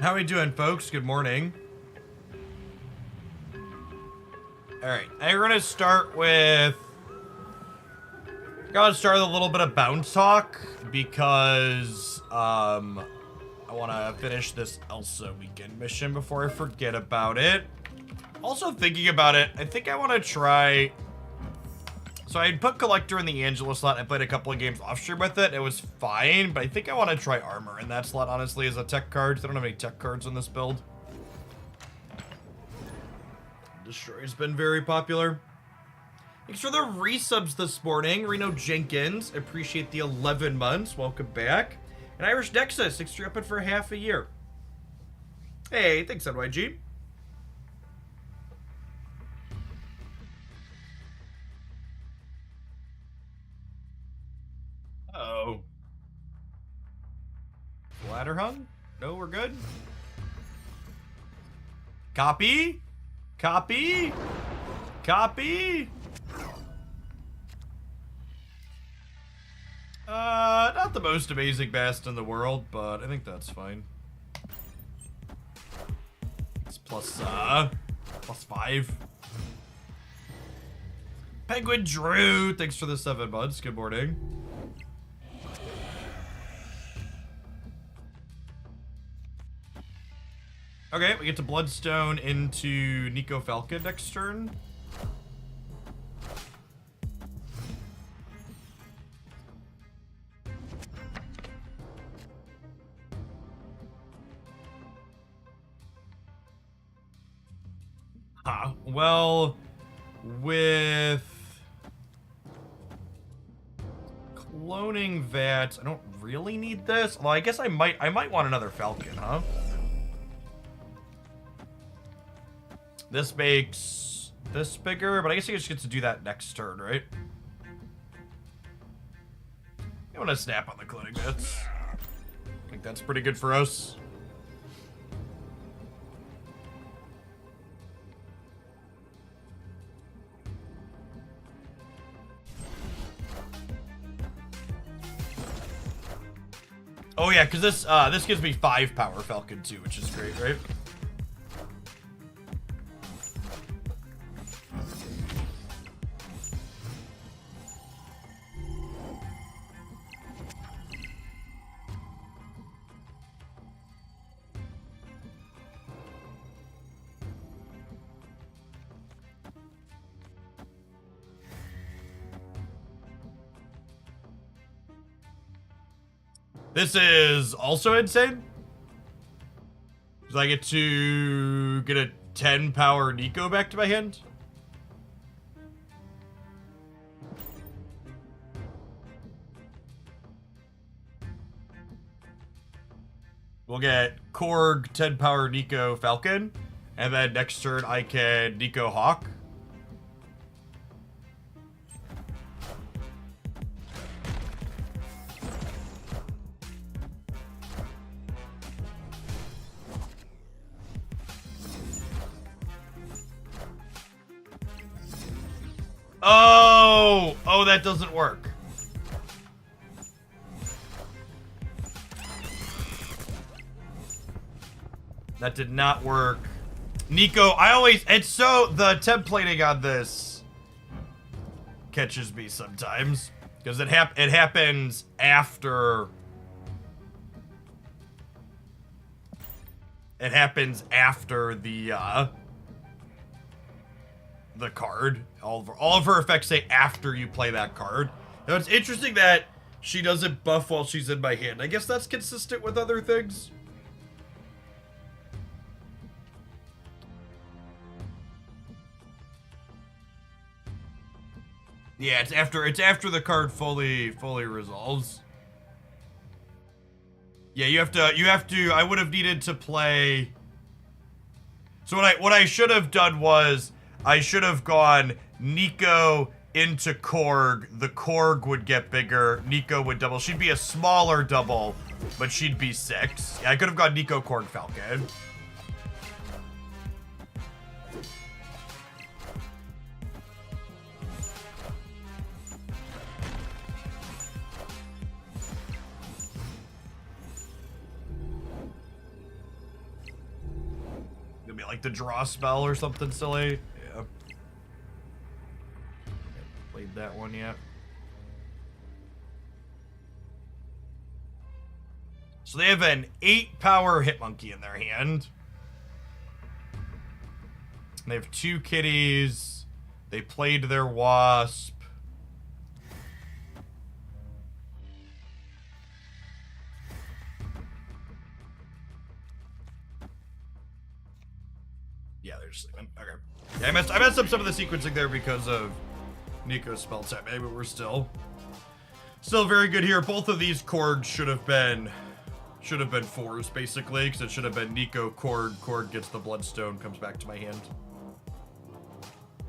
How are we doing, folks? Good morning. Alright, I'm gonna start with... Gotta start with a little bit of bounce talk, because, I want to finish this Elsa weekend mission before I forget about it. Also thinking about it, I think I want to try... So I put Collector in the Angela slot, I played a couple of games off-stream with it, it was fine, but I think I want to try Armor in that slot, honestly, as a tech card. I don't have any tech cards in this build. Destroy's been very popular. Thanks for the resubs this morning, Reno Jenkins. Appreciate the 11 months. Welcome back. And Irish Nexus, thanks for up it for half a year. Hey, thanks, NYG. Uh-oh. Ladder hung? No, we're good. Copy? Copy? Copy? Not the most amazing bast in the world, but I think that's fine. It's plus 5. Penguin Drew, thanks for the 7 months. Good morning. Okay, we get to Bloodstone into Nico Falcon next turn. Well, with cloning that, I don't really need this. Well, I guess I might want another Falcon, huh? This makes this bigger, but I guess I just get to do that next turn, right? I want to snap on the cloning bits. I think that's pretty good for us. Oh yeah, because this gives me 5 power Falcon too, which is great, right? This is also insane. Because I get to get a 10 power Nico back to my hand. We'll get Korg 10 power Nico Falcon. And then next turn I can Nico Hawk. Oh, that doesn't work. That did not work. Nico, it's so, the templating on this catches me sometimes. Because it happens after. It happens after the card. All of her effects say after you play that card. Now it's interesting that she doesn't buff while she's in my hand. I guess that's consistent with other things. Yeah, it's after the card fully resolves. Yeah, you have to I would have needed to play. So what I should have done was I should have gone Nico into Korg. The Korg would get bigger. Nico would double. She'd be a smaller double, but she'd be 6. Yeah, I could have gone Nico Korg Falcon. like the draw spell or something silly. Yeah. Haven't played that one yet. So they have an 8-power Hitmonkey in their hand. They have 2 kitties. They played their Wasp. Yeah, they're just sleeping. Okay. Yeah, I messed up some of the sequencing there because of Nico's spell set. Maybe we're still very good here. Both of these chords should have been 4s basically, because it should have been Nico chord gets the Bloodstone, comes back to my hand.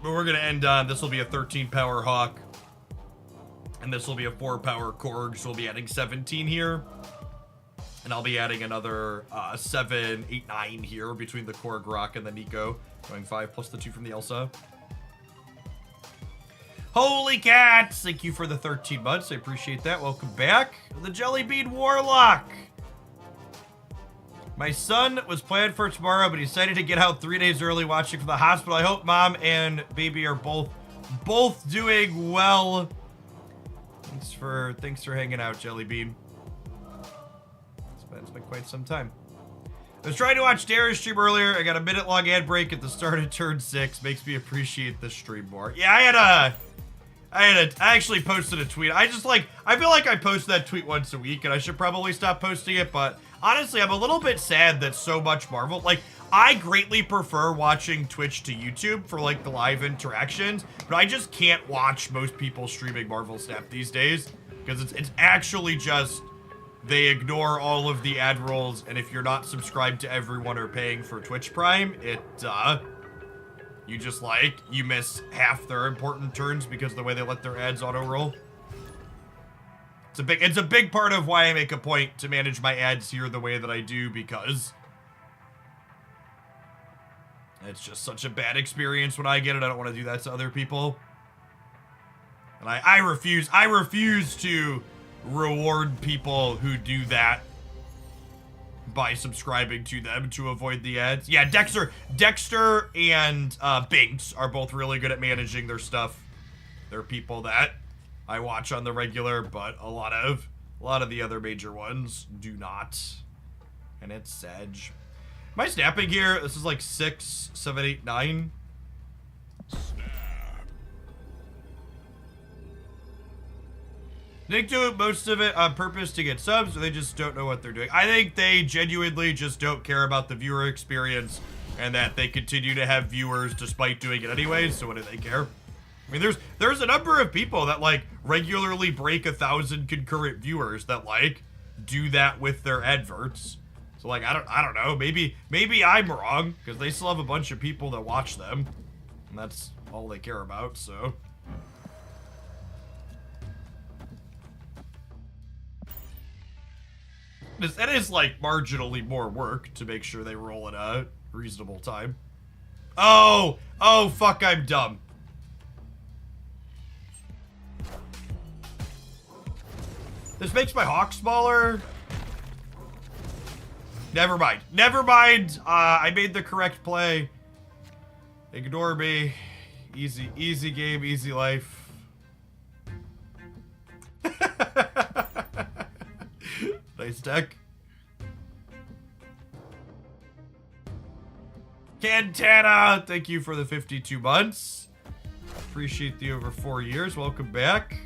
But we're gonna end on this will be a 13-power Hawk, and this will be a 4-power Korg, so we'll be adding 17 here. And I'll be adding another 7, 8, 9 here between the Korg Rock and the Nico. Going 5 plus the 2 from the Elsa. Holy cats! Thank you for the 13 months. I appreciate that. Welcome back. The Jellybean Warlock. My son was planned for tomorrow, but he decided to get out 3 days early watching from the hospital. I hope mom and baby are both doing well. Thanks for hanging out, Jellybean. It's been quite some time. I was trying to watch Dara's stream earlier. I got a minute-long ad break at the start of turn 6. Makes me appreciate the stream more. Yeah, I actually posted a tweet. I feel like I post that tweet once a week, and I should probably stop posting it, but honestly, I'm a little bit sad that so much Marvel, like, I greatly prefer watching Twitch to YouTube for, like, the live interactions, but I just can't watch most people streaming Marvel Snap these days, because it's actually just, they ignore all of the ad rolls, and if you're not subscribed to everyone or paying for Twitch Prime, you just, like, you miss half their important turns because of the way they let their ads auto-roll. It's a big part of why I make a point to manage my ads here the way that I do, because it's just such a bad experience when I get it. I don't want to do that to other people. And I refuse to reward people who do that by subscribing to them to avoid the ads. Yeah, Dexter and Binks are both really good at managing their stuff. They're people that I watch on the regular, but a lot of the other major ones do not. And it's Sedge. Am I snapping here? This is like 6, 7, 8, 9. They do most of it on purpose to get subs, or they just don't know what they're doing. I think they genuinely just don't care about the viewer experience, and that they continue to have viewers despite doing it anyways, so what do they care? I mean, there's a number of people that, like, regularly break 1,000 concurrent viewers that, like, do that with their adverts. So, like, I don't know. Maybe I'm wrong, because they still have a bunch of people that watch them, and that's all they care about, so. It is, like, marginally more work to make sure they roll at a reasonable time. Oh, fuck, I'm dumb. This makes my Hawk smaller. Never mind. I made the correct play. Ignore me. Easy game, easy life. Nice deck. Cantana, thank you for the 52 months. Appreciate the over 4 years. Welcome back.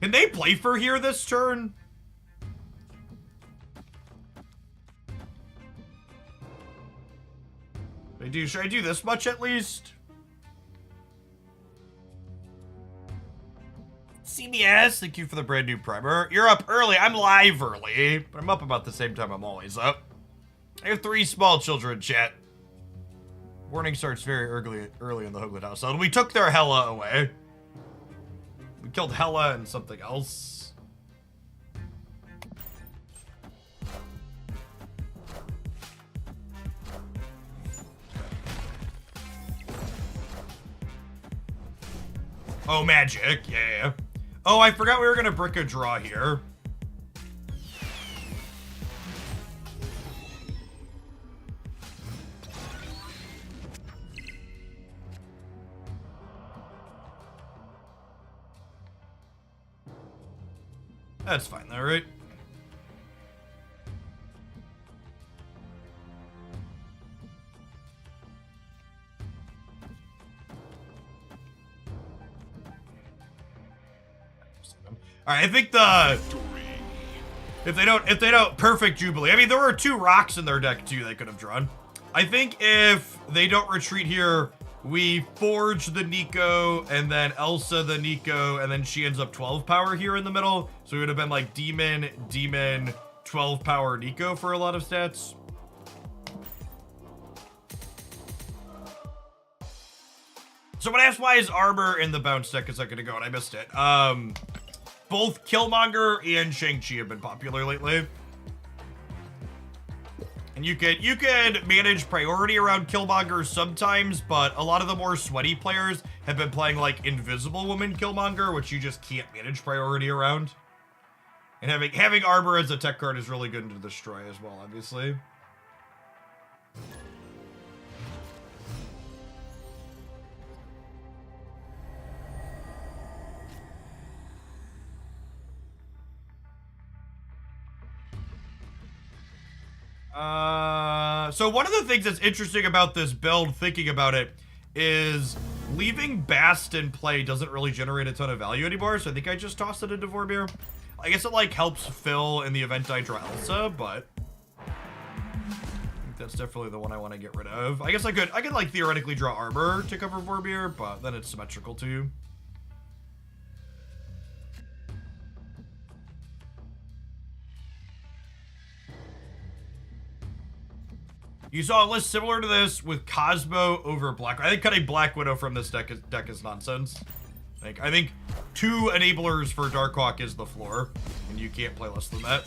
Can they play for here this turn? Should I do this much at least? CBS, thank you for the brand new primer. You're up early. I'm live early, but I'm up about the same time I'm always up. I have 3 small children, chat. Morning starts very early in the Hoagland household. We took their Hela away. We killed Hela and something else. Oh, magic. Yeah. Oh, I forgot we were gonna brick a draw here. That's fine though, right? All right, I think if they don't perfect Jubilee. I mean, there were 2 rocks in their deck too they could have drawn. I think if they don't retreat here, we forge the Nico and then Elsa the Nico, and then she ends up 12 power here in the middle. So it would have been like demon, 12 power Nico for a lot of stats. Someone asked why is armor in the bounce deck a second ago, and I missed it. Both Killmonger and Shang-Chi have been popular lately. And you could manage priority around Killmonger sometimes, but a lot of the more sweaty players have been playing like Invisible Woman Killmonger, which you just can't manage priority around. And having armor as a tech card is really good to destroy as well, obviously. So one of the things that's interesting about this build, thinking about it, is leaving Bast in play doesn't really generate a ton of value anymore, so I think I just tossed it into Vormir. I guess it, like, helps fill in the event I draw Elsa, but I think that's definitely the one I want to get rid of. I guess I could, like, theoretically draw Armor to cover Vormir, but then it's symmetrical, too. You saw a list similar to this with Cosmo over Black. I think cutting Black Widow from this deck is nonsense. I think 2 enablers for Darkhawk is the floor, and you can't play less than that.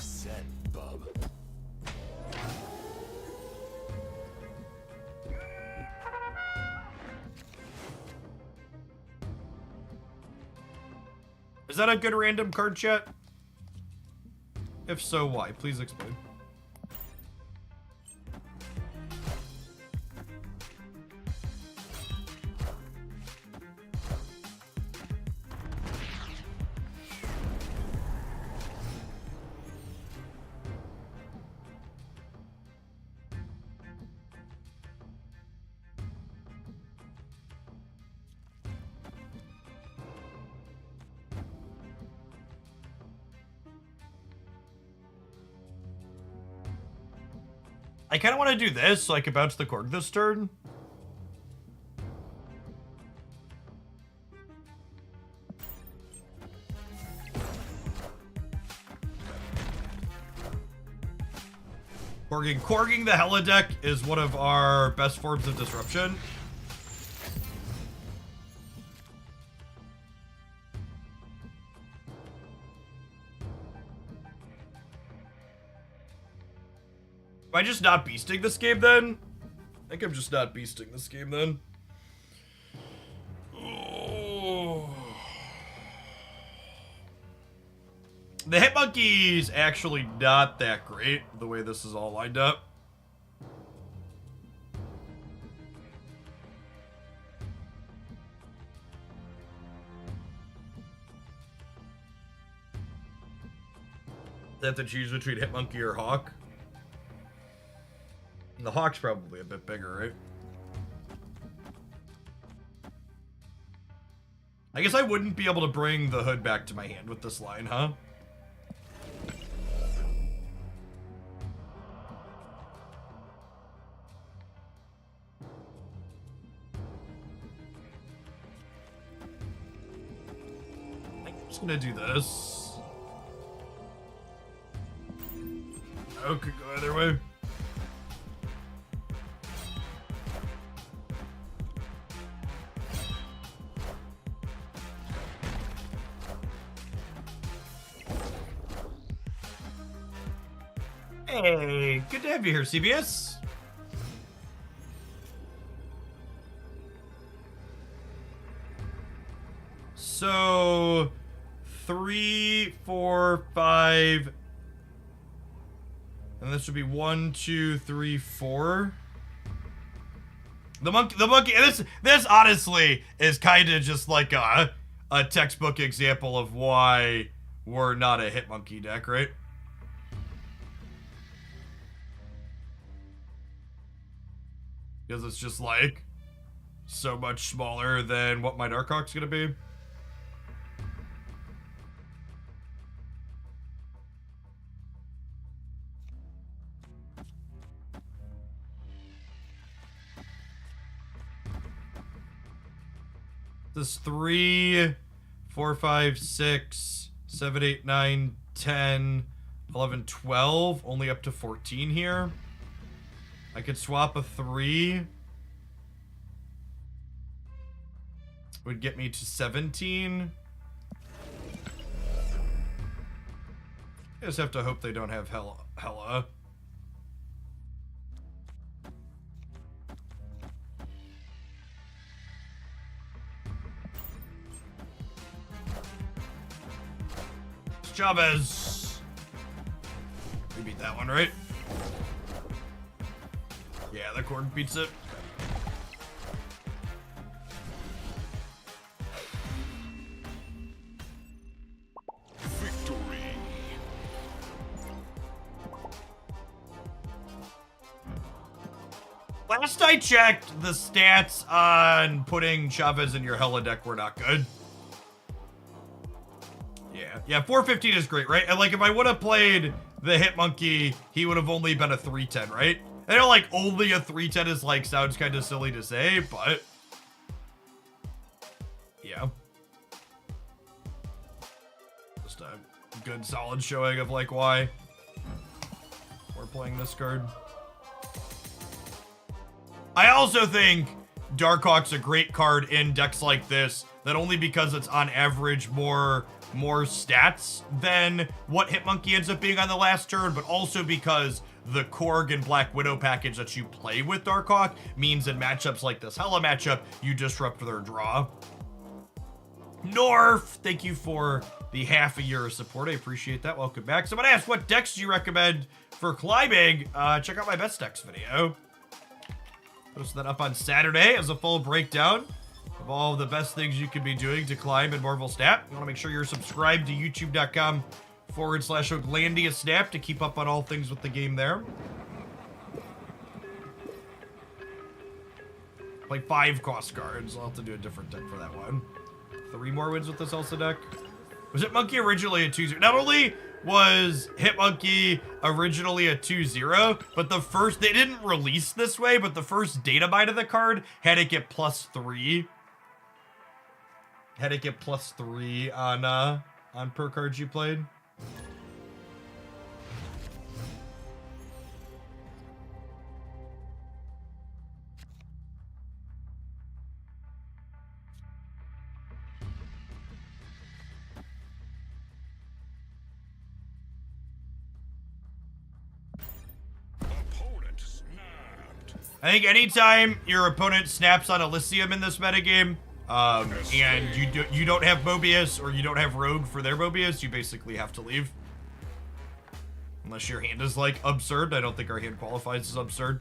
Is that a good random card, chat? If so, why? Please explain. I kind of want to do this so I can bounce the Korg this turn. Korging the Hella deck is one of our best forms of disruption. Am I just not beasting this game then? I think I'm just not beasting this game then. Oh. The Hitmonkey's actually not that great, the way this is all lined up. They have to choose between Hitmonkey or Hawk. The Hawk's probably a bit bigger, right? I guess I wouldn't be able to bring the hood back to my hand with this line, huh? I'm just gonna do this. Oh, could go either way. Hey, good to have you here, CBS. So 3, 4, 5, and this would be 1, 2, 3, 4. The monkey. This honestly is kind of just like a textbook example of why we're not a hit monkey deck, right? Because it's just like so much smaller than what my Darkhawk's gonna be. This 3, 4, 5, 6, 7, 8, 9, 10, 11, 12, only up to 14 here. I could swap a 3. Would get me to 17. I just have to hope they don't have hella. Chavez. We beat that one, right? Yeah, the cord beats it. Victory. Last I checked, the stats on putting Chavez in your Hella deck were not good. Yeah, 415 is great, right? And like if I would have played the Hit Monkey, he would have only been a 310, right? I know like only a 310 is like sounds kind of silly to say, but yeah. Just a good solid showing of like why we're playing this card. I also think Darkhawk's a great card in decks like this, that only because it's on average more stats than what Hitmonkey ends up being on the last turn, but also because the Korg and Black Widow package that you play with Darkhawk means in matchups like this Hella matchup, you disrupt their draw. Norf, thank you for the half a year of support. I appreciate that. Welcome back. Someone asked, what decks do you recommend for climbing? Check out my best decks video. Posted that up on Saturday as a full breakdown of all the best things you could be doing to climb in Marvel Snap. You want to make sure you're subscribed to youtube.com/Oglandia Snap to keep up on all things with the game there. Play 5 cost cards. I'll have to do a different deck for that one. 3 more wins with this Elsa deck. Was Hitmonkey originally a 2-0? Not only was Hitmonkey originally a 2-0, but the first, they didn't release this way, but the first data byte of the card had it get +3. Had it get +3 on per card you played. Opponent snapped. I think anytime your opponent snaps on Elysium in this metagame, and you don't have Mobius or you don't have Rogue for their Mobius, you basically have to leave. Unless your hand is like absurd. I don't think our hand qualifies as absurd.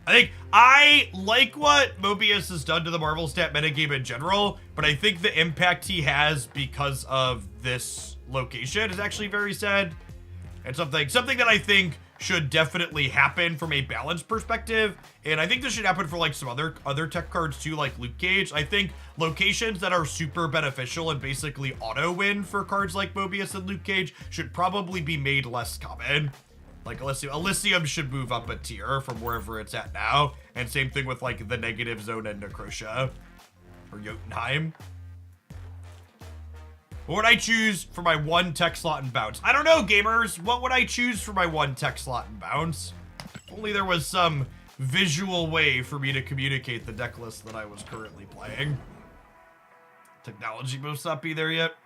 I like what Mobius has done to the Marvel Stat metagame in general, but I think the impact he has because of this location is actually very sad. And something that I think should definitely happen from a balance perspective. And I think this should happen for like some other tech cards too, like Luke Cage. I think locations that are super beneficial and basically auto win for cards like Mobius and Luke Cage should probably be made less common. Like Elysium should move up a tier from wherever it's at now. And same thing with like the Negative Zone and Necrotia or Jotunheim. What would I choose for my 1 tech slot and bounce? I don't know, gamers. What would I choose for my 1 tech slot and bounce? If only there was some visual way for me to communicate the deck list that I was currently playing. Technology must not be there yet.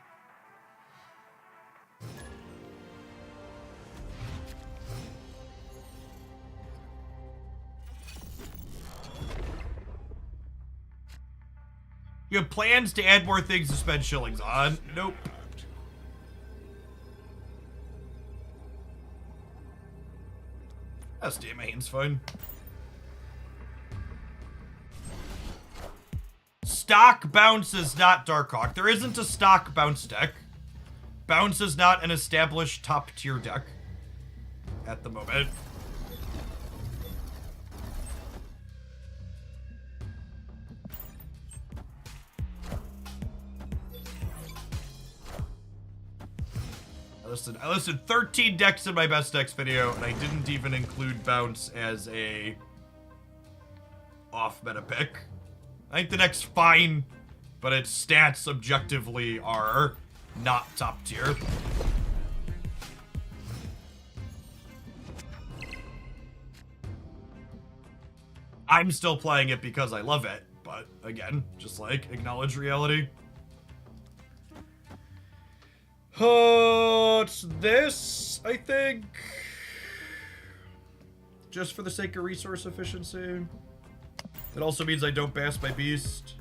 You have plans to add more things to spend shillings on? Nope. That's Damain's fine. Stock bounce is not Darkhawk. There isn't a stock bounce deck. Bounce is not an established top tier deck at the moment. I listed 13 decks in my best decks video, and I didn't even include bounce as a off meta pick. I think the deck's fine, but its stats objectively are not top tier. I'm still playing it because I love it, but again, just like acknowledge reality. It's this, I think. Just for the sake of resource efficiency. It also means I don't bash my beast.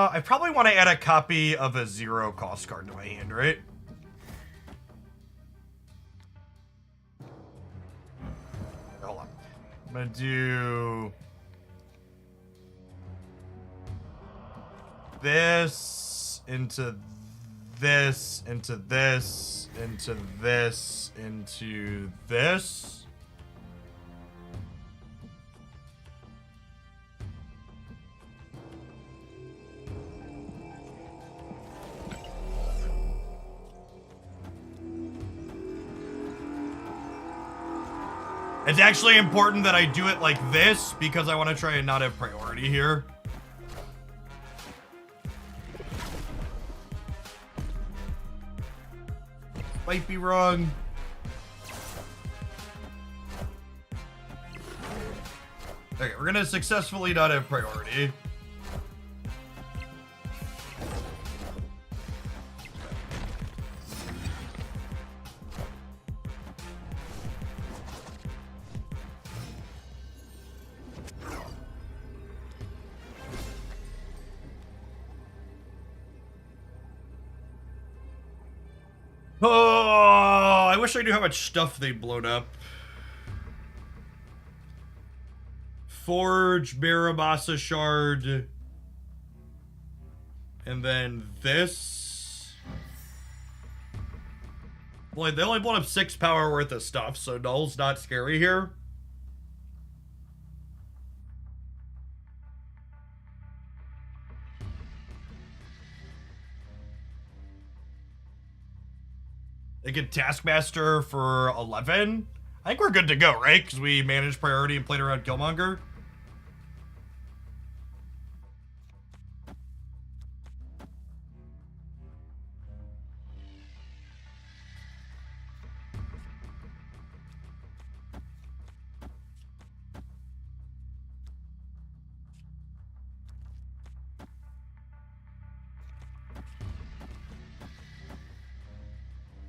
I probably want to add a copy of a 0 cost card to my hand, right? Hold on. I'm gonna do this into this, into this, into this, into this. It's actually important that I do it like this because I want to try and not have priority here. Might be wrong. Okay, we're gonna successfully not have priority. Oh, I wish I knew how much stuff they've blown up. Forge, Barabasa Shard. And then this. Well, they only blown up 6 power worth of stuff, so null's not scary here. They get Taskmaster for 11. I think we're good to go, right? Because we managed priority and played around Killmonger.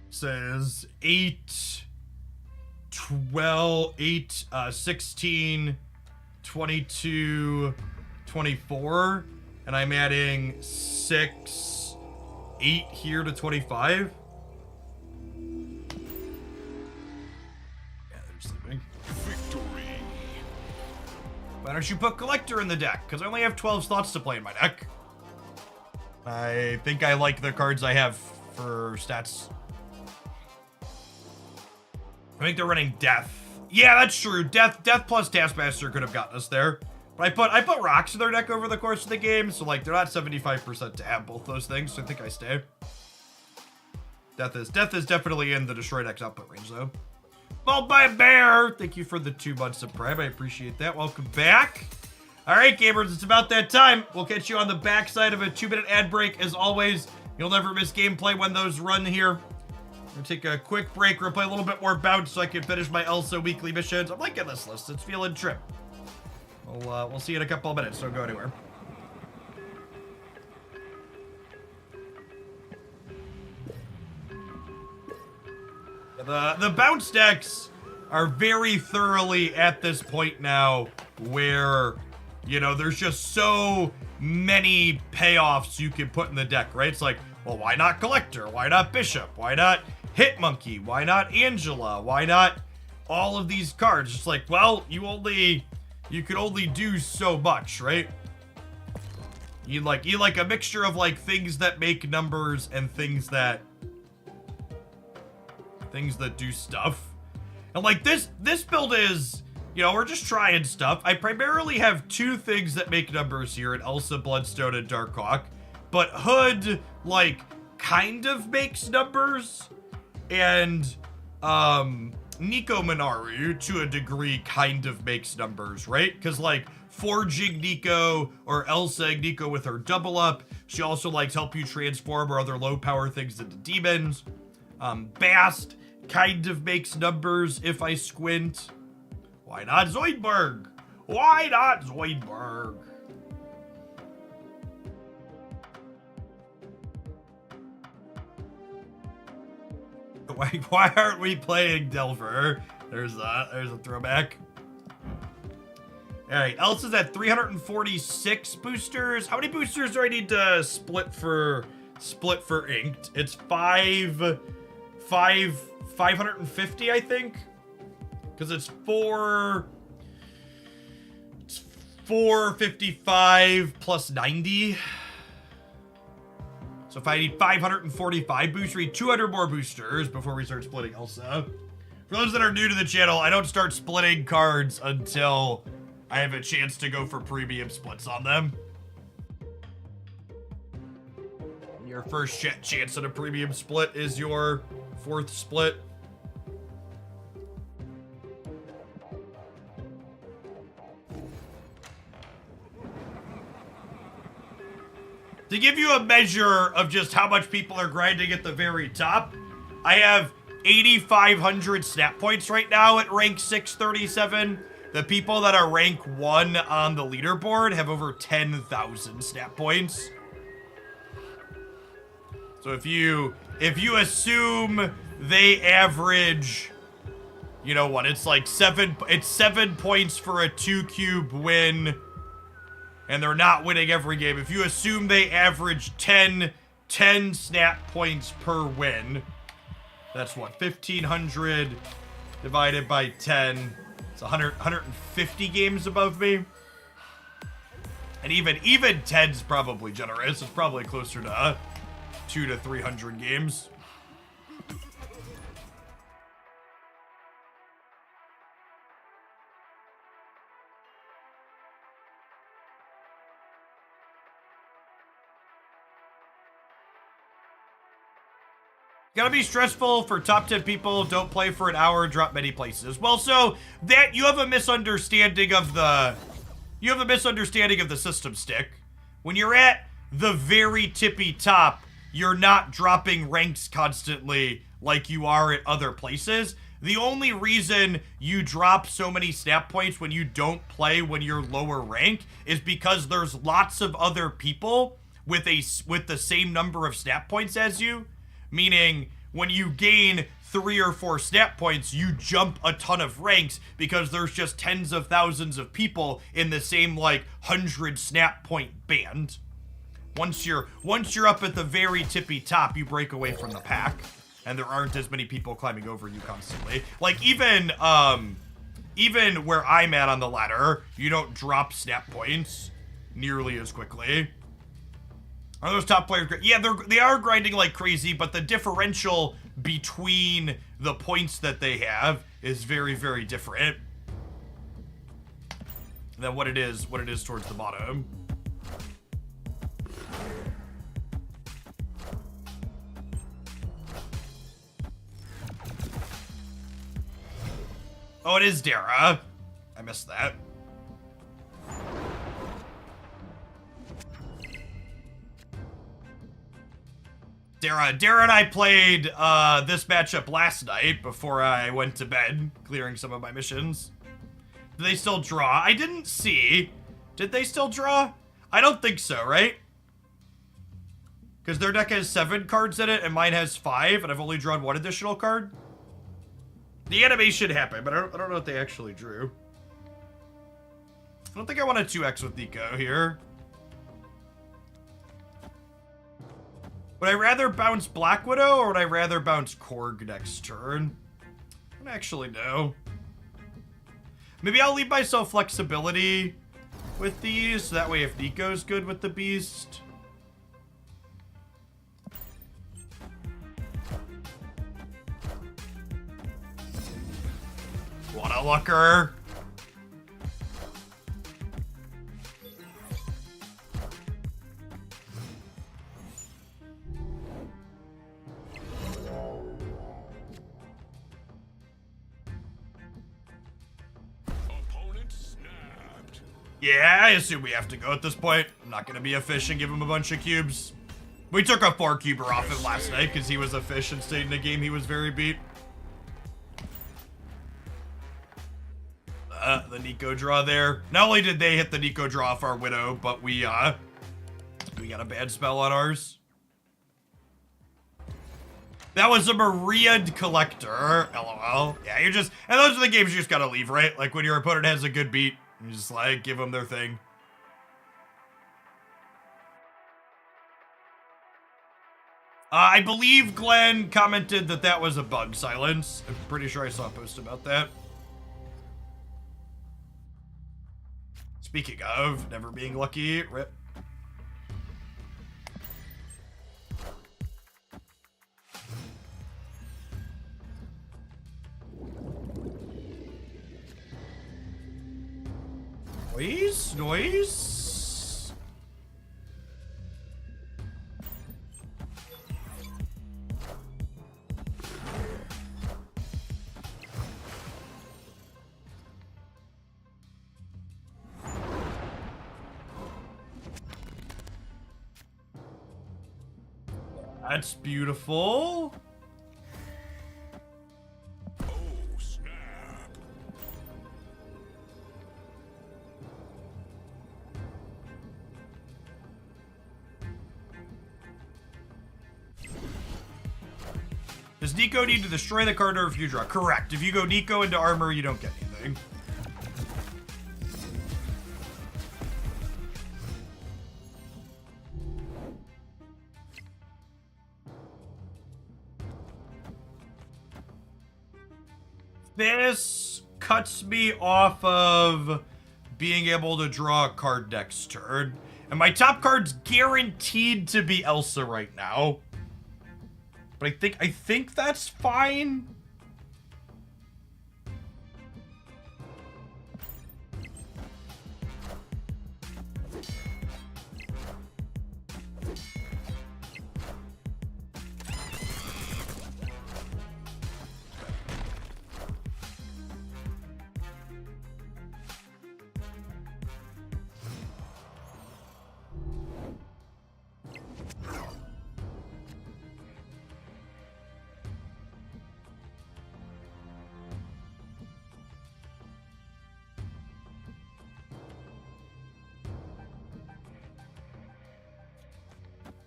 Says 8, 12, 8, 16, 22, 24, and I'm adding 6, 8 here to 25. Yeah, they're sleeping. Victory. Why don't you put Collector in the deck? Because I only have 12 slots to play in my deck. I think I like the cards I have for stats. I think they're running Death. Yeah, that's true. Death plus Taskmaster could have gotten us there. But I put rocks in their deck over the course of the game, so like they're not 75% to have both those things, so I think I stay. Death is definitely in the destroy deck's output range though. Mauled by a bear! Thank you for the 2 months of Prime. I appreciate that. Welcome back. Alright, gamers, it's about that time. We'll catch you on the backside of a 2-minute ad break. As always, you'll never miss gameplay when those run here. I'm gonna take a quick break. We're gonna play a little bit more bounce so I can finish my Elsa weekly missions. I'm liking this list. It's feeling trim. We'll see you in a couple of minutes. Don't go anywhere. The bounce decks are very thoroughly at this point now where, you know, there's just so many payoffs you can put in the deck, right? It's like, well, why not Collector? Why not Bishop? Why not Hitmonkey? Why not Angela? Why not all of these cards? It's like, well, you can only do so much, right? You like a mixture of like things that make numbers and things that do stuff. And like this build is, you know, we're just trying stuff. I primarily have 2 things that make numbers here in Elsa, Bloodstone, and Darkhawk. But Hood, like, kind of makes numbers. And, Nico Minoru, to a degree, kind of makes numbers, right? Because, like, forging Nico or Elsa Nico with her double up. She also likes help you transform or other low power things into demons. Bast kind of makes numbers if I squint. Why not Zoidberg? Why not Zoidberg? Why aren't we playing Delver? There's a throwback. All right, Elsa's at 346 boosters. How many boosters do I need to split for Inked? It's 550, I think, because it's 455 plus 90. So if I need 545 boosters, we need 200 more boosters before we start splitting Elsa. For those that are new to the channel, I don't start splitting cards until I have a chance to go for premium splits on them. Your first chance at a premium split is your 4th split. To give you a measure of just how much people are grinding at the very top, I have 8,500 snap points right now at rank 637. The people that are rank 1 on the leaderboard have over 10,000 snap points. So if you assume they average, you know what, it's like 7 points for a 2-cube win, and they're not winning every game. If you assume they average 10 snap points per win, that's what, 1,500 divided by 10. It's 150 games above me. And even 10's probably generous. It's probably closer to 200 to 300 games. Gotta be stressful for top 10 people. Don't play for an hour, drop many places. Well, so that you have a misunderstanding of the system stick. When you're at the very tippy top, you're not dropping ranks constantly like you are at other places. The only reason you drop so many snap points when you don't play when you're lower rank is because there's lots of other people with the same number of snap points as you. Meaning, when you gain 3 or 4 snap points, you jump a ton of ranks because there's just tens of thousands of people in the same, like, 100 snap point band. Once you're up at the very tippy top, you break away from the pack, and there aren't as many people climbing over you constantly. Like, even where I'm at on the ladder, you don't drop snap points nearly as quickly. Are those top players great? Yeah, they are grinding like crazy, but the differential between the points that they have is very, very different. than what it is towards the bottom. Oh, it is Dara. I missed that. Dara and I played this matchup last night before I went to bed, clearing some of my missions. Do they still draw? I didn't see. Did they still draw? I don't think so, right? Because their deck has 7 cards in it and mine has 5, and I've only drawn 1 additional card. The animation happened, but I don't know what they actually drew. I don't think I want a 2x with Nico here. Would I rather bounce Black Widow or would I rather bounce Korg next turn? I don't actually know. Maybe I'll leave myself flexibility with these, so that way if Nico's good with the beast. What a looker. Opponent snapped. Yeah, I assume we have to go at this point. I'm not gonna be a fish and give him a bunch of cubes. We took a 4-cuber off him last night because he was a fish and stayed in the game. He was very beat. The Nico draw there. Not only did they hit the Nico draw off our Widow, but we got a bad spell on ours. That was a Maria'd Collector, LOL. Yeah, and those are the games you just gotta leave, right? Like when your opponent has a good beat, you just like give them their thing. I believe Glenn commented that was a bug silence. I'm pretty sure I saw a post about that. Speaking of never being lucky, rip. Noise. That's beautiful. Oh, snap. Does Nico need to destroy the card or if you draw? Correct. If you go Nico into armor, you don't get anything. This cuts me off of being able to draw a card next turn. And my top card's guaranteed to be Elsa right now. But I think that's fine.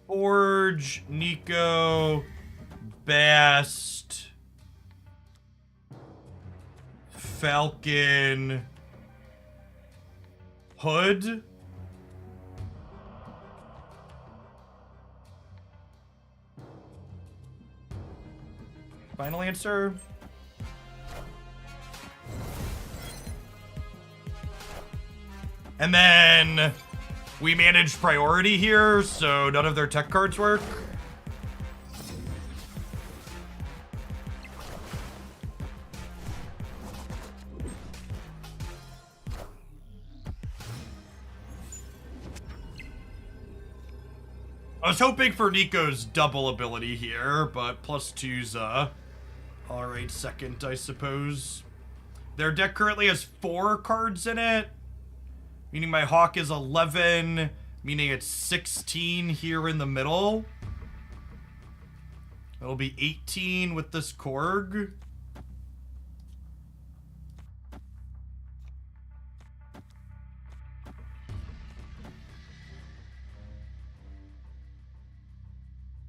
Forge, Nico, Bast, Falcon, Hood. Final answer. And then we managed priority here, so none of their tech cards work. I was hoping for Nico's double ability here, but +2's alright second, I suppose. Their deck currently has 4 cards in it, meaning my Hawk is 11, meaning it's 16 here in the middle. It'll be 18 with this Korg.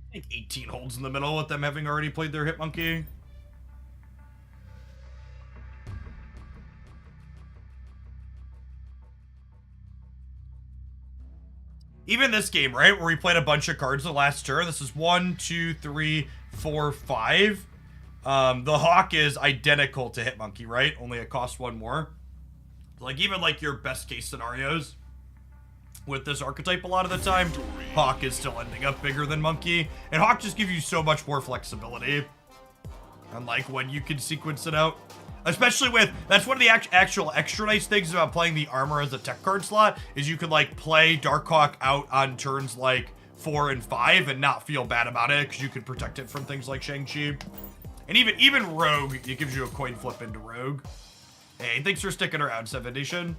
I think 18 holds in the middle with them having already played their Hitmonkey. Even this game, right, where we played a bunch of cards the last turn. This is 1, 2, 3, 4, 5. The Hawk is identical to Hitmonkey, right? Only it costs 1 more. Like, even like your best case scenarios with this archetype a lot of the time, Hawk is still ending up bigger than Monkey. And Hawk just gives you so much more flexibility. And like when you can sequence it out. Especially with, that's one of the actual extra nice things about playing the armor as a tech card slot, is you can like play Darkhawk out on turns like 4 and 5 and not feel bad about it, because you can protect it from things like Shang-Chi. And even Rogue, it gives you a coin flip into Rogue. Hey, thanks for sticking around, 7 Nation.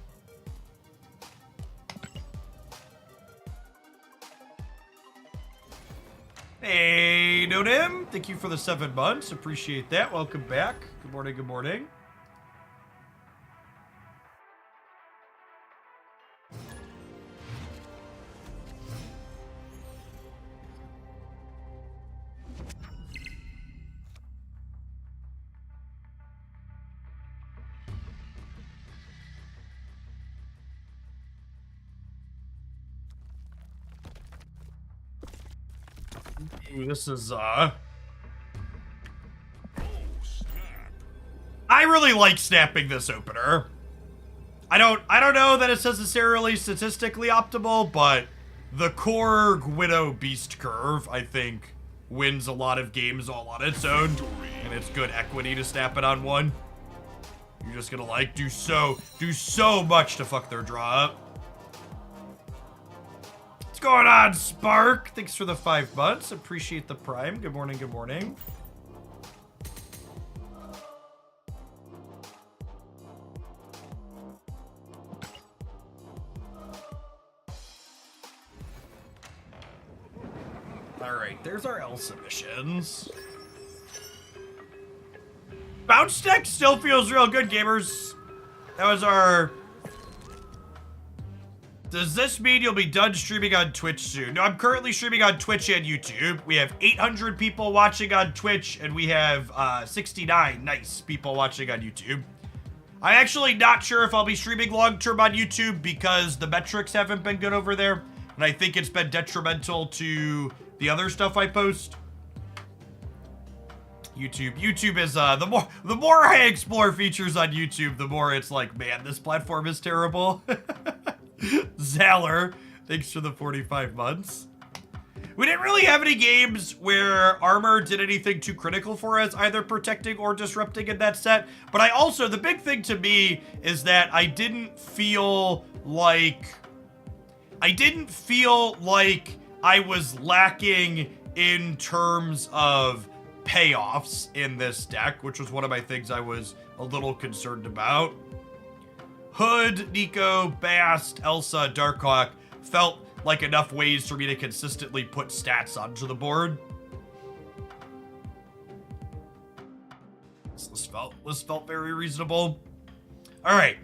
Hey, Nodim, thank you for the 7 months. Appreciate that. Welcome back. Good morning, good morning. Ooh, this is, I really like snapping this opener. I don't know that it's necessarily statistically optimal, but the Korg Widow Beast curve, I think, wins a lot of games all on its own, and it's good equity to snap it on one. You're just gonna like do so much to fuck their draw up. What's going on, Spark? Thanks for the 5 months. Appreciate the prime. Good morning, good morning. Alright, there's our L submissions. Bounce deck still feels real good, gamers. That was our... Does this mean you'll be done streaming on Twitch soon? No, I'm currently streaming on Twitch and YouTube. We have 800 people watching on Twitch, and we have 69 nice people watching on YouTube. I'm actually not sure if I'll be streaming long-term on YouTube because the metrics haven't been good over there, and I think it's been detrimental to the other stuff I post. YouTube is the more I explore features on YouTube, the more it's like, man, this platform is terrible. Zaller, thanks for the 45 months. We didn't really have any games where armor did anything too critical for us, either protecting or disrupting in that set. But I also, the big thing to me is that I didn't feel like I was lacking in terms of payoffs in this deck, which was one of my things I was a little concerned about. Hood, Nico, Bast, Elsa, Darkhawk felt like enough ways for me to consistently put stats onto the board. This felt very reasonable. All right,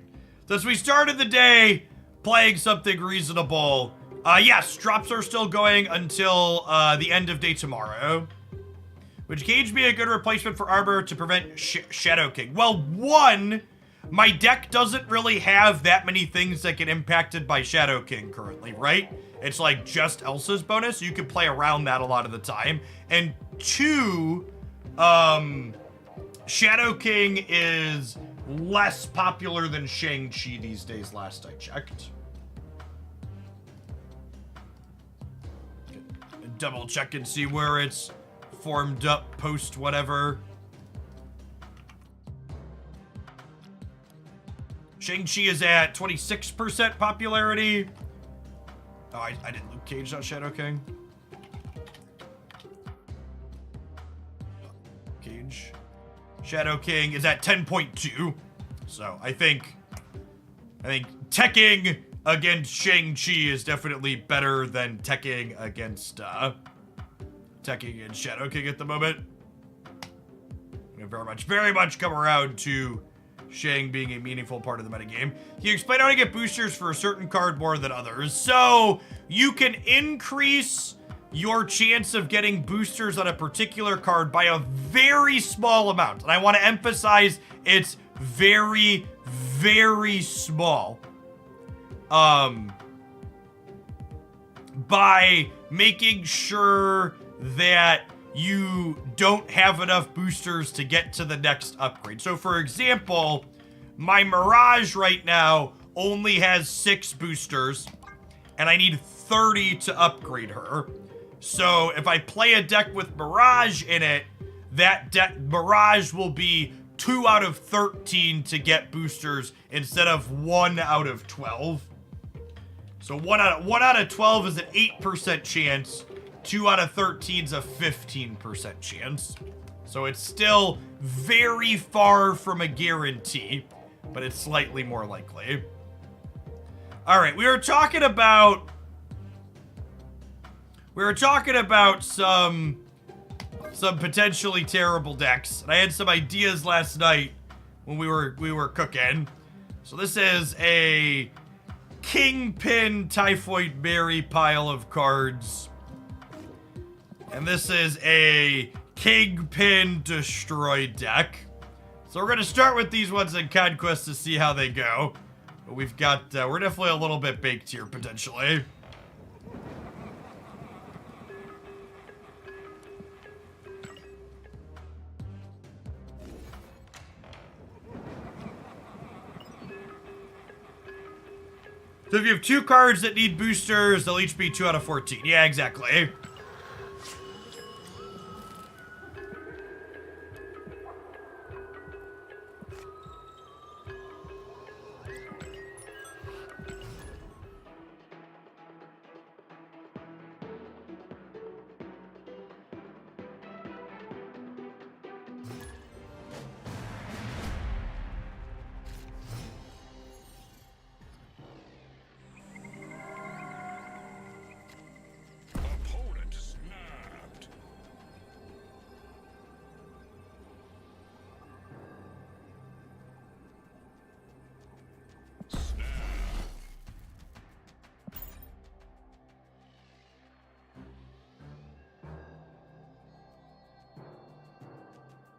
since we started the day playing something reasonable, yes, drops are still going until the end of day tomorrow. Would Cage be a good replacement for armor to prevent Shadow King? Well, one, my deck doesn't really have that many things that get impacted by Shadow King currently, right? It's like just Elsa's bonus. You can play around that a lot of the time. And two, Shadow King is less popular than Shang-Chi these days, last I checked. Double check and see where it's formed up post whatever. Shang-Chi is at 26% popularity. Oh, I didn't Luke Cage on Shadow King. Shadow King is at 10.2. So I think teching against Shang-Chi is definitely better than teching against teching and Shadow King at the moment. We very much come around to Shang being a meaningful part of the metagame. Can you explain how to get boosters for a certain card more than others? So you can increase your chance of getting boosters on a particular card by a very small amount. And I want to emphasize it's very, very small. By making sure that you don't have enough boosters to get to the next upgrade. So for example, my Mirage right now only has 6 boosters, and I need 30 to upgrade her. So if I play a deck with Mirage in it, that Mirage will be 2 out of 13 to get boosters instead of 1 out of 12. So 1 out of 12 is an 8% chance. 2 out of 13 is a 15% chance. So it's still very far from a guarantee, but it's slightly more likely. All right, we were talking about some potentially terrible decks, and I had some ideas last night when we were cooking. So this is a Kingpin Typhoid Berry pile of cards. And this is a Kingpin Destroy deck. So we're going to start with these ones in Conquest to see how they go. But we've got, we're definitely a little bit baked here, potentially. So if you have 2 cards that need boosters, they'll each be 2 out of 14. Yeah, exactly. Opponent snapped. Snap.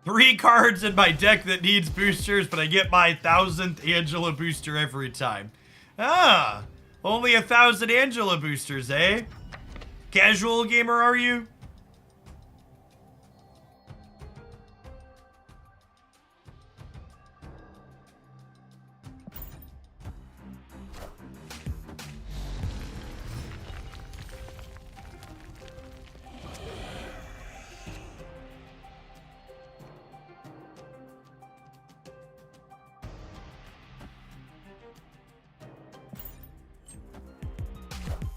3 cards in my deck that needs boosters, but I get my 1000th Angela booster every time. Ah, only 1,000 Angela boosters, eh? Casual gamer, are you?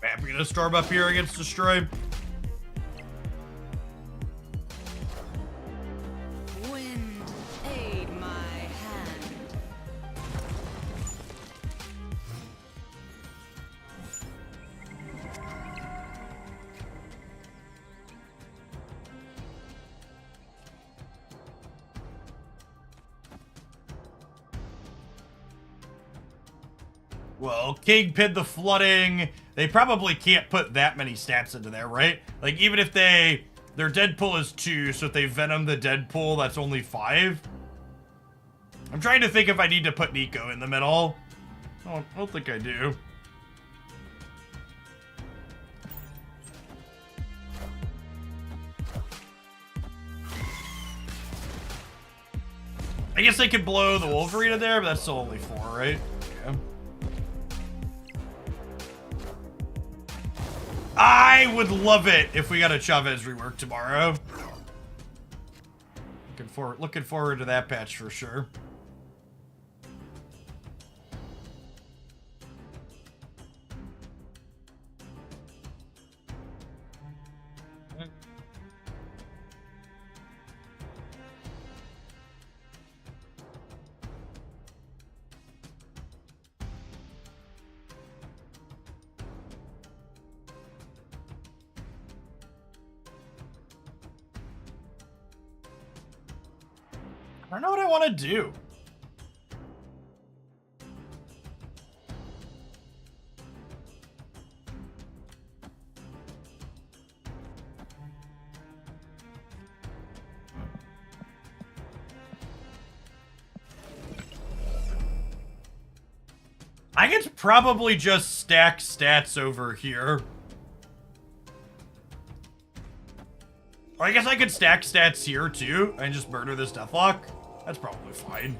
Man, we're gonna storm up here against Destroy. Wind, aid my hand. Well, Kingpin the Flooding, they probably can't put that many stats into there, right? Like, even if their Deadpool is 2, so if they Venom the Deadpool, that's only 5. I'm trying to think if I need to put Nico in the middle. I don't think I do. I guess I could blow the Wolverine in there, but that's still only 4, right? Yeah. I would love it if we got a Chavez rework tomorrow. Looking forward to that patch for sure. don't know what I want to do. I could probably just stack stats over here. Or I guess I could stack stats here too and just murder this Deathlock. That's probably fine.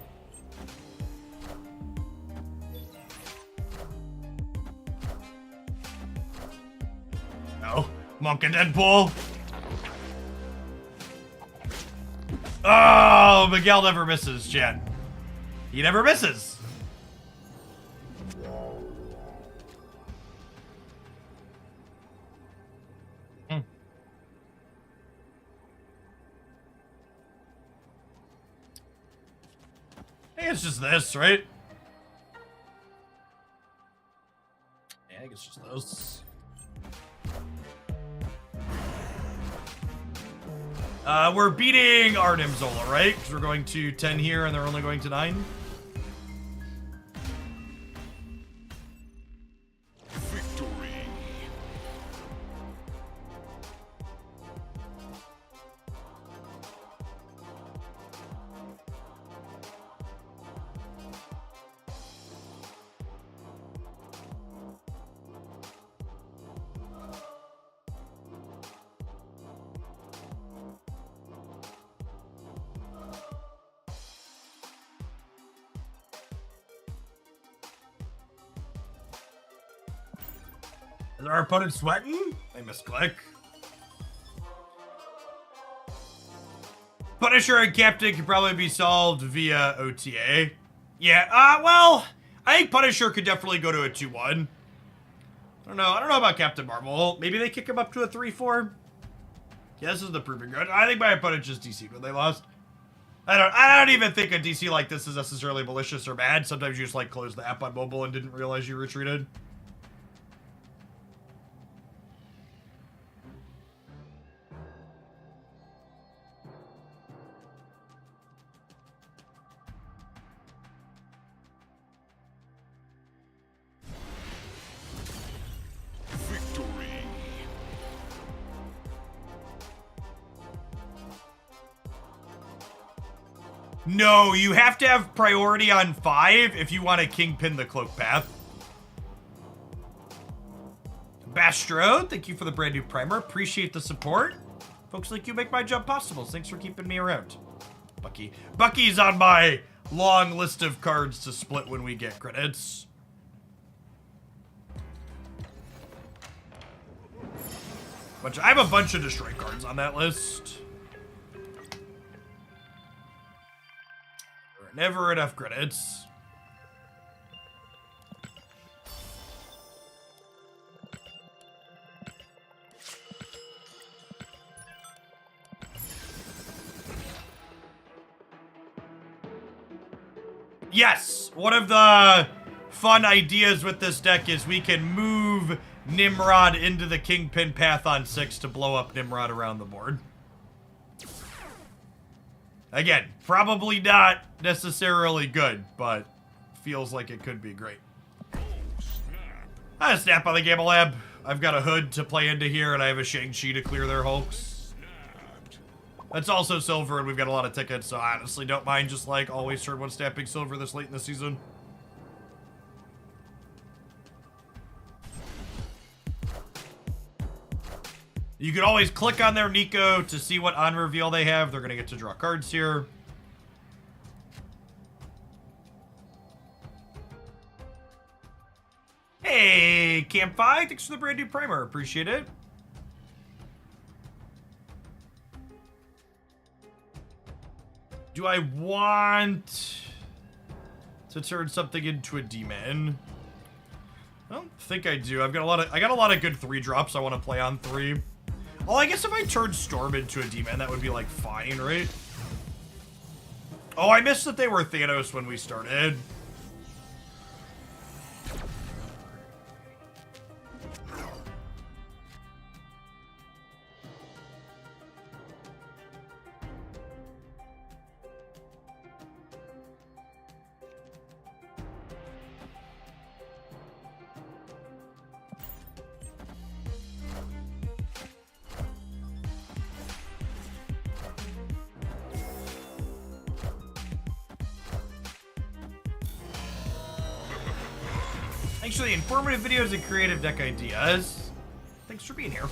No. Monk and Deadpool. Oh, Miguel never misses, chat. He never misses. I think it's just this, right? Yeah, I think it's just those. We're beating Arnim Zola, right? Because we're going to 10 here and they're only going to 9. Victory. Is our opponent sweating? I misclick. Punisher and Captain could probably be solved via OTA. Yeah, well, I think Punisher could definitely go to a 2-1. I don't know about Captain Marvel. Maybe they kick him up to a 3-4. Yeah, this is the proving ground. I think my opponent just DC'd when they lost. I don't even think a DC like this is necessarily malicious or bad. Sometimes you just like closed the app on mobile and didn't realize you retreated. No, you have to have priority on 5 if you want to kingpin the cloak path. Bastro, thank you for the brand new primer. Appreciate the support. Folks like you make my job possible. Thanks for keeping me around. Bucky. Bucky's on my long list of cards to split when we get credits. I have a bunch of destroy cards on that list. Never enough credits. Yes! One of the fun ideas with this deck is we can move Nimrod into the Kingpin path on 6 to blow up Nimrod around the board. Again, probably not necessarily good, but feels like it could be great. I snap on the Gamma Lab. I've got a Hood to play into here, and I have a Shang-Chi to clear their Hulks. That's also silver, and we've got a lot of tickets, so I honestly don't mind just, like, always turn 1 snapping silver this late in the season. You can always click on their Nico to see what on reveal they have. They're going to get to draw cards here. Hey, Camp5, thanks for the brand new primer. Appreciate it. Do I want to turn something into a demon? I don't think I do. I got a lot of good 3-drops I want to play on 3. Oh, I guess if I turned Storm into a demon, that would be, like, fine, right? Oh, I missed that they were Thanos when we started. Thanks for the informative videos and creative deck ideas. Thanks for being here.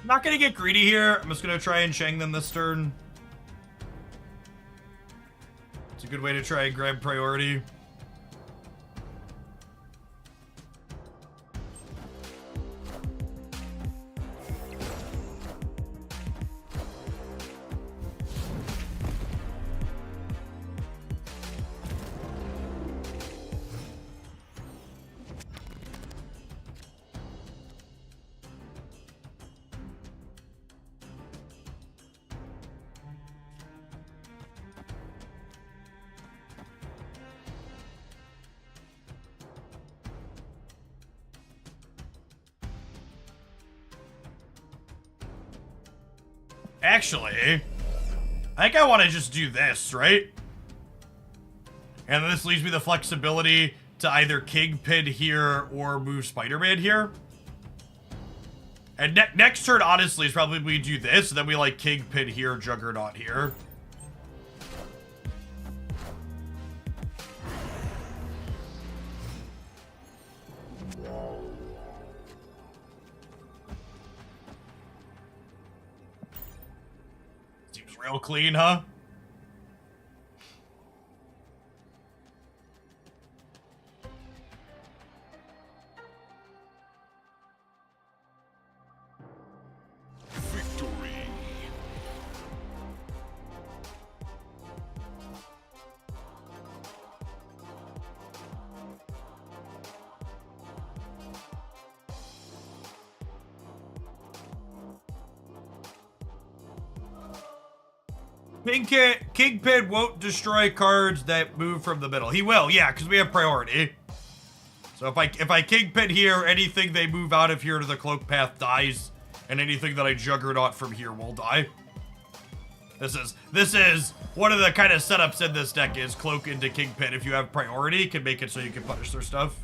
I'm not gonna get greedy here. I'm just gonna try and Shang them this turn. It's a good way to try and grab priority. Actually, I think I want to just do this, right? And this leaves me the flexibility to either Kingpin here or move Spider-Man here. And next turn, honestly, is probably we do this, and then we like Kingpin here, Juggernaut here. Real clean, huh? Victory. Kingpin won't destroy cards that move from the middle. He will, yeah, because we have priority. So if I Kingpin here, anything they move out of here to the cloak path dies, and anything that I Juggernaut from here will die. This is one of the kind of setups in this deck is Cloak into Kingpin. If you have priority, can make it so you can punish their stuff.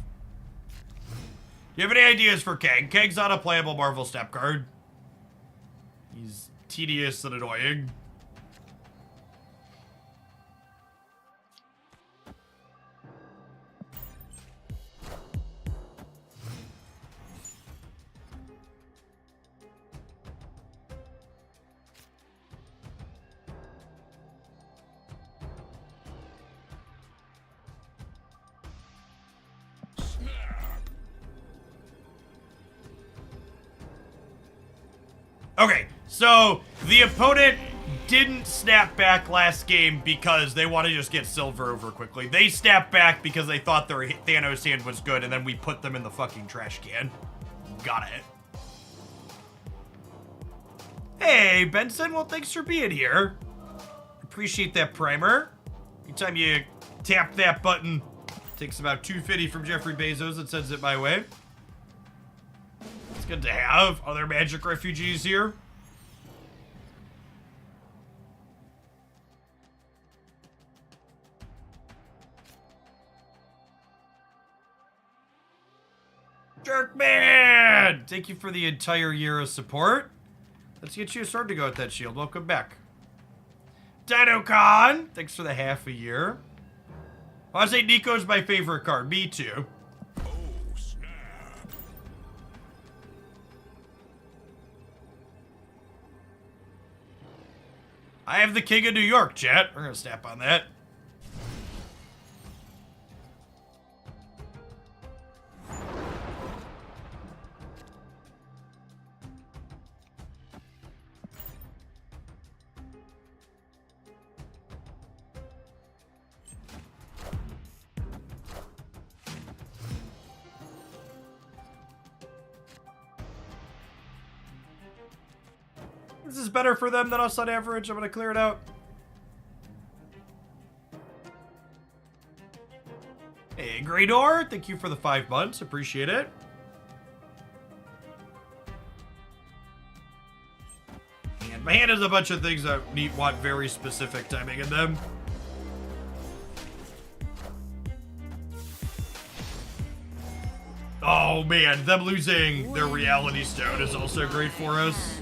Do you have any ideas for Kang? Kang's not a playable Marvel Step card. He's tedious and annoying. Okay, so the opponent didn't snap back last game because they want to just get silver over quickly. They snapped back because they thought their Thanos hand was good, and then we put them in the fucking trash can. Got it. Hey, Benson, well, thanks for being here. Appreciate that primer. Anytime you tap that button, takes about $250 from Jeffrey Bezos and sends it my way. It's good to have other magic refugees here. Jerkman! Thank you for the entire year of support. Let's get you a sword to go with that shield. Welcome back. DinoCon! Thanks for the half a year. I say Nico's my favorite card. Me too. Oh, snap. I have the King of New York, chat. We're gonna snap on that. This is better for them than us on average. I'm gonna clear it out. Hey, Greydor, thank you for the 5 months. Appreciate it. And my hand has a bunch of things that want very specific timing in them. Oh man, them losing their reality stone is also great for us.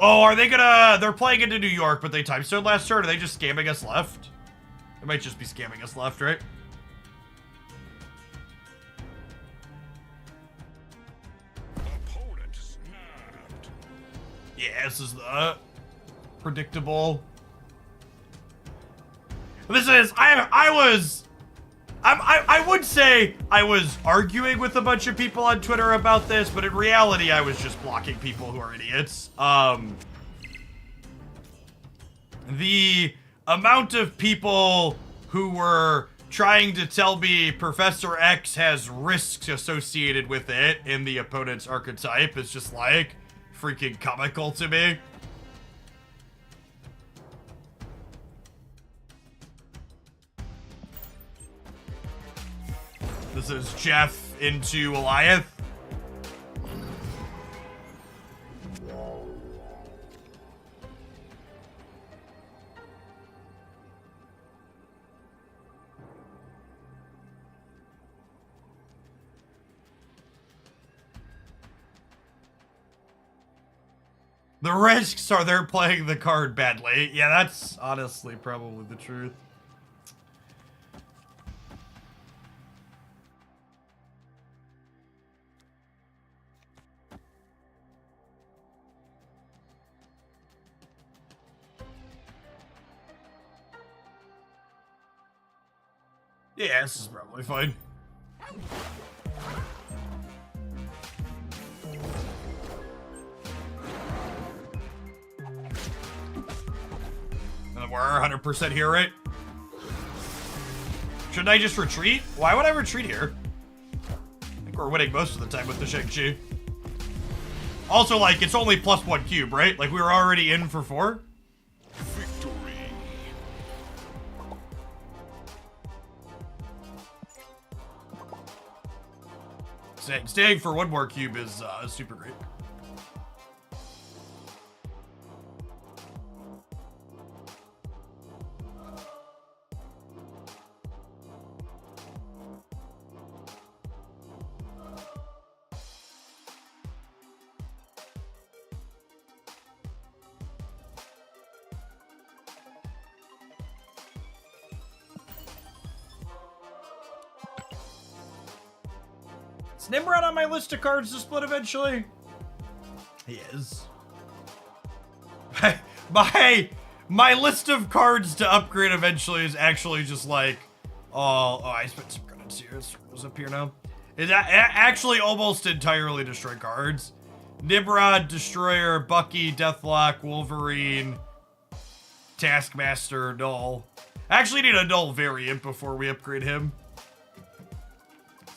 Oh, are they gonna... They're playing into New York, but they time stoned last turn. Are they just scamming us left? They might just be scamming us left, right? Opponent snapped. Yeah, this is the predictable. This is... I would say I was arguing with a bunch of people on Twitter about this, but in reality, I was just blocking people who are idiots. The amount of people who were trying to tell me Professor X has risks associated with it in the opponent's archetype is just like freaking comical to me. This is Jeff into Alioth. The risks are they're playing the card badly. Yeah, that's honestly probably the truth. Yeah, this is probably fine. And we're 100% here, right? Shouldn't I just retreat? Why would I retreat here? I think we're winning most of the time with the Shang-Chi. Also, like, it's only +1 cube, right? Like, we were already in for 4? Victory. Staying for 1 more cube is super great. Is Nimrod on my list of cards to split eventually? He is. My list of cards to upgrade eventually is actually just like, oh, I spent some credits here. It was up here now. It's actually almost entirely destroyed cards. Nimrod, Destroyer, Bucky, Deathlock, Wolverine, Taskmaster, Null. I actually need a Null variant before we upgrade him.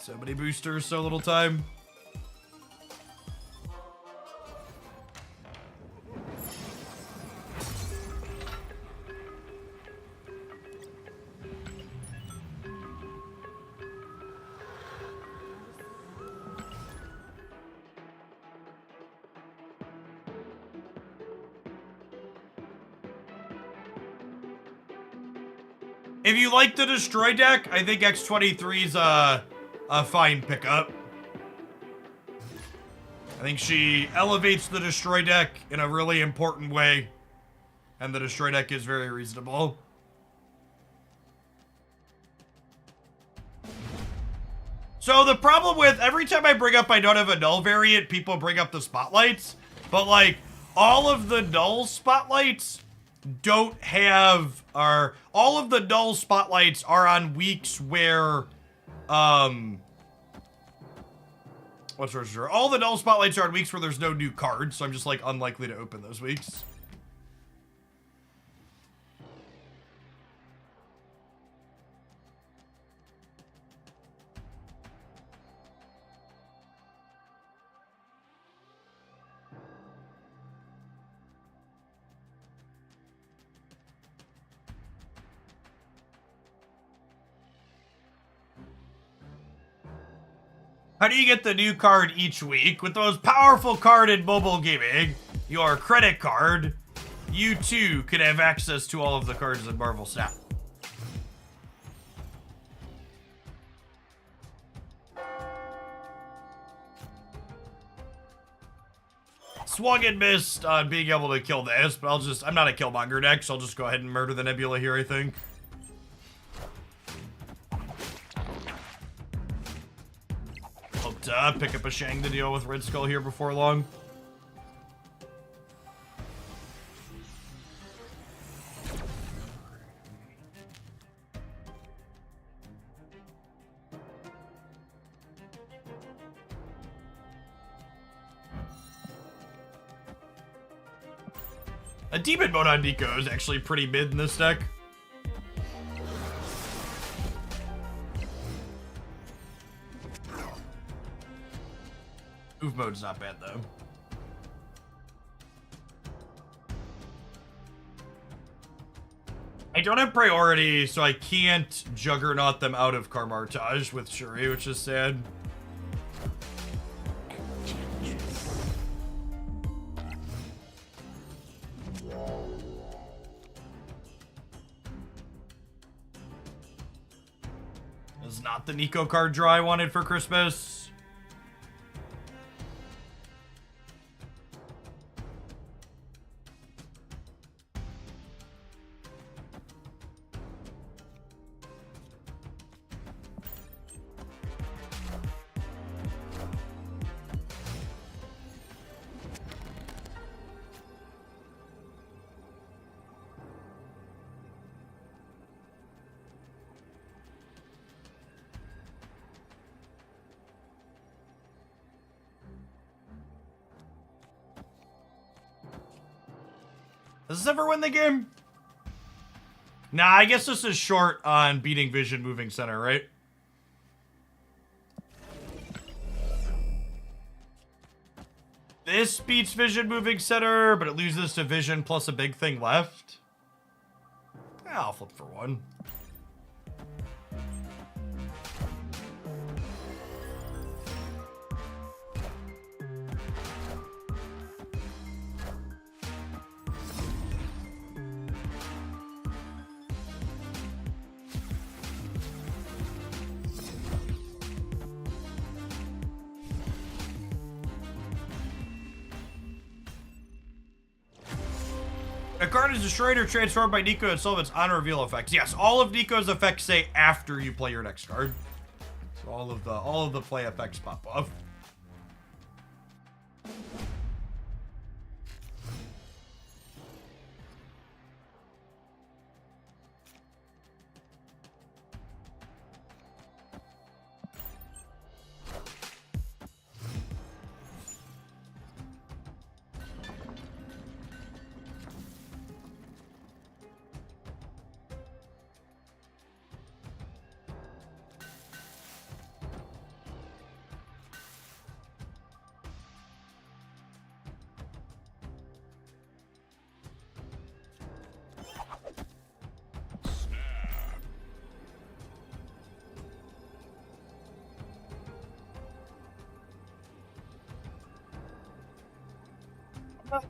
So many boosters, so little time. If you like the Destroy deck, I think X23's a fine pickup. I think she elevates the Destroy deck in a really important way, and the Destroy deck is very reasonable. So the problem with every time I bring up I don't have a Null variant, people bring up the spotlights, but like all of the Null spotlights don't have all of the Null spotlights are on weeks where all the Null spotlights are on weeks where there's no new cards, so I'm just like unlikely to open those weeks. How do you get the new card each week? With the most powerful card in mobile gaming, your credit card, you too can have access to all of the cards in Marvel Snap. swung and missed on being able to kill this, but I'm not a killmonger deck, so I'll just go ahead and murder the Nebula here, I think. Hope to pick up a Shang to deal with Red Skull here before long. A demon mode on Nico is actually pretty mid in this deck. Move mode's not bad though. I don't have priority, so I can't juggernaut them out of Karmartage with Shuri, which is sad. This is not the Nico card draw I wanted for Christmas. Does this ever win the game? Nah, I guess this is short on beating Vision moving center, right? This beats Vision moving center, but it loses to Vision plus a big thing left. Yeah, I'll flip for one. A card is destroyed or transformed by Nico and some of its on-reveal effects. Yes, all of Nico's effects say after you play your next card. So all of the play effects pop off.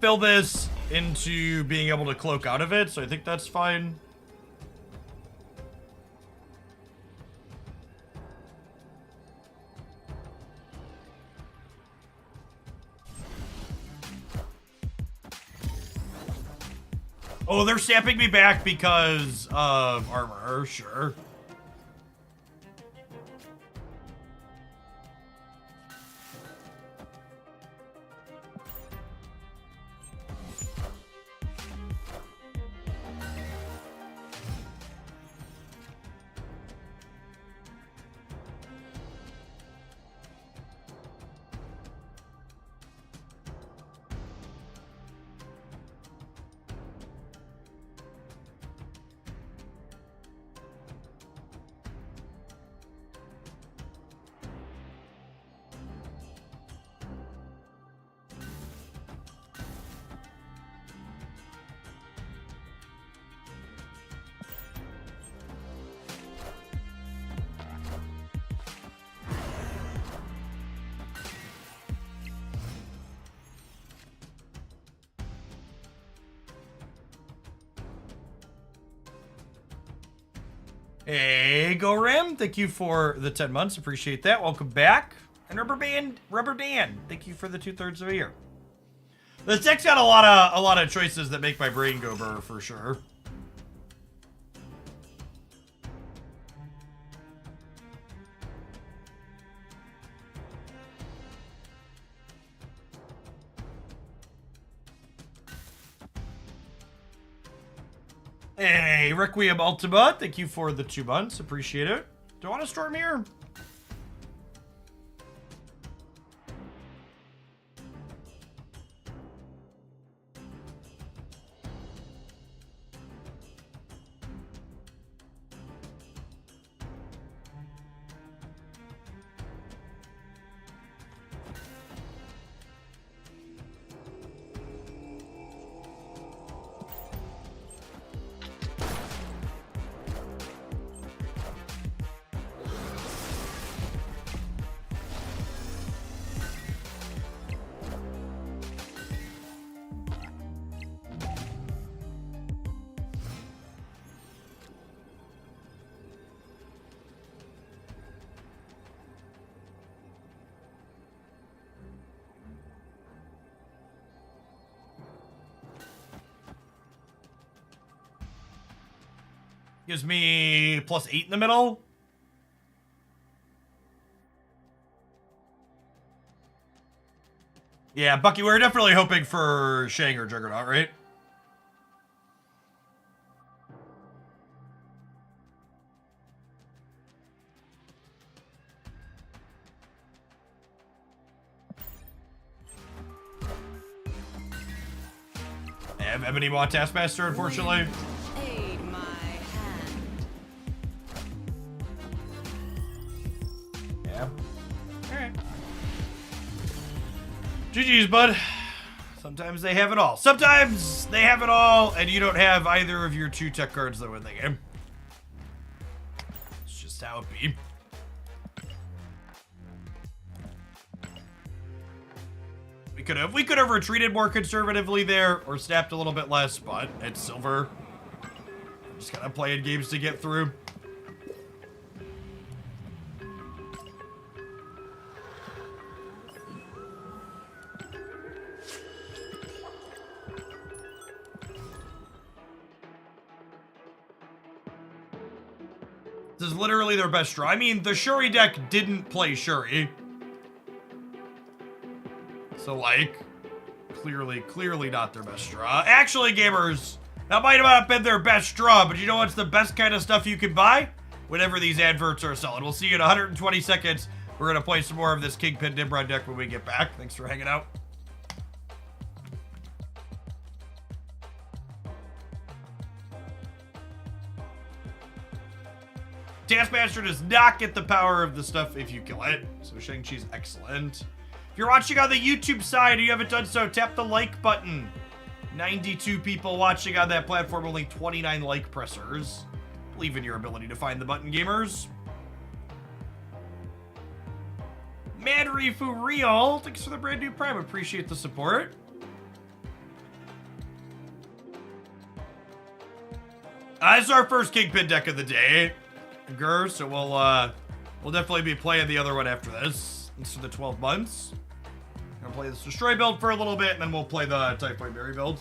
Fill this into being able to cloak out of it, so I think that's fine. Oh, they're snapping me back because of armor, sure. Hey, Go Ram, thank you for the 10 months. Appreciate that. Welcome back. And Rubber Dan, thank you for the 2/3 of a year. This deck's got a lot of choices that make my brain go burr for sure. Hey, Requiem Ultima, thank you for the 2 months. Appreciate it. Do I want to storm here? Gives me +8 in the middle. Yeah, Bucky, we're definitely hoping for Shang or Juggernaut, right? I have Ebony Maw Taskmaster, unfortunately. Aid my hand. Yeah. Alright. GG's, bud. Sometimes they have it all. Sometimes they have it all, and you don't have either of your 2 tech cards that win the game. It's just how it be. We could have retreated more conservatively there, or snapped a little bit less, but it's silver. I'm just kind of playing games to get through. This is literally their best draw. I mean, the Shuri deck didn't play Shuri. So, like, clearly not their best draw. Actually, gamers, that might have not been their best draw, but you know what's the best kind of stuff you can buy? Whenever these adverts are selling. We'll see you in 120 seconds. We're going to play some more of this Kingpin Nimrod deck when we get back. Thanks for hanging out. Taskmaster does not get the power of the stuff if you kill it. So Shang-Chi's excellent. If you're watching on the YouTube side and you haven't done so, tap the like button. 92 people watching on that platform, only 29 like pressers. Believe in your ability to find the button, gamers. Madry for real. Thanks for the brand new Prime. Appreciate the support. This is our first Kingpin deck of the day, so we'll definitely be playing the other one after this. Thanks for the 12 months. I'm gonna play this Destroy build for a little bit, and then we'll play the Typhoid Berry build.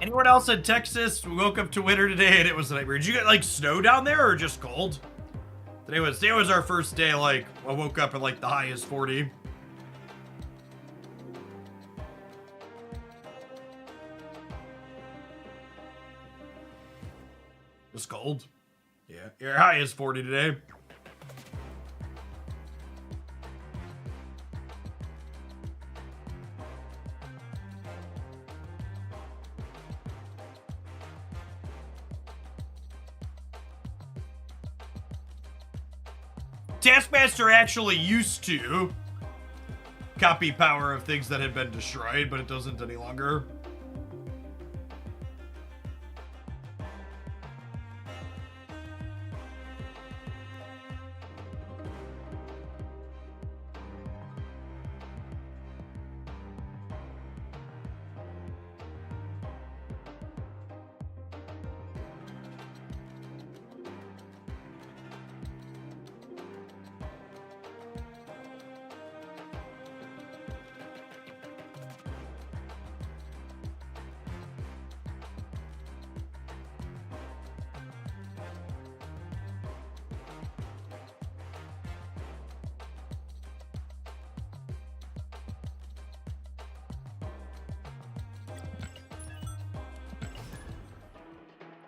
Anyone else in Texas? We woke up to winter today and it was a nightmare. Did you get like snow down there or just cold? Today was our first day. Like I woke up and like the high is 40. It's cold. Yeah, your high is 40 today. Taskmaster actually used to copy power of things that had been destroyed, but it doesn't any longer.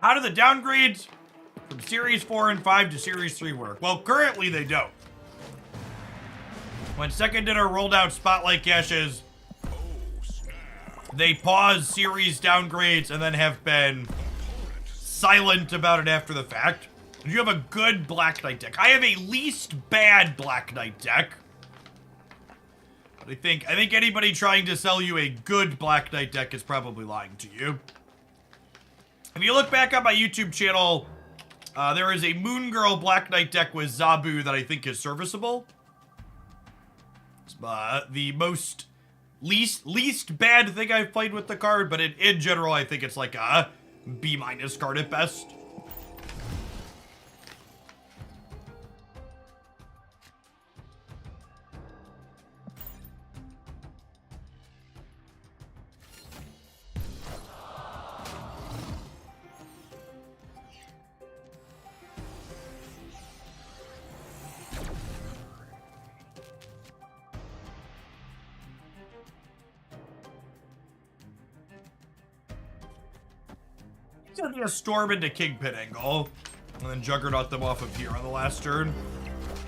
How do the downgrades from Series 4 and 5 to Series 3 work? Well, currently they don't. When Second Dinner rolled out Spotlight caches, they paused Series downgrades and then have been silent about it after the fact. You have a good Black Knight deck. I have a least bad Black Knight deck. But I think anybody trying to sell you a good Black Knight deck is probably lying to you. If you look back on my YouTube channel, there is a Moon Girl Black Knight deck with Zabu that I think is serviceable. The most least bad thing I've played with the card, but in general, I think it's like a B- card at best. It's gonna be a Storm into Kingpin angle, and then Juggernaut them off of here on the last turn.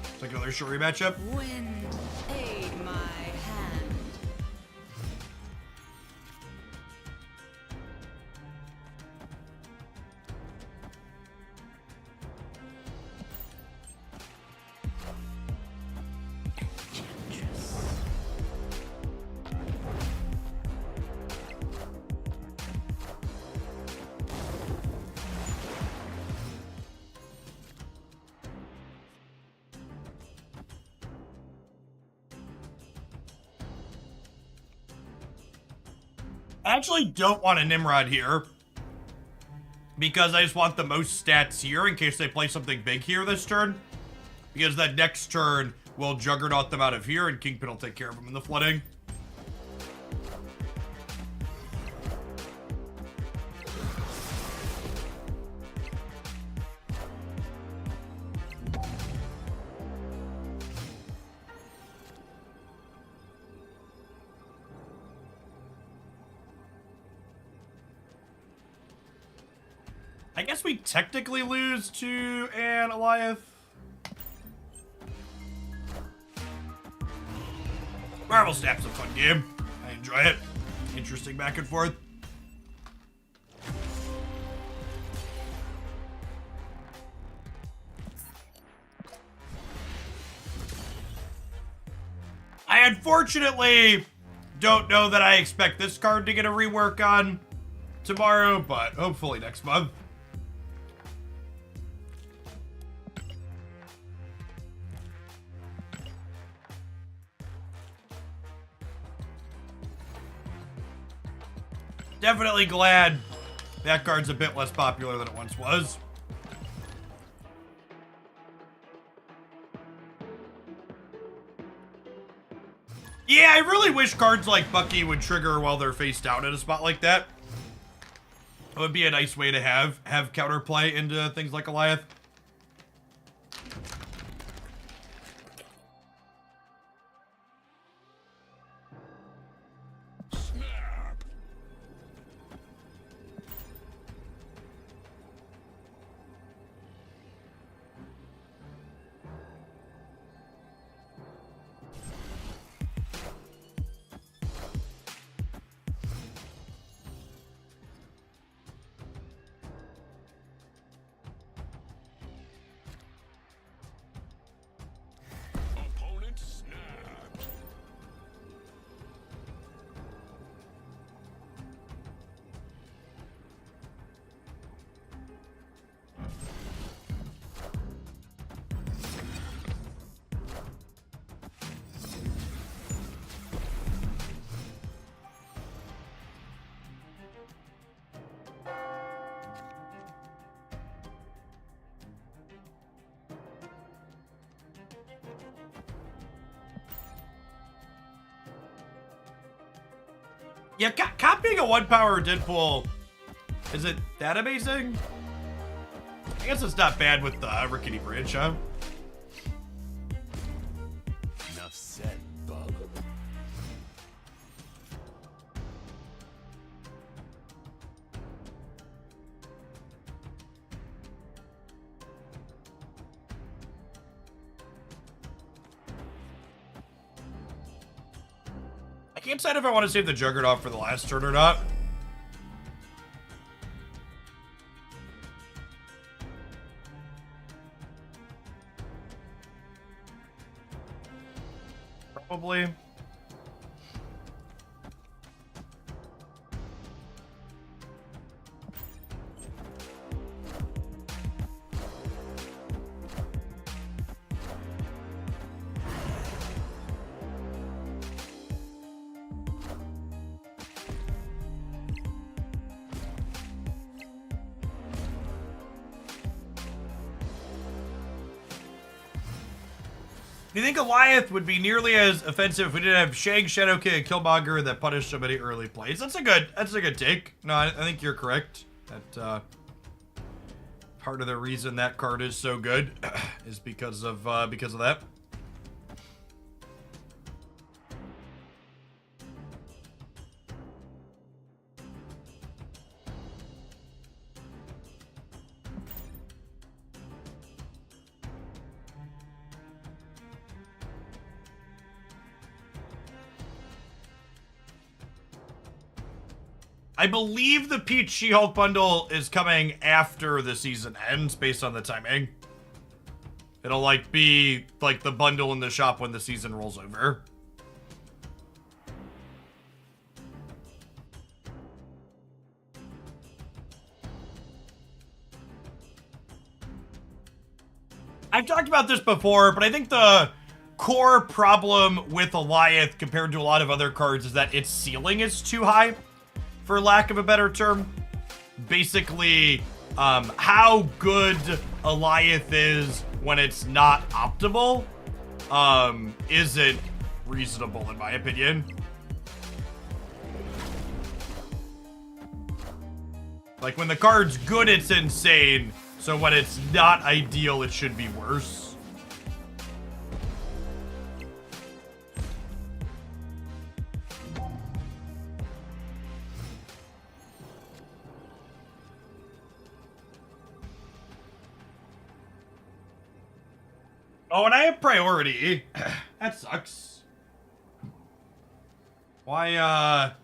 It's like another Shuri matchup. Wind, aid my hand. I actually don't want a Nimrod here, because I just want the most stats here in case they play something big here this turn. Because that next turn will Juggernaut them out of here, and Kingpin will take care of them in the flooding. I guess we technically lose to an Alioth. Marvel Snap's a fun game. I enjoy it. Interesting back and forth. I unfortunately don't know that I expect this card to get a rework on tomorrow, but hopefully next month. Definitely glad that card's a bit less popular than it once was. Yeah, I really wish cards like Bucky would trigger while they're face down in a spot like that. It would be a nice way to have counterplay into things like Alioth. Opponent snapped. Yeah, copying a one-power Deadpool, is it that amazing? I guess it's not bad with the Rickety Bridge, huh? Enough said, bub. can't decide if I want to save the Juggernaut for the last turn or not. Probably. Do you think Alioth would be nearly as offensive if we didn't have Shag, Shadowking, and Killmonger that punished so many early plays? That's a good take. No, I think you're correct. That part of the reason that card is so good is because of that. I believe the Peach She-Hulk bundle is coming after the season ends based on the timing. It'll like be like the bundle in the shop when the season rolls over. I've talked about this before, but I think the core problem with Alioth compared to a lot of other cards is that its ceiling is too high. For lack of a better term. Basically, how good Alioth is when it's not optimal, isn't reasonable in my opinion. Like, when the card's good, it's insane. So when it's not ideal, it should be worse. Oh, and I have priority. That sucks. Why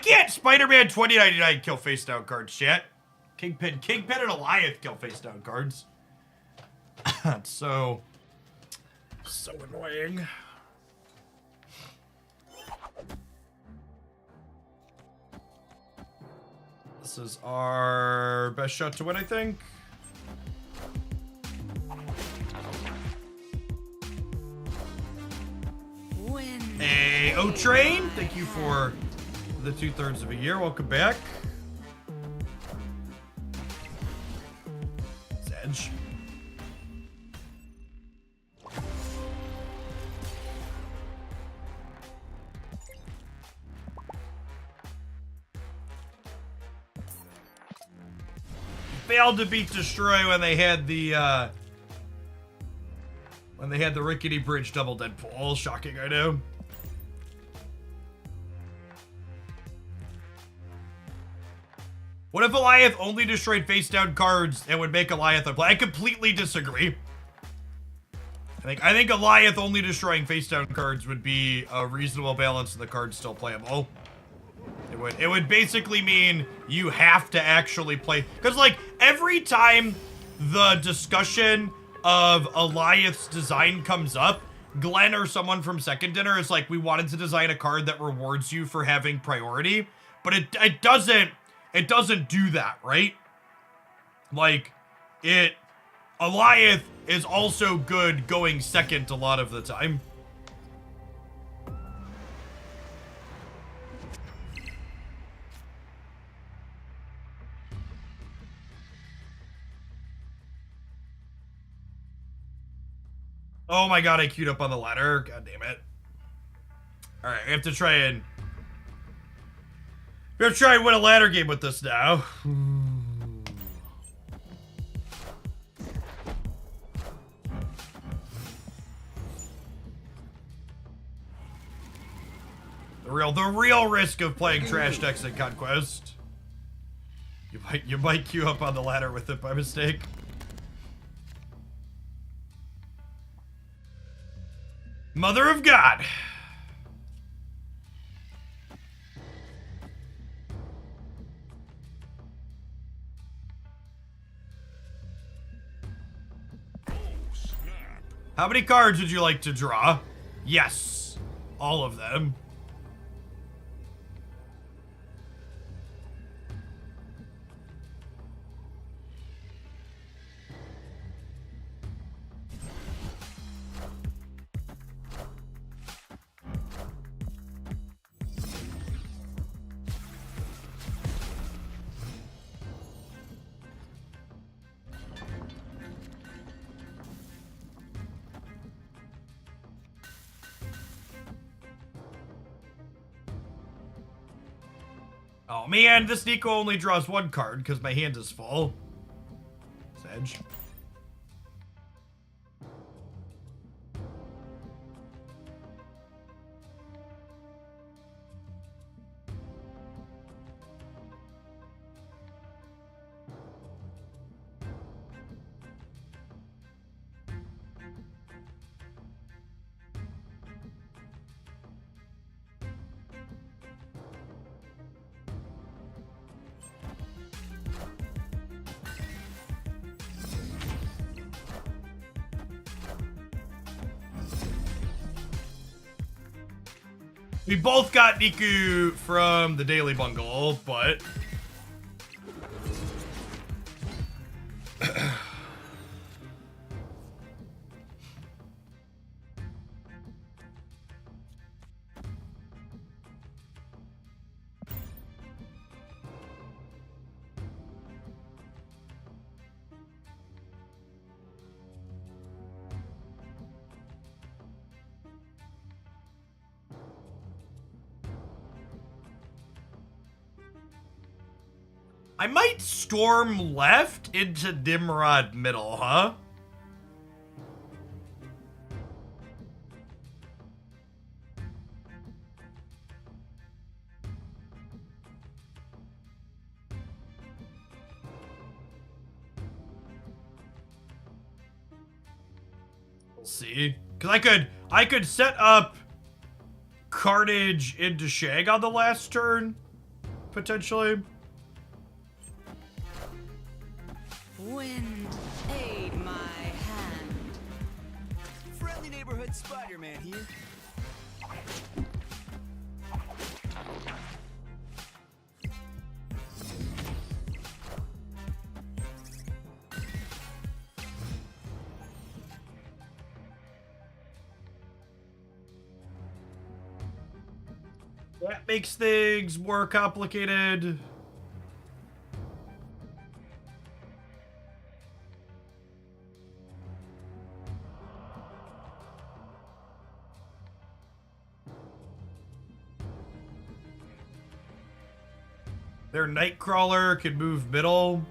can't Spider-Man 2099 kill face-down cards, chat? Kingpin and Alioth kill face-down cards. That's so annoying. This is our best shot to win, I think. Hey, O-Train, thank you for the 2/3 of a year. Welcome back. Sedge. Failed to beat Destroy when they had the Rickety Bridge double Deadpool. Shocking, I know. What if Alioth only destroyed face-down cards and would make Alioth a play? I completely disagree. I think Alioth only destroying face-down cards would be a reasonable balance and the card's still playable. It would basically mean you have to actually play, because like every time the discussion of Alioth's design comes up, Glenn or someone from Second Dinner is like, we wanted to design a card that rewards you for having priority, but it doesn't do that, right? Like, Alioth is also good going second a lot of the time. Oh my god, I queued up on the ladder. God damn it. Alright, we have to try and win a ladder game with this now. The real risk of playing trash decks in Conquest. You might queue up on the ladder with it by mistake. Mother of God. How many cards would you like to draw? Yes. All of them. Oh man, this Nico only draws one card because my hand is full. Sedge. We both got Nico from the Daily Bungle, but... I might storm left into Dimrod middle, huh? We'll see. Because I could set up Carnage into Shag on the last turn, potentially. Wind, aid my hand. Friendly neighborhood Spider-Man here. That makes things more complicated. Their Nightcrawler can move middle.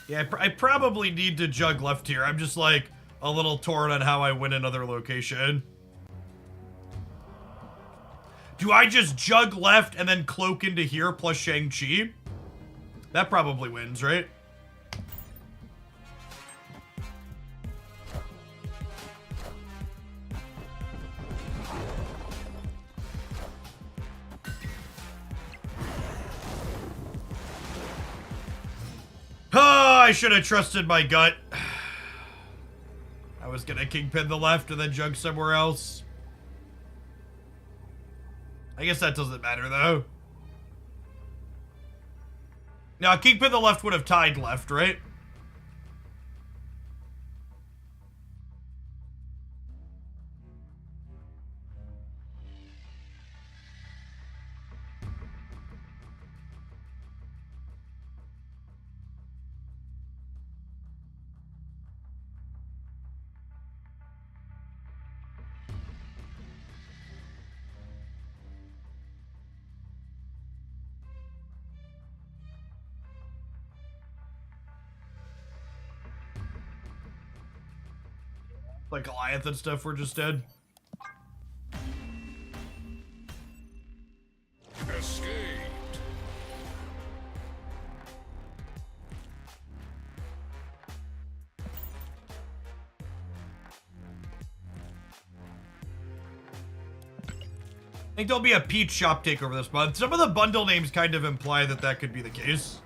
Yeah, I probably need to jug left here. I'm just like a little torn on how I win another location. Do I just jug left and then cloak into here plus Shang-Chi? That probably wins, right? Oh, I should have trusted my gut. I was gonna Kingpin the left and then jug somewhere else. I guess that doesn't matter, though. Now, Kingpin the left would have tied left, right? Like Alioth and stuff were just dead. Escaped. think there'll be a Peach shop takeover this month. Some of the bundle names kind of imply that that could be the case.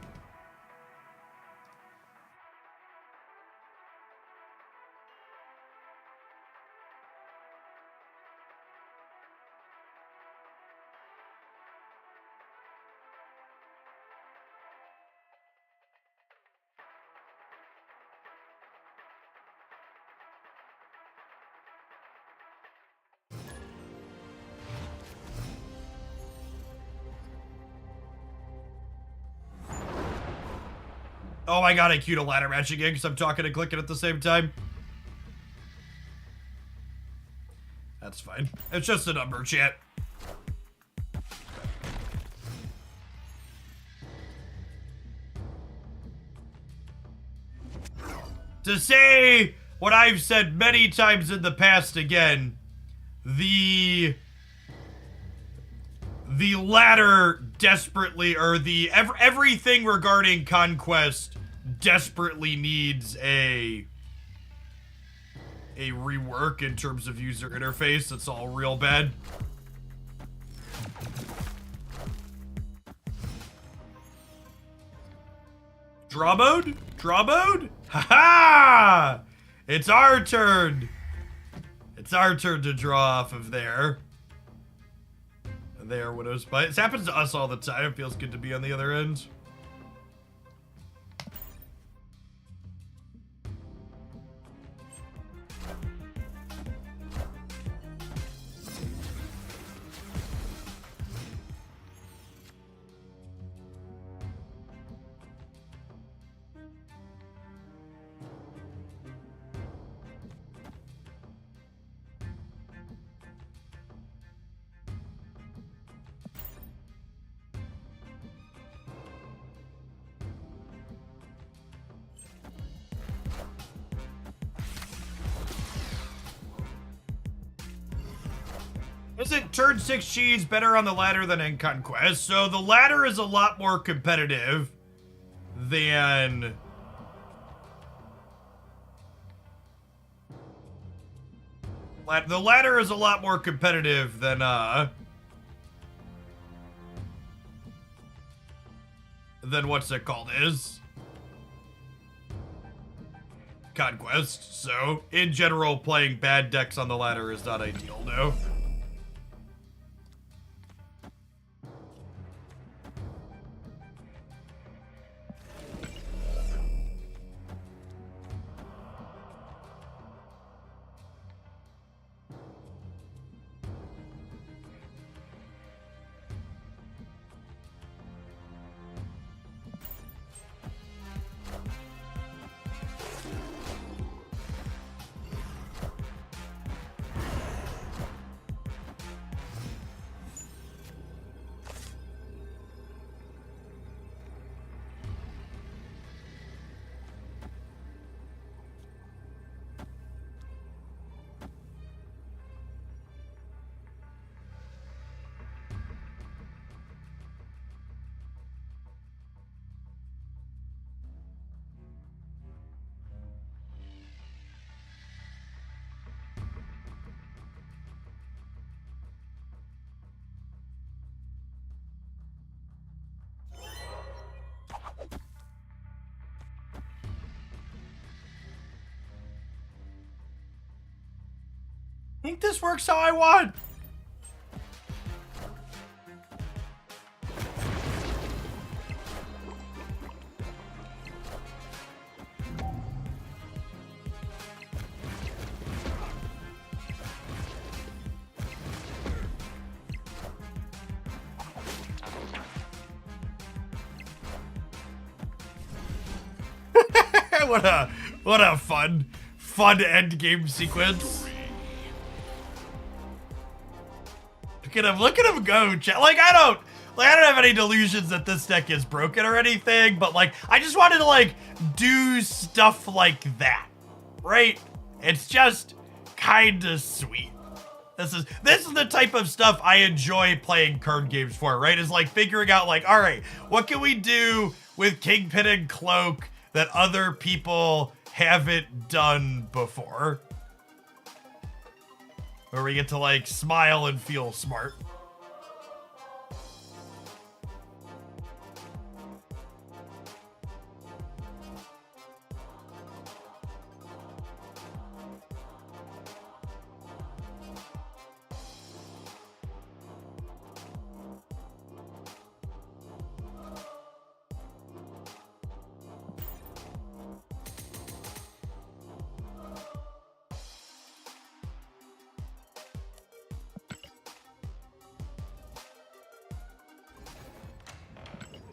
Oh my god, I queued a ladder match again because I'm talking and clicking at the same time. That's fine. It's just a number, chat. To say what I've said many times in the past again, the ladder desperately, or the everything regarding conquest desperately needs a rework in terms of user interface. It's all real bad. Draw mode? Draw mode? Haha! It's our turn. It's our turn to draw off of there. There, Widow's Bite. This happens to us all the time. It feels good to be on the other end. Isn't turn 6 cheese better on the ladder than in conquest? So the ladder is a lot more competitive than the ladder is a lot more competitive than what's it called is conquest. So in general, playing bad decks on the ladder is not ideal, no. I think this works how I want. what a fun end game sequence. Look at him go, chat. Like, I don't have any delusions that this deck is broken or anything, but like, I just wanted to like do stuff like that, right? It's just kind of sweet. This is the type of stuff I enjoy playing card games for, right? Is like figuring out like, all right, what can we do with Kingpin and Cloak that other people haven't done before? Where we get to like smile and feel smart.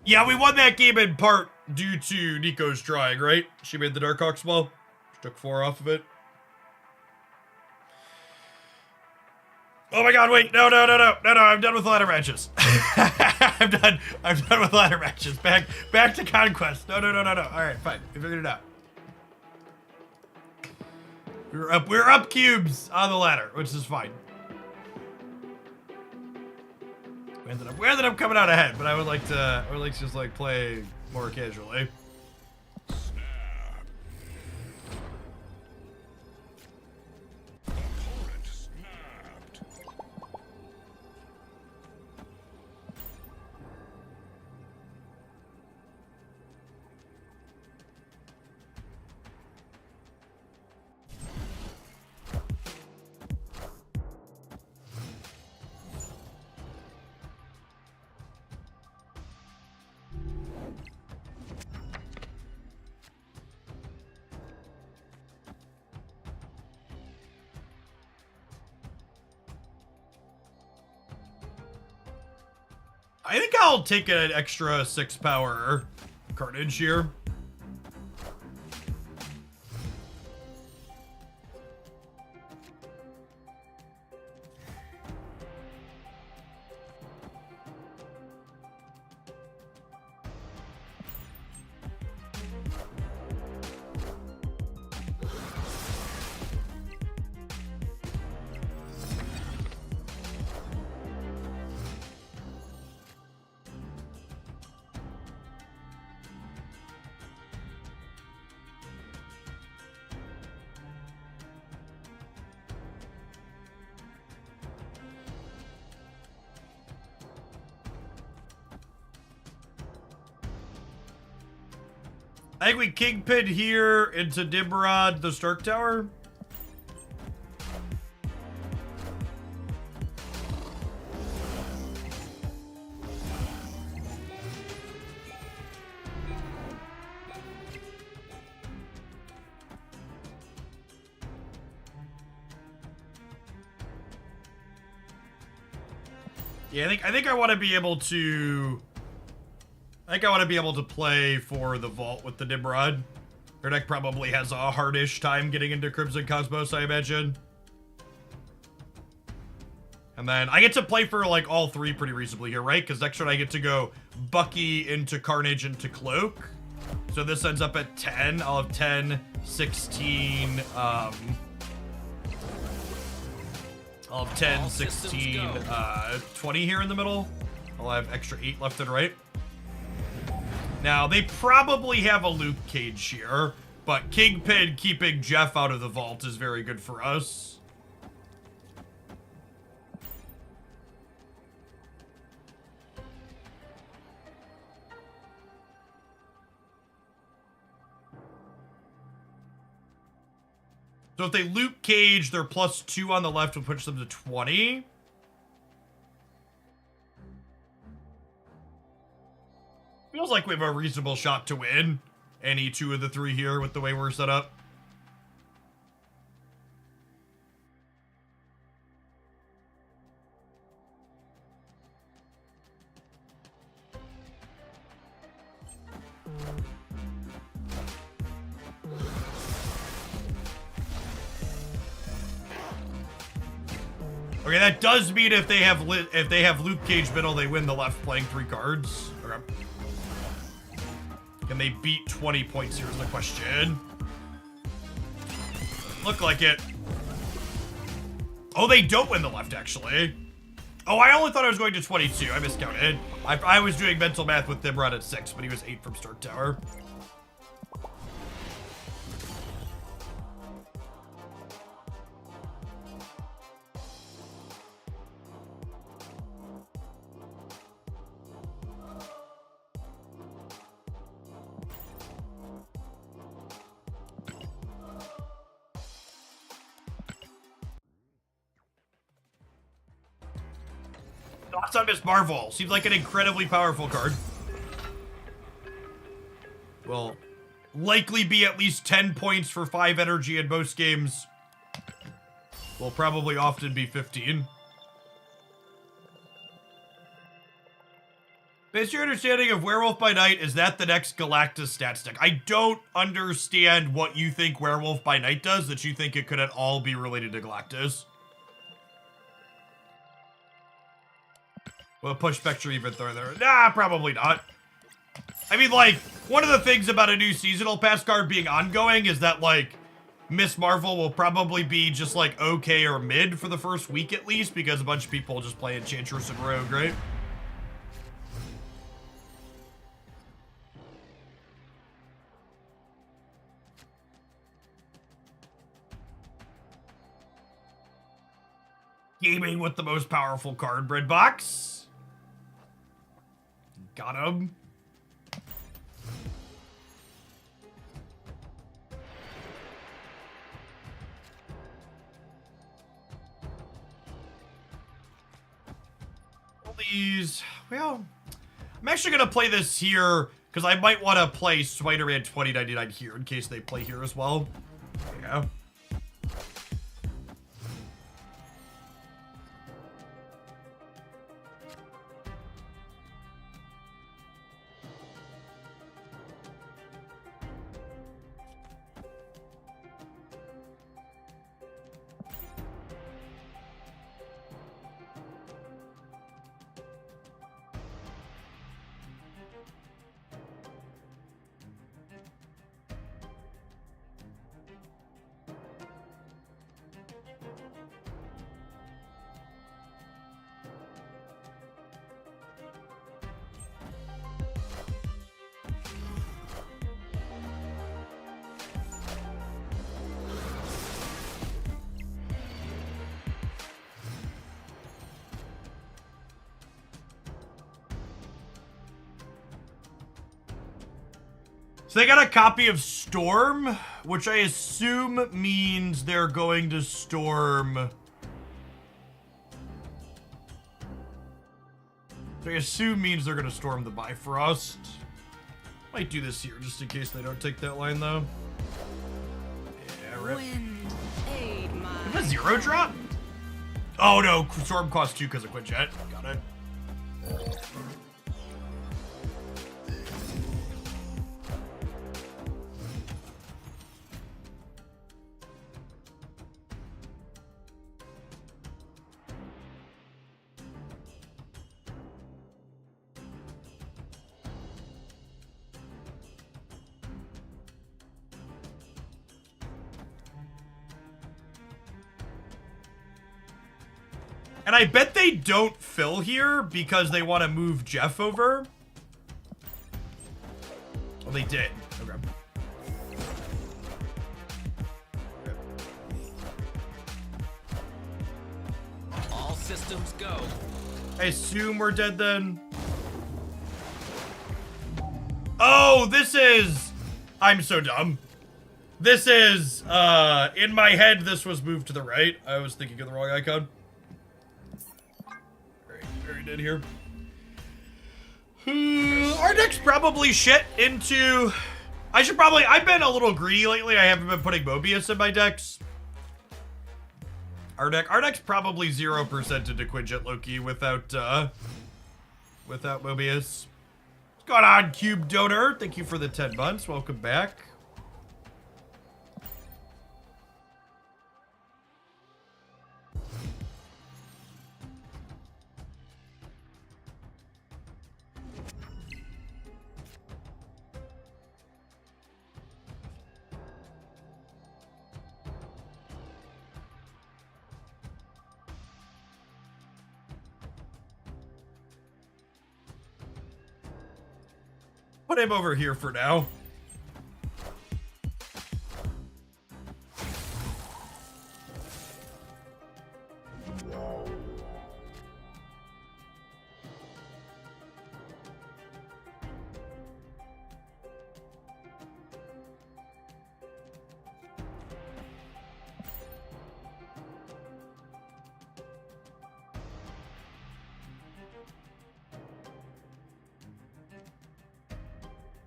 Yeah, we won that game in part due to Nico's trying, right? She made the Darkhawk small. She took 4 off of it. Oh my god, wait, no, I'm done with ladder matches. I'm done with ladder matches. Back to conquest. No. Alright, fine. We figured it out. We're up cubes on the ladder, which is fine. We ended up coming out ahead, but I would like to just like play more casually. Opponent snapped. I think I'll take an extra 6 power carnage here. I think we Kingpin here into Nimrod, the Stark Tower. Yeah, I think I want to be able to. I think I want to be able to play for the vault with the Nimrod. Her deck probably has a hardish time getting into Crimson Cosmos, I imagine. And then I get to play for like all 3 pretty reasonably here, right? Because next turn I get to go Bucky into Carnage into Cloak. So this ends up at 10. I'll have 10, 16, I'll have 10, 16, 20 here in the middle. I'll have extra 8 left and right. Now, they probably have a Luke Cage here, but Kingpin keeping Jeff out of the vault is very good for us. So if they Luke Cage, their +2 on the left will push them to 20. Feels like we have a reasonable shot to win any 2 of the 3 here with the way we're set up. Okay, that does mean if they have Luke Cage middle, they win the left playing 3 cards. Okay. Can they beat 20 points? Here's the question. Look like it. Oh, they don't win the left, actually. Oh, I only thought I was going to 22. I miscounted. I was doing mental math with Nimrod at 6, but he was 8 from Stark Tower. Thoughts on Miss Marvel? Seems like an incredibly powerful card. Will likely be at least 10 points for 5 energy in most games. Will probably often be 15. Based on your understanding of Werewolf by Night, is that the next Galactus stat stick? I don't understand what you think Werewolf by Night does that you think it could at all be related to Galactus. Will it push Spectre even further? Nah, probably not. I mean, like, one of the things about a new seasonal pass card being ongoing is that, like, Miss Marvel will probably be just, like, okay or mid for the first week at least, because a bunch of people just play Enchantress and Rogue, right? Gaming with the most powerful card bread box. Got him. All these, well, I'm actually gonna play this here because I might want to play Spider-Man 2099 here in case they play here as well. There you go. So they got a copy of Storm, which I assume means they're going to storm. So I assume means they're going to storm the Bifrost. Might do this here just in case they don't take that line though. Yeah, rip. Wind, aid my Is that a 0 drop? Oh no, Storm costs 2 because of Quinjet. Got it. And I bet they don't fill here because they want to move Jeff over. Well, they did. Okay. All systems go. I assume we're dead then. Oh, this is... I'm so dumb. This is, in my head, this was moved to the right. I was thinking of the wrong icon. Very dead here. Our deck's probably shit into... I've been a little greedy lately. I haven't been putting Mobius in my decks. Our deck's probably 0% into Quinjet Loki without Mobius. What's going on, Cube Donor? Thank you for the 10 months. Welcome back. Put him over here for now.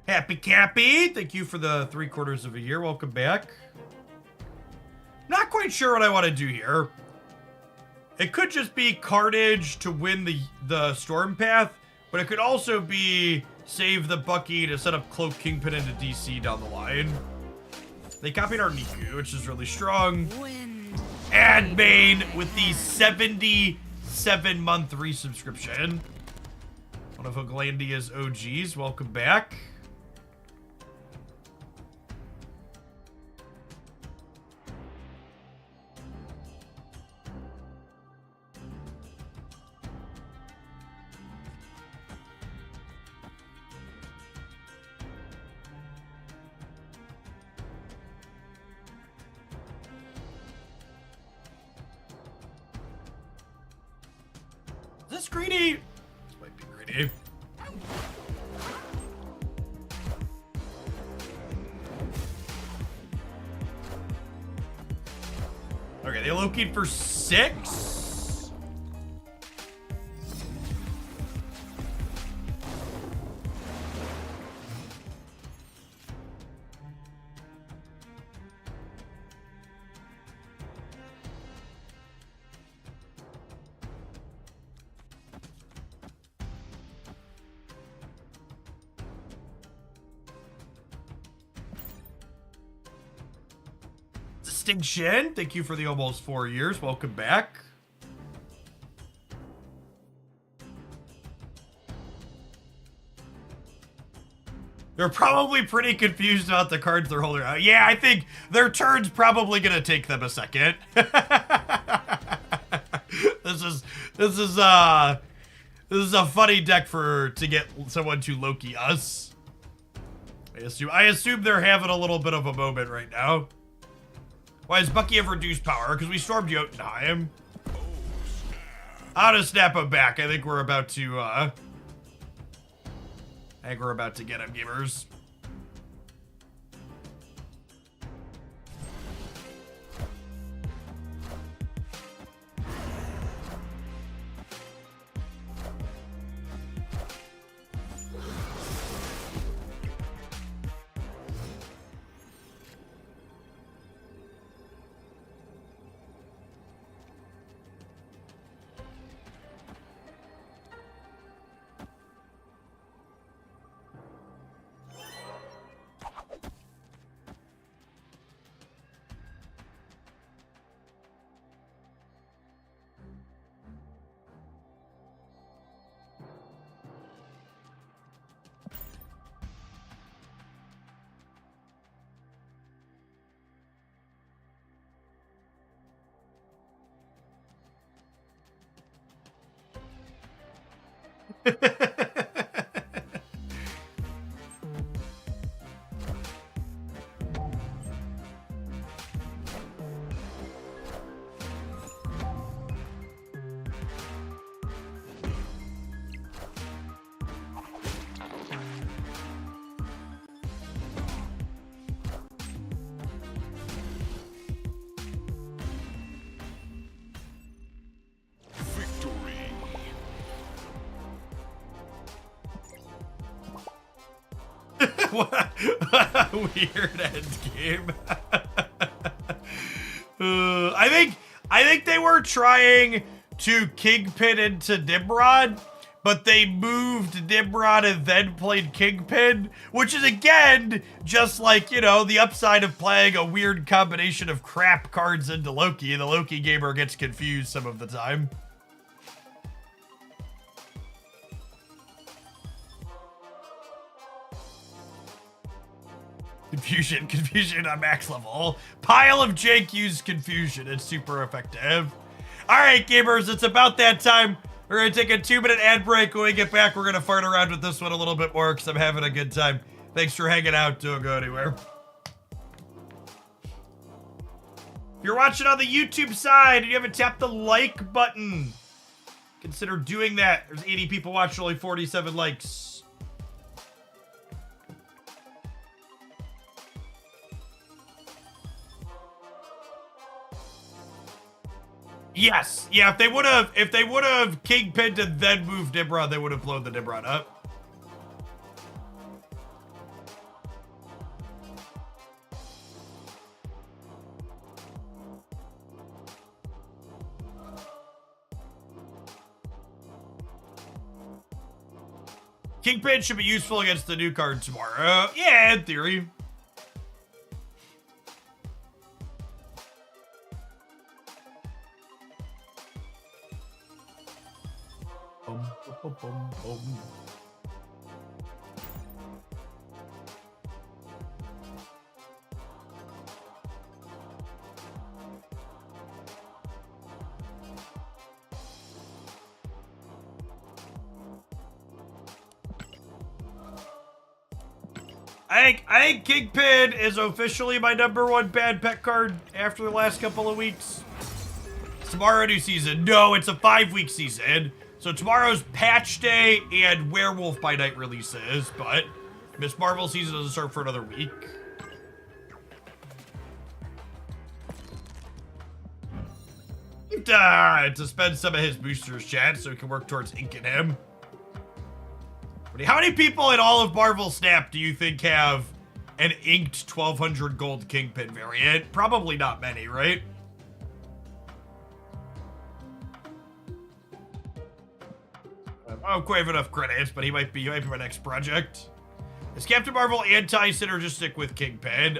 Happy Cappy, thank you for the 3/4 of a year. Welcome back. Not quite sure what I want to do here. It could just be Carnage to win the Storm Path, But it could also be save the Bucky to set up Cloak Kingpin into DC down the line. They copied our Nico, which is really strong. Wind. And main with the 77-month resubscription. One of Oglandia's OGs, welcome back. Is this greedy? This might be greedy. Okay, they locate for 6. Distinction, thank you for the almost 4 years. Welcome back. They're probably pretty confused about the cards they're holding out. Yeah, I think their turn's probably gonna take them a second. This is a funny deck to get someone to Loki us. I assume they're having a little bit of a moment right now. Why does Bucky have reduced power? Because we stormed Jotunheim. I'll just snap him back. I think we're about to get him, gamers. Victory. What a weird end game. I think they were trying to Kingpin into Nimrod, but they moved Nimrod and then played Kingpin, which is again just like, you know, the upside of playing a weird combination of crap cards into Loki. The Loki gamer gets confused some of the time. Confusion on max level. Pile of jank used confusion. It's super effective. All right, gamers, it's about that time. We're going to take a 2-minute ad break. When we get back, we're going to fart around with this one a little bit more because I'm having a good time. Thanks for hanging out. Don't go anywhere. If you're watching on the YouTube side and you haven't tapped the like button, consider doing that. There's 80 people watching, only 47 likes. Yes. Yeah, if they would have Kingpin and then moved Nimrod, they would have blown the Nimrod up. Kingpin should be useful against the new card tomorrow. Yeah, in theory. Boom, boom, boom, boom. I think Kingpin is officially my #1 bad pet card after the last couple of weeks. Tomorrow, new season. No, it's a 5-week season. So tomorrow's patch day and Werewolf by Night releases, but Miss Marvel season doesn't start for another week. To spend some of his boosters, chat, so he can work towards inking him. How many people in all of Marvel Snap do you think have an inked 1200 gold Kingpin variant? Probably not many, right? I don't quite have enough credits, but he might be my next project. Is Captain Marvel anti-synergistic with Kingpin?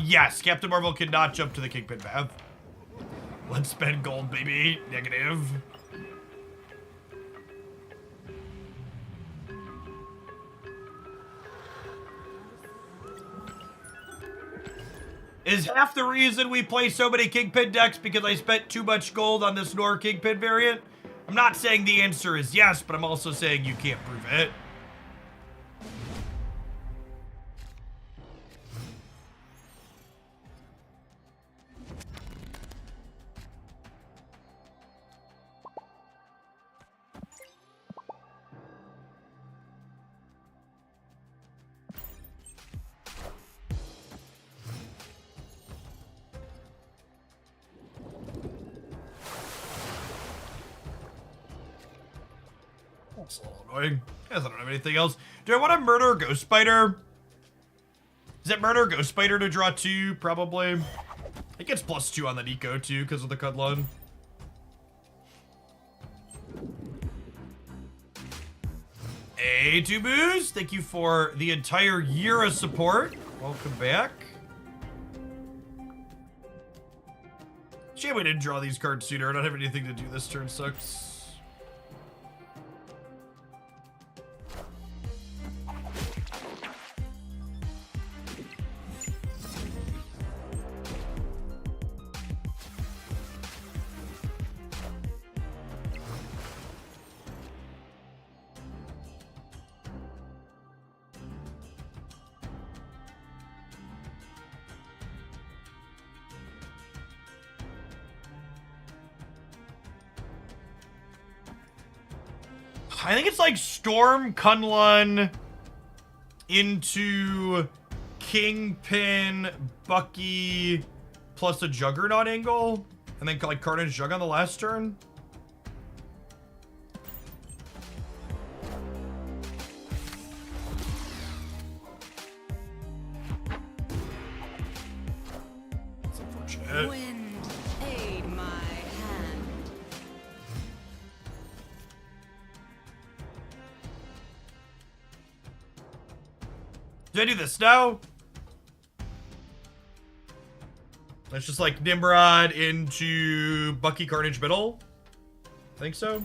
Yes. Captain Marvel cannot jump to the Kingpin path. Let's spend gold, baby. Negative. Is half the reason we play so many Kingpin decks because I spent too much gold on this Nor Kingpin variant? I'm not saying the answer is yes, but I'm also saying you can't prove it. That's a little annoying. I guess I don't have anything else. Do I want to murder Ghost Spider? Is it murder Ghost Spider to draw 2? Probably. It gets +2 on the Nico too because of the Cudlun. Hey, Tuboos. Thank you for the entire year of support. Welcome back. Shame we didn't draw these cards sooner. I don't have anything to do this turn, sucks. I think it's like Storm, Kunlun into Kingpin, Bucky, plus a Juggernaut angle, and then like Carnage Jug on the last turn. That's unfortunate. Wind, aid my hand. Do I do this now? Let's just like Nimrod into Bucky Carnage middle. Think so.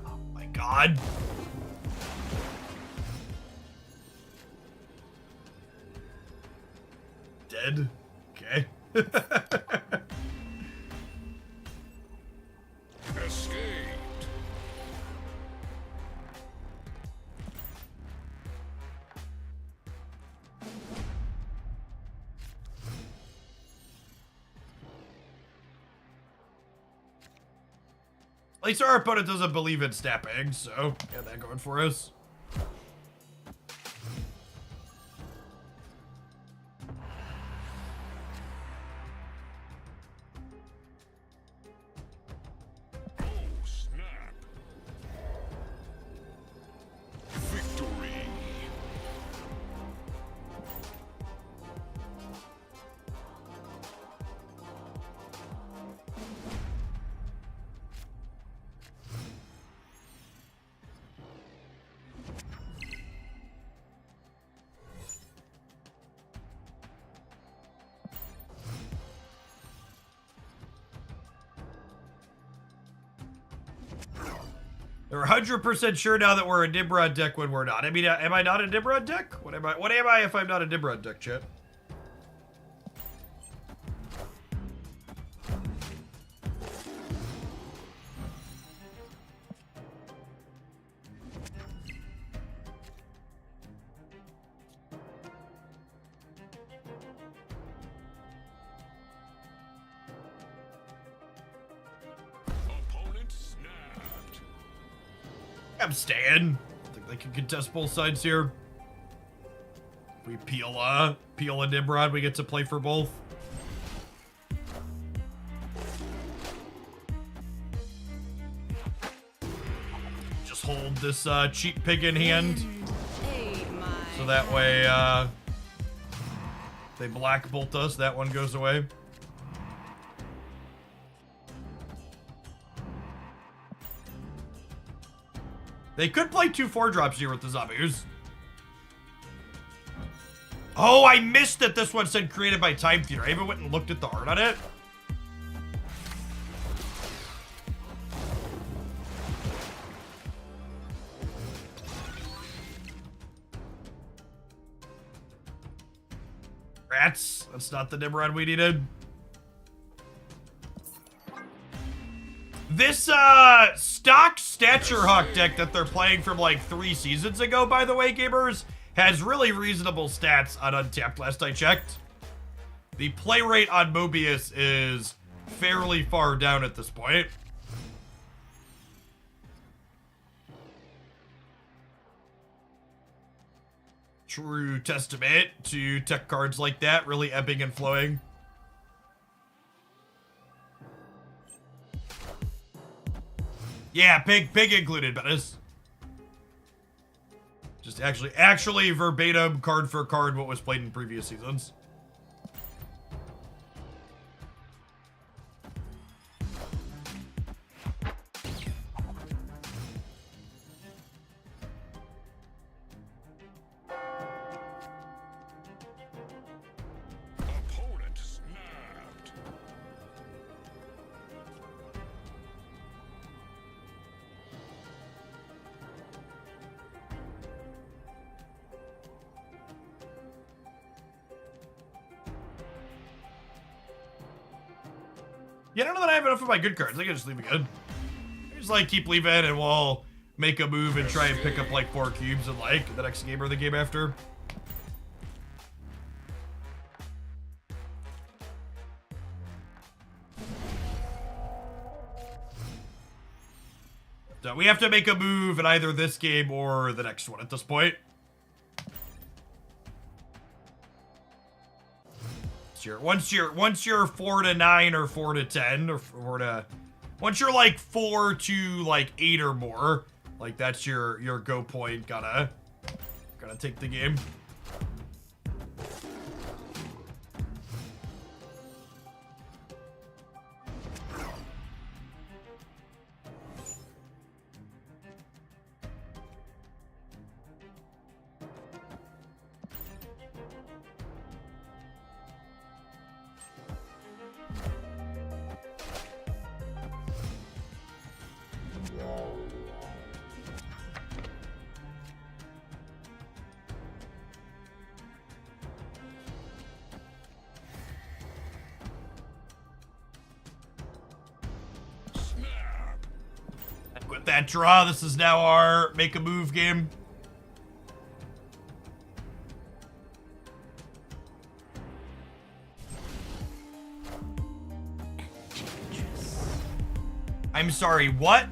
Oh my god. Dead. Okay. Escaped. At least our opponent doesn't believe in snapping, so got that going for us. Oh, snap. Victory. They're 100% sure now that we're a Nimrod deck when we're not. I mean, am I not a Nimrod deck? What am I if I'm not a Nimrod deck, chat? Opponent snapped. I'm staying. I think they can contest both sides here. If we peel a Nimrod, we get to play for both. Just hold this cheap pig in hand. Aid my So that way, they black bolt us. That one goes away. They could play 2 4-drops here with the zombies. Oh, I missed that this one said created by Time Theater. I even went and looked at the art on it. Rats. That's not the Nimrod we needed. This stock Stature Hawk deck that they're playing from like 3 seasons ago, by the way, gamers, has really reasonable stats on Untapped last I checked. The play rate on Mobius is fairly far down at this point. True testament to tech cards like that, really ebbing and flowing. Yeah, pig included, Bettis. Just actually verbatim, card for card, what was played in previous seasons. Opponent snapped. Yeah, I don't know that I have enough of my good cards. I can just leave it good. I just like keep leaving and we'll make a move and try and pick up like 4 cubes in like the next game or the game after. So we have to make a move in either this game or the next one at this point. Once you're 4 to 9 or 4 to 10 or 4 to, once you're like 4 to like 8 or more, like that's your go point. Gotta take the game. With that draw, this is now our make a move game. I'm sorry, what?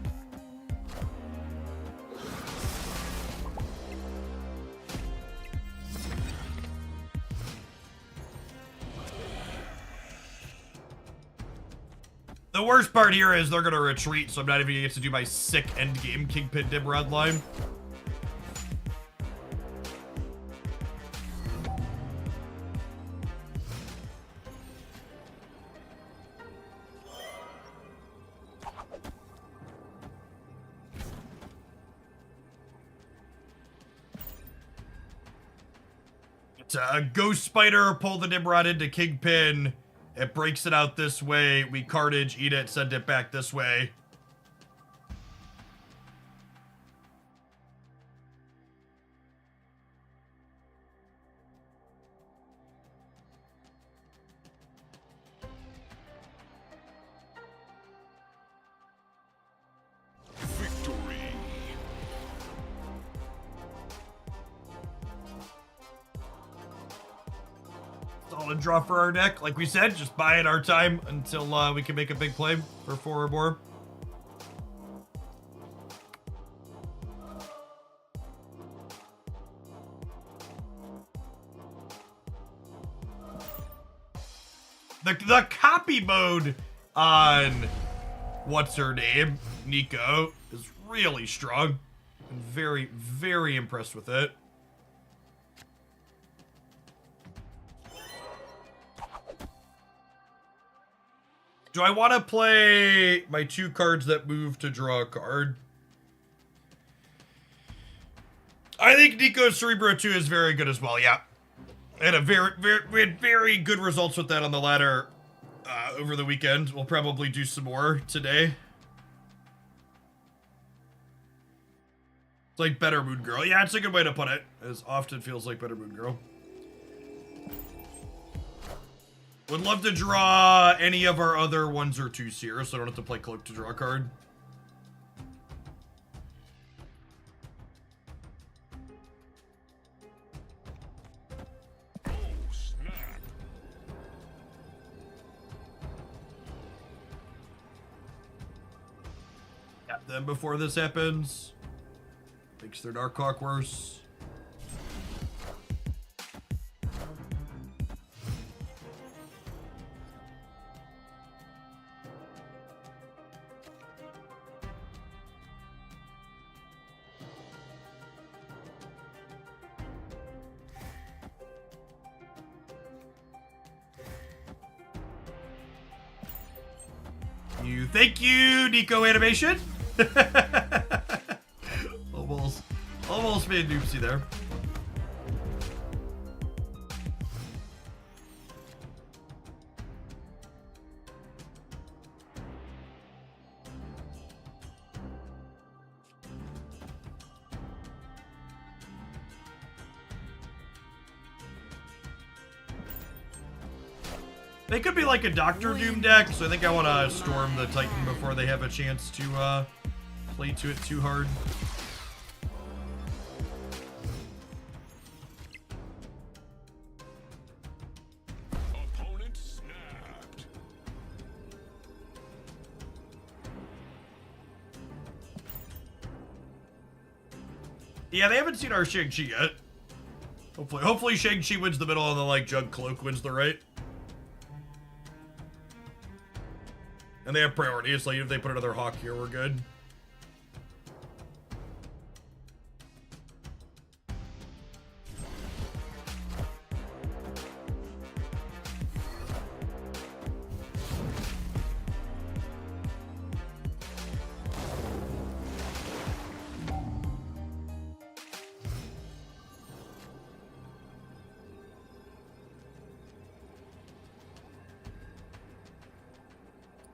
The worst part here is they're gonna retreat, so I'm not even gonna get to do my sick endgame Kingpin Nimrod line. It's a Ghost Spider, pull the Nimrod into Kingpin. It breaks it out this way. We cartage, eat it, send it back this way. Solid draw for our deck. Like we said, just buying our time until we can make a big play for 4 or more. The copy mode on what's her name, Nico, is really strong. I'm very, very impressed with it. Do I want to play my 2 cards that move to draw a card? I think Nico's Cerebro 2 is very good as well, yeah. We had very good results with that on the ladder over the weekend. We'll probably do some more today. It's like Better Moon Girl. Yeah, it's a good way to put it. As often feels like Better Moon Girl. Would love to draw any of our other 1s or 2s here, so I don't have to play Cloak to draw a card. Oh, snap. Yeah, then before this happens, makes their Darkhawk worse. Thank you, Nico Animation. almost made a doopsie there. They could be like a Doctor Doom deck, so I think I want to storm the Titan before they have a chance to play to it too hard. Opponent snapped. Yeah, they haven't seen our Shang-Chi yet. Hopefully Shang-Chi wins the middle and then like Jug Cloak wins the right. And they have priority, so like, if they put another Hawk here, we're good.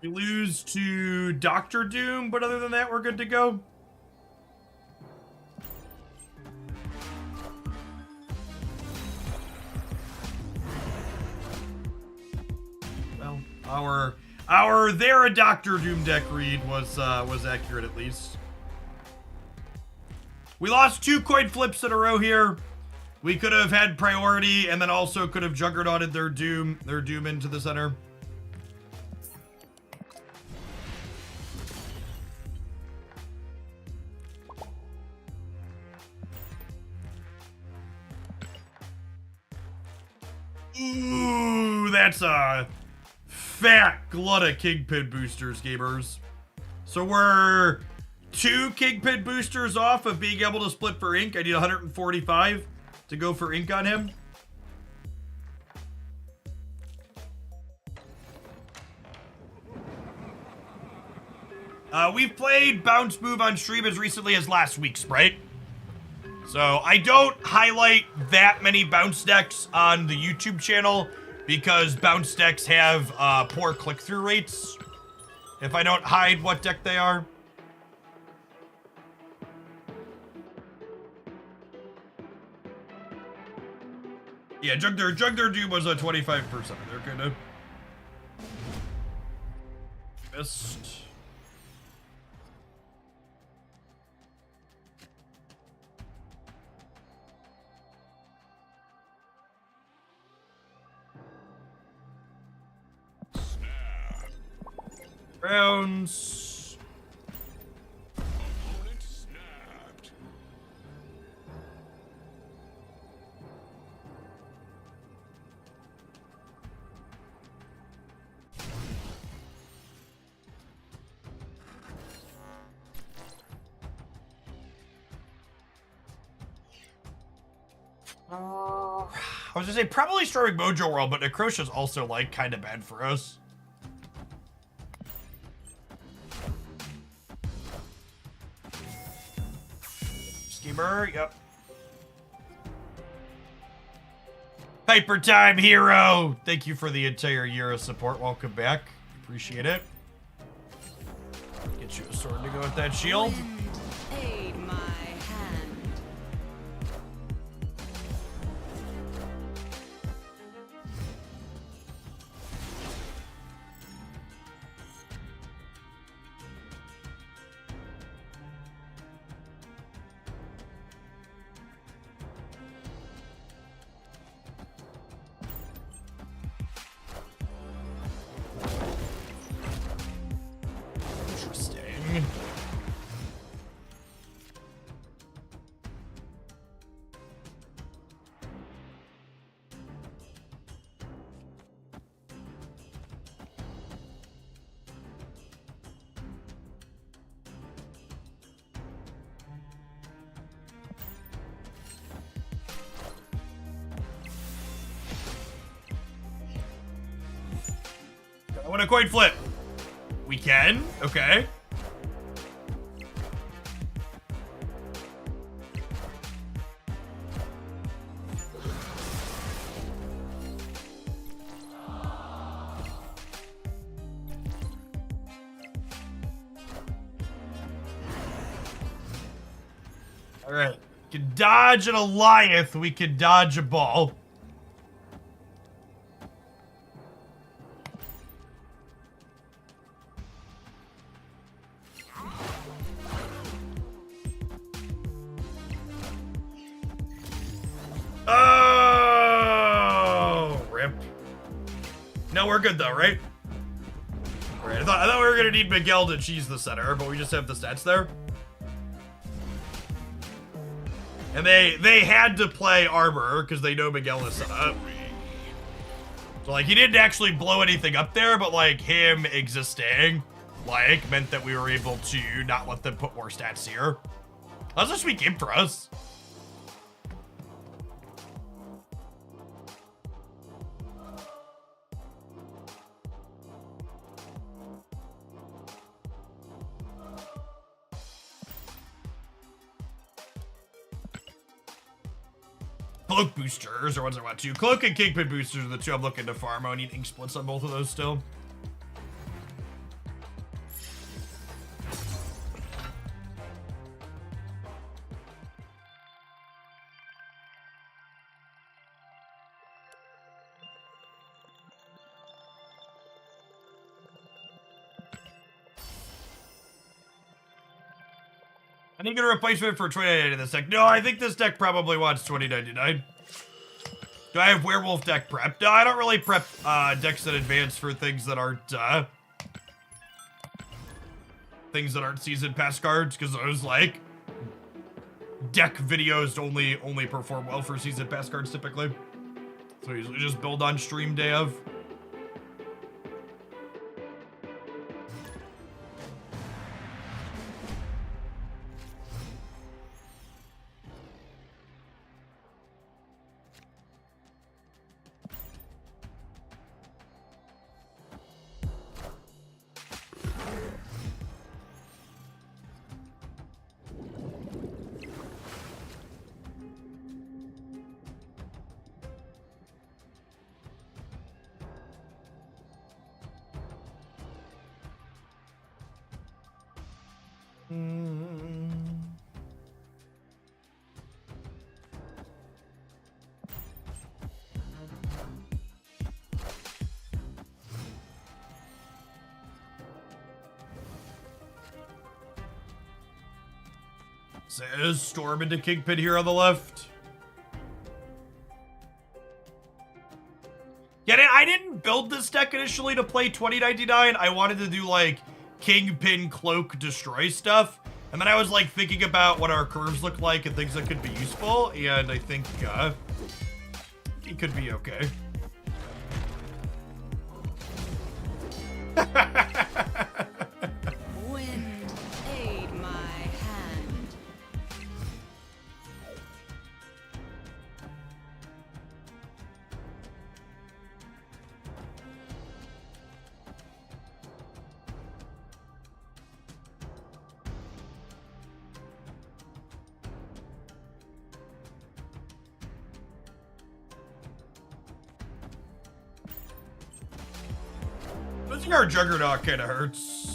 We lose to Doctor Doom, but other than that, we're good to go. Well, our there a Doctor Doom deck read was accurate at least. We lost 2 coin flips in a row here. We could have had priority, and then also could have Juggernauted their Doom into the center. Ooh, that's a fat glut of Kingpin boosters, gamers. So we're 2 Kingpin boosters off of being able to split for ink. I need 145 to go for ink on him. We've played Bounce Move on stream as recently as last week, Sprite. So I don't highlight that many bounce decks on the YouTube channel because bounce decks have poor click-through rates if I don't hide what deck they are. Yeah, Jugder Doom was a 25%. They're kind of missed. Rounds. Opponent snapped. I was gonna say probably starting Mojo World, but Necrocia's also like kind of bad for us. Schemer, yep. Hyper Time Hero! Thank you for the entire year of support. Welcome back. Appreciate it. Get you a sword to go with that shield. Wind, aid my hand. Interesting. I want a coin flip. We can? Okay. Alright. Can dodge an Alioth, we can dodge a ball. Oh, rip. No, we're good though, right? Alright, I thought we were gonna need Miguel to cheese the center, but we just have the stats there. And they had to play armor because they know Miguel is set up. So like he didn't actually blow anything up there, but like him existing like meant that we were able to not let them put more stats here. That was a sweet game for us. Cloak boosters are ones I want to. Cloak and Kingpin boosters are the two I'm looking to farm. I need ink splits on both of those still. I need a replacement for 2099 in this deck. No, I think this deck probably wants 2099. Do I have werewolf deck prep? No, I don't really prep decks in advance for things that aren't season pass cards, because those like deck videos only perform well for season pass cards typically. So I usually just build on stream day of. Says storm into Kingpin here on the left. Yeah, I didn't build this deck initially to play 2099. I wanted to do like Kingpin Cloak destroy stuff. And then I was like thinking about what our curves look like and things that could be useful, and I think it could be okay. Wind, aid my hand. Losing our Juggernaut kind of hurts.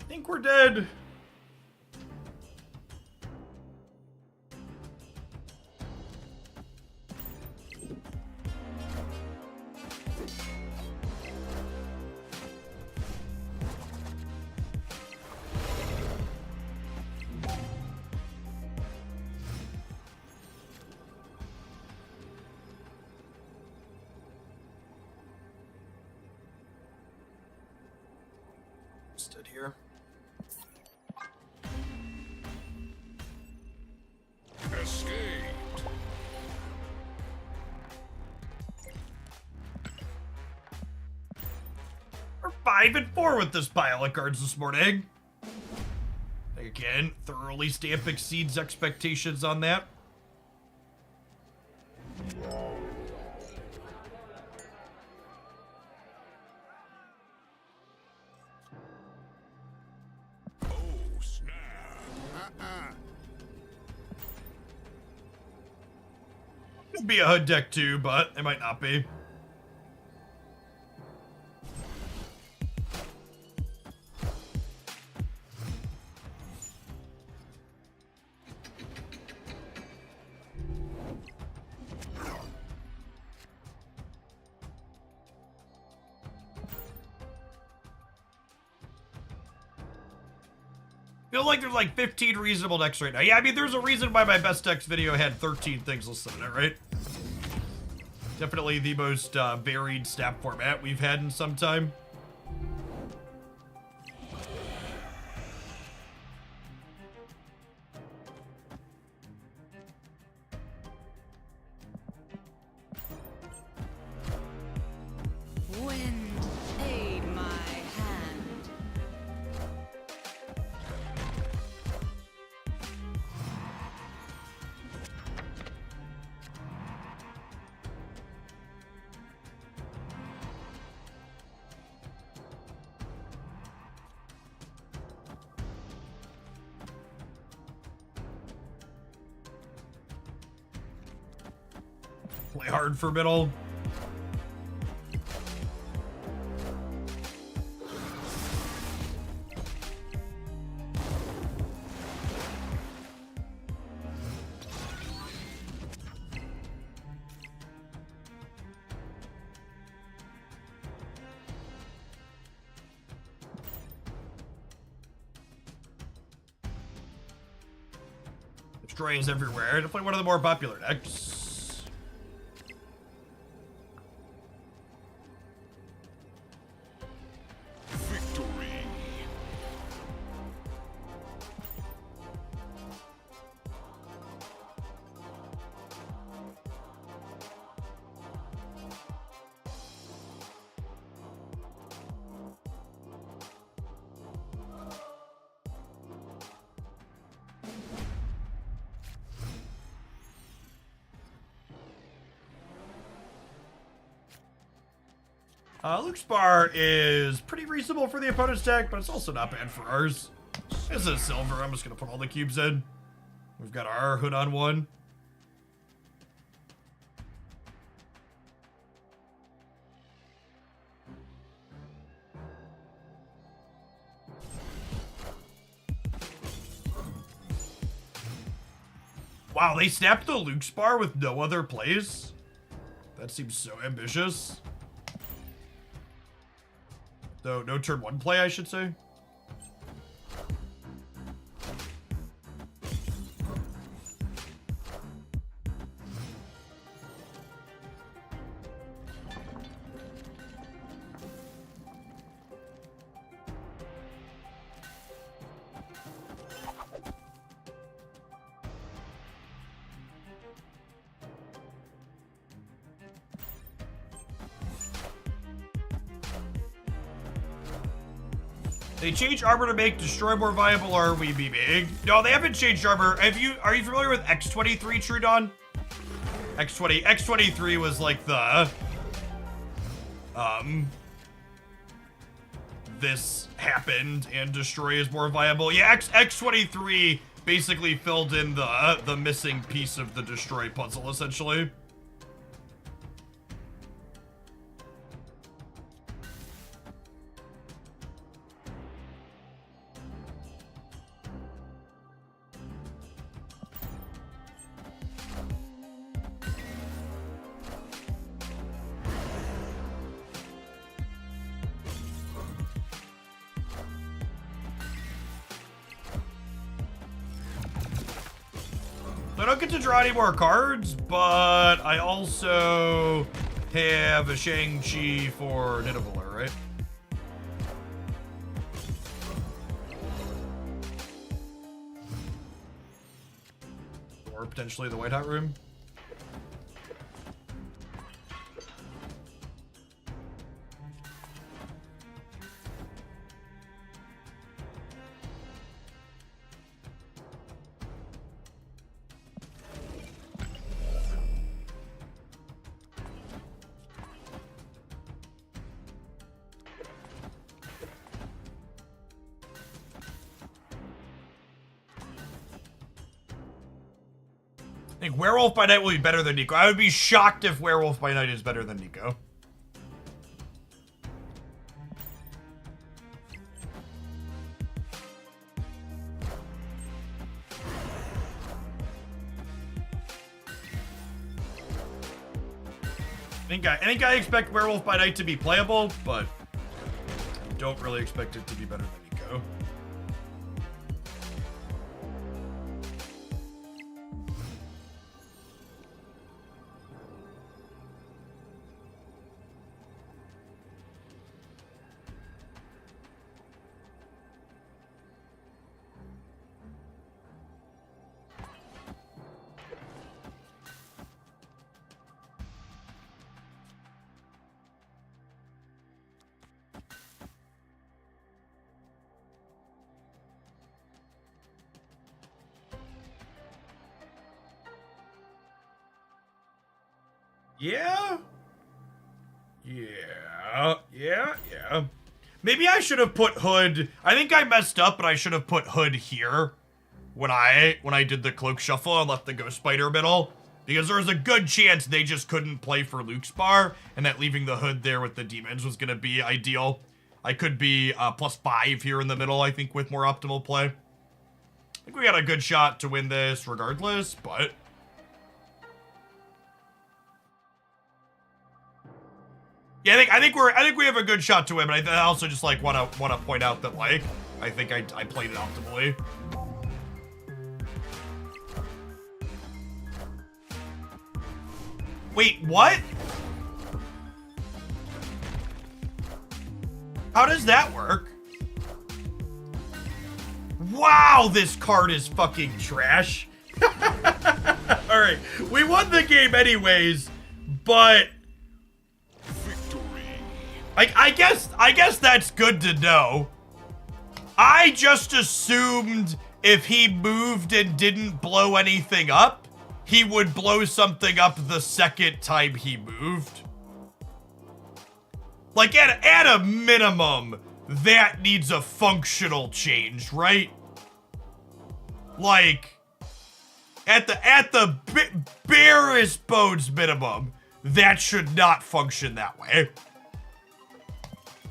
I think we're dead. Stood here. Escaped. We're 5 and 4 with this pile of cards this morning. Again, thoroughly stamp exceeds expectations on that. Oh, snap. Could be a HUD deck too, but it might not be. Feel like there's like 15 reasonable decks right now. Yeah, I mean, there's a reason why my best decks video had 13 things listed in it, right? Definitely the most varied snap format we've had in some time. Wind, aid my hand. Play hard for middle. Destroys everywhere. Definitely one of the more popular decks. Victory. Luke's bar is pretty reasonable for the opponent's deck, but it's also not bad for ours. This is silver. I'm just going to put all the cubes in. We've got our hood on one. Wow, they snapped the Luke's bar with no other plays? That seems so ambitious. So, no turn 1 play, I should say. They changed armor to make destroy more viable, or we be big. No, they haven't changed armor. Are you familiar with X23, True Dawn? X23 was like the this happened and destroy is more viable. Yeah, X23 basically filled in the missing piece of the destroy puzzle, essentially. I don't get to draw any more cards, but I also have a Shang-Chi for Nidavellir, right? Or potentially the White Hat Room. I think Werewolf by Night will be better than Nico. I would be shocked if Werewolf by Night is better than Nico. I think I expect Werewolf by Night to be playable, but I don't really expect it to be better than Nico. Yeah. Maybe I should have put Hood. I think I messed up, but I should have put Hood here when I did the Cloak Shuffle and left the Ghost Spider middle. Because there was a good chance they just couldn't play for Luke's bar, and that leaving the Hood there with the demons was gonna be ideal. I could be +5 here in the middle, I think, with more optimal play. I think we got a good shot to win this regardless, but... Yeah, I think we have a good shot to win, but I also just like want to point out that like I think I played it optimally. Wait, what? How does that work? Wow, this card is fucking trash. All right, we won the game anyways, but. I guess that's good to know. I just assumed if he moved and didn't blow anything up, he would blow something up the second time he moved. Like at a minimum, that needs a functional change, right? Like at the barest bones minimum, that should not function that way.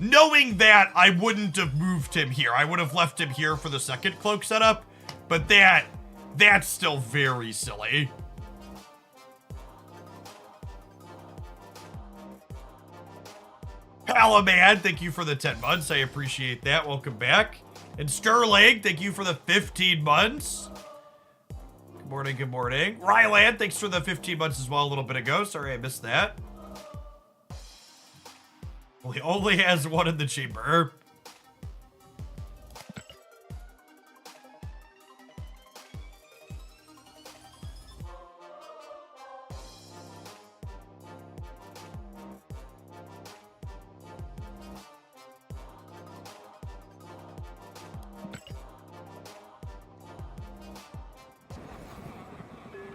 Knowing that, I wouldn't have moved him here. I would have left him here for the second cloak setup, but that That's still very silly. Palaman, thank you for the 10 months. I appreciate that. Welcome back. And Sterling, thank you for the 15 months. Good morning, good morning. Ryland, thanks for the 15 months as well a little bit ago. Sorry I missed that. Well, he only has one in the chamber.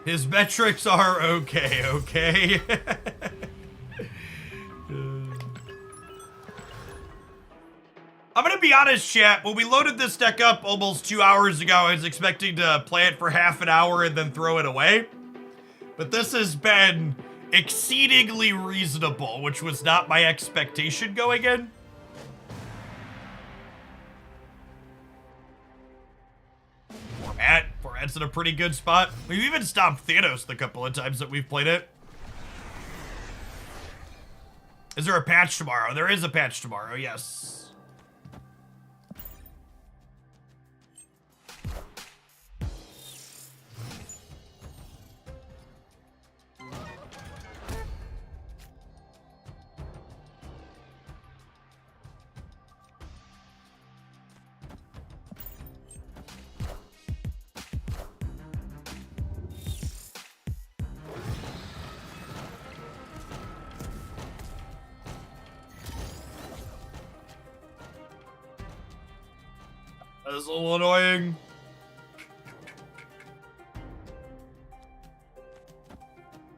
His metrics are okay, okay? I'm gonna be honest, chat. When we loaded this deck up almost 2 hours ago, I was expecting to play it for half an hour and then throw it away. But this has been exceedingly reasonable, which was not my expectation going in. Format's in a pretty good spot. We've even stopped Thanos the couple of times that we've played it. Is there a patch tomorrow? There is a patch tomorrow, yes. That's a little annoying.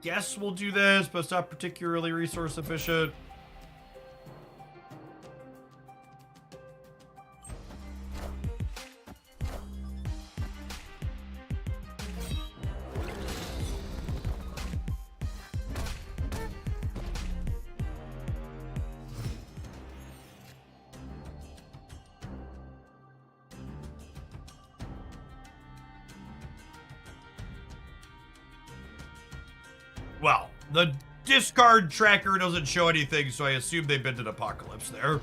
Guess we'll do this, but it's not particularly resource efficient. Well, the discard tracker doesn't show anything, so I assume they've been to Apocalypse there.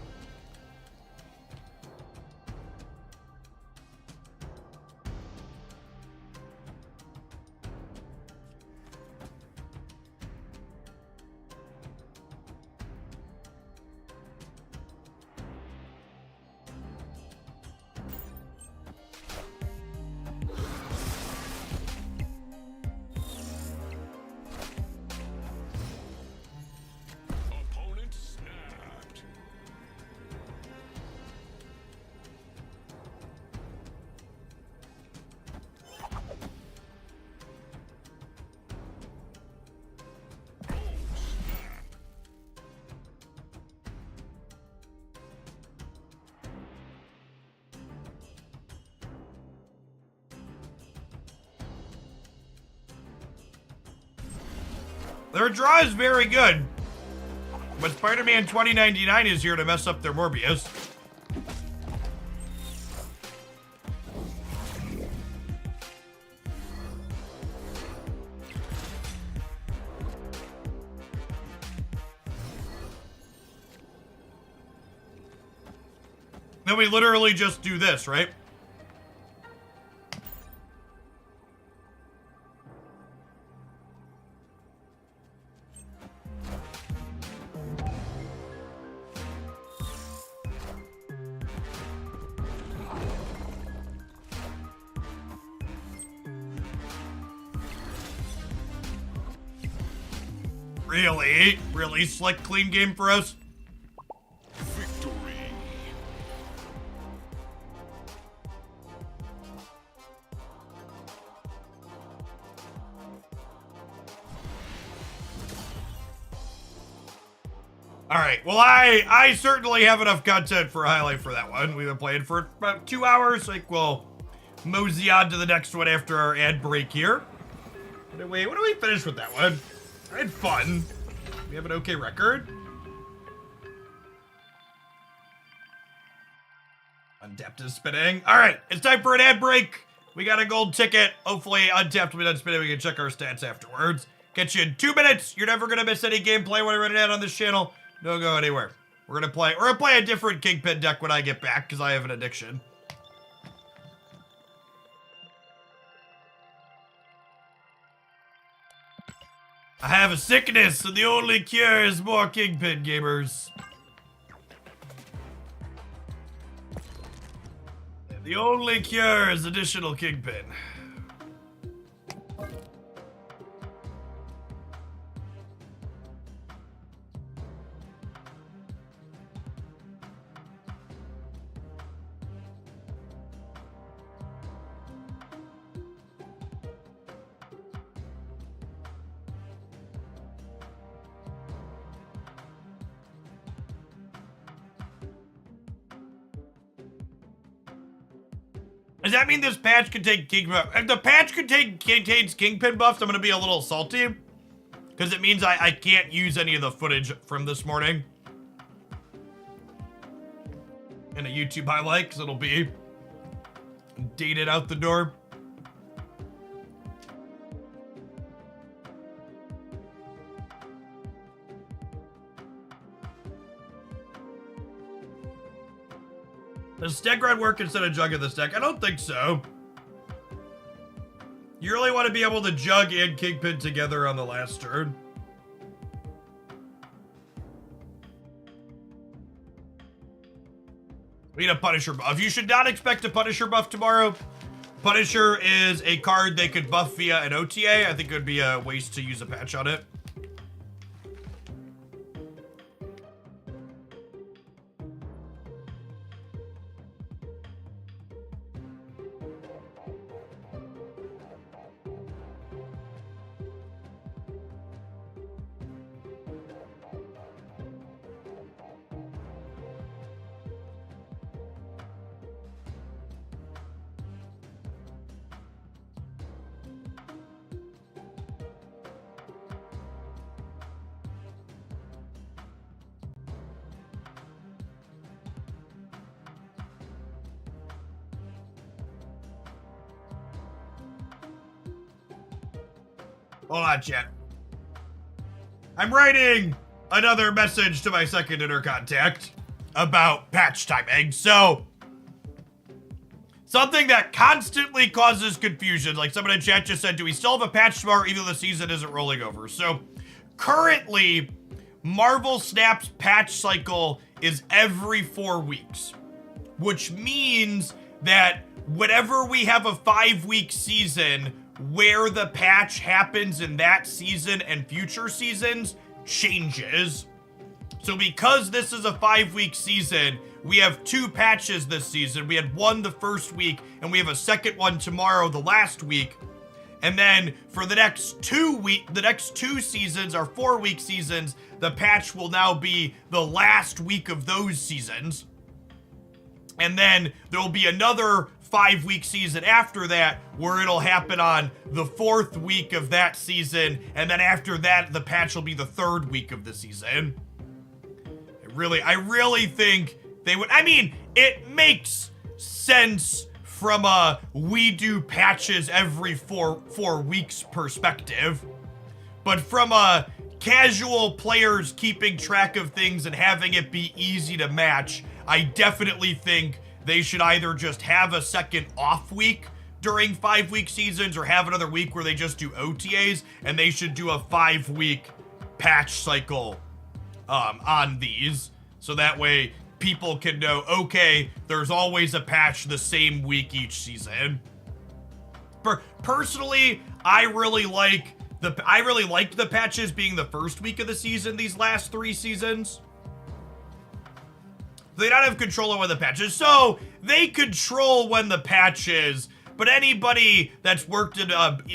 Opponent snapped. Their draw is very good, but Spider-Man 2099 is here to mess up their Morbius. Then we literally just do this, right? Really slick, clean game for us. Victory. All right, well, I certainly have enough content for a highlight for that one. We've been playing for about 2 hours. Like, we'll mosey on to the next one after our ad break here. Anyway, what do we finish with that one? I had fun. We have an okay record. Undept is spinning. All right, it's time for an ad break. We got a gold ticket. Hopefully, Untapped will be done spinning. We can check our stats afterwards. Get you in 2 minutes. You're never gonna miss any gameplay when I run it out on this channel. Don't go anywhere. We're gonna play a different Kingpin deck when I get back because I have an addiction. I have a sickness, and the only cure is more Kingpin gamers. The only cure is additional Kingpin. Does that mean this patch contains Kingpin buff? If the patch contains Kingpin buffs, I'm gonna be a little salty. Because it means I can't use any of the footage from this morning. In a YouTube highlight, because it'll be dated out the door. Does deck run work instead of jug in this deck? I don't think so. You really want to be able to jug and Kingpin together on the last turn. We need a Punisher buff. You should not expect a Punisher buff tomorrow. Punisher is a card they could buff via an OTA. I think it would be a waste to use a patch on it. Hold on, chat. I'm writing another message to my second inner contact about patch timing. So, something that constantly causes confusion, like someone in chat just said, do we still have a patch tomorrow even though the season isn't rolling over? So, currently, Marvel Snap's patch cycle is every 4 weeks, which means that whenever we have a 5-week season, where the patch happens in that season and future seasons changes. So because this is a 5-week season, we have 2 patches this season. We had one the first week, and we have a second one tomorrow, the last week. And then for the next 2 seasons, our 4-week seasons, the patch will now be the last week of those seasons. And then there'll be another 5-week season after that where it'll happen on the 4th week of that season, and then after that the patch will be the 3rd week of the season. I really think they would. I mean, it makes sense from a we do patches every 4 weeks perspective, but from a casual players keeping track of things and having it be easy to match, I definitely think they should either just have a second off week during 5-week seasons or have another week where they just do OTAs, and they should do a 5-week patch cycle on these. So that way people can know, okay, there's always a patch the same week each season. Personally, I really liked the patches being the first week of the season these last 3 seasons. They don't have control over the patches, so they control when the patch is, but anybody that's worked in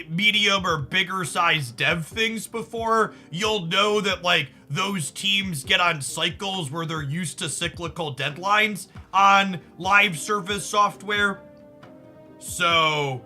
medium or bigger size dev things before, you'll know that like those teams get on cycles where they're used to cyclical deadlines on live service software. So,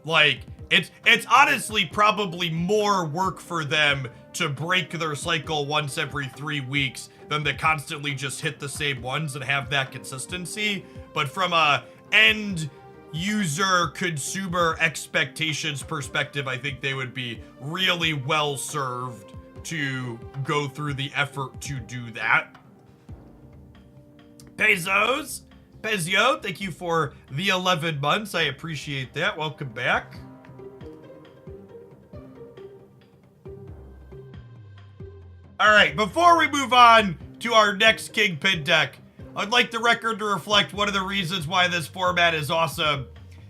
like, it's honestly probably more work for them to break their cycle once every 3 weeks than to constantly just hit the same ones and have that consistency. But from a end user consumer expectations perspective, I think they would be really well served to go through the effort to do that. Pezio, thank you for the 11 months. I appreciate that. Welcome back. All right, before we move on to our next Kingpin deck, I'd like the record to reflect one of the reasons why this format is awesome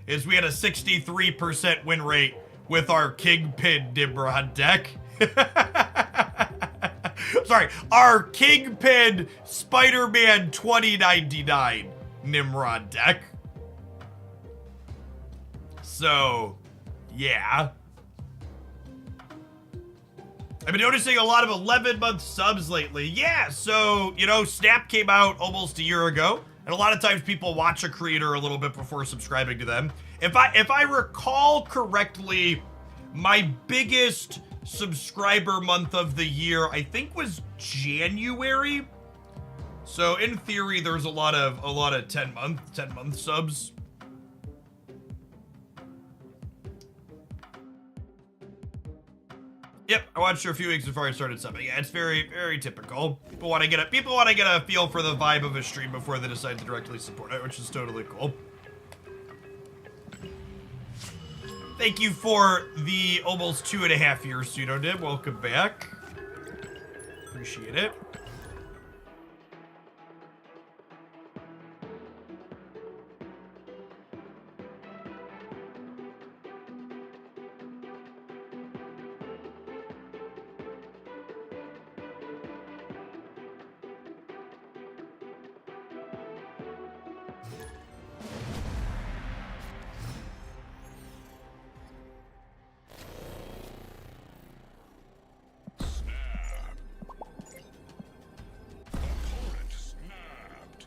is we had a 63% win rate with our Kingpin Nimrod deck. Sorry, our Kingpin Spider-Man 2099 Nimrod deck. So, yeah. I've been noticing a lot of 11-month subs lately. Yeah, so, you know, Snap came out almost a year ago, and a lot of times people watch a creator a little bit before subscribing to them. If I recall correctly, my biggest subscriber month of the year, I think, was January. So in theory, there's a lot of 10-month subs. Yep, I watched her a few weeks before I started subbing. Yeah, it's very, very typical. People want to get a feel for the vibe of a stream before they decide to directly support it, which is totally cool. Thank you for the almost 2.5 years, Pseudodib. Welcome back. Appreciate it. Opponent snapped.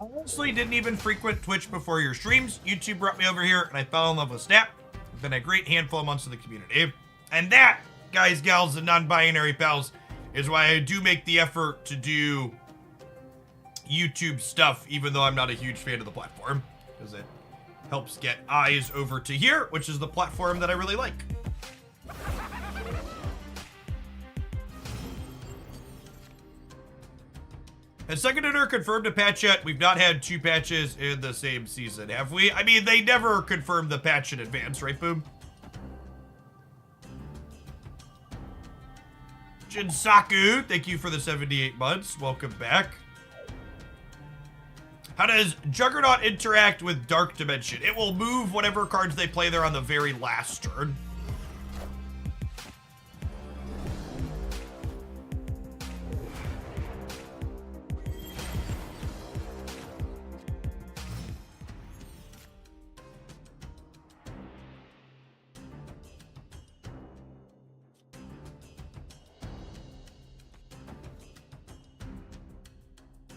I honestly didn't even frequent Twitch before your streams. YouTube brought me over here, and I fell in love with Snap. It's been a great handful of months in the community. And that, guys, gals, and non-binary pals, is why I do make the effort to do YouTube stuff, even though I'm not a huge fan of the platform, because it helps get eyes over to here, which is the platform that I really like. Has Second Dinner confirmed a patch yet? We've not had 2 patches in the same season, have we? I mean, they never confirmed the patch in advance, right, Boom? Jinsaku, thank you for the 78 months. Welcome back. How does Juggernaut interact with Dark Dimension? It will move whatever cards they play there on the very last turn.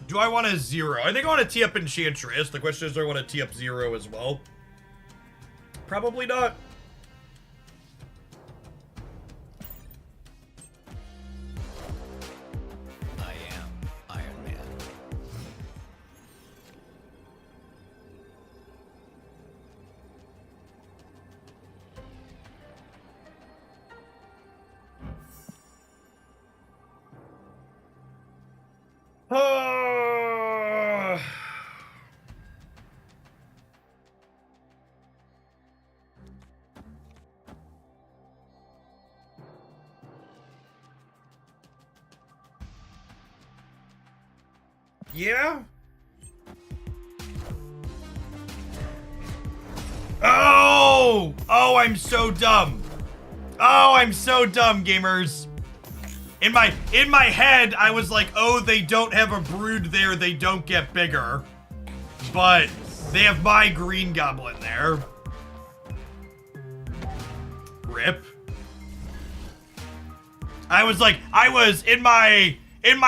Do I want a 0? I think I want to tee up Enchantress. The question is, do I want to tee up 0 as well? Probably not. I am Iron Man. Yeah? Oh! Oh, I'm so dumb. Oh, I'm so dumb, gamers. In my head, I was like, oh, they don't have a brood there, they don't get bigger. But they have my green goblin there. Rip. I was in my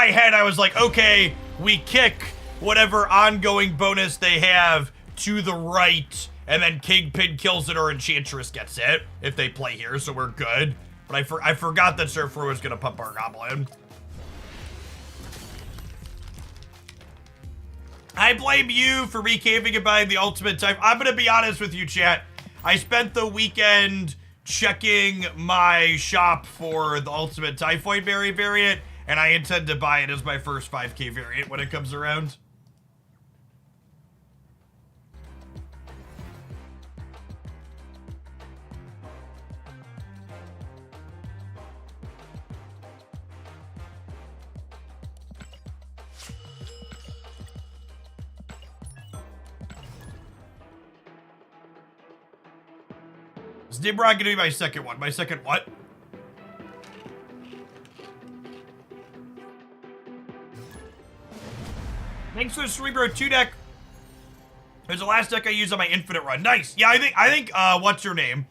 head, I was like, okay, we kick whatever ongoing bonus they have to the right, and then Kingpin kills it or Enchantress gets it if they play here, so we're good. But I forgot that Cerebro was gonna pump our Goblin. I blame you for recaving and buying the ultimate type. I'm gonna be honest with you, chat. I spent the weekend checking my shop for the ultimate Typhoid Berry variant, and I intend to buy it as my first 5k variant when it comes around. Is Nimrod gonna be my second one? My second what? Thanks for the Cerebro 2 deck. It was the last deck I used on my infinite run. Nice. Yeah, I think what's your name?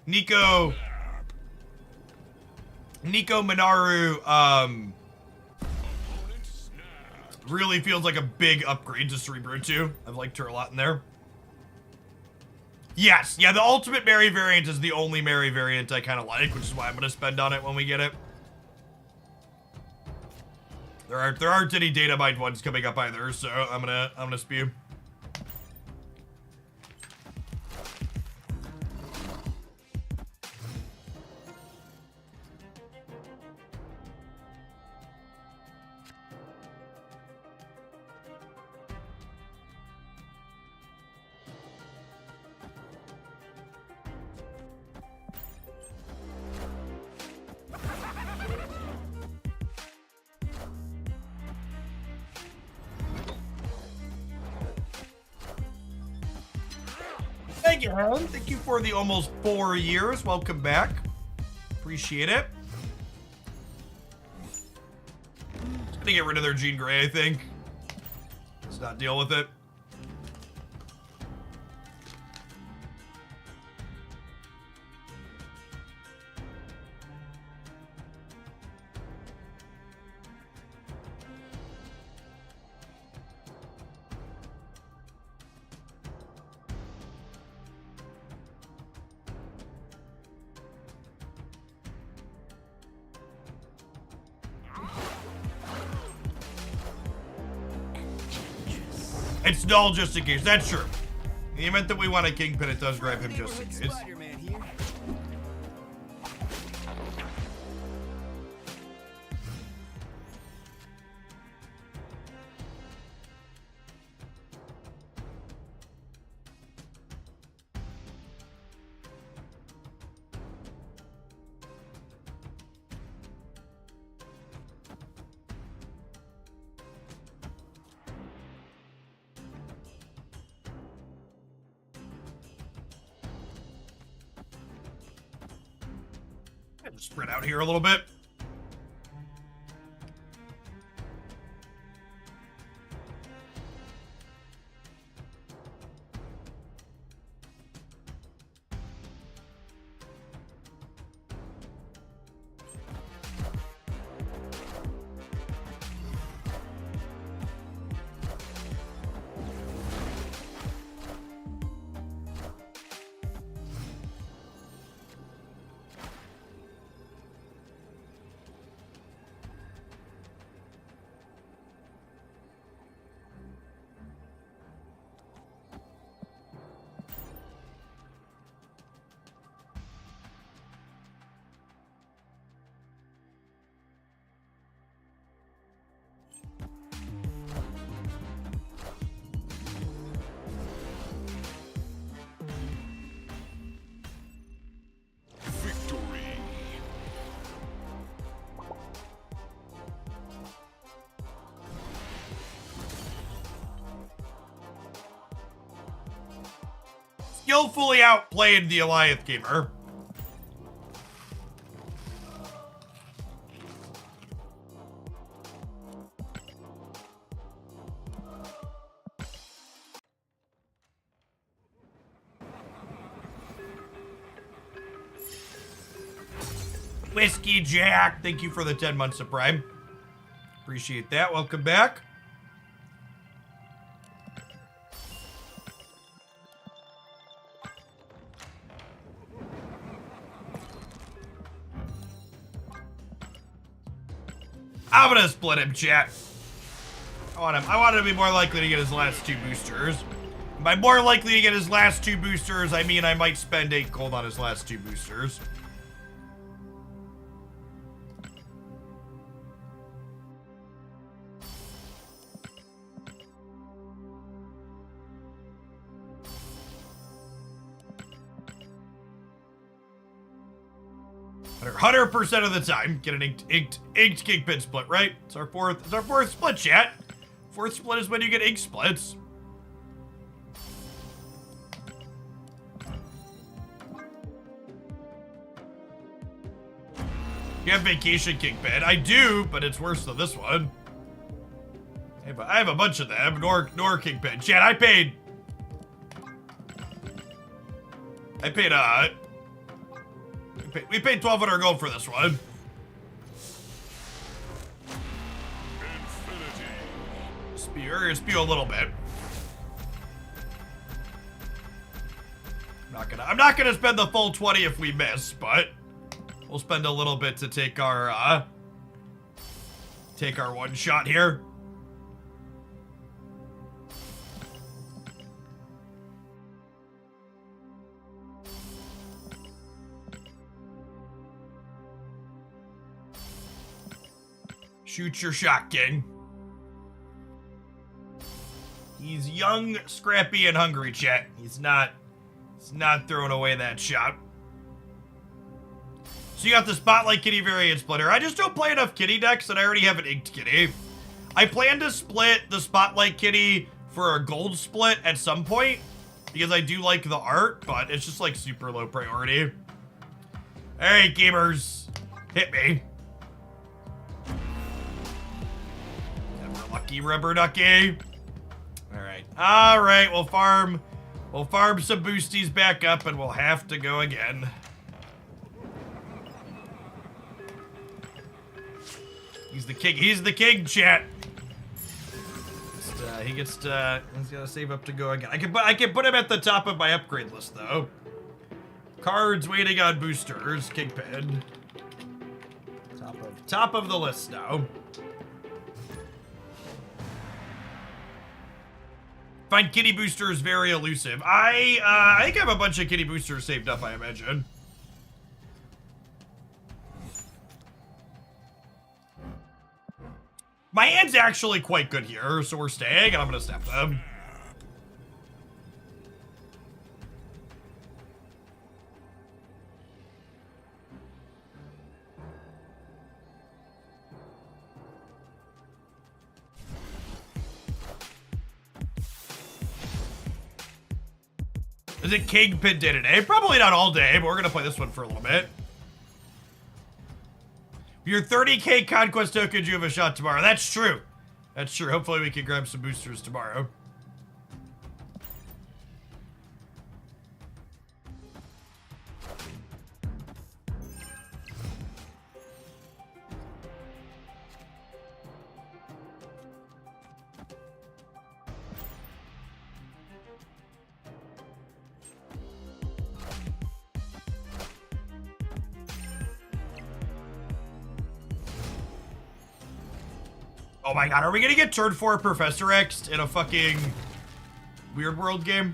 Nico Minoru, really feels like a big upgrade to Cerebro 2. I've liked her a lot in there. Yes, yeah, the ultimate Mary variant is the only Mary variant I kind of like, which is why I'm gonna spend on it when we get it. There aren't any data mined ones coming up either, so I'm gonna spew. Thank you, Helen. Thank you for the almost 4 years. Welcome back. Appreciate it. Just gonna get rid of their Jean Grey, I think. Let's not deal with it. It's null just in case. That's true. In the event that we want a Kingpin, it does grab him just in case. Spider-Man here. Spread out here a little bit. Skillfully outplayed the Alioth gamer. Whiskey Jack, thank you for the 10 months of Prime. Appreciate that. Welcome back. I'm gonna split him, chat. I want him to be more likely to get his last 2 boosters. By more likely to get his last 2 boosters, I mean I might spend 8 gold on his last 2 boosters. Hundred percent of the time, get an inked Kingpin split, right? It's our fourth split, chat. Fourth split is when you get ink splits. You have Vacation Kingpin. I do, but it's worse than this one. Hey, but I have a bunch of them. Nor Kingpin. Chat, we paid 1,200 gold for this one. Infinity. Spew a little bit. I'm not gonna spend the full 20 if we miss, but we'll spend a little bit to take our one shot here. Shoot your shot, King. He's young, scrappy, and hungry, chat. He's not throwing away that shot. So you got the Spotlight Kitty variant splitter. I just don't play enough kitty decks, and I already have an inked kitty. I plan to split the Spotlight Kitty for a gold split at some point, because I do like the art, but it's just like super low priority. Alright, gamers. Hit me. Lucky rubber ducky. Alright, we'll farm some boosties back up and we'll have to go again. He's the king, chat. He's gotta save up to go again. I can put him at the top of my upgrade list though. Cards waiting on boosters, Kingpin. Top of the list now. Find kitty boosters very elusive. I think I have a bunch of kitty boosters saved up, I imagine. My hand's actually quite good here, so we're staying, and I'm gonna snap them. Is it Kingpin Day today? Probably not all day, but we're gonna play this one for a little bit. Your 30k conquest tokens, you have a shot tomorrow. That's true. That's true. Hopefully we can grab some boosters tomorrow. Oh my god, are we gonna get turn 4 Professor X in a fucking Weird World game?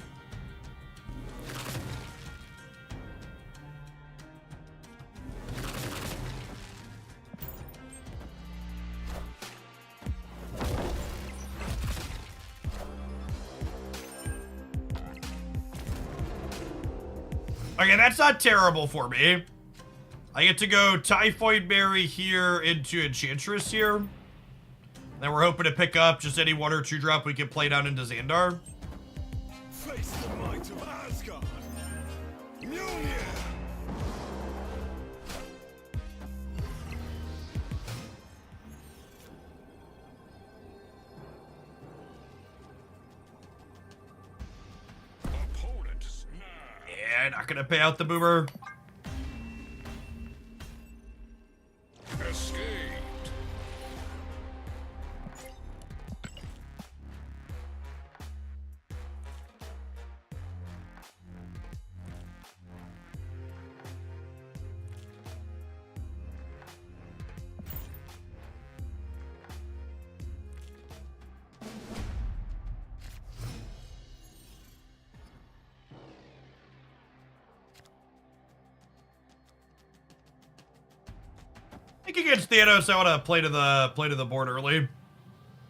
Okay, that's not terrible for me. I get to go Typhoid Berry here into Enchantress here. Then we're hoping to pick up just any 1 or 2 drop we can play down into Xandar. Face the might of Asgard. Mjolnir. Opponent snapped. Yeah, not gonna pay out the boomer. think against Thanos, I want to play to the board early.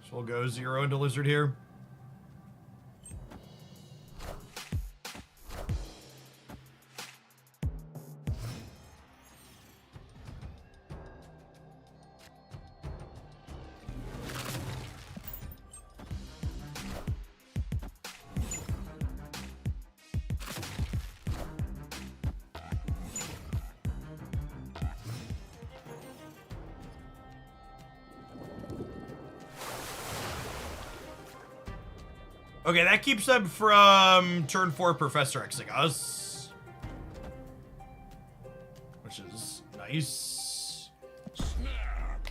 So we'll go 0 into Lizard here. Okay, that keeps them from turn 4 Professor Xing us. Which is nice. Snap.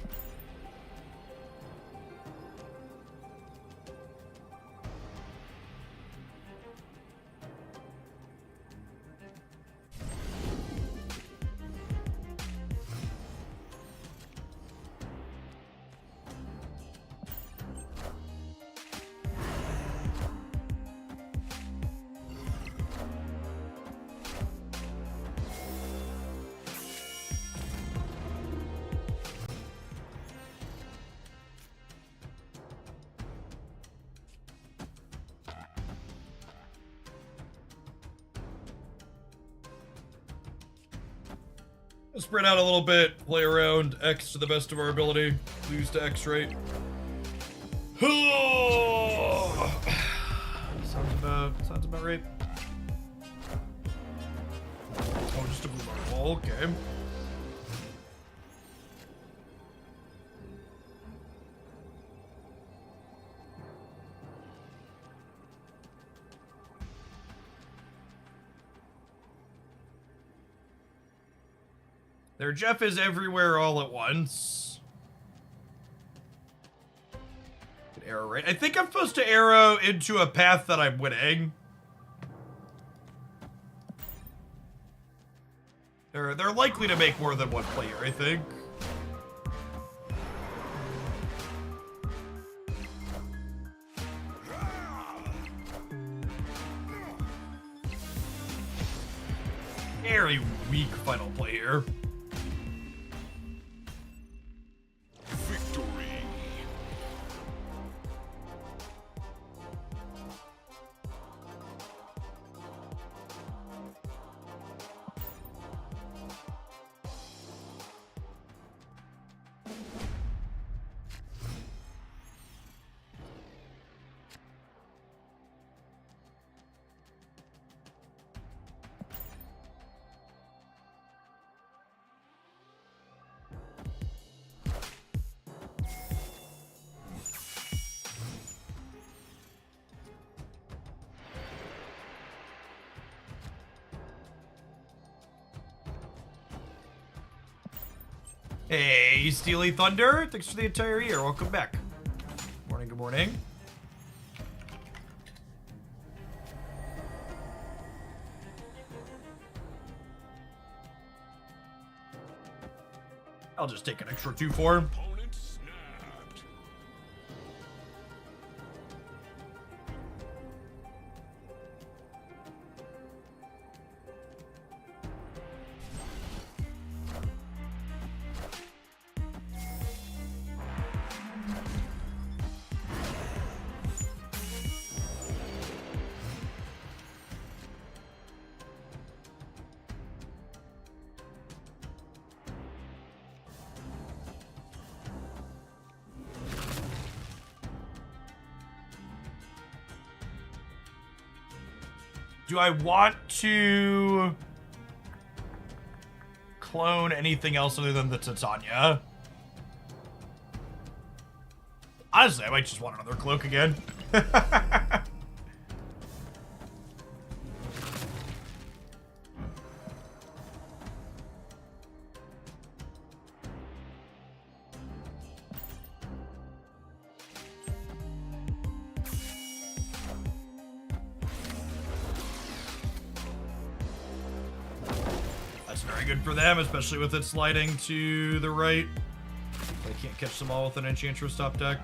Spread out a little bit, play around X to the best of our ability, lose to X rate. Sounds about right. Oh, just a blue ball. Okay. Their Jeff is everywhere all at once. Good arrow, right? I think I'm supposed to arrow into a path that I'm winning. They're likely to make more than one player, I think. Very weak final play here. Victory. Hey, Steely Thunder. Thanks for the entire year. Welcome back. Morning, good morning. I'll just take an extra 2-4. Opponent snapped. Do I want to clone anything else other than the Titania? Honestly, I might just want another cloak again. That's very good for them, especially with it sliding to the right. They can't catch them all with an Enchantress top deck.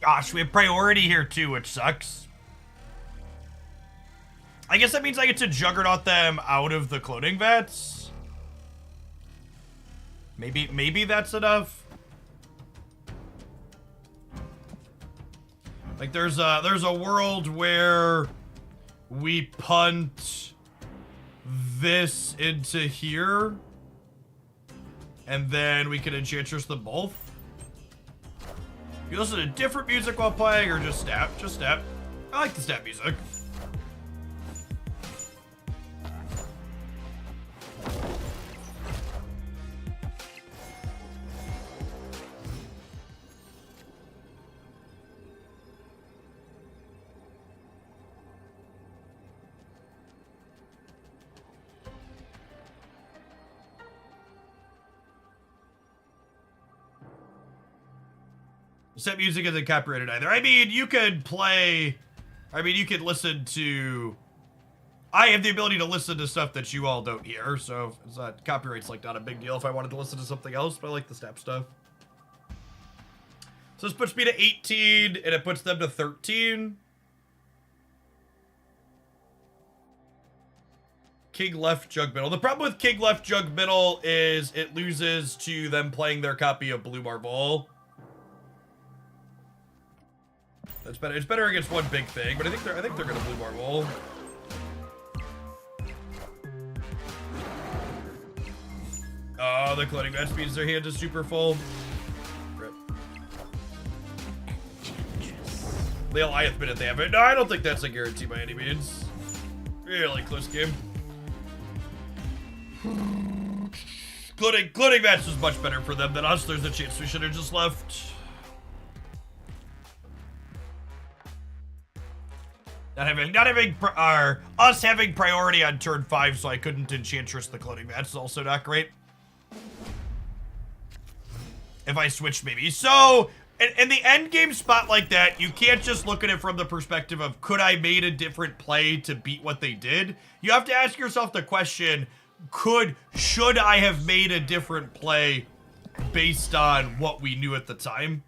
Gosh, we have priority here too, which sucks. I guess that means I get to juggernaut them out of the cloning vets. Maybe that's enough. Like there's a world where we punt this into here, and then we can enchantress them both. You listen to different music while playing, or just stab? Just stab. I like the stab music. Set music isn't copyrighted either. I mean, you could play... I mean, you could listen to... I have the ability to listen to stuff that you all don't hear, so it's not, copyright's like not a big deal if I wanted to listen to something else, but I like the snap stuff. So this puts me to 18, and it puts them to 13. King left, jug middle. The problem with King left, jug middle is it loses to them playing their copy of Blue Marble. That's better. It's better against one big thing, but I think they're gonna Blue Marble. Oh, the cloning match means their hand is super full. Rip. The Alioth minute they have it. No, I don't think that's a guarantee by any means. Really close game. Cloning match was much better for them than us. There's a chance we should have just left. Us having priority on turn 5, so I couldn't enchantress the cloning match is also not great. If I switched, maybe. So, in the end game spot like that, you can't just look at it from the perspective of, could I made a different play to beat what they did? You have to ask yourself the question, should I have made a different play based on what we knew at the time?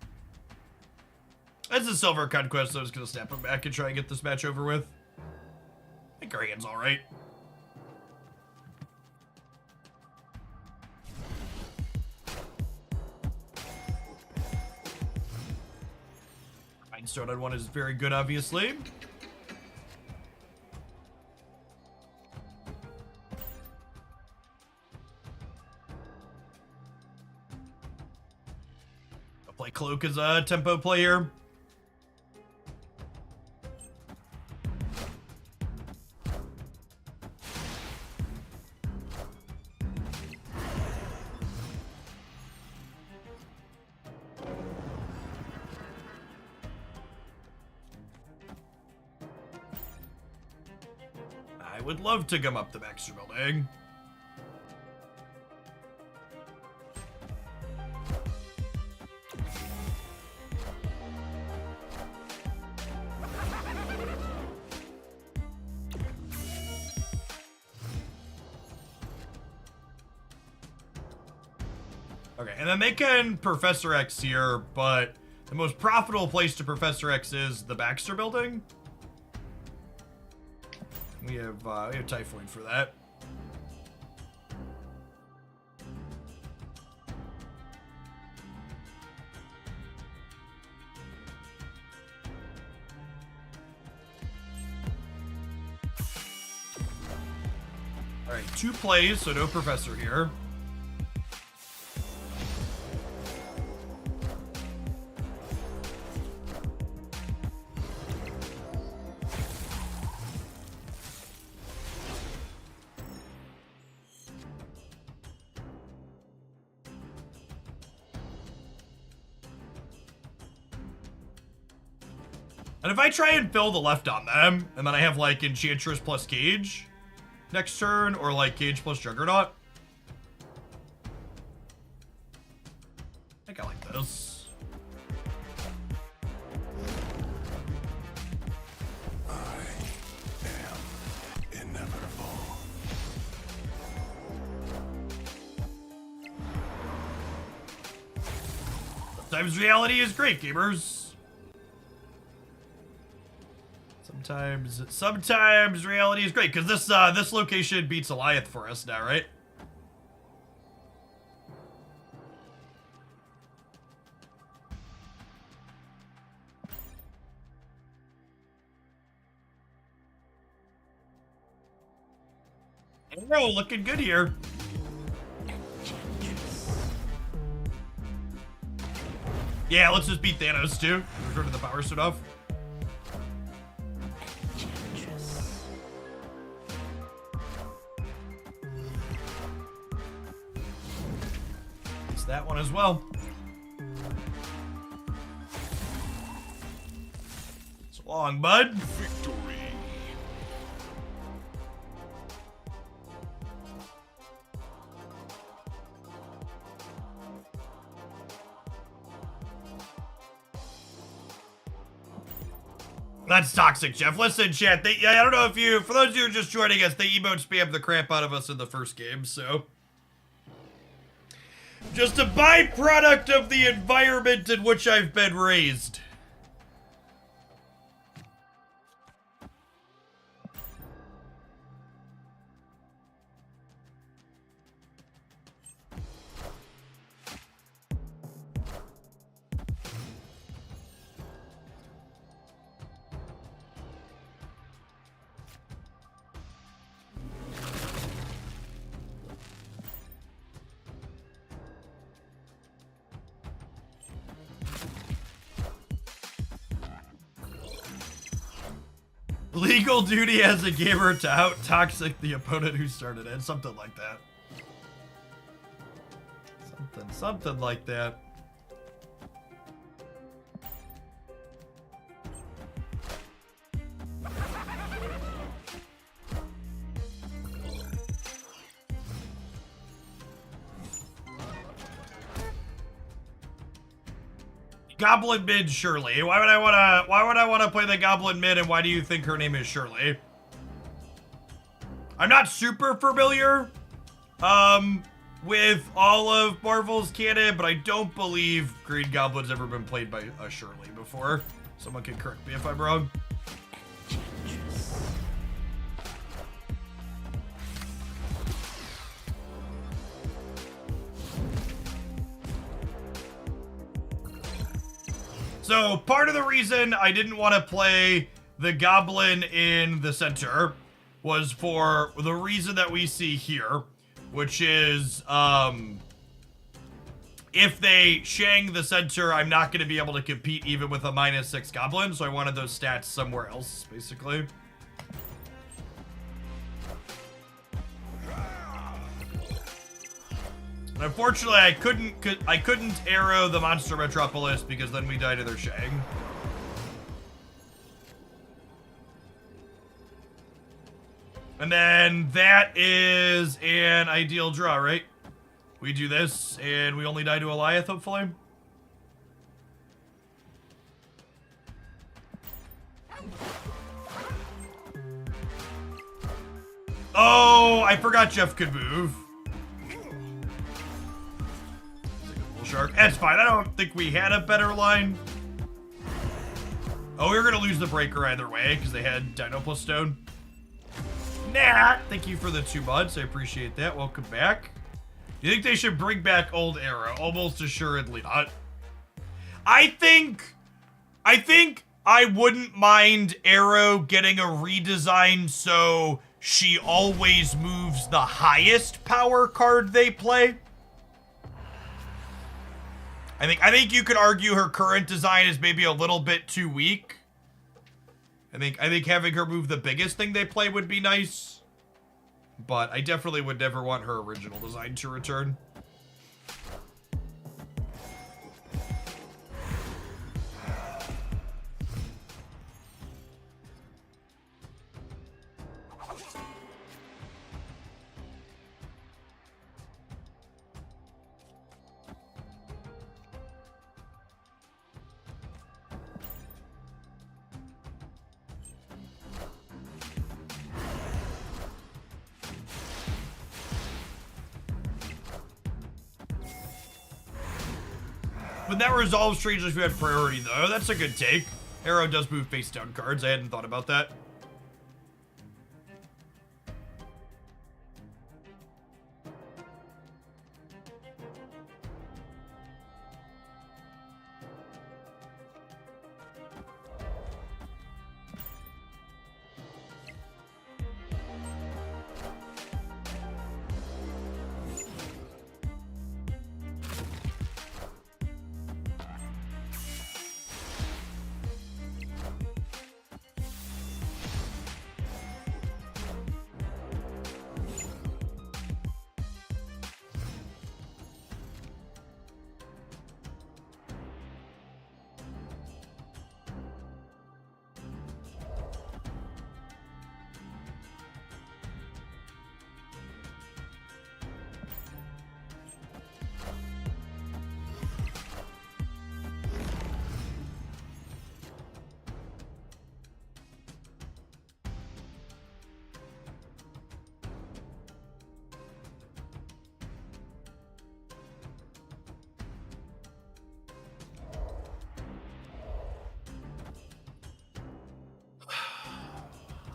That's a silver conquest, so I was going to snap him back and try and get this match over with. I think our hand's alright. Mindstone on one is very good, obviously. I'll play Cloak as a tempo player. I would love to gum up the Baxter building. Okay, and then they can Professor X here, but the most profitable place to Professor X is the Baxter building. We have Typhoid for that. All right, 2 plays, so no Professor here. And if I try and fill the left on them, and then I have like Enchantress plus Cage next turn, or like Cage plus Juggernaut. I think I like this. I am inevitable. Sometimes reality is great, gamers. Sometimes reality is great, because this location beats Alioth for us now, right? Arrow looking good here. Yeah, let's just beat Thanos too. Return to the power suit off. It's that one as well. So long, bud. Victory. That's toxic, Jeff. Listen, chat. I don't know if you, for those of you who are just joining us, they emote spammed the crap out of us in the first game, so. Just a byproduct of the environment in which I've been raised. Legal duty as a gamer to out toxic the opponent who started it. Something like that. Something like that. Goblin mid Shirley. Why would I wanna play the Goblin mid, and why do you think her name is Shirley? I'm not super familiar with all of Marvel's canon, but I don't believe Green Goblin's ever been played by a Shirley before. Someone can correct me if I'm wrong. So part of the reason I didn't want to play the Goblin in the center was for the reason that we see here, which is if they Shang the center, I'm not going to be able to compete even with a -6 Goblin, so I wanted those stats somewhere else, basically. Unfortunately, I couldn't arrow the Monster Metropolis because then we die to their Shang. And then that is an ideal draw, right? We do this and we only die to Alioth, hopefully. Oh, I forgot Jeff could move. Shark. That's fine. I don't think we had a better line. Oh, we were going to lose the breaker either way because they had Dino plus Stone. Nah. Thank you for the 2 months. I appreciate that. Welcome back. Do you think they should bring back old Arrow? Almost assuredly not. I think I wouldn't mind Arrow getting a redesign so she always moves the highest power card they play. I think you could argue her current design is maybe a little bit too weak. I think having her move the biggest thing they play would be nice. But I definitely would never want her original design to return. But that resolves strangely if you had priority, though. That's a good take. Arrow does move face down cards. I hadn't thought about that.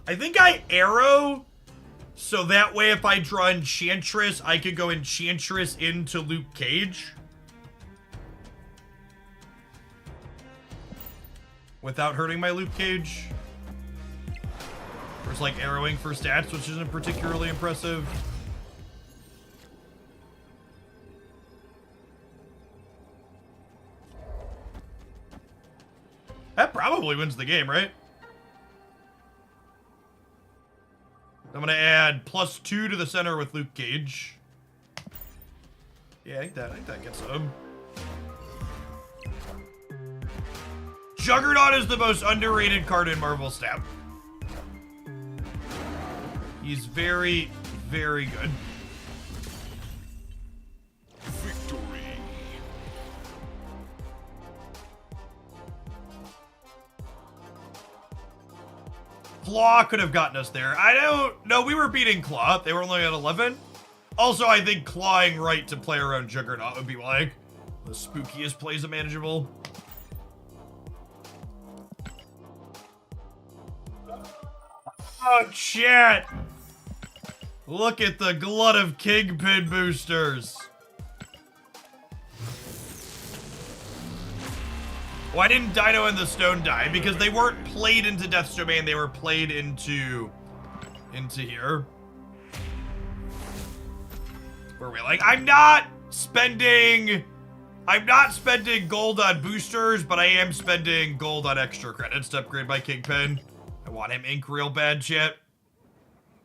I think I arrow, so that way if I draw Enchantress, I could go Enchantress into Luke Cage. Without hurting my Luke Cage. Or it's like arrowing for stats, which isn't particularly impressive. That probably wins the game, right? I'm gonna add +2 to the center with Luke Cage. Yeah, I think that gets him. Juggernaut is the most underrated card in Marvel Snap. He's very, very good. Victory. Claw could have gotten us there. I don't know. We were beating Claw. They were only at 11. Also, I think clawing right to play around Juggernaut would be like the spookiest plays imaginable. Oh, shit. Look at the glut of Kingpin boosters. Why didn't Dino and the Stone die? Because they weren't played into Death's Domain, they were played into here. Where we like, I'm not spending gold on boosters, but I am spending gold on extra credits to upgrade my Kingpin. I want him ink real bad shit.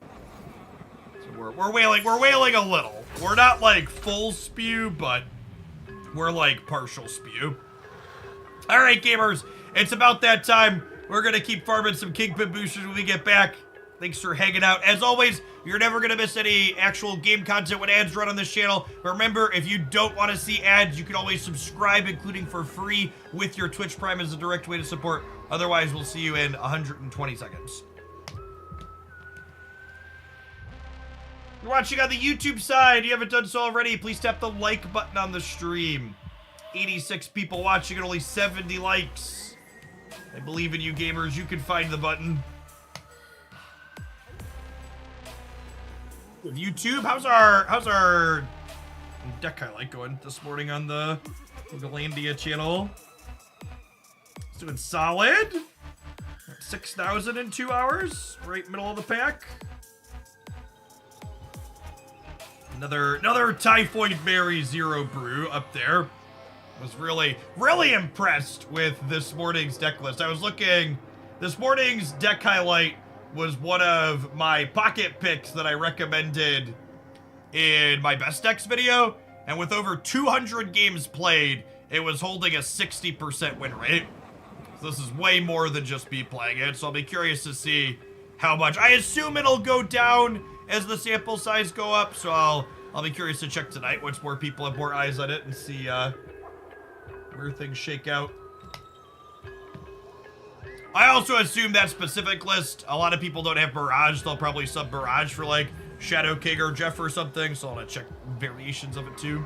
So we're wailing a little. We're not like full spew, but we're like partial spew. All right, gamers, it's about that time. We're going to keep farming some Kingpin boosters when we get back. Thanks for hanging out. As always, you're never going to miss any actual game content when ads run on this channel. But remember, if you don't want to see ads, you can always subscribe, including for free, with your Twitch Prime as a direct way to support. Otherwise, we'll see you in 120 seconds. You're watching on the YouTube side. If you haven't done so already, please tap the like button on the stream. 86 people watching and only 70 likes. I believe in you, gamers. You can find the button. With YouTube, how's our deck highlight going this morning on the Galandia channel? It's doing solid. 6,000 in 2 hours, right middle of the pack. Another Typhoid Berry Zero Brew up there. Was really impressed with this morning's deck list. I was looking, this morning's deck highlight was one of my pocket picks that I recommended in my best decks video, and with over 200 games played, it was holding a 60% win rate. So this is way more than just me playing it, so I'll be curious to see how much. I assume it'll go down as the sample size go up, so I'll be curious to check tonight once more people have more eyes on it and see where things shake out. I also assume that specific list, a lot of people don't have Barrage. They'll probably sub Barrage for like Shadow King or Jeff or something, so I'll want to check variations of it too.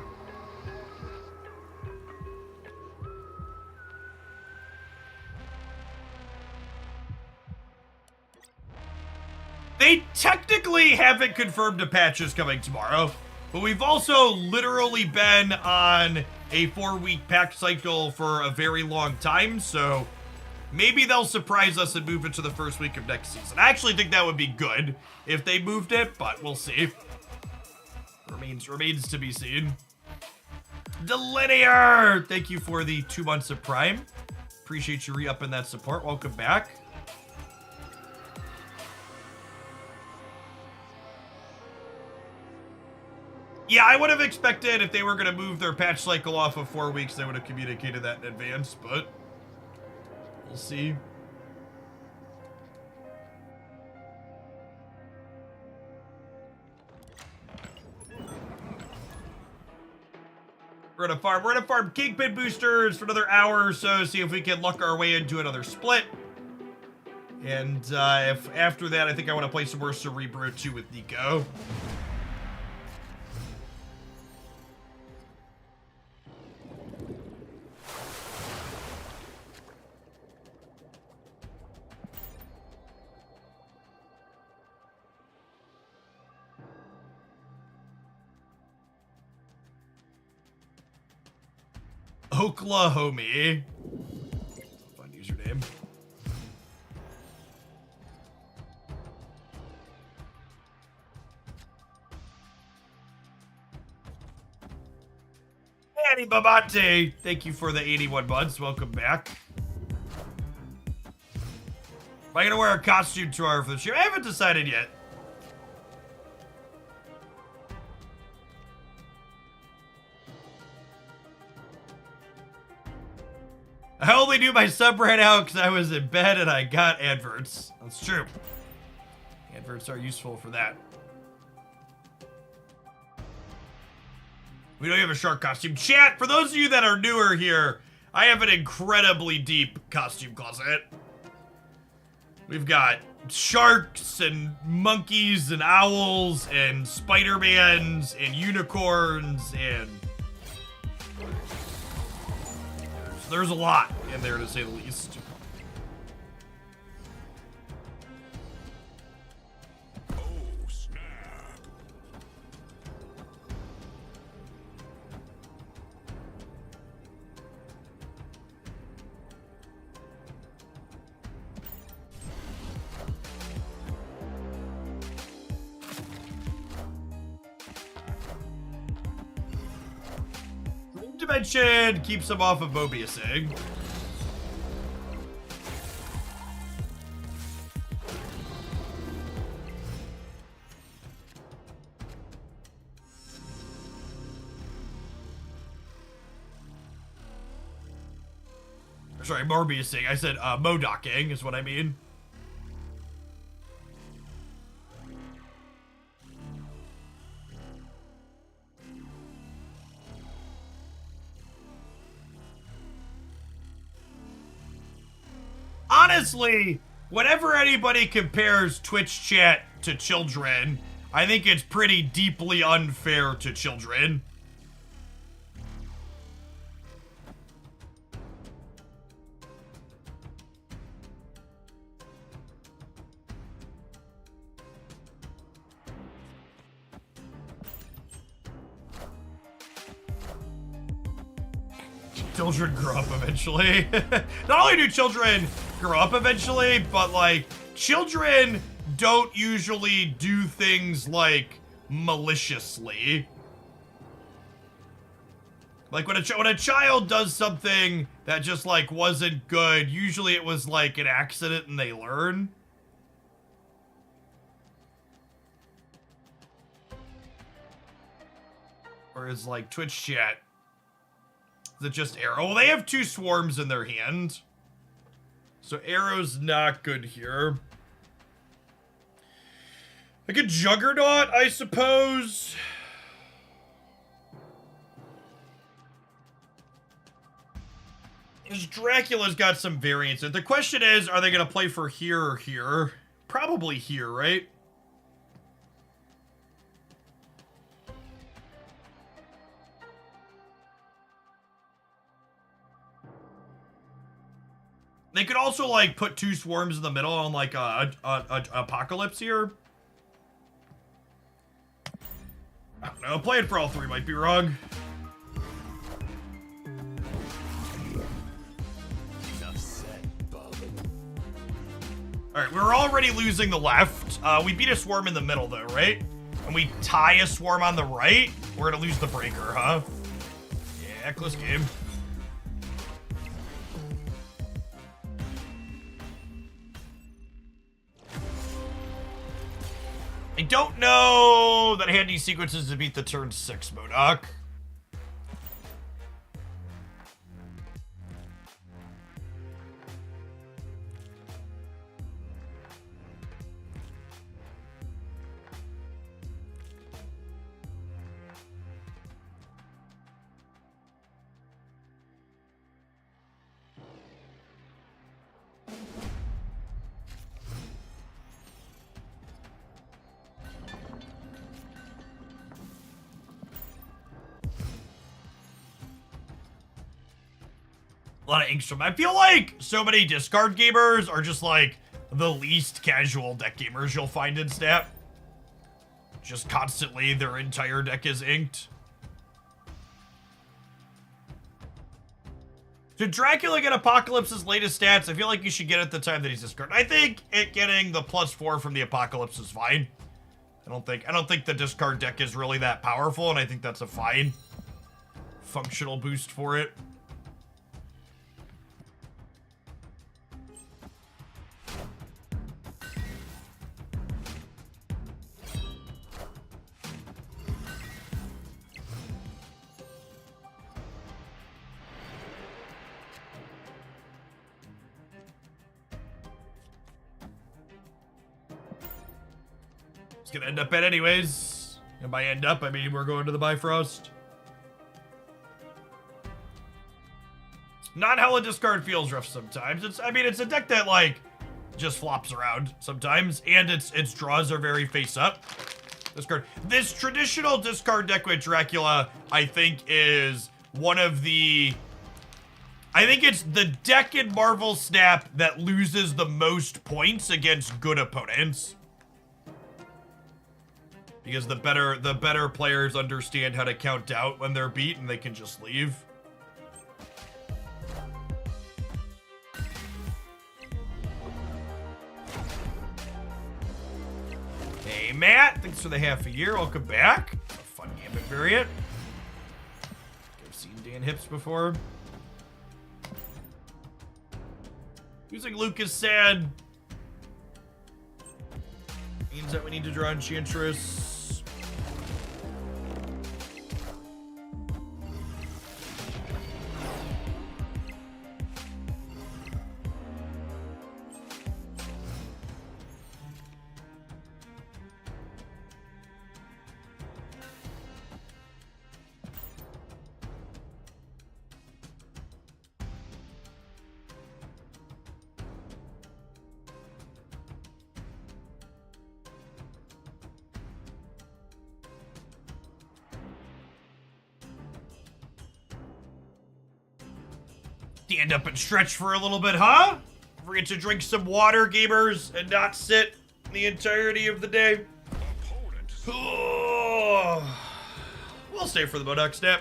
They technically haven't confirmed a patch is coming tomorrow, but we've also literally been on a 4-week patch cycle for a very long time, so maybe they'll surprise us and move it to the first week of next season. I actually think that would be good if they moved it, but we'll see. Remains to be seen. Delinear! Thank you for the 2 months of Prime. Appreciate you re-upping that support. Welcome back. Yeah, I would have expected if they were going to move their patch cycle off of 4 weeks, they would have communicated that in advance, but we'll see. We're gonna farm Kingpin boosters for another hour or so, see if we can luck our way into another split. And if after that, I think I want to play some more Cerebro 2 with Nico. Oklahoma. Fun username. Annie Babate, thank you for the 81 months. Welcome back. Am I gonna wear a costume tomorrow for the show? I haven't decided yet. I only knew my sub ran out because I was in bed and I got adverts. That's true. Adverts are useful for that. We don't have a shark costume. Chat, for those of you that are newer here, I have an incredibly deep costume closet. We've got sharks and monkeys and owls and Spider-Mans and unicorns and... There's a lot in there, to say the least. Oh, snap. Dimension keeps him off of Mobiusing. Sorry, Morbiusing. I said Modocking is what I mean. Honestly, whenever anybody compares Twitch chat to children, I think it's pretty deeply unfair to children. Children grow up eventually. Not only do children grow up eventually, but like children don't usually do things like maliciously. Like when a child does something that just like wasn't good, usually it was like an accident and they learn. Whereas like Twitch chat, is it just arrow? Well, they have 2 swarms in their hand. So arrow's not good here. Like a juggernaut, I suppose. Because Dracula's got some variance. The question is, are they going to play for here or here? Probably here, right? They could also, like, put 2 swarms in the middle on, like, a apocalypse here. know. Playing for all three might be wrong. Enough said, bub. Alright, we're already losing the left. We beat a swarm in the middle, though, right? And we tie a swarm on the right. We're gonna lose the breaker, huh? Yeah, close game. I don't know that handy sequences to beat the turn 6 Modoc. A lot of Inkstrom. I feel like so many discard gamers are just like the least casual deck gamers you'll find in Snap. Just constantly their entire deck is inked. Did Dracula get Apocalypse's latest stats? I feel like you should get it at the time that he's discarded. I think it getting the +4 from the Apocalypse is fine. I don't think the discard deck is really that powerful, and I think that's a fine functional boost for it. It's gonna end up at anyways. And by end up, I mean we're going to the Bifrost. Non-hella discard feels rough sometimes. It's a deck that like just flops around sometimes, and its draws are very face up. This traditional discard deck with Dracula, I think, is one of the. I think it's the deck in Marvel Snap that loses the most points against good opponents. Because the better players understand how to count out when they're beat and they can just leave. Hey Matt, thanks for the half a year. Welcome back. A fun Gambit variant. I've seen Dan Hips before. Using Lucas sad means that we need to draw Enchantress. Stand up and stretch for a little bit, huh? Forget to drink some water, gamers, and not sit the entirety of the day. Oh, we'll stay for the Modoc Snap.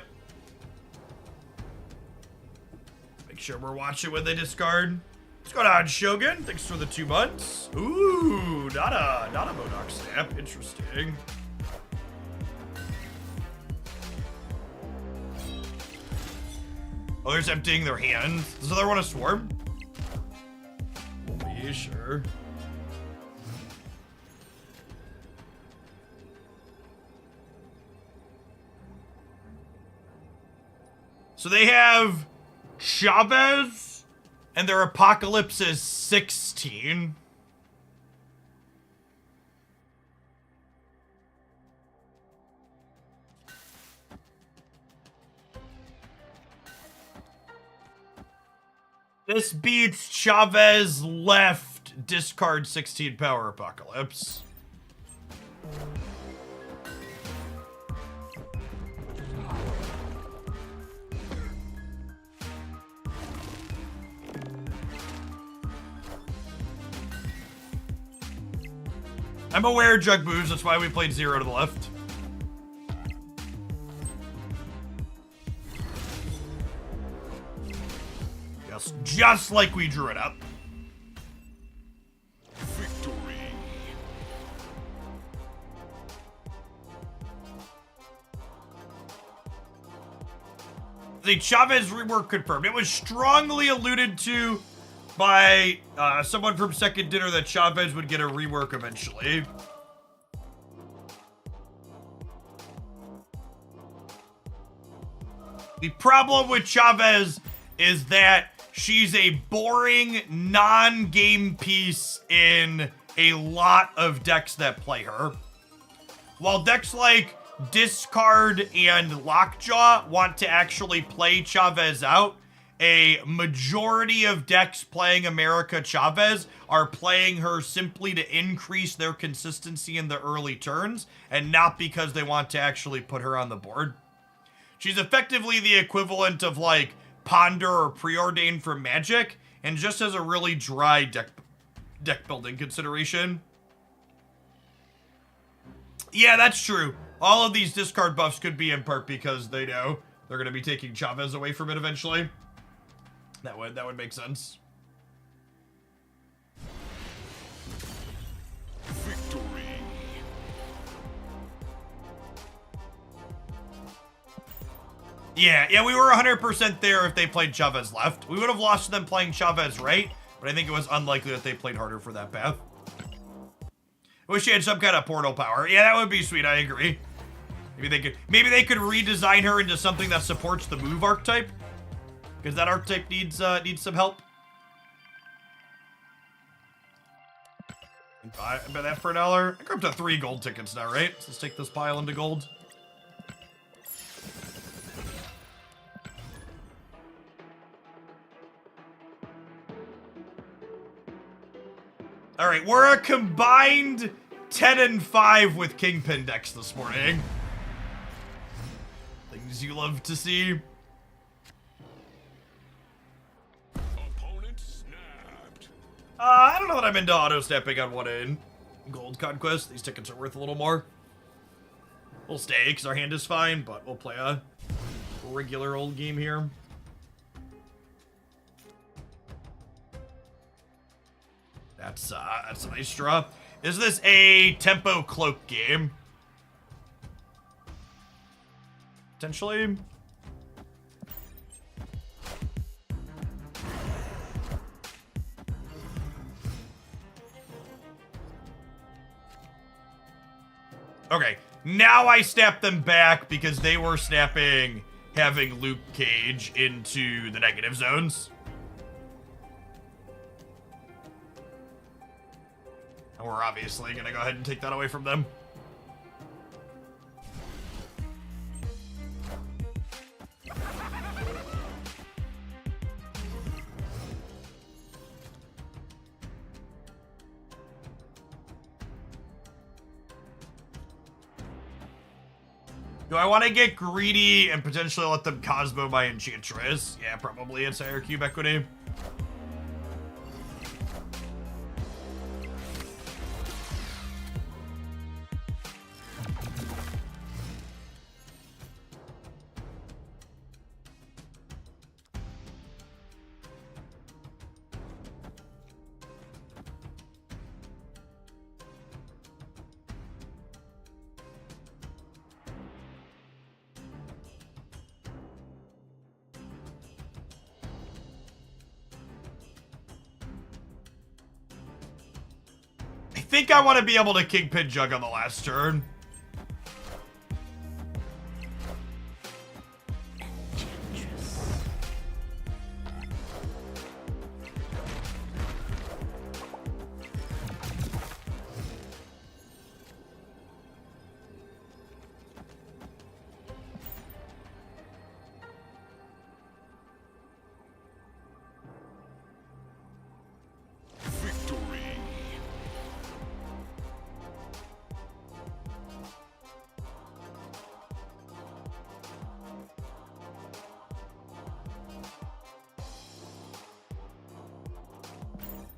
Make sure we're watching when they discard. What's going on, Shogun? Thanks for the 2 months. Ooh, not a Modoc Snap. Interesting. Oh, they're just emptying their hand. Does the other one a swarm? Yeah, sure. So they have Chavez, and their Apocalypse is 16. This beats Chavez left discard 16 power Apocalypse. I'm aware Jug moves, that's why we played 0 to the left. Just like we drew it up. Victory. The Chavez rework confirmed. It was strongly alluded to by someone from Second Dinner that Chavez would get a rework eventually. The problem with Chavez is that she's a boring, non-game piece in a lot of decks that play her. While decks like Discard and Lockjaw want to actually play Chavez out, a majority of decks playing America Chavez are playing her simply to increase their consistency in the early turns, and not because they want to actually put her on the board. She's effectively the equivalent of like Ponder or Preordain from Magic, and just as a really dry deck building consideration. Yeah, that's true. All of these discard buffs could be in part because they know they're going to be taking Chavez away from it eventually. That would make sense. Victory. Yeah, we were 100% there if they played Chavez left. We would have lost them playing Chavez right, but I think it was unlikely that they played harder for that path. I wish she had some kind of portal power. Yeah, that would be sweet, I agree. Maybe they could redesign her into something that supports the move archetype. Because that archetype needs some help. I bet that for $1. I go up to 3 gold tickets now, right? So let's take this pile into gold. All right, we're a combined 10 and 5 with Kingpin decks this morning. Things you love to see. Opponent snapped. I don't know that I'm into auto-snapping on one in Gold Conquest. These tickets are worth a little more. We'll stay, because our hand is fine, but we'll play a regular old game here. That's a nice draw. Is this a tempo cloak game? Potentially. Okay, now I snap them back because they were snapping having Luke Cage into the negative zones. And we're obviously gonna go ahead and take that away from them. Do I want to get greedy and potentially let them Cosmo my Enchantress? Yeah, probably. It's higher cube equity. I think I want to be able to Kingpin Jug on the last turn.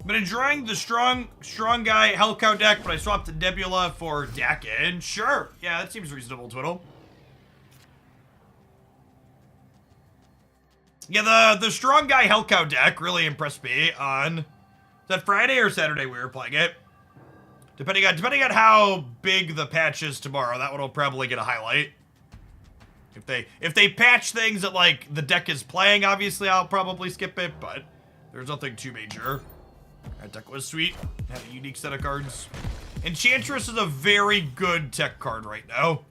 Been enjoying the strong guy Hellcow deck, but I swapped the Nebula for Dakin. Sure. Yeah, that seems reasonable, Twiddle. Yeah, the strong guy Hellcow deck really impressed me on... Is that Friday or Saturday we were playing it? Depending on how big the patch is tomorrow, that one will probably get a highlight. If they patch things that, like, the deck is playing, obviously I'll probably skip it, but there's nothing too major. That deck was sweet. Had a unique set of cards. Enchantress is a very good tech card right now.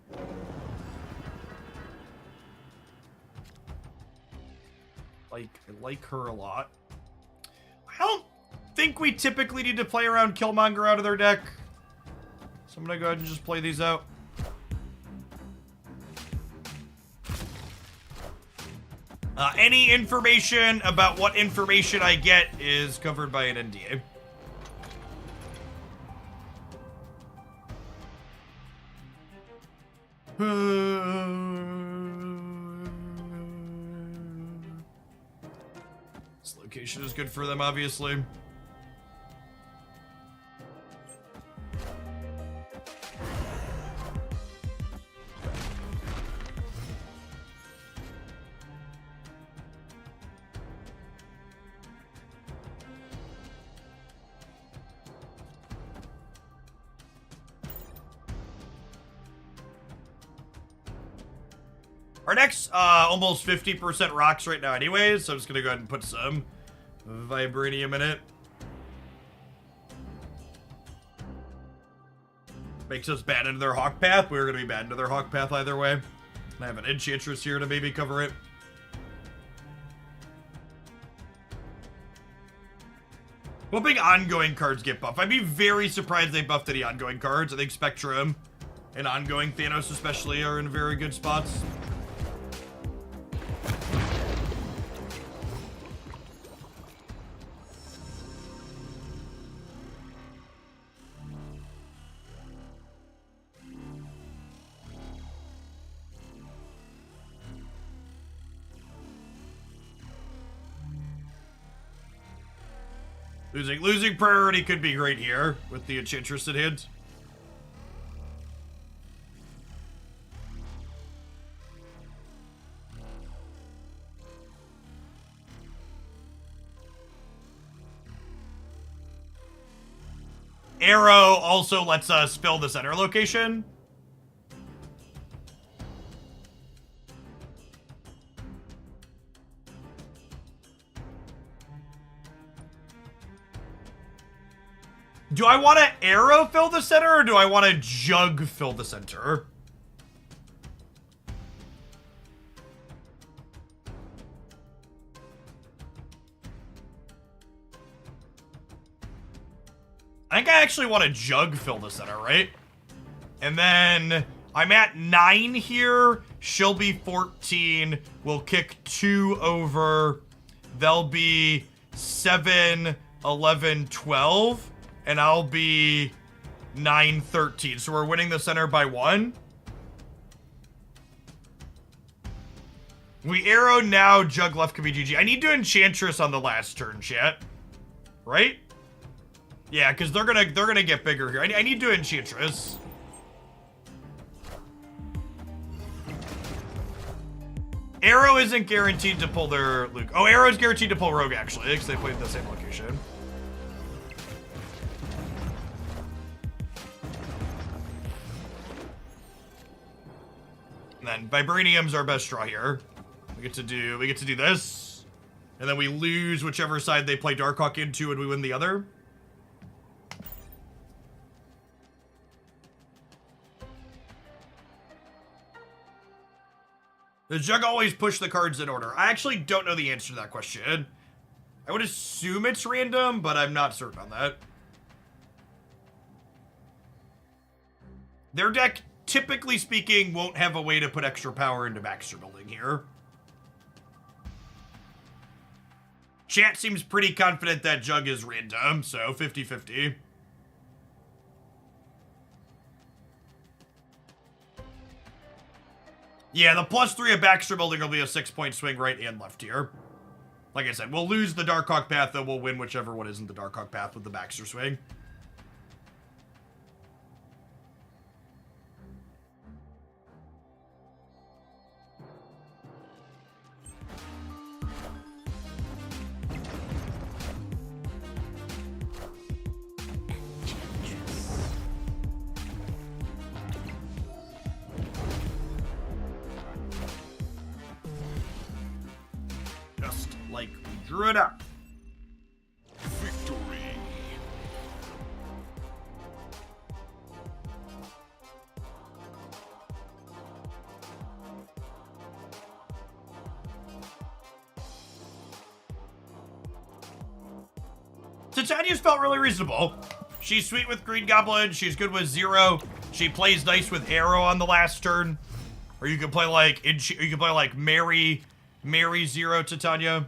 I like her a lot. I don't think we typically need to play around Killmonger out of their deck. So I'm gonna go ahead and just play these out. Any information about what information I get is covered by an NDA. This location is good for them, obviously. Our next, almost 50% rocks right now anyways, so I'm just gonna go ahead and put some vibranium in it. Makes us bad into their Hawk Path. We're gonna be bad into their Hawk Path either way. And I have an Enchantress here to maybe cover it. Hoping ongoing cards get buffed. I'd be very surprised they buffed any ongoing cards. I think Spectrum and ongoing Thanos especially are in very good spots. Losing priority could be great here with the Enchantress at hand. Arrow also lets us fill the center location. Do I want to arrow fill the center or do I want to jug fill the center? I think I actually want to jug fill the center, right? And then I'm at 9 here. She'll be 14. We'll kick 2 over. They'll be 7, 11, 12. And I'll be 9, 13. So we're winning the center by 1. We arrow now, jug left could be GG. I need to Enchantress on the last turn, chat. Right? Yeah, because they're gonna get bigger here. I need to Enchantress. Arrow isn't guaranteed to pull their Luke. Oh, Arrow's guaranteed to pull Rogue, actually, because they played in the same location. And then Vibranium's our best draw here. We get to do this. And then we lose whichever side they play Darkhawk into and we win the other. Does Jug always push the cards in order? I actually don't know the answer to that question. I would assume it's random, but I'm not certain on that. Their deck, typically speaking, won't have a way to put extra power into Baxter Building here. Chat seems pretty confident that Jug is random, so 50-50. Yeah, the +3 of Baxter Building will be a 6-point swing right and left here. Like I said, we'll lose the Darkhawk path, though we'll win whichever one isn't the Darkhawk path with the Baxter swing. like we drew it up. Victory. Titania's felt really reasonable. She's sweet with Green Goblin. She's good with Zero. She plays nice with Arrow on the last turn. Or you can play like Mary Zero Titania.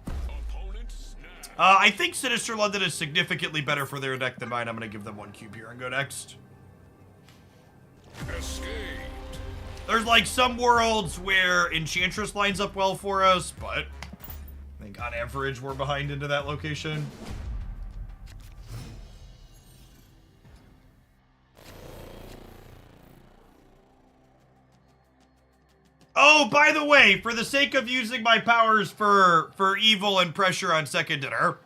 Opponent snapped. I think Sinister London is significantly better for their deck than mine. I'm gonna give them 1 cube here and go next. Escaped. There's like some worlds where Enchantress lines up well for us, but I think on average we're behind into that location. Oh, by the way, for the sake of using my powers for evil and pressure on second dinner,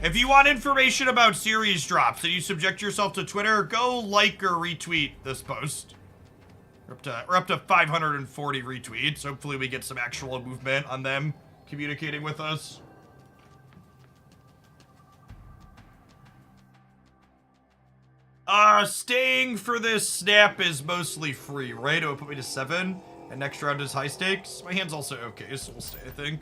if you want information about series drops and you subject yourself to Twitter, go like or retweet this post. We're up to 540 retweets. Hopefully we get some actual movement on them communicating with us. Staying for this snap is mostly free, right? It would put me to 7. And next round is high stakes. My hand's also okay, so we'll stay, I think.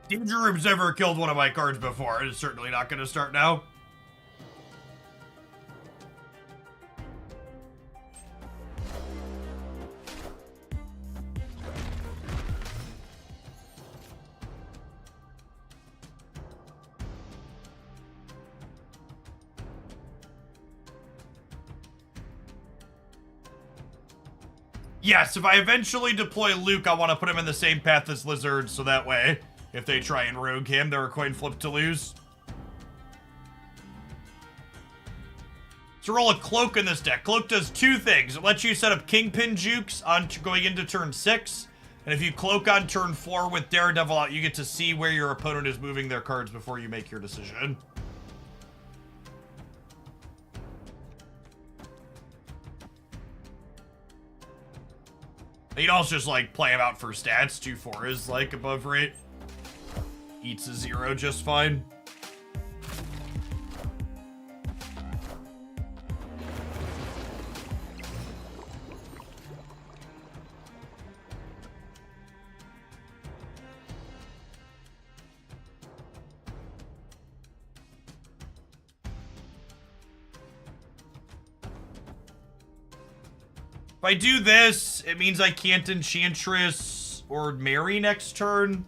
Danger Room's never killed one of my cards before. It's certainly not going to start now. Yes, if I eventually deploy Luke, I want to put him in the same path as Lizard, so that way, if they try and rogue him, they're a coin flip to lose. So roll a Cloak in this deck. Cloak does 2 things. It lets you set up Kingpin jukes on going into turn 6. And if you Cloak on turn 4 with Daredevil out, you get to see where your opponent is moving their cards before you make your decision. You can also just, like, play him out for stats. 2/4 is, like, above rate. Eats a 0 just fine. If I do this, it means I can't Enchantress or Mary next turn.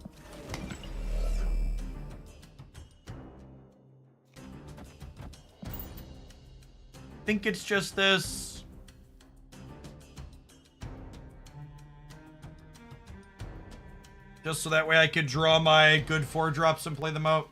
I think it's just this. Just so that way I could draw my good 4-drops and play them out.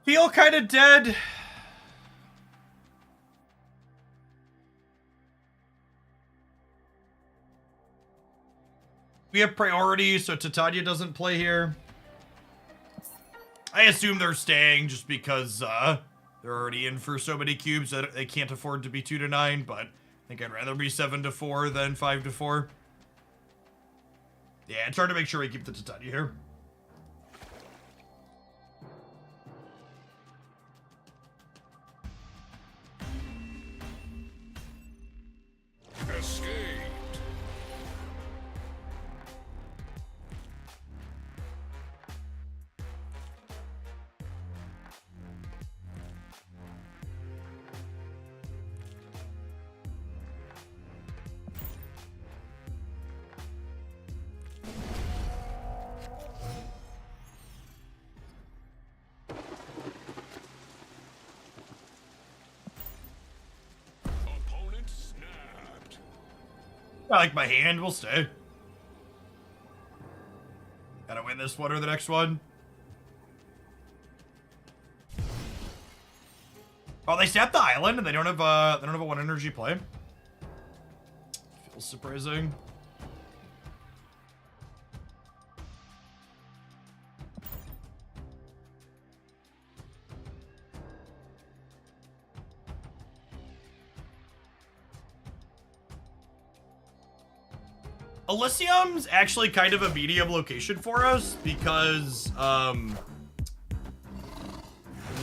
Feel kind of dead. We have priority, so Titania doesn't play here. I assume they're staying just because they're already in for so many cubes that they can't afford to be 2-9, but I think I'd rather be 7-4 than 5-4. Yeah, it's hard to make sure we keep the Titania here. Escaped. Opponent snapped. I like my hand, we'll stay. Gotta win this one or the next one. Oh, they snapped the island and they don't have a 1 energy play. Feels surprising. Elysium's actually kind of a medium location for us because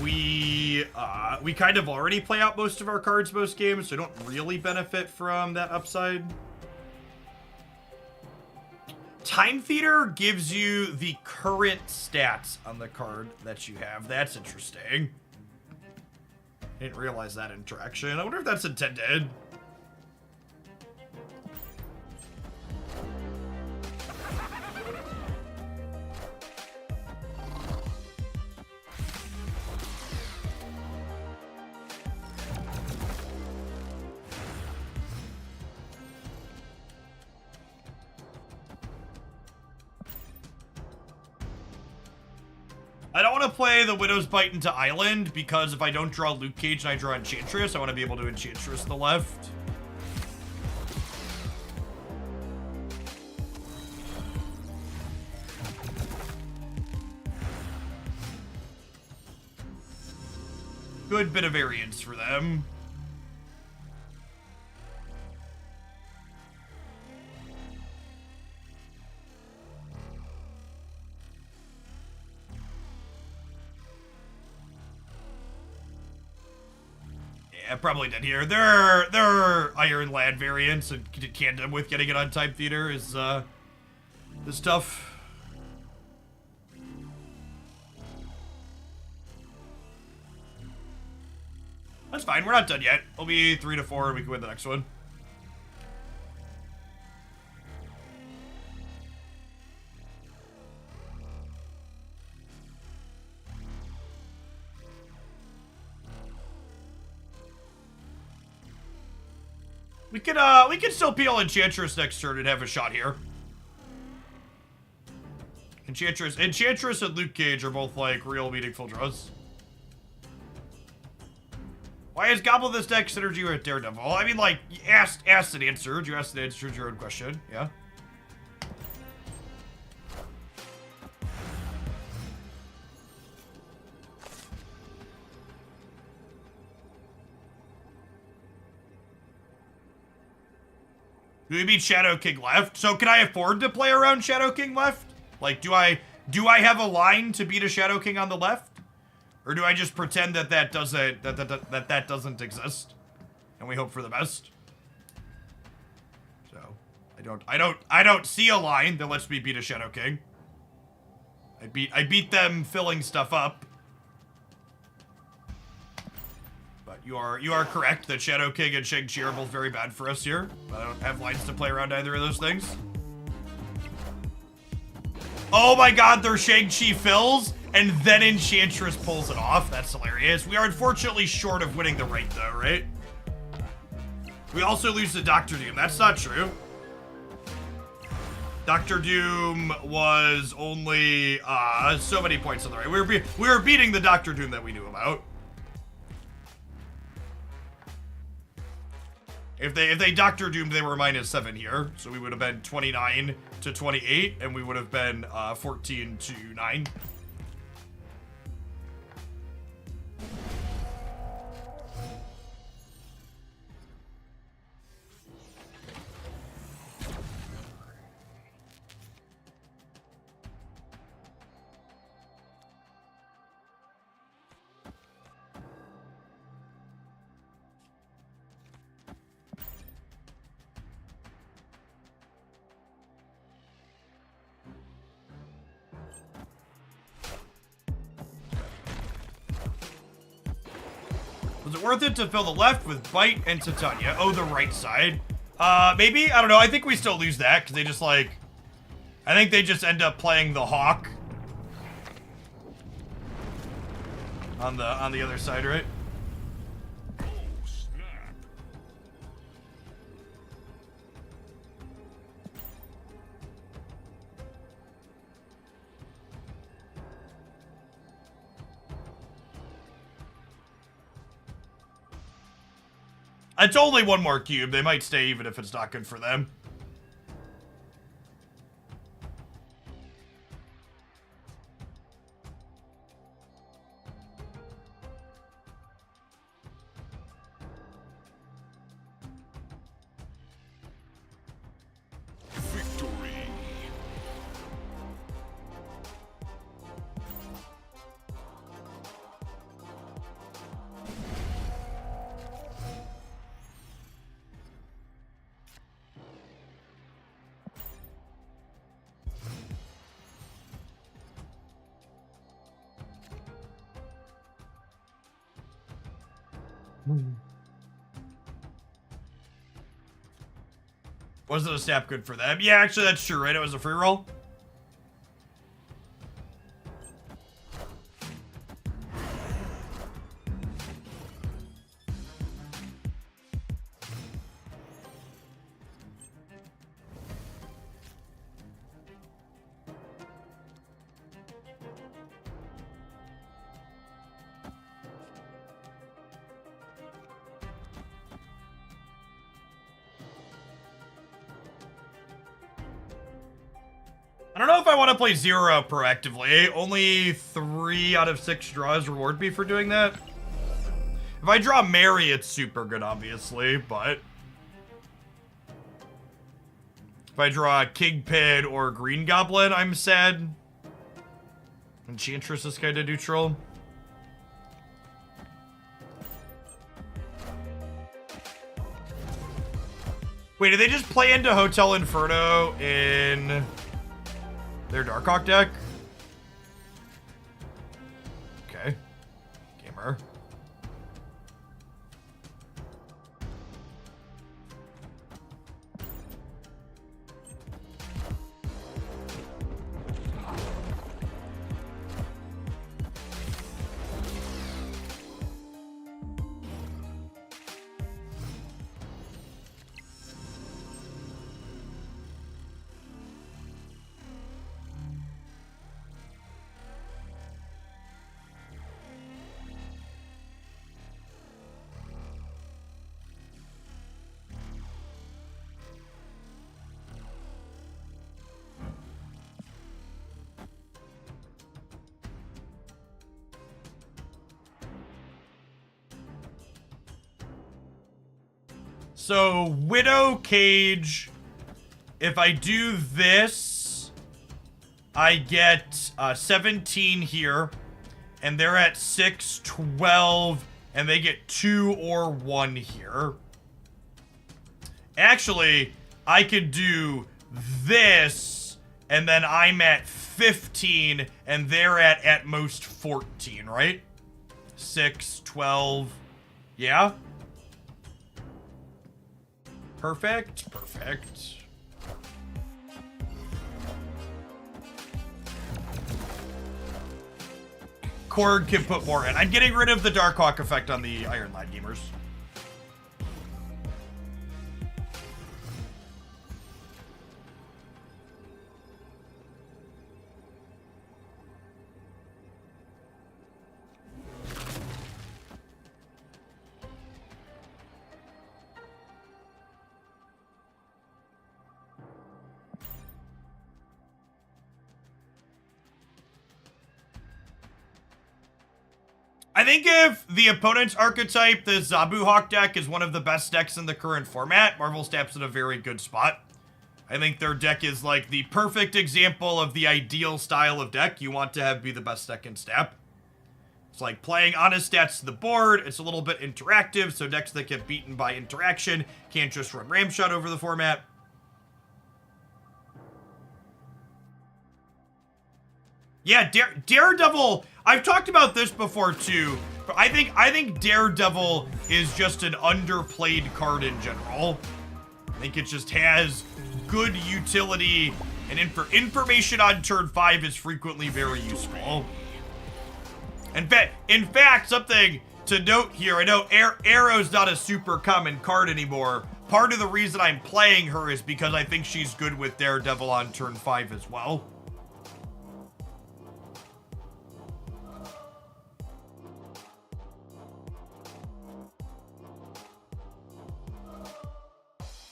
we kind of already play out most of our cards most games, so don't really benefit from that upside. Time Theater gives you the current stats on the card that you have. That's interesting. Didn't realize that interaction. I wonder if that's intended. I don't want to play the Widow's Bite into Island because if I don't draw Luke Cage and I draw Enchantress, I want to be able to Enchantress the left. Good bit of variance for them. Yeah, probably did here. There are Iron Lad variants, and tandem with getting it on Time Theater is tough. That's fine. We're not done yet. We'll be 3-4, and we can win the next one. We can still peel Enchantress next turn and have a shot here. Enchantress and Luke Cage are both like real meaningful draws. Why is Goblin this deck synergy with Daredevil? I mean, like, you asked and answered. You asked and answered your own question. Yeah. Do we beat Shadow King left? So can I afford to play around Shadow King left? Like, do I have a line to beat a Shadow King on the left? Or do I just pretend that that doesn't exist? And we hope for the best? So, I don't see a line that lets me beat a Shadow King. I beat them filling stuff up. But you are correct that Shadow King and Shang-Chi are both very bad for us here. I don't have lines to play around either of those things. Oh my god, they're Shang-Chi fills, and then Enchantress pulls it off. That's hilarious. We are unfortunately short of winning the right, though, right? We also lose to Dr. Doom. That's not true. Dr. Doom was only so many points on the right. We were beating the Dr. Doom that we knew about. If they Doctor Doomed, they were -7 here, so we would have been 29 to 28, and we would have been 14 to 9. Was it worth it to fill the left with Bite and Titania? Oh, the right side. Maybe? I don't know. I think we still lose that, because they just, like... I think they just end up playing the Hawk. On the other side, right? Oh, snap. It's only one more cube. They might stay even if it's not good for them. Victory. Wasn't a snap good for them? Yeah, actually, that's true, right? It was a free roll. I don't know if I want to play Zero proactively. Only 3 out of 6 draws reward me for doing that. If I draw Mary, it's super good, obviously, but... If I draw Kingpin or Green Goblin, I'm sad. Enchantress is kind of neutral. Wait, did they just play into Hotel Inferno in... their Darkhawk deck? Okay. Gamer. So, Widow Cage, if I do this, I get 17 here, and they're at 6, 12, and they get 2 or 1 here. Actually, I could do this, and then I'm at 15, and they're at most 14, right? 6, 12, yeah? Perfect, perfect. Korg can put more in. I'm getting rid of the Darkhawk effect on the Iron Lad gamers. I think if the opponent's archetype, the Zabuhawk deck, is one of the best decks in the current format, Marvel Snap's in a very good spot. I think their deck is like the perfect example of the ideal style of deck you want to have be the best deck in Snap. It's like playing honest stats to the board. It's a little bit interactive, so decks that get beaten by interaction can't just run Ramshot over the format. Yeah, Daredevil, I've talked about this before too, but I think Daredevil is just an underplayed card in general. I think it just has good utility, and information on turn 5 is frequently very useful. In fact, something to note here, I know Arrow's not a super common card anymore. Part of the reason I'm playing her is because I think she's good with Daredevil on turn 5 as well.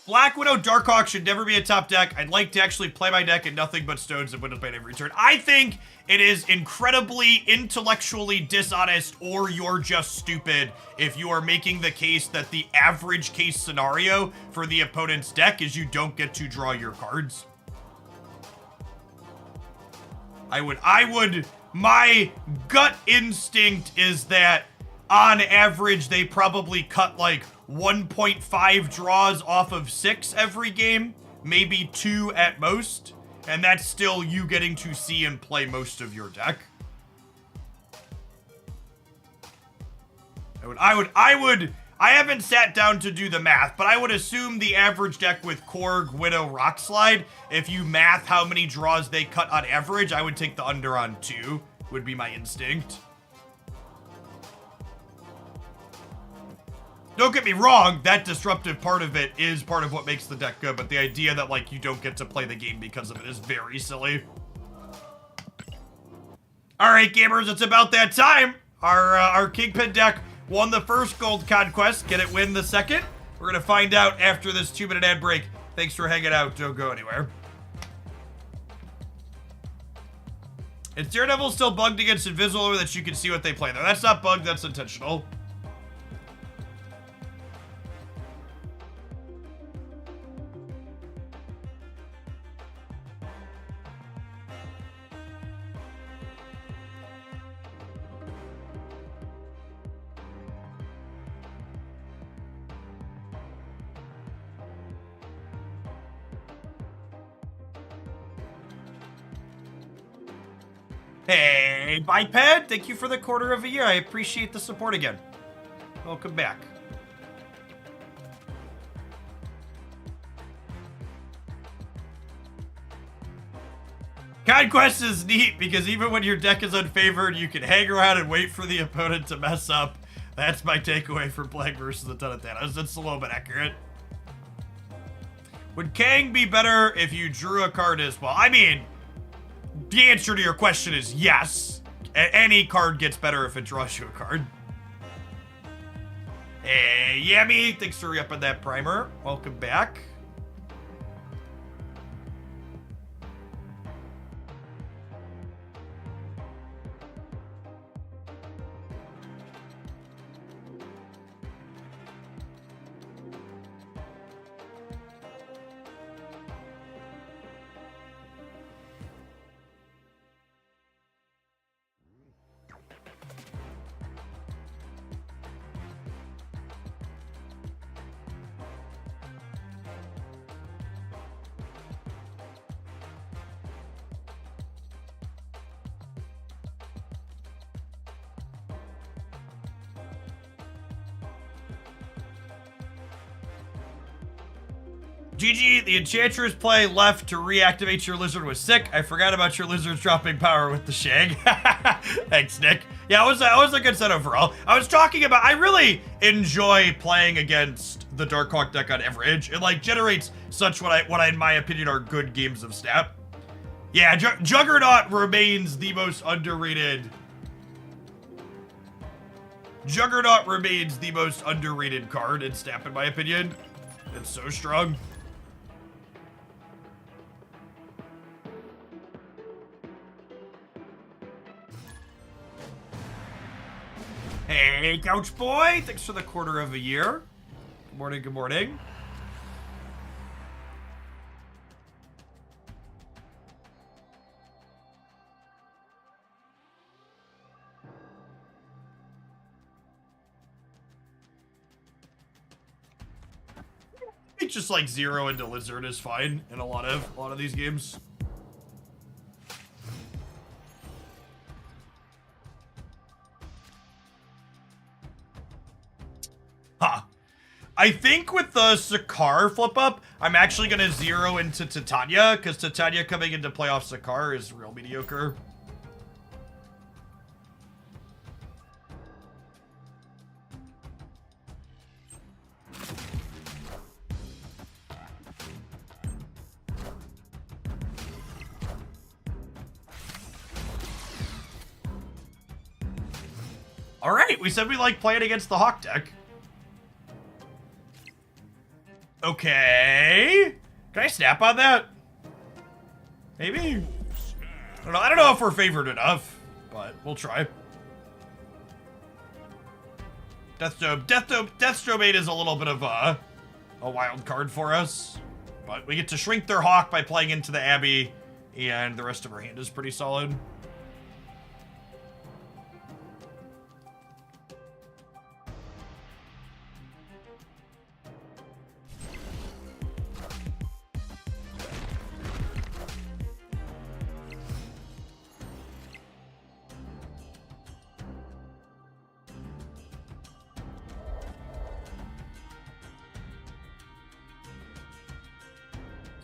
Black Widow Darkhawk should never be a top deck. I'd like to actually play my deck in nothing but stones and Widow's Bane every turn. I think it is incredibly intellectually dishonest, or you're just stupid if you are making the case that the average case scenario for the opponent's deck is you don't get to draw your cards. My gut instinct is that on average, they probably cut like 1.5 draws off of 6 every game, maybe 2 at most, and that's still you getting to see and play most of your deck. I haven't sat down to do the math, but I would assume the average deck with Korg, Widow, Rockslide, if you math how many draws they cut on average, I would take the under on 2, would be my instinct. Don't get me wrong, that disruptive part of it is part of what makes the deck good, but the idea that, like, you don't get to play the game because of it is very silly. Alright, gamers, it's about that time. Our Kingpin deck won the first gold conquest. Can it win the second? We're gonna find out after this 2-minute ad break. Thanks for hanging out. Don't go anywhere. Is Daredevil still bugged against Invisible, or that you can see what they play? No, that's not bugged, that's intentional. Hey, Biped, thank you for the quarter of a year. I appreciate the support again. Welcome back. Conquest is neat because even when your deck is unfavored, you can hang around and wait for the opponent to mess up. That's my takeaway from playing versus a ton of Thanos. That's a little bit accurate. Would Kang be better if you drew a card as well? I mean, the answer to your question is yes. Any card gets better if it draws you a card. Hey, Yami, thanks for re-upping that primer. Welcome back. GG, the Enchantress play left to reactivate your Lizard was sick. I forgot about your Lizards dropping power with the Shag. Thanks, Nick. Yeah, it was a good set overall. I was talking about, I really enjoy playing against the Darkhawk deck on average. It, like, generates such what I, in my opinion, are good games of Snap. Yeah, Juggernaut remains the most underrated. Juggernaut remains the most underrated card in Snap, in my opinion. It's so strong. Hey, Couch Boy. Thanks for the quarter of a year. Good morning, good morning. It's just like 0 into Lizard is fine in a lot of these games. Huh. I think with the Sakaar flip up, I'm actually gonna 0 into Titania, because Titania coming into playoff Sakaar is real mediocre. All right, we said we like playing against the Hawk deck. Okay. Can I snap on that? Maybe? I don't know if we're favored enough, but we'll try. Deathstrobe 8 is a little bit of a wild card for us. But we get to shrink their Hawk by playing into the Abbey, and the rest of our hand is pretty solid.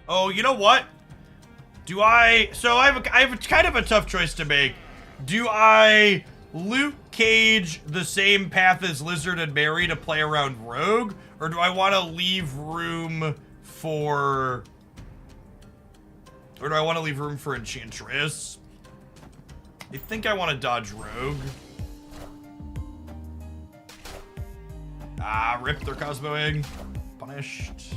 Oh, you know what? So I have kind of a tough choice to make. Do I Luke Cage the same path as Lizard and Mary to play around Rogue? Or do I want to leave room for... Or do I want to leave room for Enchantress? I think I want to dodge Rogue. Ah, rip their Cosmoing. Punished.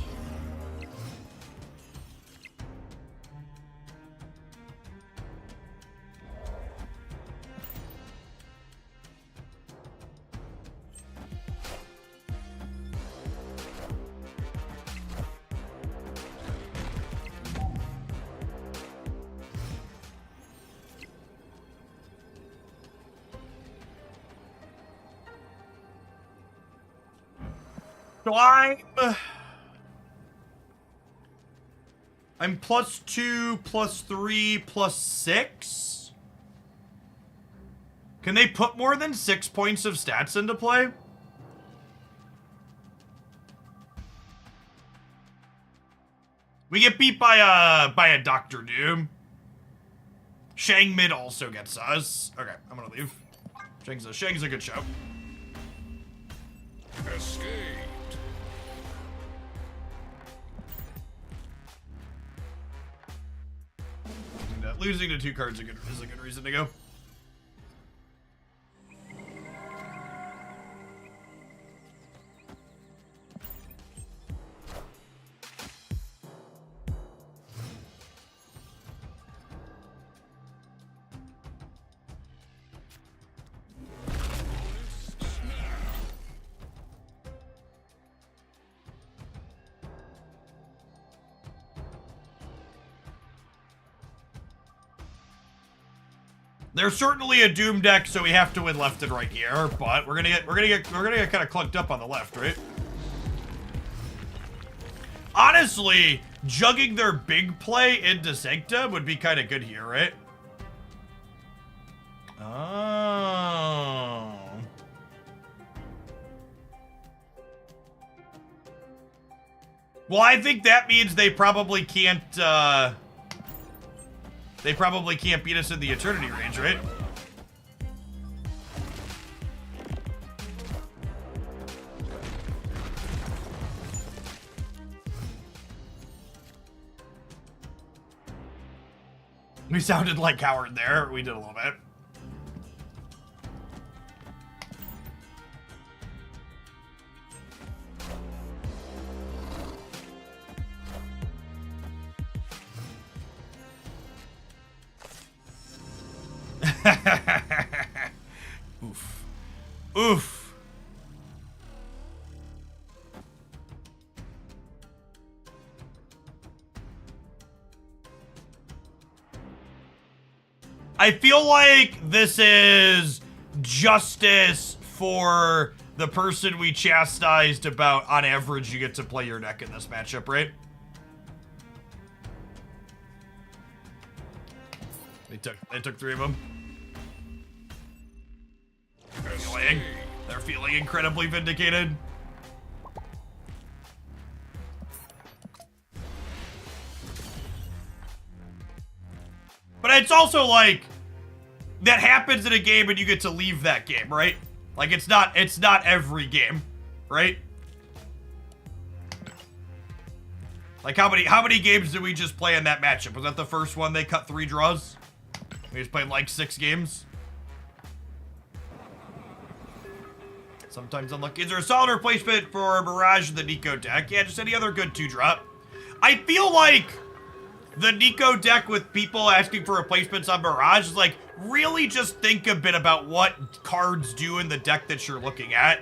So I'm +2, +3, +6. Can they put more than 6 points of stats into play? We get beat by a Dr. Doom. Shang mid also gets us. Okay, I'm gonna leave. Shang's a good show. Escaped. Losing to 2 cards is a good reason to go. There's certainly a Doom deck, so we have to win left and right here. But we're gonna get kind of clunked up on the left, right? Honestly, jugging their big play into Sanctum would be kind of good here, right? Oh. Well, I think that means they probably can't. They probably can't beat us in the Eternity range, right? We sounded like Howard there. We did a little bit. Oof. Oof. I feel like this is justice for the person we chastised about, on average, you get to play your deck in this matchup, right? They took 3 of them. They're feeling incredibly vindicated. But it's also like, that happens in a game and you get to leave that game, right? Like, it's not every game, right? Like, how many games did we just play in that matchup? Was that the first one they cut 3 draws? We just played like 6 games. Sometimes unlucky. Is there a solid replacement for Mirage in the Nico deck? Yeah, just any other good 2-drop. I feel like the Nico deck with people asking for replacements on Mirage is like, really just think a bit about what cards do in the deck that you're looking at.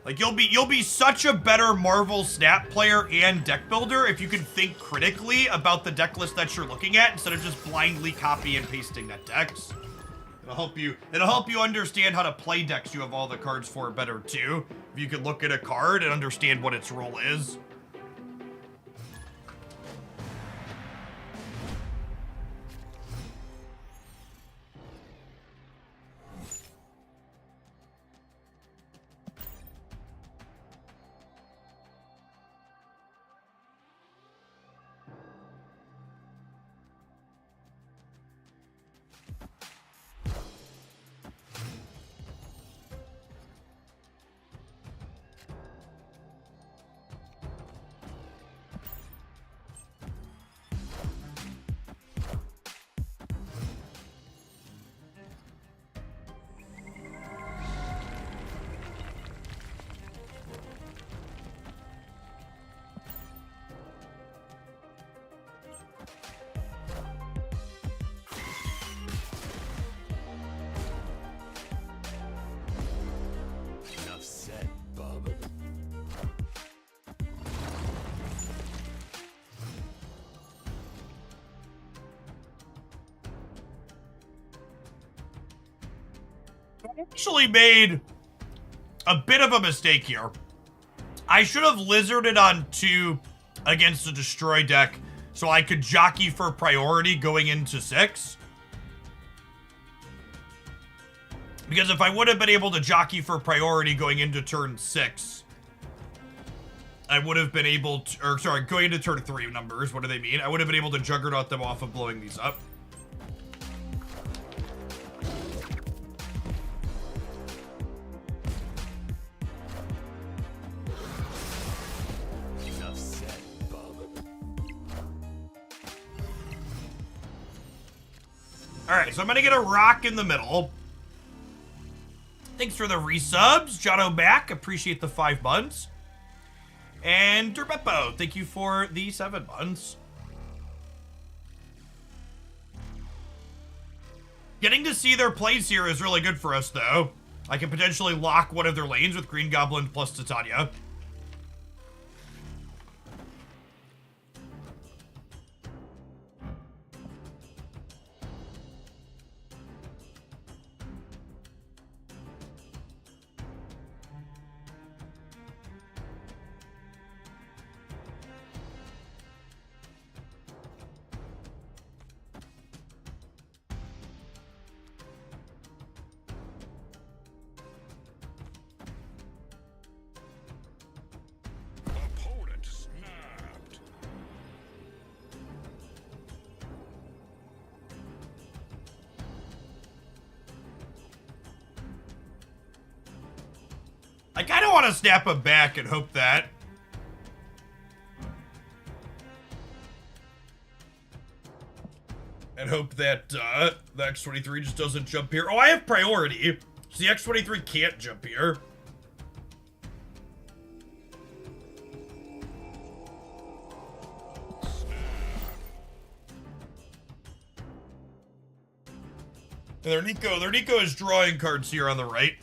Like, you'll be such a better Marvel Snap player and deck builder if you can think critically about the deck list that you're looking at instead of just blindly copy and pasting that decks. It'll help you understand how to play decks you have all the cards for better too. If you can look at a card and understand what its role is. Enough said, bub. I actually made a bit of a mistake here. I should have lizarded on 2 against the destroy deck so I could jockey for priority going into 6. Because if I would have been able to jockey for priority going into turn 6, I would have been able to, or sorry, going into turn 3 numbers, what do they mean? I would have been able to juggernaut them off of blowing these up. Enough said, bub. Alright, so I'm gonna get a rock in the middle. Thanks for the resubs. Jono Mac, appreciate the 5 months. And Derbepo, thank you for the 7 months. Getting to see their plays here is really good for us, though. I can potentially lock one of their lanes with Green Goblin plus Titania. Opponent snapped. I kind of want to snap him back and hope that. And hope that the X-23 just doesn't jump here. Oh, I have priority. So the X-23 can't jump here. And their Nico is drawing cards here on the right.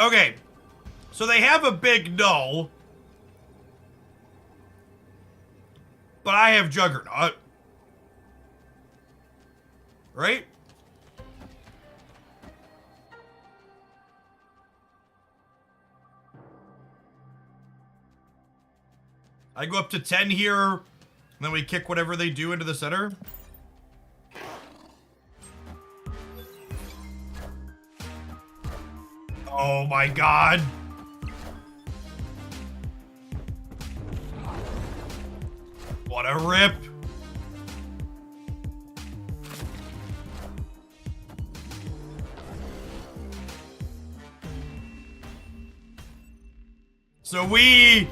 Okay. So they have a big null. But I have Juggernaut. Right? I go up to 10 here, and then we kick whatever they do into the center. Oh my god. What a rip. So we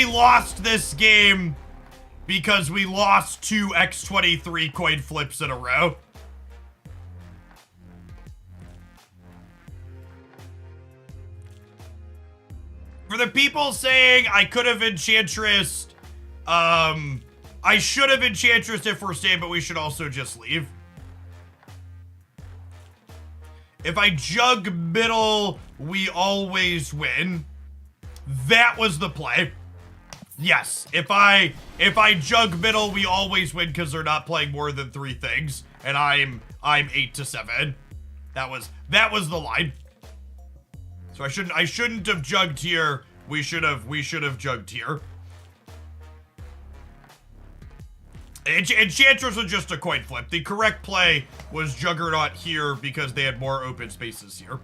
lost this game because we lost 2 X23 coin flips in a row. For the people saying I could have Enchantress, I should have Enchantress if we're staying, but we should also just leave. If I jug middle, we always win. That was the play. Yes, if I jug middle, we always win because they're not playing more than 3 things, and I'm 8 to 7. That was the line. So I shouldn't have jugged here. We should have jugged here. Enchantress was just a coin flip. The correct play was Juggernaut here because they had more open spaces here.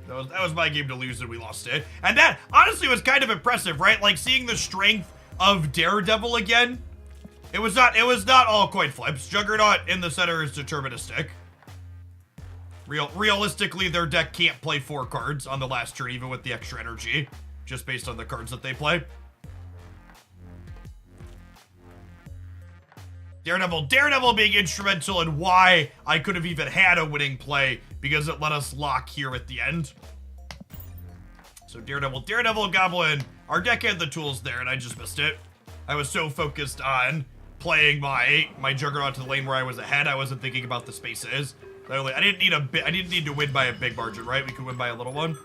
That was my game to lose and we lost it. And that honestly was kind of impressive, right? Like seeing the strength of Daredevil again. It was not all coin flips. Juggernaut in the center is deterministic. Realistically, their deck can't play 4 cards on the last turn, even with the extra energy, just based on the cards that they play. Daredevil being instrumental in why I could have even had a winning play, because it let us lock here at the end. So Daredevil, Goblin, our deck had the tools there, and I just missed it. I was so focused on playing my Juggernaut to the lane where I was ahead, I wasn't thinking about the spaces. I didn't need to win by a big margin, right? We could win by a little one.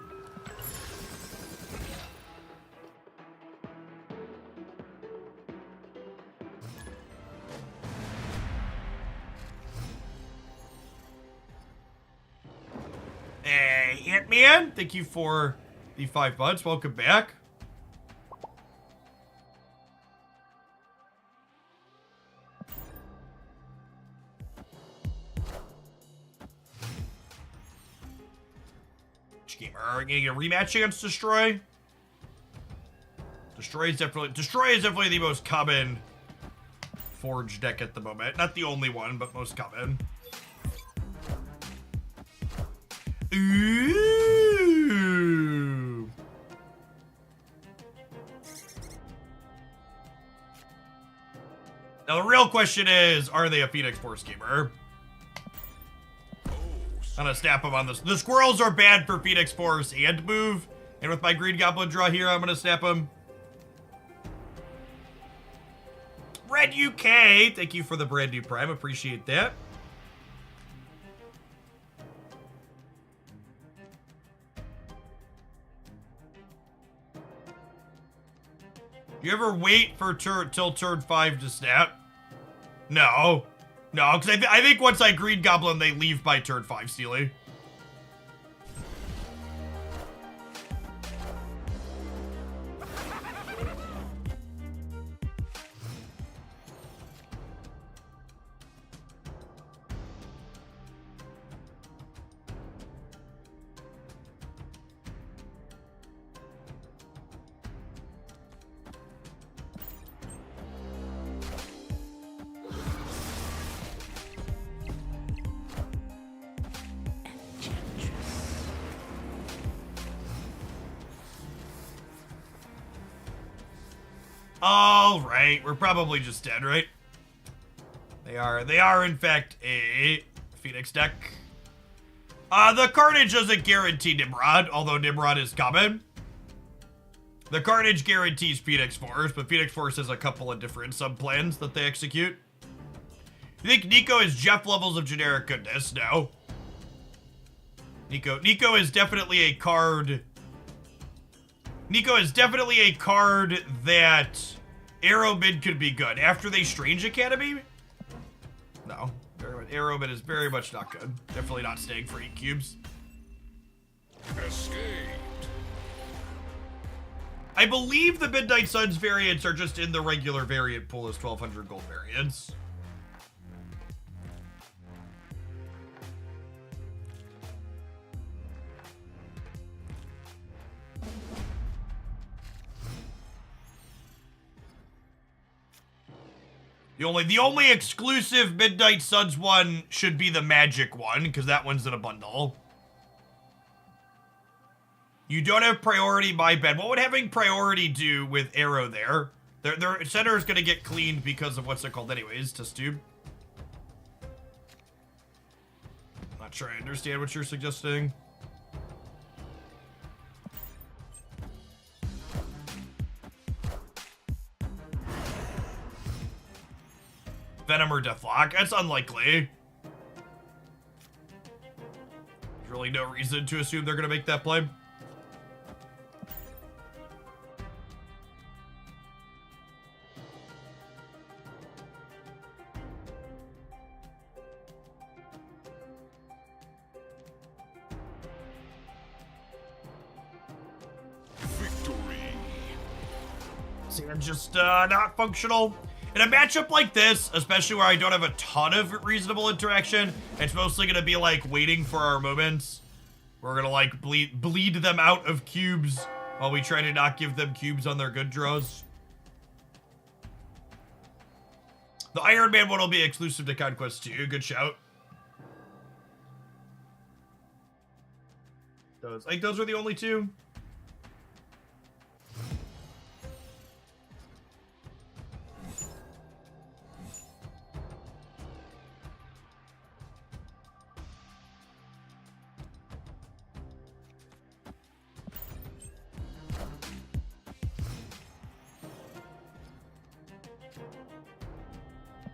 Hey, Ant-Man, thank you for the 5 months. Welcome back. Are we gonna get a rematch against Destroy? Destroy is definitely the most common Forge deck at the moment. Not the only one, but most common. Ooh. Now the real question is, are they a Phoenix Force gamer? I'm gonna snap them on this. The squirrels are bad for Phoenix Force and move. And with my Green Goblin draw here, I'm gonna snap them. Red UK, thank you for the brand new Prime. Appreciate that. Do you ever wait for till turn 5 to snap? No. No, because I think once I Green Goblin, they leave by turn 5, Steely. All right, we're probably just dead, right? They are in fact a Phoenix deck. The Carnage doesn't guarantee Nimrod, although Nimrod is common. The Carnage guarantees Phoenix Force, but Phoenix Force has a couple of different sub-plans that they execute. You think Nico is Jeff levels of generic goodness? No. Nico is definitely a card Nico is definitely a card that Arrow Mid could be good. After they Strange Academy? No. Arrow Mid is very much not good. Definitely not staying for 8 cubes. Escaped. I believe the Midnight Suns variants are just in the regular variant pool as 1200 gold variants. The only exclusive Midnight Suns one should be the Magic one, because that one's in a bundle. You don't have priority, my bad. What would having priority do with Arrow there? Their center is going to get cleaned because of what's it called anyways, test tube. Not sure I understand what you're suggesting. Venom or Deathlock? That's unlikely. There's really no reason to assume they're going to make that play. Victory. Sand just not functional. In a matchup like this, especially where I don't have a ton of reasonable interaction, it's mostly going to be like waiting for our moments. We're going to like bleed them out of cubes while we try to not give them cubes on their good draws. The Iron Man one will be exclusive to Conquest 2. Good shout. I think those are the only two.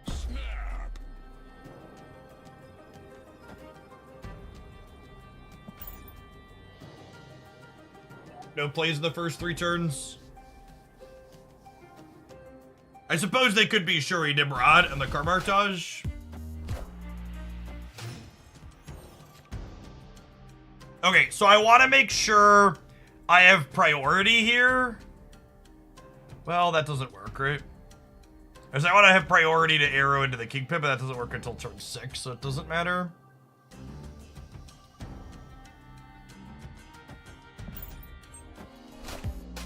Snap. No plays in the first 3 turns. I suppose they could be Shuri Nimrod and the Karmartage. Okay, so I want to make sure I have priority here. Well, that doesn't work, right? Because I want to have priority to Arrow into the Kingpin, but that doesn't work until turn 6, so it doesn't matter.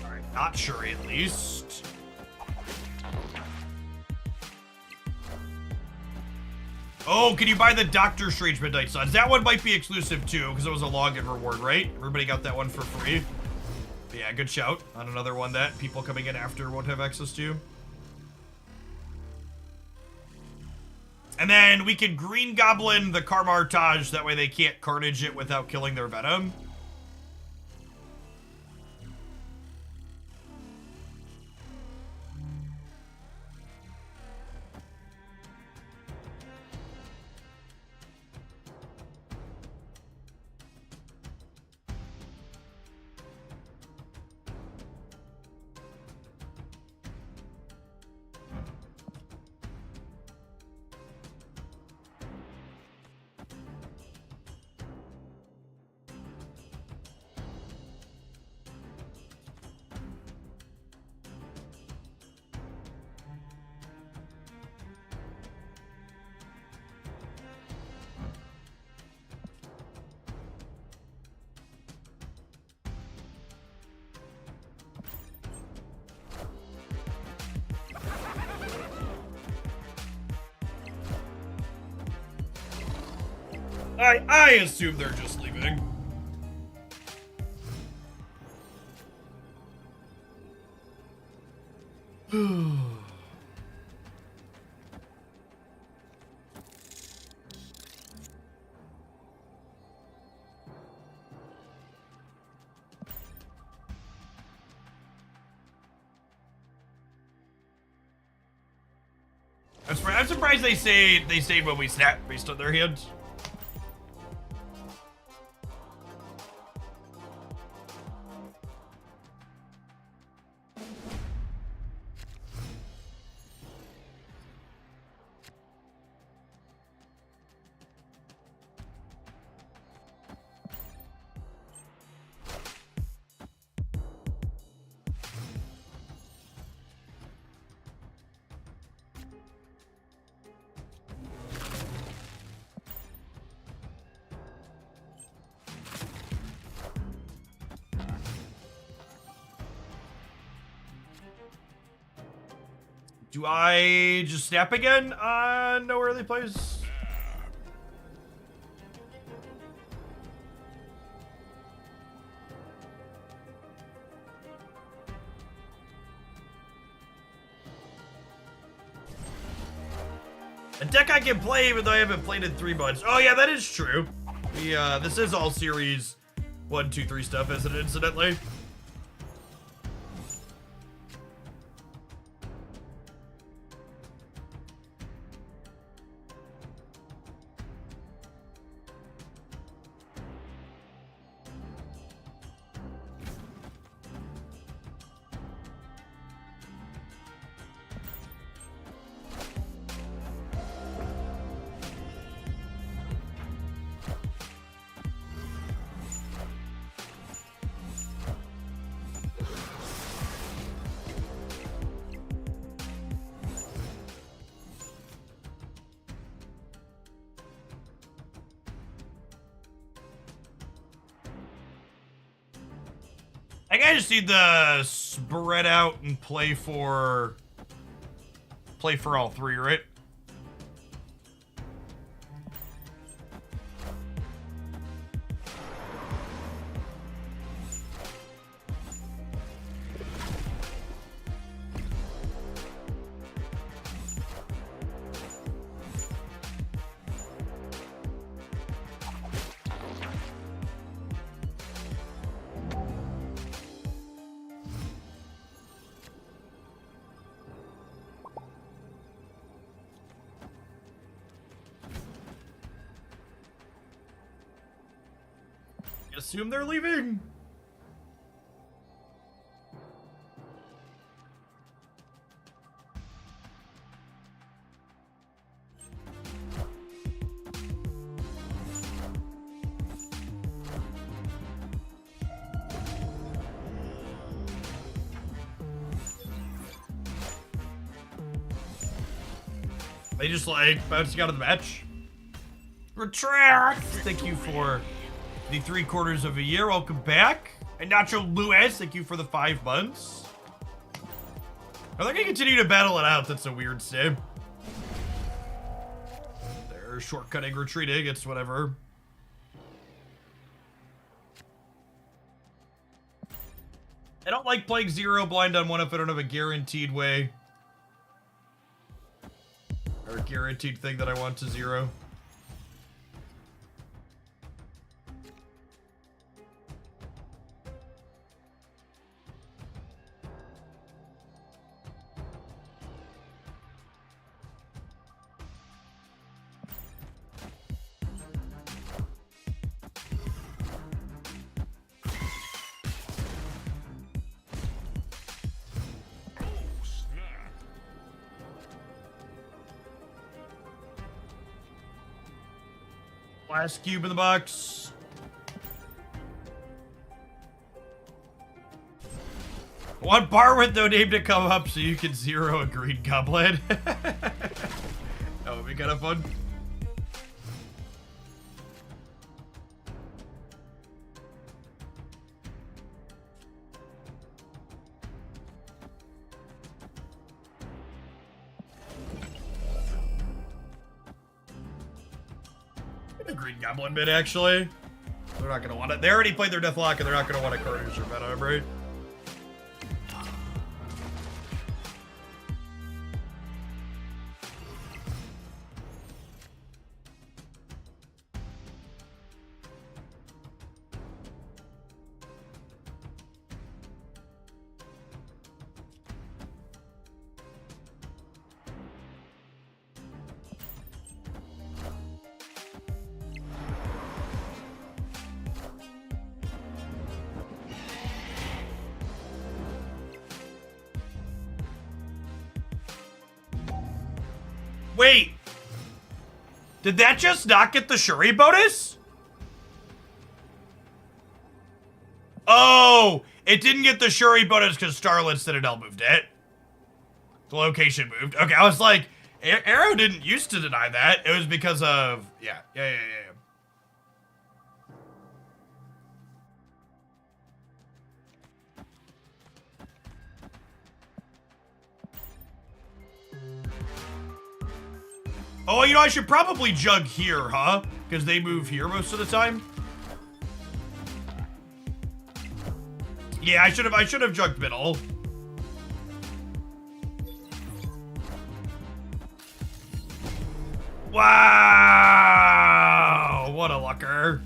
Alright, not Shuri at least. Oh, can you buy the Doctor Strange Midnight Suns? That one might be exclusive too, because it was a login reward, right? Everybody got that one for free. But yeah, good shout on another one that people coming in after won't have access to. And then we can Green Goblin the Karmartage, that way they can't Carnage it without killing their Venom. I assume they're just leaving. I'm surprised they stayed when we snapped based on their hands. Do I just snap again? No early plays. A deck I can play even though I haven't played in 3 months. Oh yeah, that is true. This is all series 1, 2, 3 stuff, isn't it, incidentally? I think I just need to spread out and play for all 3, right? Assume they're leaving. They just like bouncing out of the match. Retract. Thank you for the 3/4 of a year. Welcome back. And Nacho Lewis, thank you for the 5 months. Are they gonna continue to battle it out? That's a weird sim. They're shortcutting, retreating, it's whatever. I don't like playing 0 blind on 1 if I don't have a guaranteed way. Or a guaranteed thing that I want to 0. Last cube in the box. One bar with no name to come up so you can 0 a green goblin. That would be kind of fun. A green goblin bit, actually. They're not gonna want it. They already played their Deathlock, and they're not gonna want a Carnage or Venom, right? Wait! Did that just not get the Shuri bonus? Oh! It didn't get the Shuri bonus because Starlit Citadel moved it. The location moved. Okay, I was like, Arrow didn't used to deny that. It was because of... Yeah. Oh, you know, I should probably jug here, huh? Because they move here most of the time. Yeah, I should have jugged middle. Wow! What a lucker.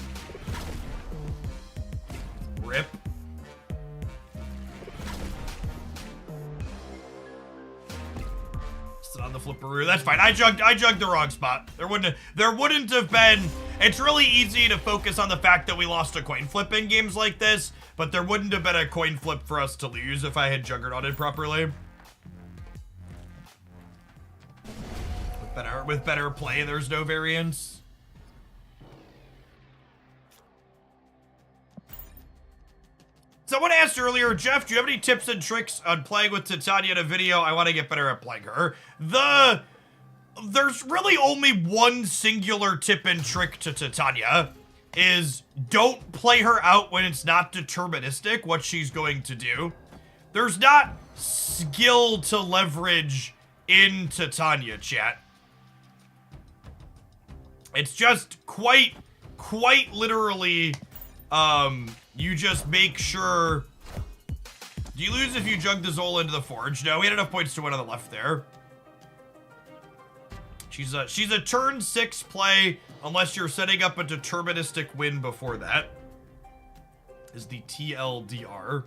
Rip. Sit on the flipperoo. That's fine. I jugged the wrong spot. There wouldn't have been. It's really easy to focus on the fact that we lost a coin flip in games like this, but there wouldn't have been a coin flip for us to lose if I had juggernauted properly. With better play, there's no variance. Someone asked earlier, Jeff, do you have any tips and tricks on playing with Titania in a video? I want to get better at playing her. There's really only one singular tip and trick to Titania, is don't play her out when it's not deterministic what she's going to do. There's not skill to leverage in Titania, chat. It's just quite literally, you just make sure. Do you lose if you jug the Zola into the forge? No, we had enough points to win on the left there. She's a turn 6 play unless you're setting up a deterministic win before that. Is the TLDR.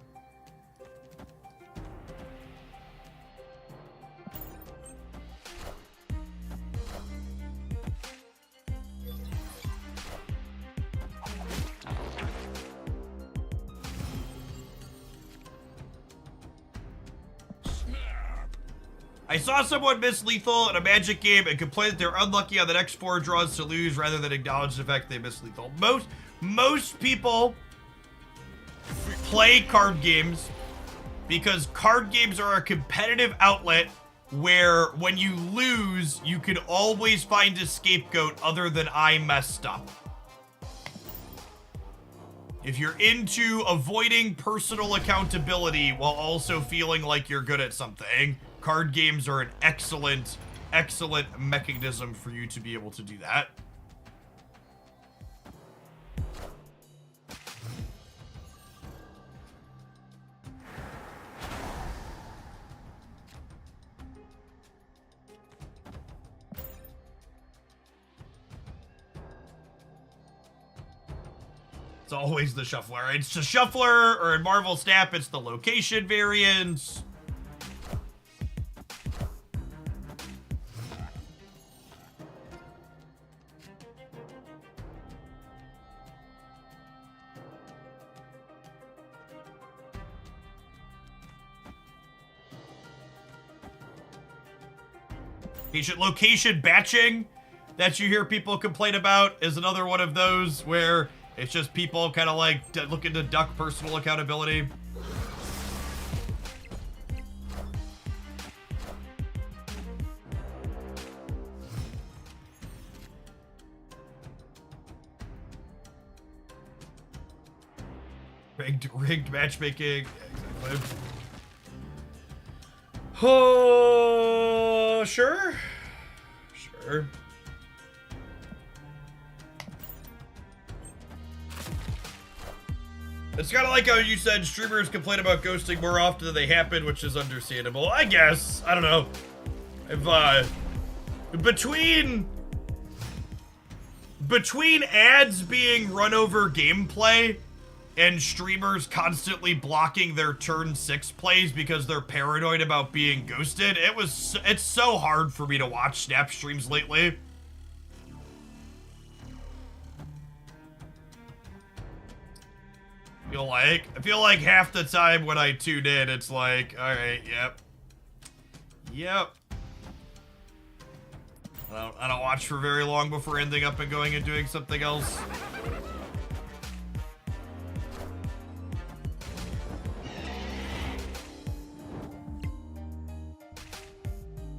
I saw someone miss lethal in a Magic game and complain that they're unlucky on the next 4 draws to lose rather than acknowledge the fact they missed lethal. Most people play card games because card games are a competitive outlet where when you lose, you can always find a scapegoat other than I messed up. If you're into avoiding personal accountability while also feeling like you're good at something, card games are an excellent mechanism for you to be able to do that. It's always the shuffler. It's the shuffler, or in Marvel Snap, it's the location variants. Location batching that you hear people complain about is another one of those where it's just people kind of like looking to duck personal accountability. Rigged matchmaking. Yeah, exactly. Oh, sure. Sure. It's kind of like how you said streamers complain about ghosting more often than they happen, which is understandable. I guess. I don't know. If, between ads being run over gameplay and streamers constantly blocking their turn 6 plays because they're paranoid about being ghosted, it's so hard for me to watch Snap streams lately. I feel like half the time when I tune in, it's like, all right, yep. I don't watch for very long before ending up and going and doing something else.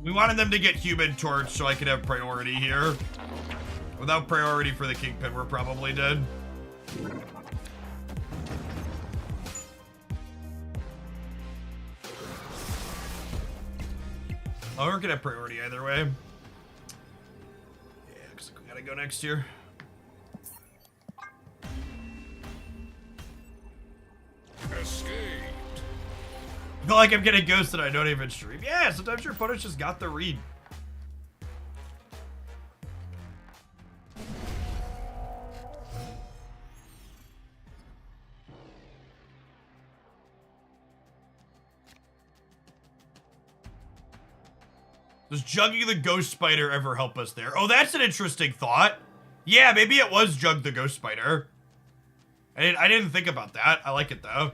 We wanted them to get Human Torch so I could have priority here. Without priority for the Kingpin, we're probably dead. Oh, we're gonna have priority either way. gotta go next year. Escaped. I feel like I'm getting ghosted. I don't even stream. Yeah, sometimes your opponents just got the read. Does jugging the ghost spider ever help us there? Oh, that's an interesting thought. Yeah, maybe it was jug the ghost spider. I didn't think about that. I like it though.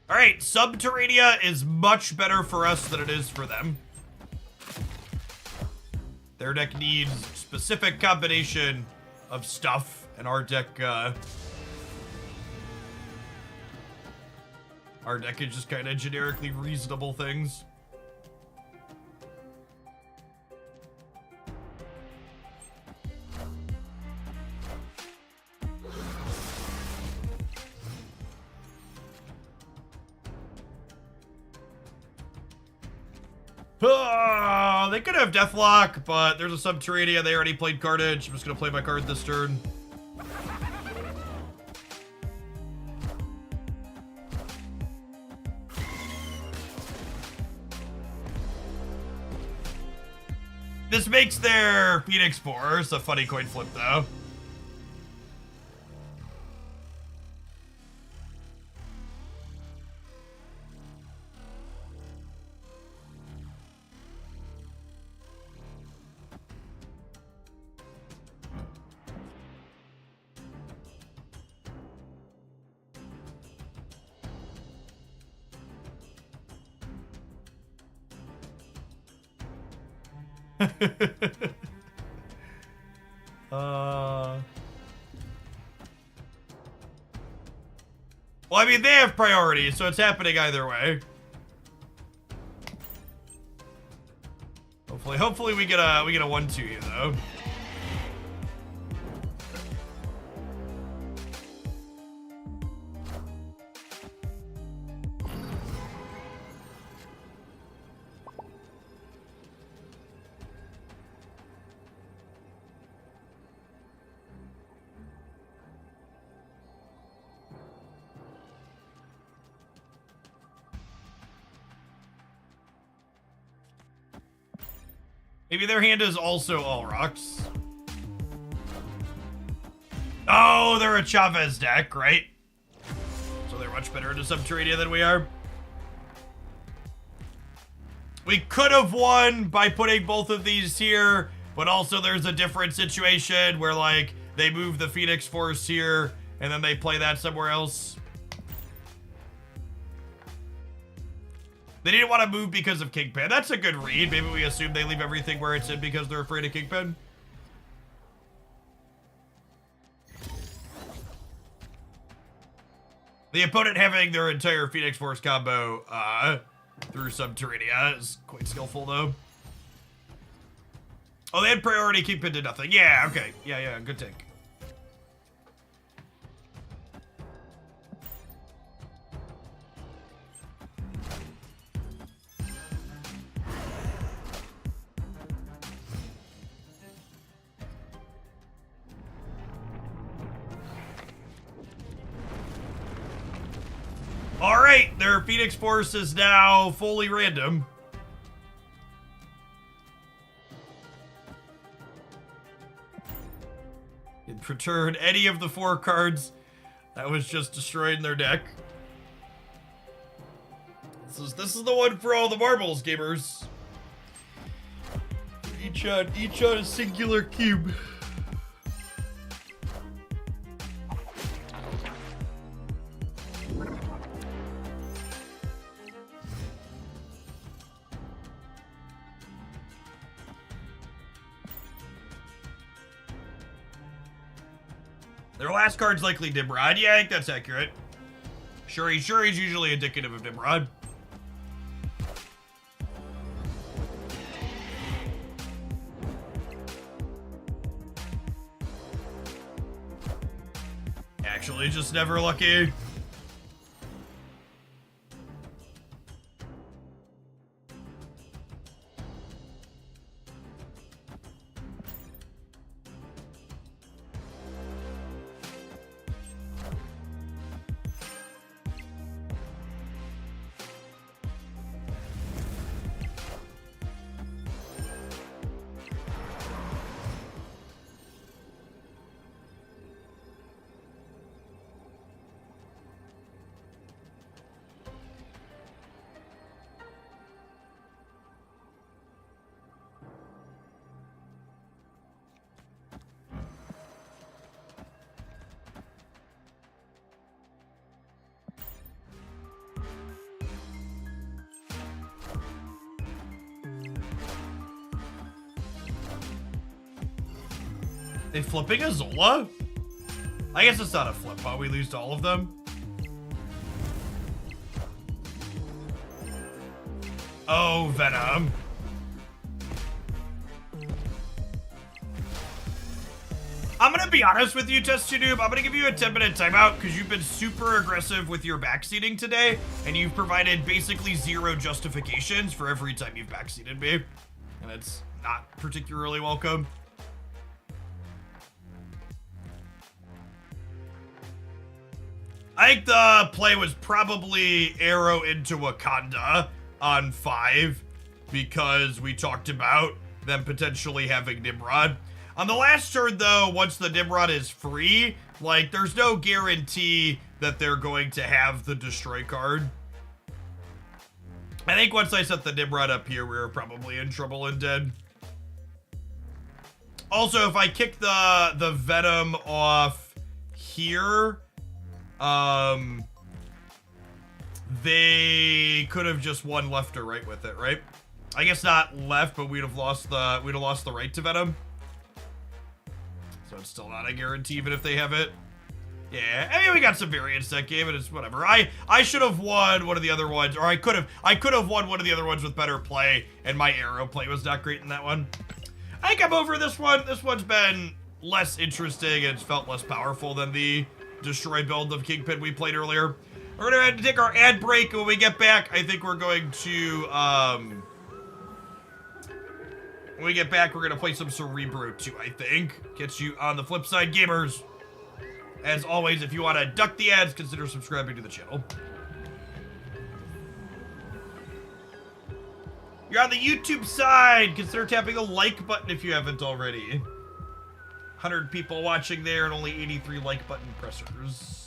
All right, Subterranea is much better for us than it is for them. Their deck needs specific combination of stuff, and our deck is just kind of generically reasonable things. Oh, they could have Deathlock, but there's a Subterranea. They already played Carnage. I'm just gonna play my card this turn. This makes their Phoenix Force a funny coin flip, though. Well, I mean, they have priority, so it's happening either way. Hopefully we get a 1-2 here though. Maybe their hand is also all rocks. Oh, they're a Chavez deck, right? So they're much better into Subterranea than we are. We could have won by putting both of these here, but also there's a different situation where, like, they move the Phoenix Force here, and then they play that somewhere else. They didn't want to move because of Kingpin. That's a good read. Maybe we assume they leave everything where it's in because they're afraid of Kingpin. The opponent having their entire Phoenix Force combo through Subterranea is quite skillful, though. Oh, they had priority. Kingpin did nothing. Yeah, okay. Yeah, good take. All right, their Phoenix Force is now fully random. In return, any of the 4 cards that was just destroyed in their deck. This is the one for all the marbles, gamers. Each on a singular cube. Their last card's likely Nimrod. Yeah, I think that's accurate. Shuri's usually indicative of Nimrod. actually just never lucky. They flipping a Zola? I guess it's not a flip, huh? We lose to all of them. Oh, Venom. I'm gonna be honest with you, Test Noob. I'm gonna give you a 10-minute timeout because you've been super aggressive with your backseating today, and you've provided basically zero justifications for every time you've backseated me. And it's not particularly welcome. I think the play was probably arrow into Wakanda on 5 because we talked about them potentially having Nimrod. On the last turn, though, once the Nimrod is free, like, there's no guarantee that they're going to have the Destroy card. I think once I set the Nimrod up here, we were probably in trouble and dead. Also, if I kick the Venom off here... they could have just won left or right with it, right? I guess not left, but we'd have lost the right to Venom. So it's still not a guarantee even if they have it. Yeah, I mean, we got some variance that game, and it's whatever. I should have won one of the other ones, or I could have won one of the other ones with better play, and my arrow play was not great in that one. I think I'm over this one. This one's been less interesting, and it's felt less powerful than the Destroy build of Kingpin we played earlier. We're gonna have to take our ad break, and when we get back, I think we're going to, when we get back, we're gonna play some Cerebro too, I think. Get you on the flip side, gamers. As always, if you want to duck the ads, consider subscribing to the channel. You're on the YouTube side. Consider tapping the like button if you haven't already. 100 people watching there and only 83 like button pressers.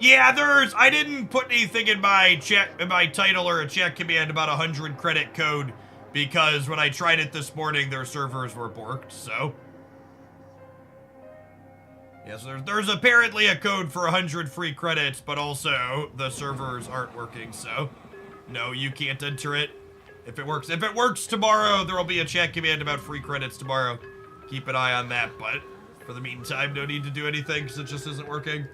Yeah, I didn't put anything in my title or a chat command about 100 credit code because when I tried it this morning, their servers were borked, so. Yes, there's apparently a code for 100 free credits, but also the servers aren't working, so no, you can't enter it. If it works tomorrow, there will be a chat command about free credits tomorrow. Keep an eye on that, but for the meantime, no need to do anything because it just isn't working.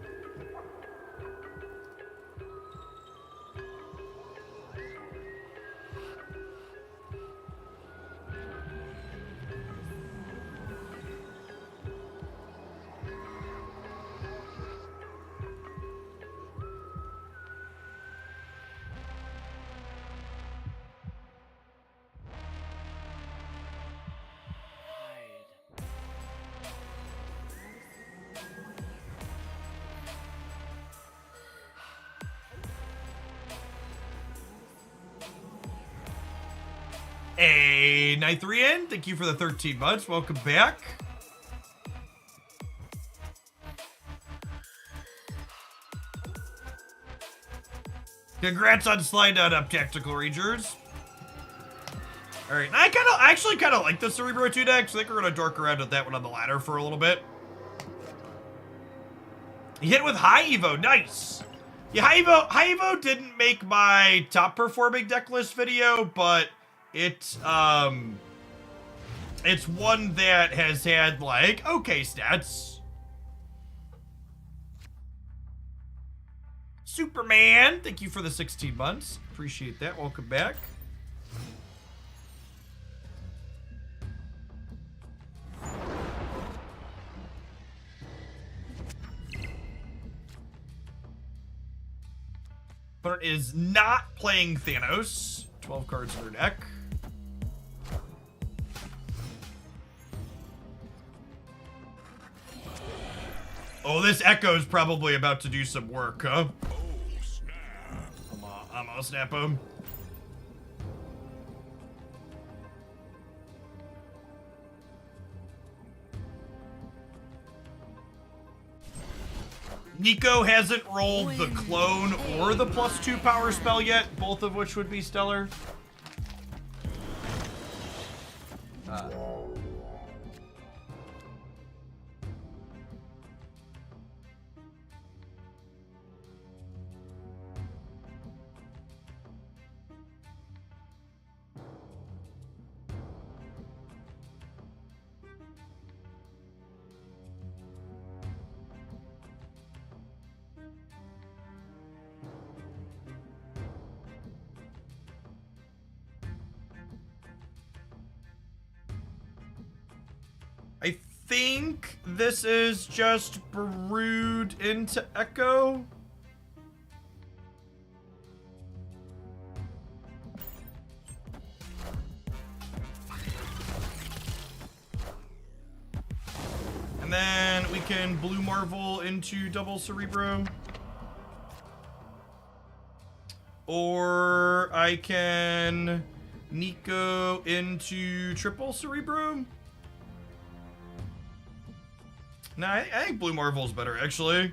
Hey, Night 3N, thank you for the 13 months. Welcome back. Congrats on slide down up, Tactical Rangers. All right, I actually kind of like the Cerebro 2 deck, so I think we're gonna dork around with that one on the ladder for a little bit. You hit with High Evo, nice. Yeah, High Evo didn't make my top performing deck list video, but it's one that has had like okay stats. Superman, thank you for the 16 months. Appreciate that. Welcome back. Opponent is not playing Thanos. 12 cards in their deck. Oh, this Echo's probably about to do some work, huh? Oh, snap. I'm gonna snap him. Nico hasn't rolled the clone or the +2 power spell yet, both of which would be stellar. I think this is just brewed into Echo. And then we can Blue Marvel into double Cerebro. Or I can Nico into triple Cerebro. Nah, I think Blue Marvel's better, actually.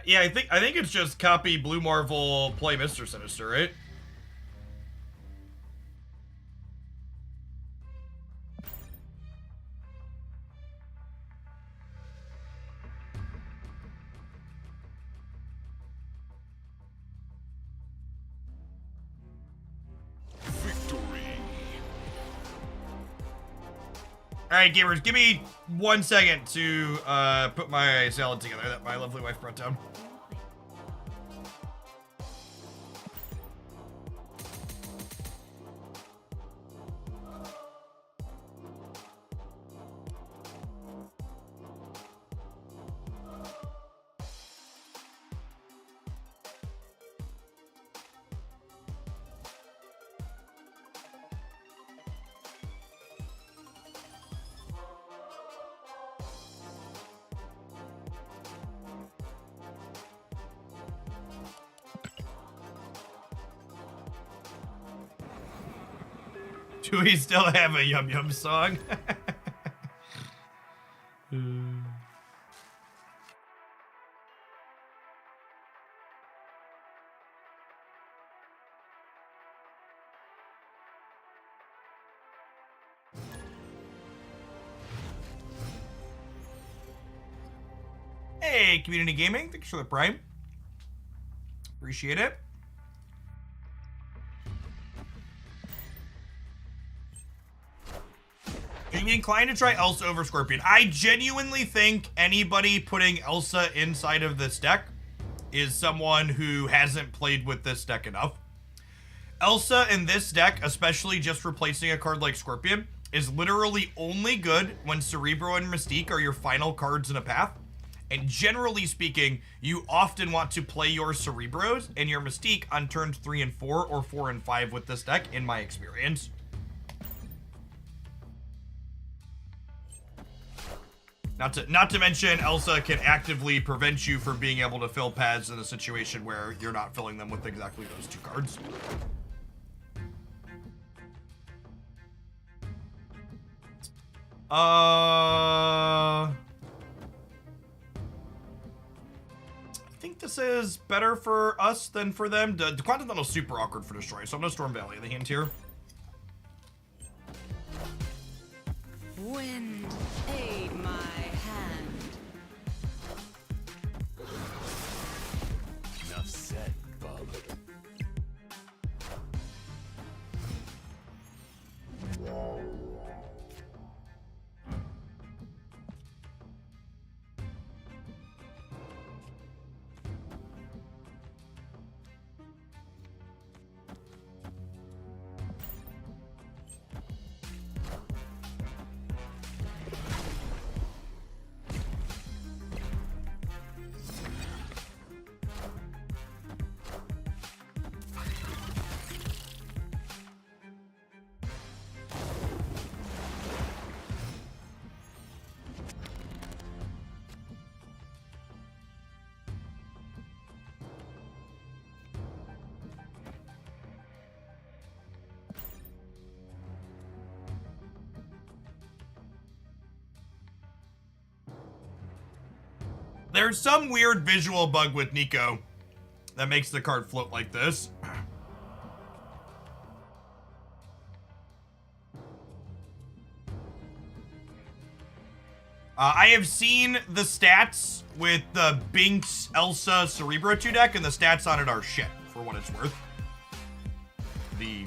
Yeah, I think it's just copy Blue Marvel, play Mr. Sinister, right? All right, gamers, give me 1 second to put my salad together that my lovely wife brought down. Do we still have a Yum Yum song? Hey, Community Gaming, thanks for the Prime. Appreciate it. Are you inclined to try Elsa over Scorpion? I genuinely think anybody putting Elsa inside of this deck is someone who hasn't played with this deck enough. Elsa in this deck, especially just replacing a card like Scorpion, is literally only good when Cerebro and Mystique are your final cards in a path. And generally speaking, you often want to play your Cerebros and your Mystique on turns 3 and 4 or 4 and 5 with this deck, in my experience. Not to mention, Elsa can actively prevent you from being able to fill paths in a situation where you're not filling them with exactly those 2 cards. I think this is better for us than for them. The Quantum is super awkward for Destroy, so I'm gonna Storm Valley in the hand here. Wind, aid my hand. Enough said, bub. There's some weird visual bug with Nico that makes the card float like this. I have seen the stats with the Binks, Elsa, Cerebro 2 deck, and the stats on it are shit, for what it's worth. The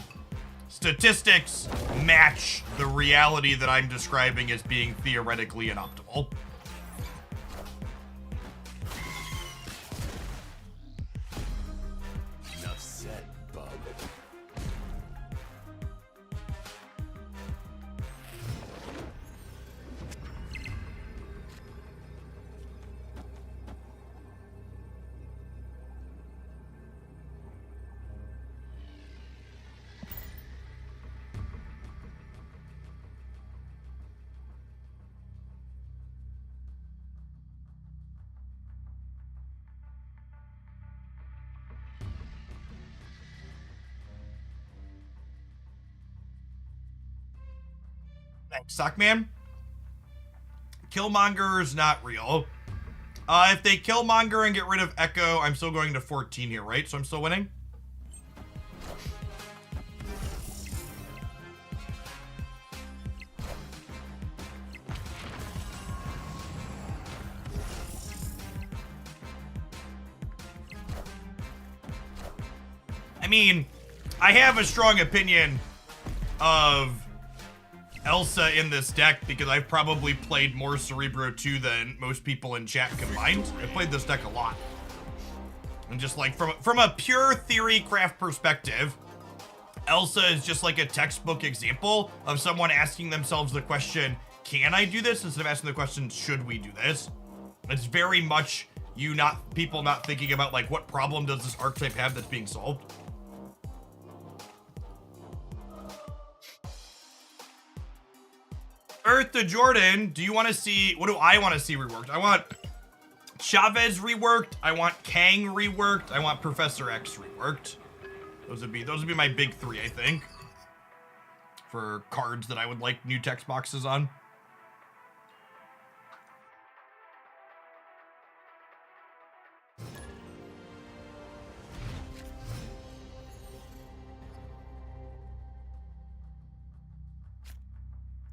statistics match the reality that I'm describing as being theoretically inoptimal. Enough said, bub. Thanks, Sockman. Killmonger's not real. If they Killmonger and get rid of Echo, I'm still going to 14 here, right? So I'm still winning? I mean, I have a strong opinion of Elsa in this deck because I've probably played more Cerebro 2 than most people in chat combined. I played this deck a lot. And just like from a pure theory craft perspective, Elsa is just like a textbook example of someone asking themselves the question, can I do this? Instead of asking the question, should we do this? It's very much people not thinking about like what problem does this archetype have that's being solved. Earth to Jordan, do you want to see, what do I want to see reworked? I want Chavez reworked, I want Kang reworked, I want Professor X reworked. Those would be my big 3, I think, for cards that I would like new text boxes on.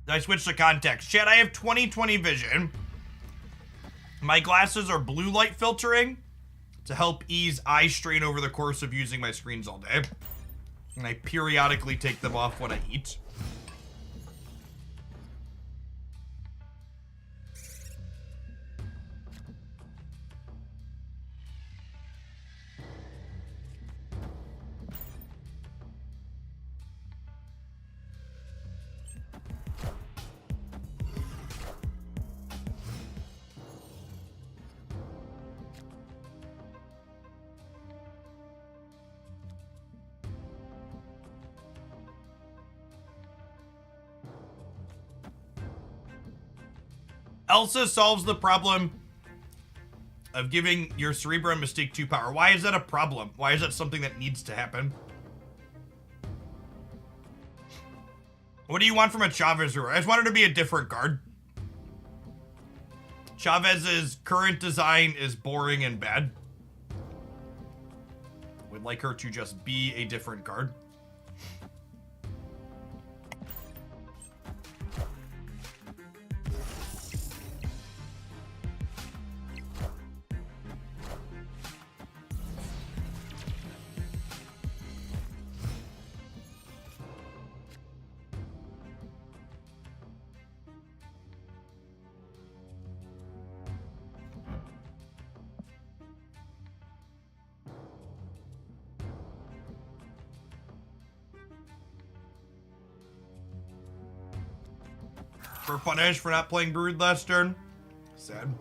I switched to context. Chat, I have 20/20 vision. My glasses are blue light filtering to help ease eye strain over the course of using my screens all day. And I periodically take them off when I eat. Elsa solves the problem of giving your Cerebro and Mystique 2 power. Why is that a problem? Why is that something that needs to happen? What do you want from a Chavez hero? I just want her to be a different guard. Chavez's current design is boring and bad. We'd like her to just be a different guard. For punished for not playing Brood last turn. Sad.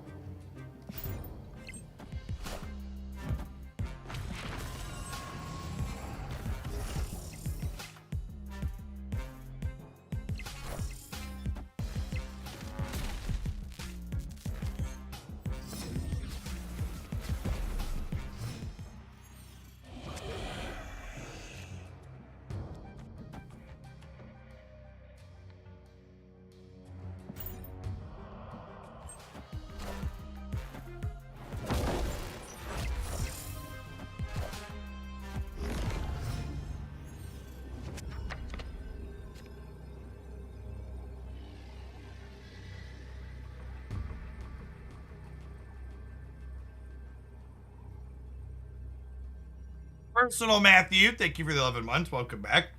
Personal Matthew, thank you for the 11 months. Welcome back.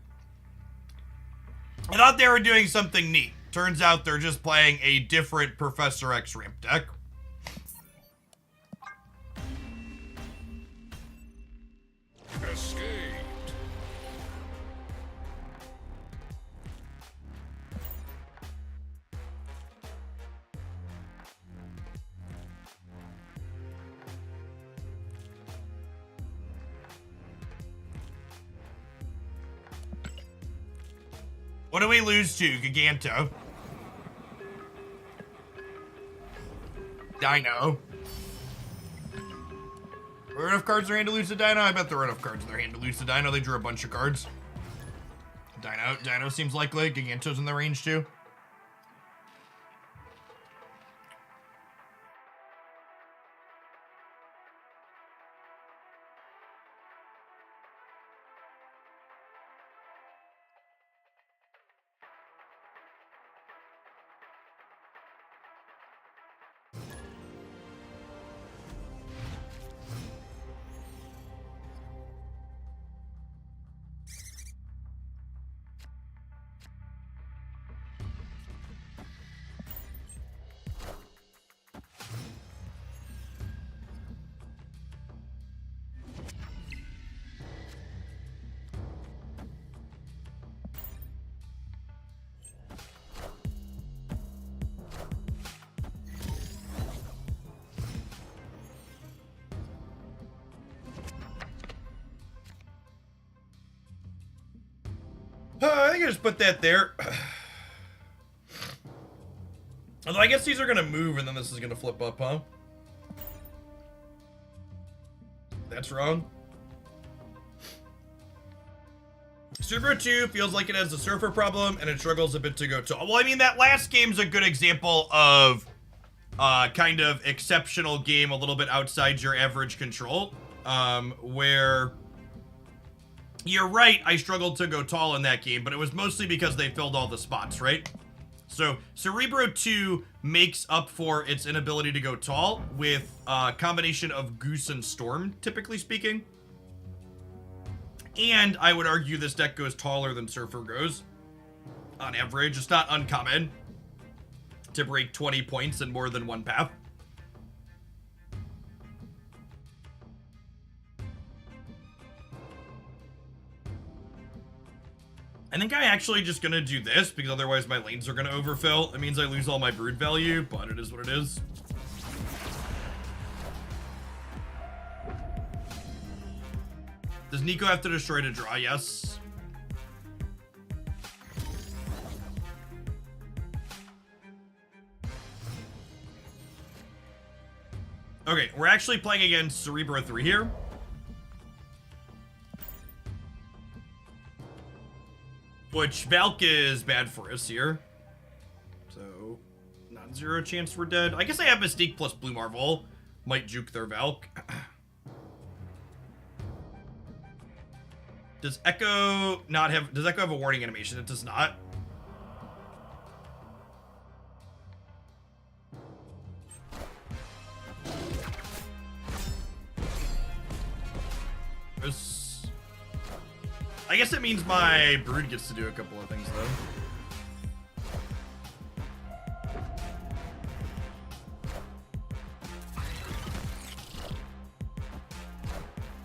I thought they were doing something neat. Turns out they're just playing a different Professor X ramp deck. Escaped. What do we lose to? Giganto. Dino. Are there enough cards in their hand to lose to Dino? I bet there are enough cards in their hand to lose to Dino. They drew a bunch of cards. Dino seems likely. Giganto's in the range too. I think I just put that there. Although I guess these are gonna move and then this is gonna flip up, huh? That's wrong. Cerebro 2 feels like it has a surfer problem and it struggles a bit to go tall. Well, I mean, that last game's a good example of kind of exceptional game, a little bit outside your average control, where you're right, I struggled to go tall in that game, but it was mostly because they filled all the spots, right? So Cerebro 2 makes up for its inability to go tall with a combination of Goose and Storm, typically speaking. And I would argue this deck goes taller than Surfer goes, on average. It's not uncommon to break 20 points in more than one path. I think I actually just gonna do this because otherwise my lanes are gonna overfill. It means I lose all my brood value, but it is what it is. Does Nico have to destroy to draw? Yes. Okay, we're actually playing against Cerebro 3 here. Which Valk is bad for us here. So, non-zero chance we're dead. I guess I have Mystique plus Blue Marvel. Might juke their Valk. Does Echo not have... Does Echo have a warning animation? It does not. I guess it means my Brood gets to do a couple of things, though.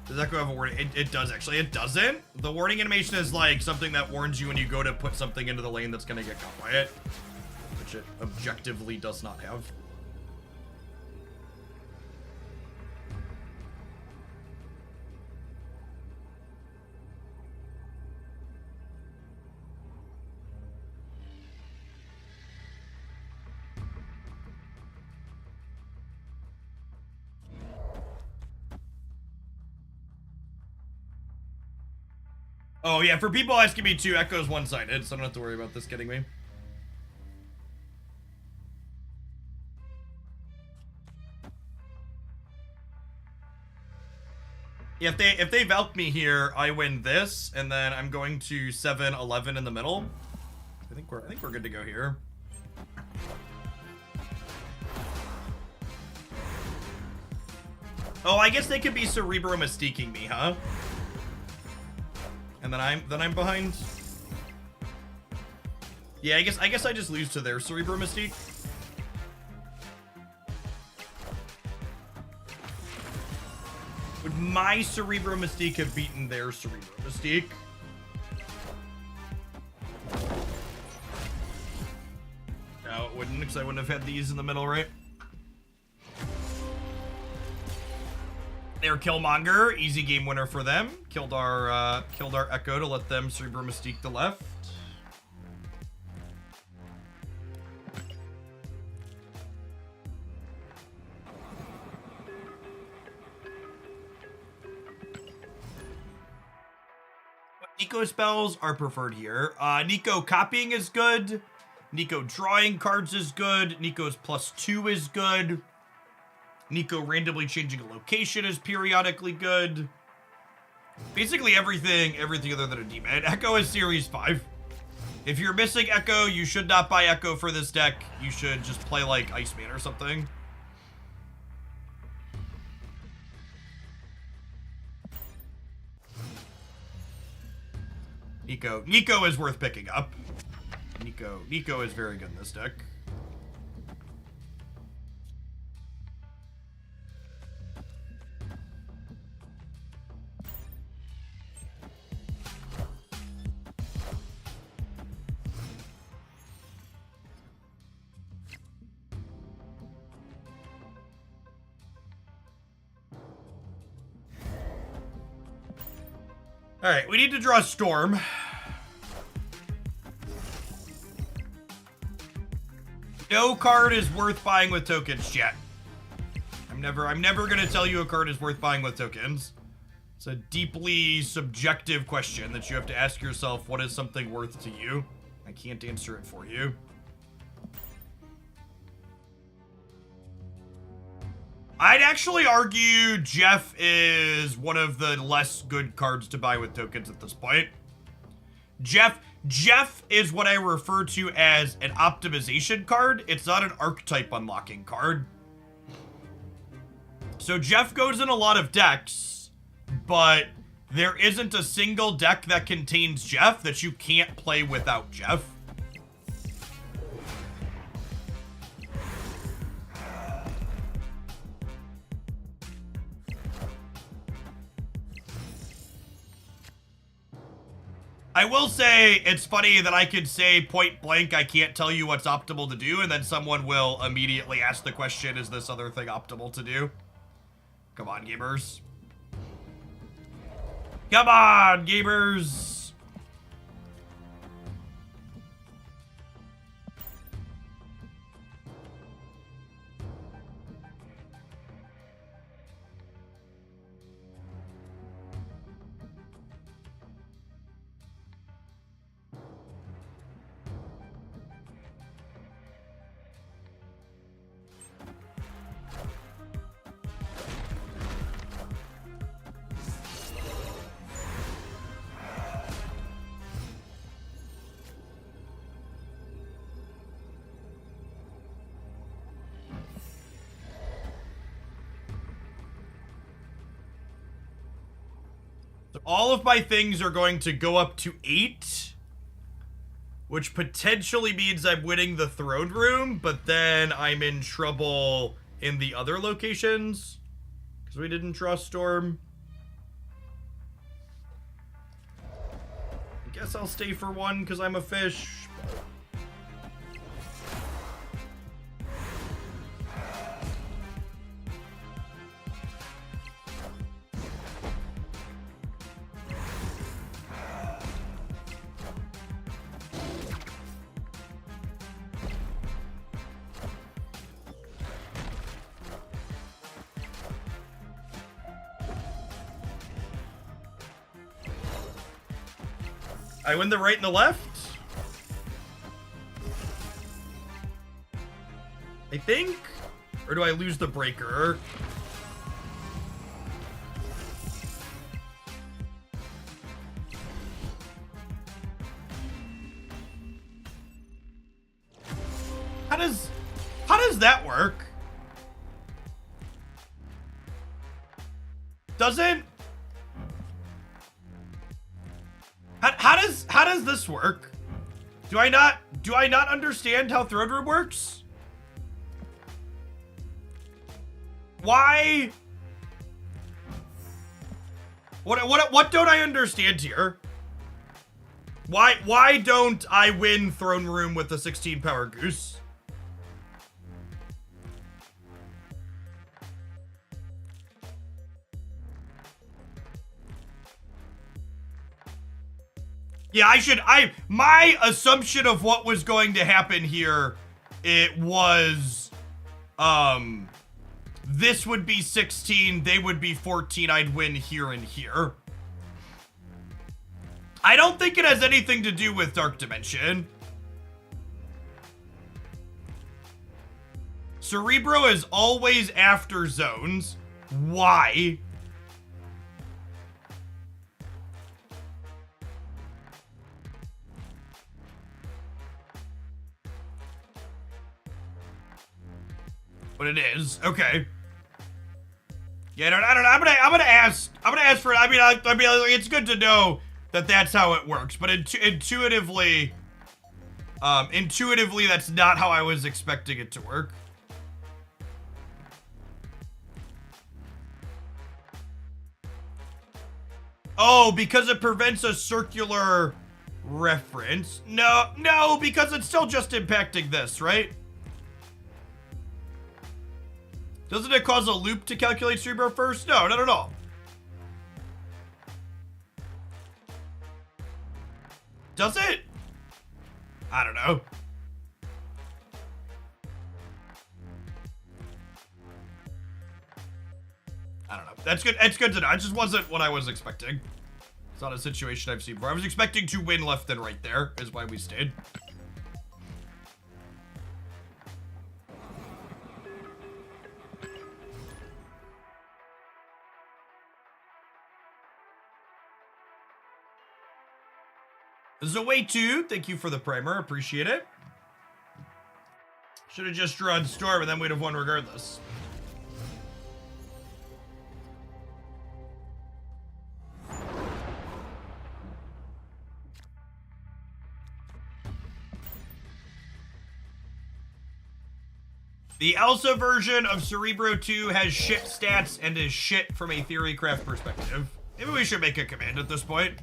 Does Echo have a warning? It does, actually. It doesn't. The warning animation is like something that warns you when you go to put something into the lane that's going to get caught by it. Which it objectively does not have. Oh, yeah, for people asking me too, Echo's one-sided, so I don't have to worry about this getting me. Yeah, if they Valk me here, I win this, and then I'm going to 7-11 in the middle. I think we're good to go here. Oh, I guess they could be Cerebro Mystiquing me, huh? And then I'm behind. Yeah, I guess I just lose to their Cerebro Mystique. Would my Cerebro Mystique have beaten their Cerebro Mystique? No, it wouldn't, because I wouldn't have had these in the middle, right? They're Killmonger, easy game winner for them. Killed our Echo to let them Cerebro Mystique the left. Nico spells are preferred here. Nico copying is good. Nico drawing cards is good. Nico's +2 is good. Nico randomly changing a location is periodically good. Basically everything other than a demon. Echo is Series 5. If you're missing Echo, you should not buy Echo for this deck. You should just play like Iceman or something. Nico is worth picking up. Nico is very good in this deck. All right, we need to draw Storm. No card is worth buying with tokens yet. I'm never gonna tell you a card is worth buying with tokens. It's a deeply subjective question that you have to ask yourself, what is something worth to you? I can't answer it for you. I'd actually argue Jeff is one of the less good cards to buy with tokens at this point. Jeff is what I refer to as an optimization card. It's not an archetype unlocking card. So Jeff goes in a lot of decks, but there isn't a single deck that contains Jeff that you can't play without Jeff. I will say, it's funny that I could say point blank, I can't tell you what's optimal to do, and then someone will immediately ask the question, is this other thing optimal to do? Come on, gamers. Come on, gamers! So all of my things are going to go up to 8, which potentially means I'm winning the throne room, but then I'm in trouble in the other locations because we didn't draw Storm. I guess I'll stay for 1 because I'm a fish. I win the right and the left? I think? Or do I lose the breaker? How does that work? Doesn't... How does this work? Do I not understand how Throne Room works? Why? What don't I understand here? Why don't I win Throne Room with the 16 power goose? Yeah, my assumption of what was going to happen here, it was, this would be 16, they would be 14, I'd win here and here. I don't think it has anything to do with Dark Dimension. Cerebro is always after zones. Why? But it is okay. Yeah, I don't know. I'm gonna ask for. I mean, it's good to know that that's how it works. But intuitively, that's not how I was expecting it to work. Oh, because it prevents a circular reference. No, because it's still just impacting this, right? Doesn't it cause a loop to calculate Cerebro first? No, not at all. Does it? I don't know. I don't know. That's good. It's good to know. It just wasn't what I was expecting. It's not a situation I've seen before. I was expecting to win left and right there, is why we stayed. Zoe2, thank you for the primer. Appreciate it. Should have just drawn Storm and then we'd have won regardless. The Elsa version of Cerebro 2 has shit stats and is shit from a Theorycraft perspective. Maybe we should make a command at this point.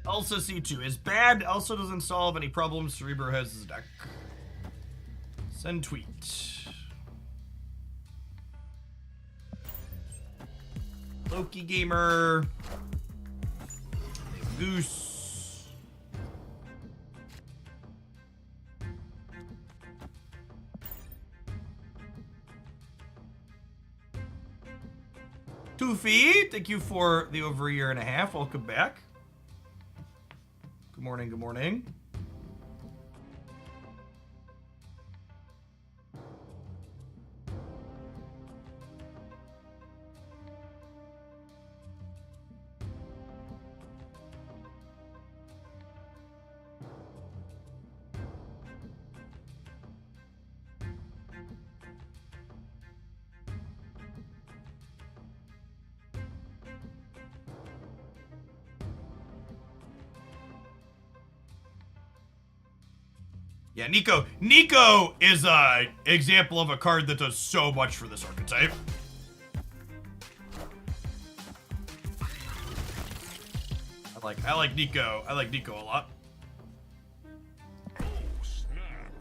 Elsa C2 is bad. Elsa doesn't solve any problems Cerebro has his deck. Send tweet. Loki Gamer. Goose. Toofy, thank you for the over a year and a half. Welcome back. Good morning, good morning. Yeah, Nico. Nico is a example of a card that does so much for this archetype. I like Nico. I like Nico a lot. Oh, snap.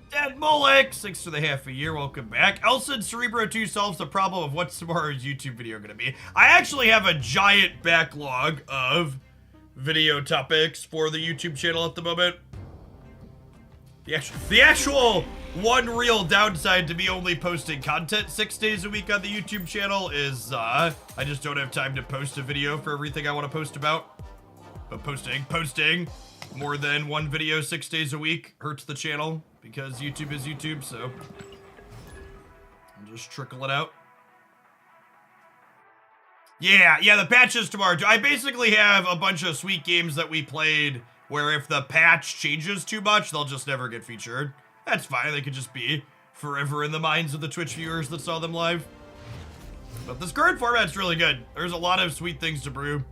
Dad Molek, 6 for the half a year. Welcome back. Elsa and Cerebro 2 solves the problem of what's tomorrow's YouTube video gonna be. I actually have a giant backlog of video topics for the YouTube channel at the moment. The actual one real downside to me only posting content 6 days a week on the YouTube channel is I just don't have time to post a video for everything I want to post about. But posting more than one video 6 days a week hurts the channel because YouTube is YouTube, so I'll just trickle it out. Yeah, the patches tomorrow. I basically have a bunch of sweet games that we played where if the patch changes too much, they'll just never get featured. That's fine, they could just be forever in the minds of the Twitch viewers that saw them live. But this current format's really good. There's a lot of sweet things to brew.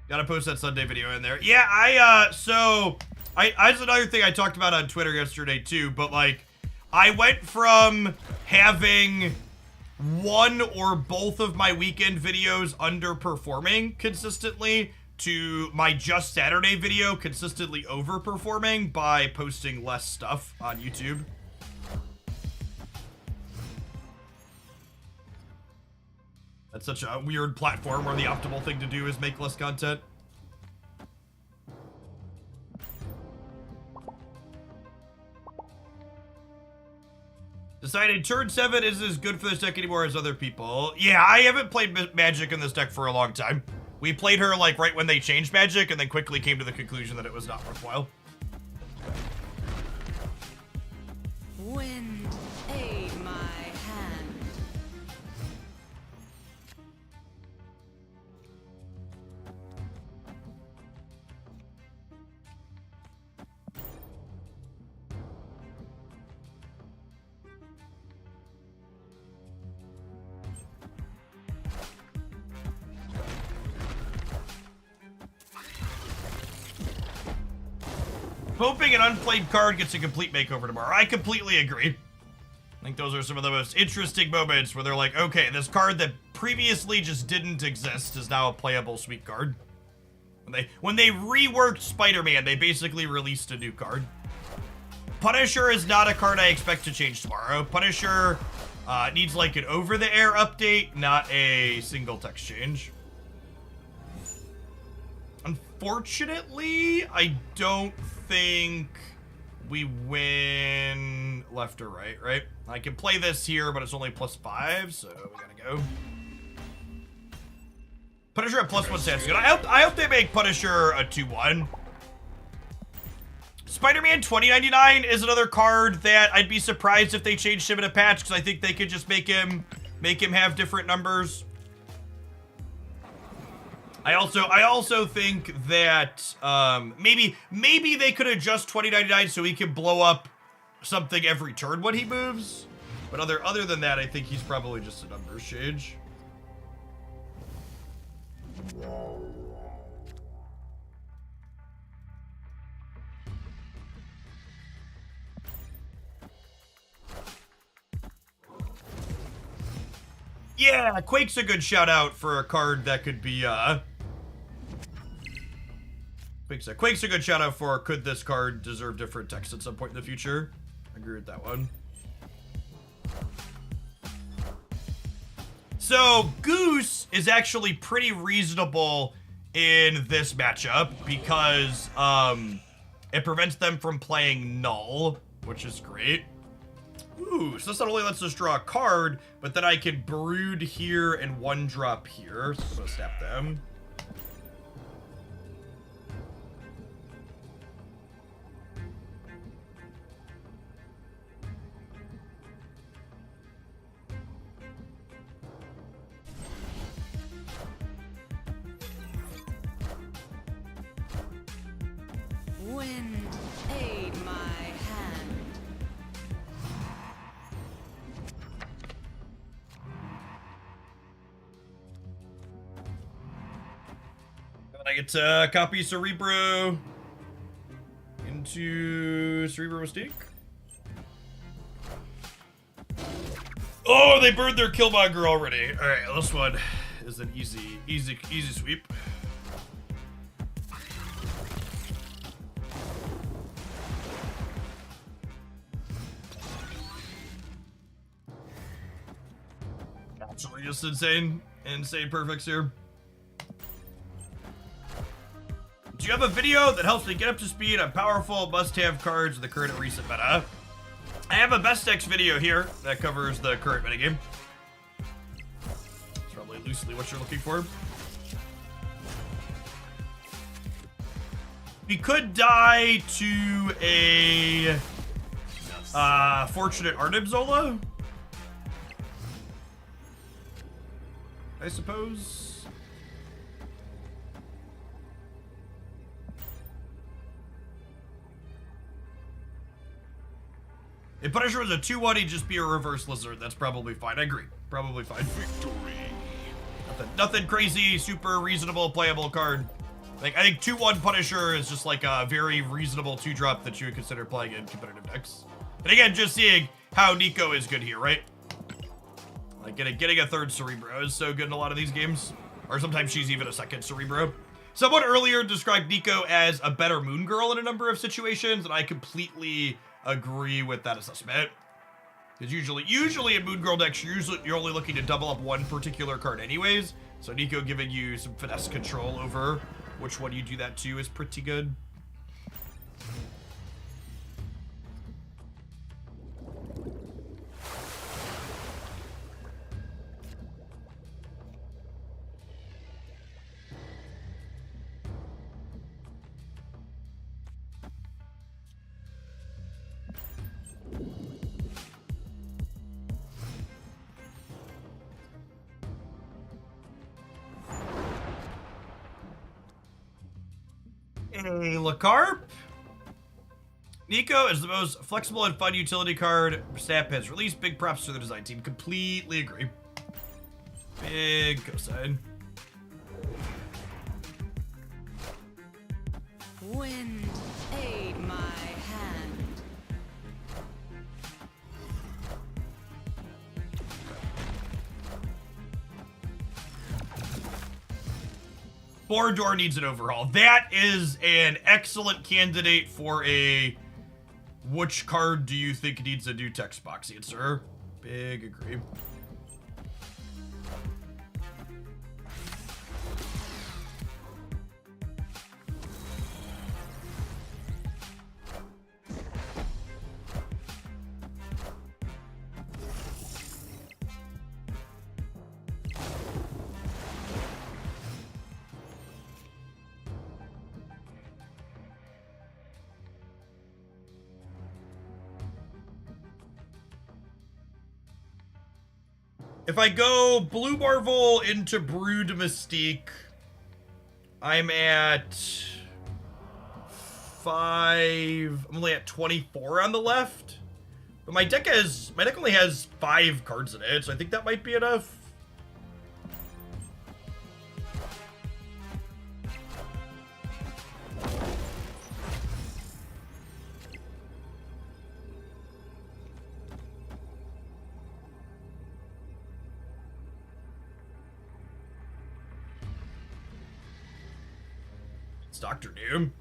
Gotta post that Sunday video in there. Yeah, that's another thing I talked about on Twitter yesterday too, but like, I went from having one or both of my weekend videos underperforming consistently to my Just Saturday video consistently overperforming by posting less stuff on YouTube. That's such a weird platform where the optimal thing to do is make less content. Decided turn 7 isn't as good for this deck anymore as other people. Yeah, I haven't played Magic in this deck for a long time. We played her like right when they changed Magic and then quickly came to the conclusion that it was not worthwhile. Wind, aid my hand. Hoping an unplayed card gets a complete makeover tomorrow. I completely agree. I think those are some of the most interesting moments where they're like, okay, this card that previously just didn't exist is now a playable sweet card. When they reworked Spider-Man, they basically released a new card. Punisher is not a card I expect to change tomorrow. Punisher needs like an over-the-air update, not a single text change. Unfortunately, I don't think we win left or right, right? I can play this here, but it's only +5, so we gotta go. Punisher at +1 sounds good. I hope they make Punisher a 2-1. Spider-Man 2099 is another card that I'd be surprised if they changed him in a patch, because I think they could just make him have different numbers. I also think that maybe they could adjust 2099 so he can blow up something every turn when he moves. But other than that, I think he's probably just a numbers change. Yeah, Quake's a good shout out for a card that could be Quake's a good shout out for could this card deserve different text at some point in the future. I agree with that one. So Goose is actually pretty reasonable in this matchup because it prevents them from playing Null, which is great. Ooh, so this not only lets us draw a card, but then I can Brood here and 1-drop here. So I'm gonna snap them. Wind, aid my hand. I get to copy Cerebro into Cerebro Mystique. Oh, they burned their Killmonger already. All right, this one is an easy sweep. Absolutely just insane perfects here. Do you have a video that helps me get up to speed on powerful must-have cards in the current and recent meta? I have a best decks video here that covers the current metagame. It's probably loosely what you're looking for. We could die to a Fortunate Arnim Zola, I suppose. If Punisher was a 2-1, he'd just be a reverse lizard. That's probably fine. I agree. Probably fine. Victory. Nothing crazy, super reasonable, playable card. Like, I think 2-1 Punisher is just like a very reasonable 2-drop that you would consider playing in competitive decks. And again, just seeing how Nico is good here, right? Like, getting a third Cerebro is so good in a lot of these games. Or sometimes she's even a second Cerebro. Someone earlier described Nico as a better Moon Girl in a number of situations, and I completely agree with that assessment. Because usually in Moon Girl decks, you're only looking to double up one particular card anyways. So Nico giving you some finesse control over which one you do that to is pretty good. A LaCarp. Nico is the most flexible and fun utility card Snap has released. Big props to the design team. Completely agree. Big cosign. Wind, aid my hand. Board Door needs an overhaul. That is an excellent candidate for a which card do you think needs a new text box answer? Big agree. If I go Blue Marvel into Brood Mystique, I'm at 5. I'm only at 24 on the left. But my deck only has 5 cards in it, so I think that might be enough. Dr. Doom.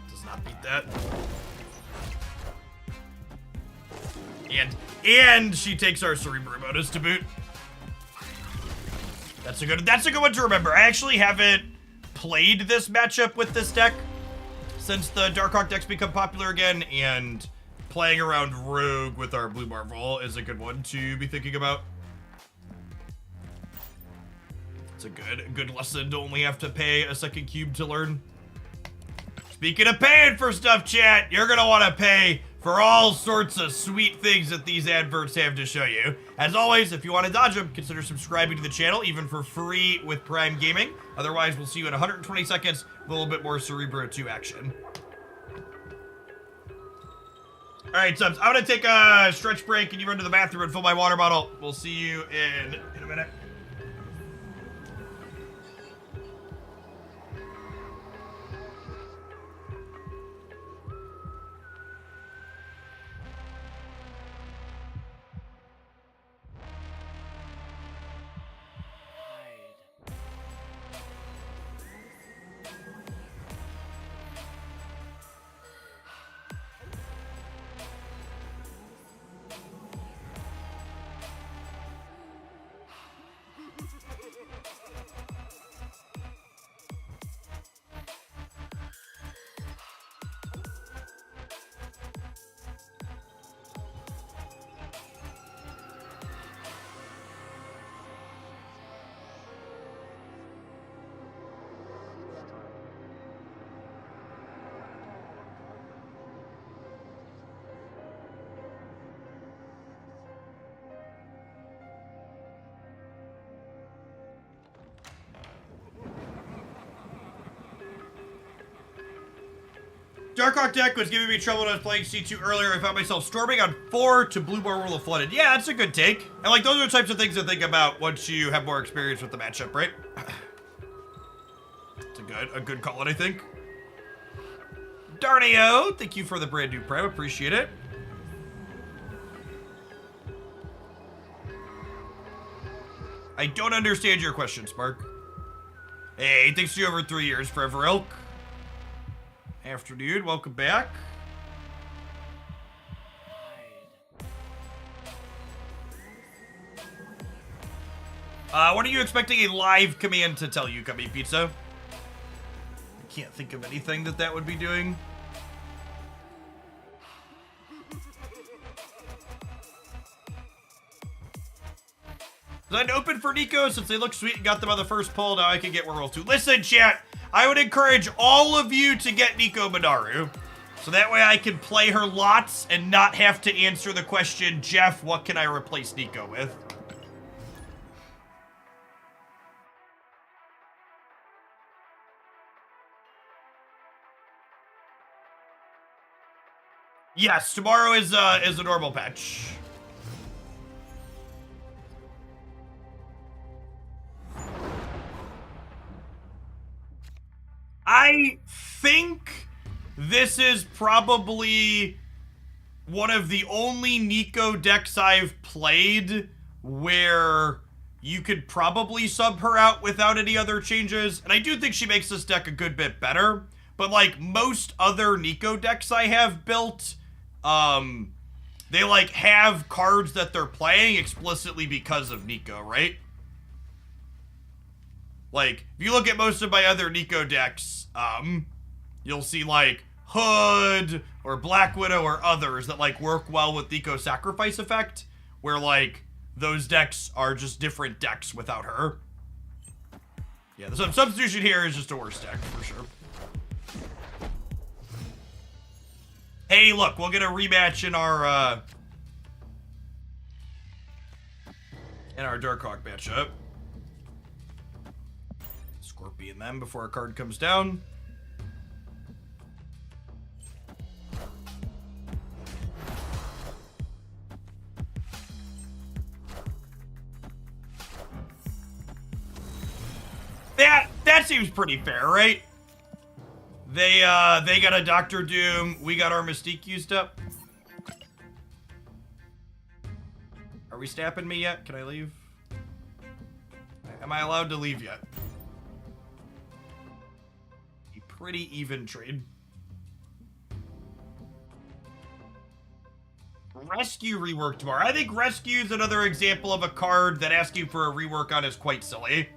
Does not beat that. And she takes our Cerebro bonus to boot. That's a good one to remember. I actually haven't played this matchup with this deck since the Darkhawk decks become popular again, and playing around Rogue with our Blue Marvel is a good one to be thinking about. It's a good lesson to only have to pay a second cube to learn. Speaking of paying for stuff, chat, you're gonna want to pay for all sorts of sweet things that these adverts have to show you. As always, if you want to dodge them, consider subscribing to the channel, even for free with Prime Gaming. Otherwise, we'll see you in 120 seconds with a little bit more Cerebro 2 action. All right, subs. I'm gonna take a stretch break, and you run to the bathroom and fill my water bottle. We'll see you in a minute. Darkhawk deck was giving me trouble when I was playing C2 earlier. I found myself storming on 4 to Blue Bar World of Flooded. Yeah, that's a good take. And like, those are the types of things to think about once you have more experience with the matchup, right? It's a good call, I think. Darnio, thank you for the brand new prem. Appreciate it. I don't understand your question, Spark. Hey, thanks to you over 3 years, Forever Elk. Afternoon, welcome back. What are you expecting a live command to tell you, Cubby Pizza? I can't think of anything that would be doing. I'd open for Nico since they look sweet and got them on the first pull. Now I can get Werewolf 2. Listen, chat, I would encourage all of you to get Nico Minoru. So that way I can play her lots and not have to answer the question, Jeff, what can I replace Nico with? Yes, tomorrow is a normal patch. I think this is probably one of the only Nico decks I've played where you could probably sub her out without any other changes. And I do think she makes this deck a good bit better. But like most other Nico decks I have built, they like have cards that they're playing explicitly because of Nico, right? Like, if you look at most of my other Nico decks, you'll see, like, Hood or Black Widow or others that, like, work well with Nico's sacrifice effect, where, like, those decks are just different decks without her. Yeah, the substitution here is just a worse deck, for sure. Hey, look, we'll get a rematch in our Darkhawk matchup. Scorpion them before a card comes down. That seems pretty fair, right? They got a Dr. Doom, we got our Mystique used up. Are we snapping me yet? Can I leave? Am I allowed to leave yet? A pretty even trade. Rescue rework tomorrow. I think Rescue is another example of a card that asking for a rework on is quite silly.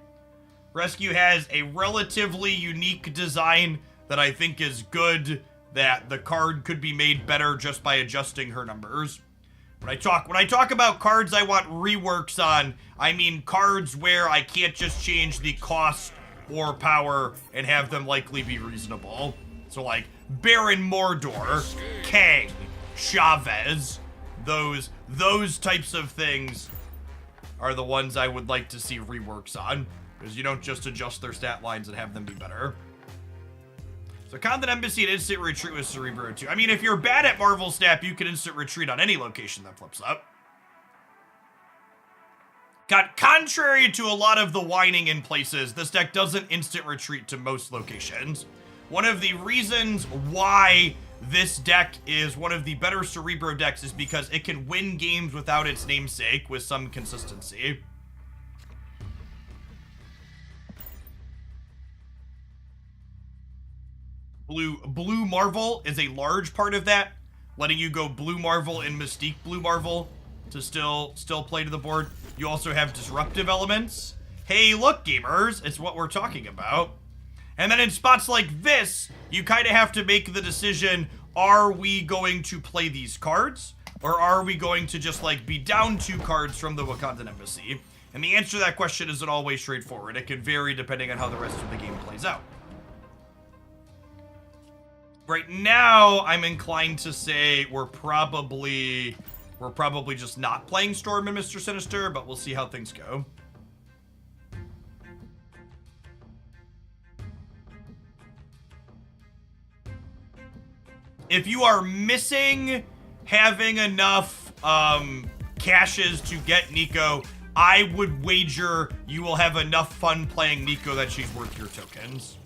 Rescue has a relatively unique design that I think is good, that the card could be made better just by adjusting her numbers. When I talk about cards I want reworks on, I mean cards where I can't just change the cost or power and have them likely be reasonable. So like Baron Mordor, Kang, Chavez, those types of things are the ones I would like to see reworks on, because you don't just adjust their stat lines and have them be better. So Content Embassy and Instant Retreat with Cerebro too. I mean, if you're bad at Marvel Snap, you can Instant Retreat on any location that flips up. Contrary to a lot of the whining in places, this deck doesn't Instant Retreat to most locations. One of the reasons why this deck is one of the better Cerebro decks is because it can win games without its namesake with some consistency. Blue Marvel is a large part of that, letting you go Blue Marvel and Mystique Blue Marvel to still play to the board. You also have disruptive elements. Hey, look, gamers, it's what we're talking about. And then in spots like this, you kind of have to make the decision, are we going to play these cards? Or are we going to just like be down 2 cards from the Wakandan Embassy? And the answer to that question isn't always straightforward. It can vary depending on how the rest of the game plays out. Right now, I'm inclined to say we're probably just not playing Storm and Mr. Sinister, but we'll see how things go. If you are missing having enough caches to get Nico, I would wager you will have enough fun playing Nico that she's worth your tokens.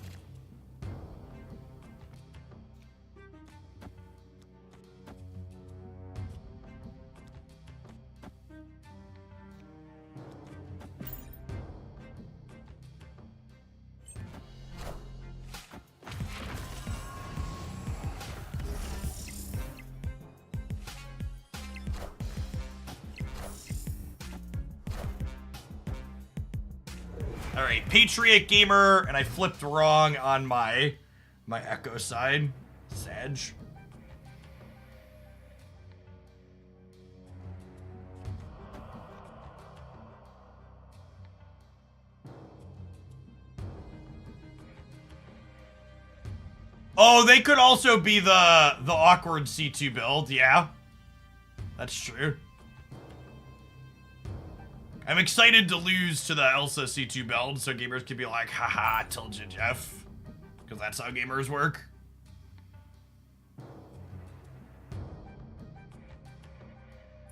All right, Patriot Gamer, and I flipped wrong on my Echo side. Sag. Oh, they could also be the awkward C2 build, yeah. That's true. I'm excited to lose to the Elsa C2 build, so gamers can be like, haha, I told you, Jeff. Because that's how gamers work.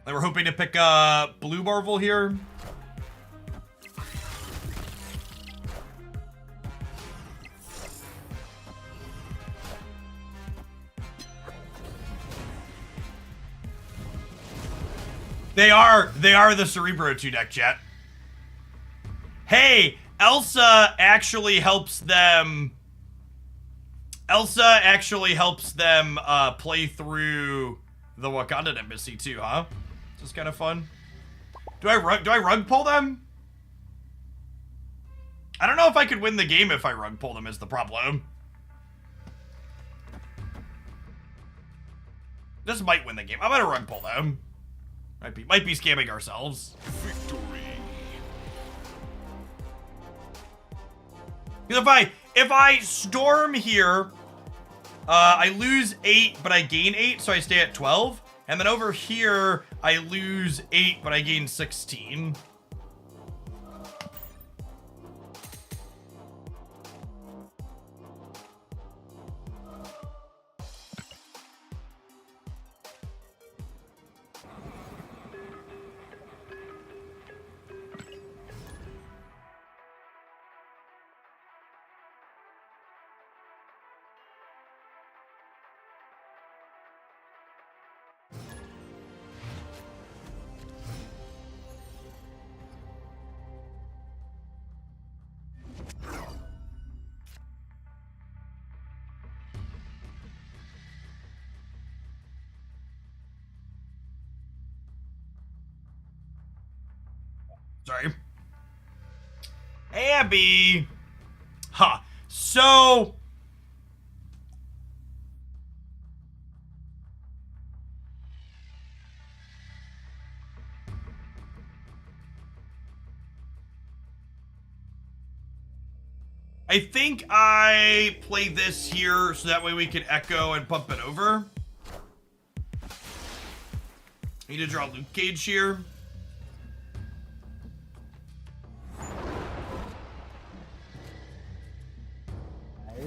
And we're hoping to pick up Blue Marvel here. They are the Cerebro 2 deck, chat. Hey, Elsa actually helps them. Elsa actually helps them play through the Wakandan Embassy too, huh? This is kind of fun. Do I rug pull them? I don't know if I could win the game if I rug pull them is the problem. This might win the game. I'm gonna rug pull them. Might be scamming ourselves. Victory. Because if I storm here, I lose 8, but I gain 8, so I stay at 12. And then over here, I lose 8, but I gain 16. Sorry. Abby. Huh. So. I think I play this here so that way we can echo and pump it over. Need to draw Luke Cage here.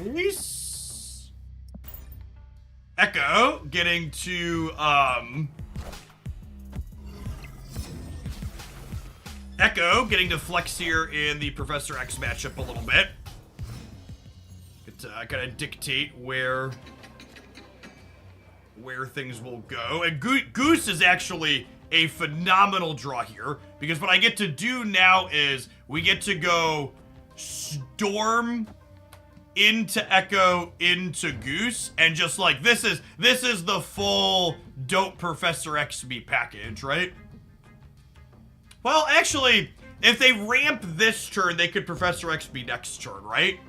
Nice. Echo getting to, Echo getting to flex here in the Professor X matchup a little bit. It kind of dictate where things will go. And Goose is actually a phenomenal draw here, because what I get to do now is we get to go Storm into Echo into Goose, and just like this is the full don't Professor X me package, right? Well, actually, if they ramp this turn, they could Professor X me next turn, right?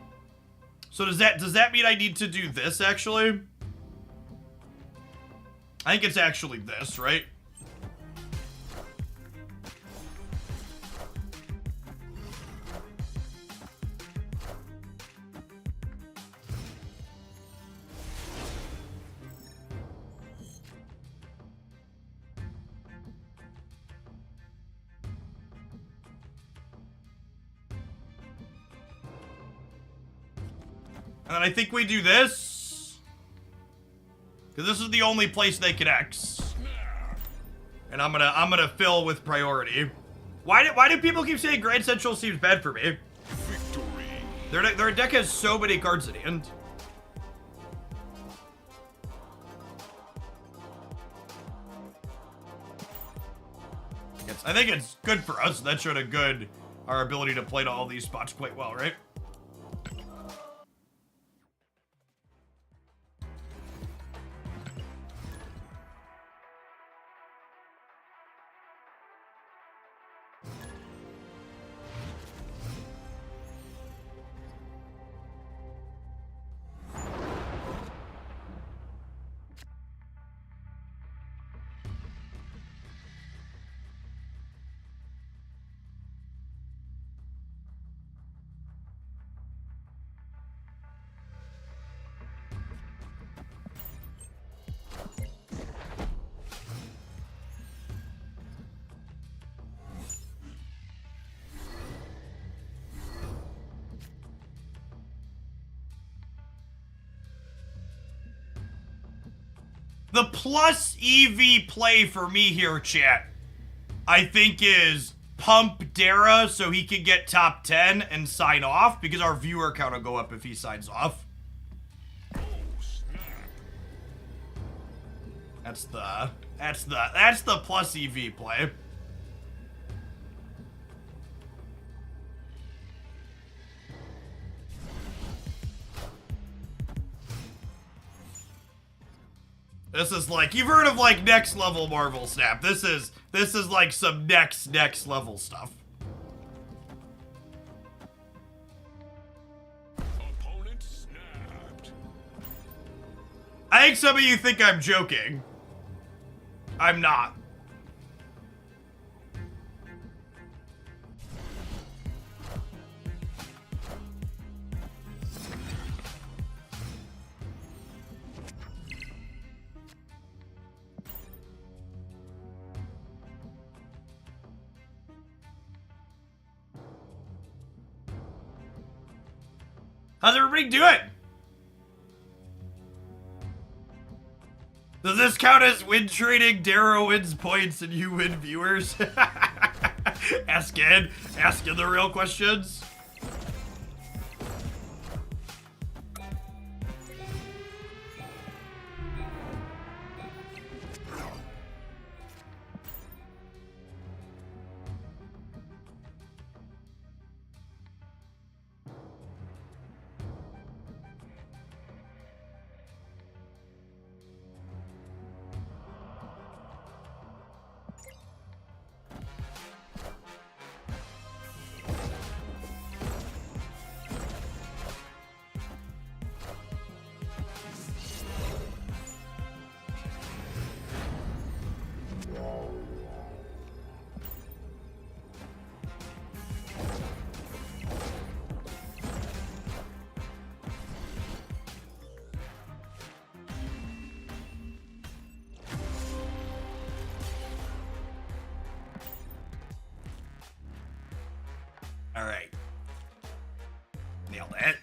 So does that mean I need to do this actually? I think it's actually this, right? And then I think we do this. Because this is the only place they can X. And I'm gonna fill with priority. Why do people keep saying Grand Central seems bad for me? Victory. Their deck has so many cards at the end. I think it's good for us. That showed our ability to play to all these spots quite well, right? The plus EV play for me here, chat, I think is pump Dara so he can get top 10 and sign off, because our viewer count will go up if he signs off. Oh, snap. That's the plus EV play. This is like, you've heard of like next level Marvel Snap. This is like some next level stuff. Opponent snapped. I think some of you think I'm joking. I'm not. How's everybody doing? Does this count as win trading? Darrow wins points and you win viewers? Asking the real questions. All right. Nailed it.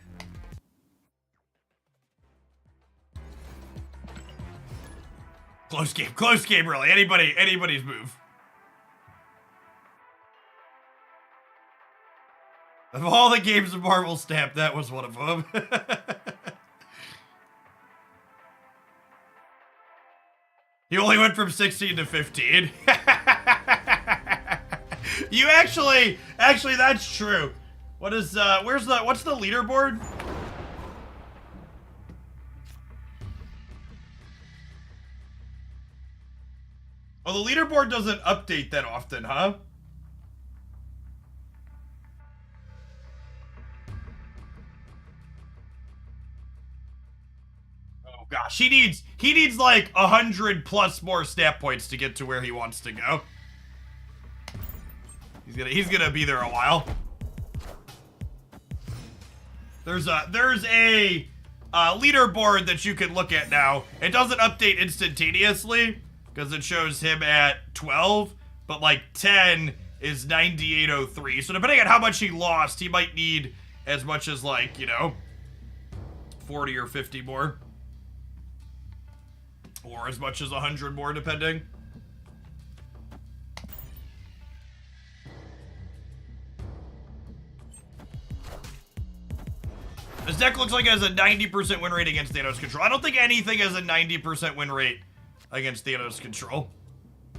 Close game, really. Anybody's move. Of all the games of Marvel Snap, that was one of them. He only went from 16 to 15. You actually, that's true. What is, what's the leaderboard? Oh, the leaderboard doesn't update that often, huh? Oh gosh, he needs like 100 plus more snap points to get to where he wants to go. He's gonna be there a while. There's a leaderboard that you can look at now. It doesn't update instantaneously because it shows him at 12, but like 10 is 9803. So depending on how much he lost, he might need as much as like, you know, 40 or 50 more. Or as much as 100 more, depending. This deck looks like it has a 90% win rate against Thanos Control. I don't think anything has a 90% win rate against Thanos Control.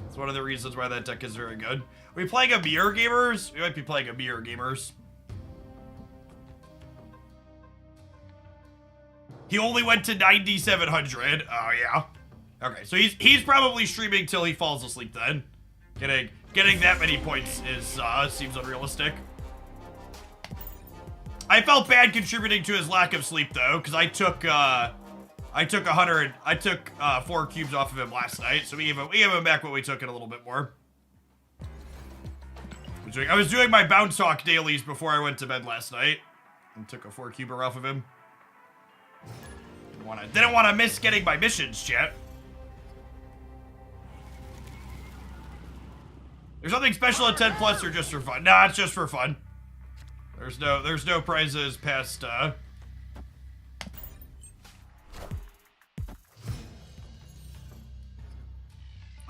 It's one of the reasons why that deck is very good. Are we playing a Mirror Gamers? We might be playing a Mirror Gamers. He only went to 9,700. Oh, yeah. Okay, so he's probably streaming till he falls asleep then. Getting that many points is seems unrealistic. I felt bad contributing to his lack of sleep though, because I took 4 cubes off of him last night, so we gave him back what we took and a little bit more. I was doing my Bounce Hawk dailies before I went to bed last night, and took a 4 cuber off of him. Didn't want to miss getting my missions, chat. There's something special at 10 plus or just for fun? Nah, it's just for fun. There's no prizes past, How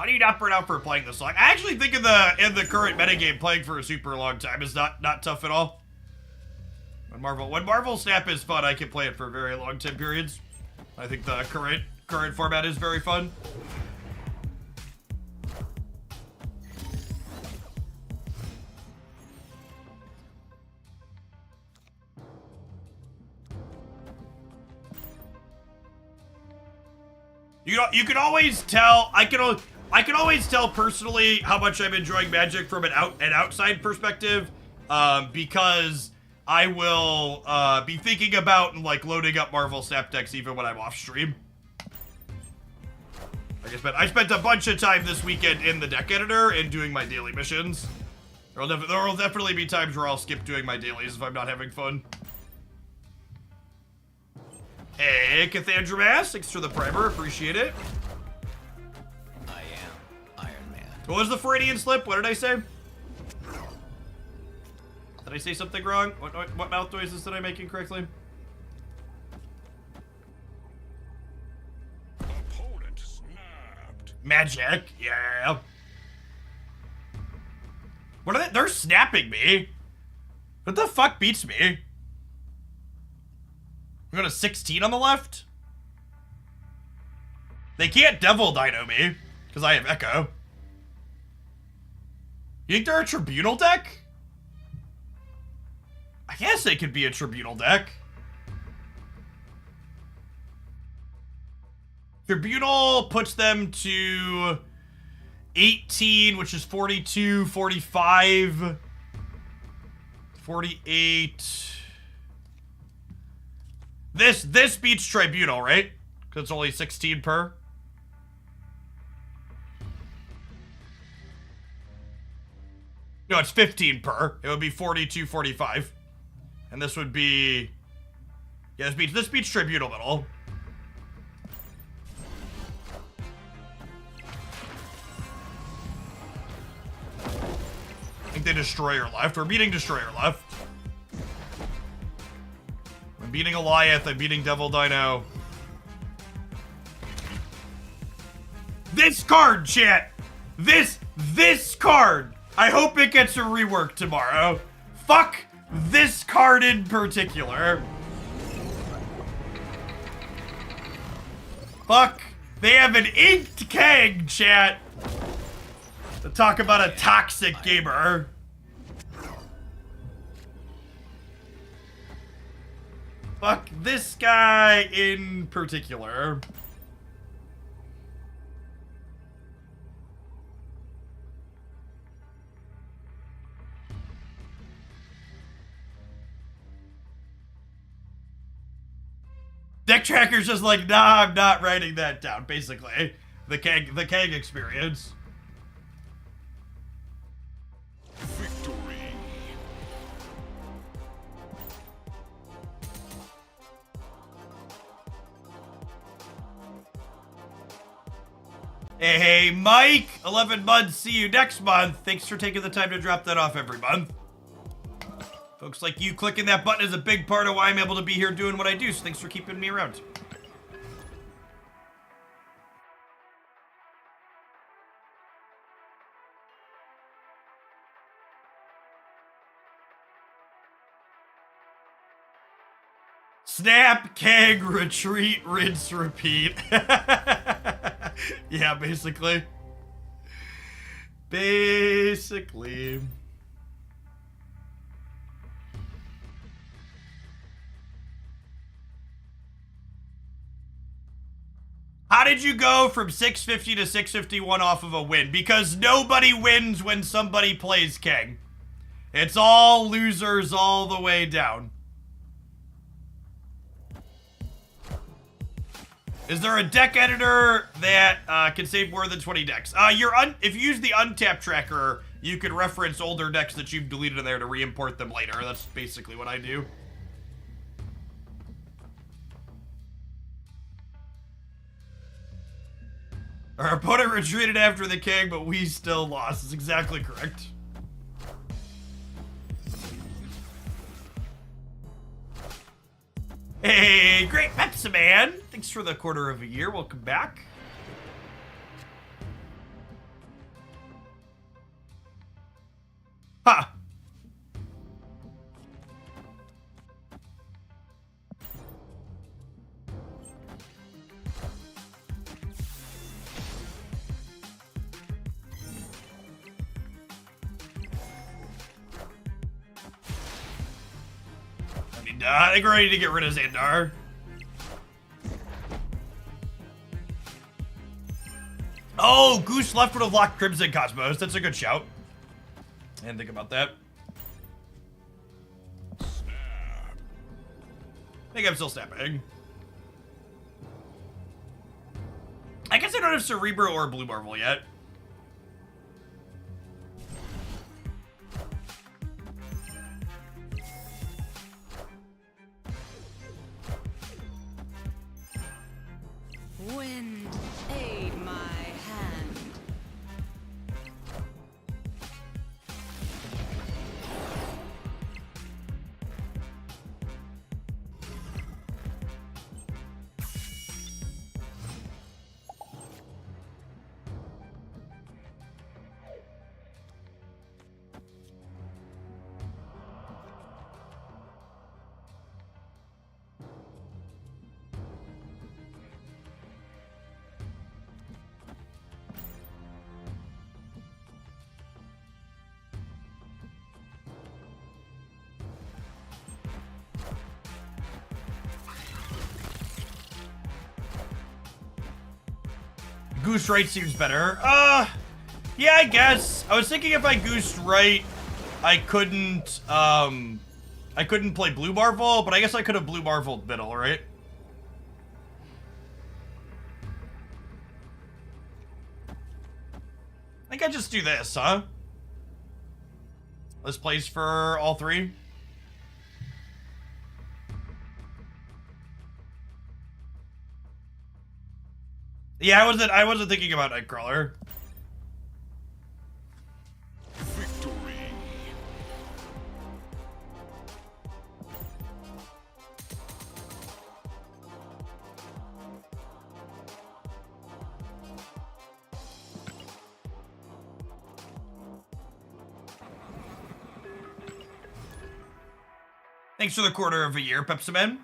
do you not burn out for playing this song? I actually think in the current metagame, playing for a super long time is not tough at all. When Marvel Snap is fun, I can play it for very long time periods. I think the current format is very fun. You can always tell. I can always tell personally how much I'm enjoying Magic from an outside perspective, because I will be thinking about and like loading up Marvel Snap decks even when I'm off stream. Like I spent a bunch of time this weekend in the deck editor and doing my daily missions. There will definitely be times where I'll skip doing my dailies if I'm not having fun. Hey, Cathandra Mass, thanks for the primer, appreciate it. I am Iron Man. What was the Freudian slip? What did I say? Did I say something wrong? What mouth noises did I make incorrectly? Opponent snapped. Magic, yeah. What are they? They're snapping me. What the fuck beats me? We got a 16 on the left. They can't Devil Dino me, because I have Echo. You think they're a Tribunal deck? I guess they could be a Tribunal deck. Tribunal puts them to 18, which is 42, 45, 48... This beats Tribunal, right? Because it's only 16 per. No, it's 15 per. It would be 42, 45. And this would be... Yeah, this beats Tribunal at all. I think they Destroyer left. We're beating Destroyer left. I'm beating Alioth, I'm beating Devil Dino. This card, chat. This card. I hope it gets a rework tomorrow. Fuck this card in particular. Fuck. They have an inked keg, chat. To talk about a toxic gamer. Fuck this guy in particular. Deck Tracker's just like, nah, I'm not writing that down, basically. The keg experience. Victory. Hey, Mike, 11 months, see you next month. Thanks for taking the time to drop that off every month. Folks like you clicking that button is a big part of why I'm able to be here doing what I do, so thanks for keeping me around. Snap, keg, retreat, rinse, repeat. Yeah, basically. Basically. How did you go from 650 to 651 off of a win? Because nobody wins when somebody plays King. It's all losers all the way down. Is there a deck editor that can save more than 20 decks? If you use the untap tracker, you could reference older decks that you've deleted in there to re-import them later. That's basically what I do. Our opponent retreated after the king, but we still lost. That's exactly correct. Hey, great Pepsi Man. Thanks for the quarter of a year. Welcome back. Ha! I think we're ready to get rid of Xandar. Oh, Goose left would have locked Crimson Cosmos. That's a good shout. I didn't think about that. Snap. I think I'm still snapping. I guess I don't have Cerebro or Blue Marvel yet. Wind, aid my hand. Goose right seems better. Yeah, I guess. I was thinking if I goosed right, I couldn't play Blue Marvel, but I guess I could have Blue Marveled middle, right? I think I just do this, huh? This plays for all three. Yeah, I wasn't thinking about Nightcrawler. Victory. Thanks for the quarter of a year, Pepsiman.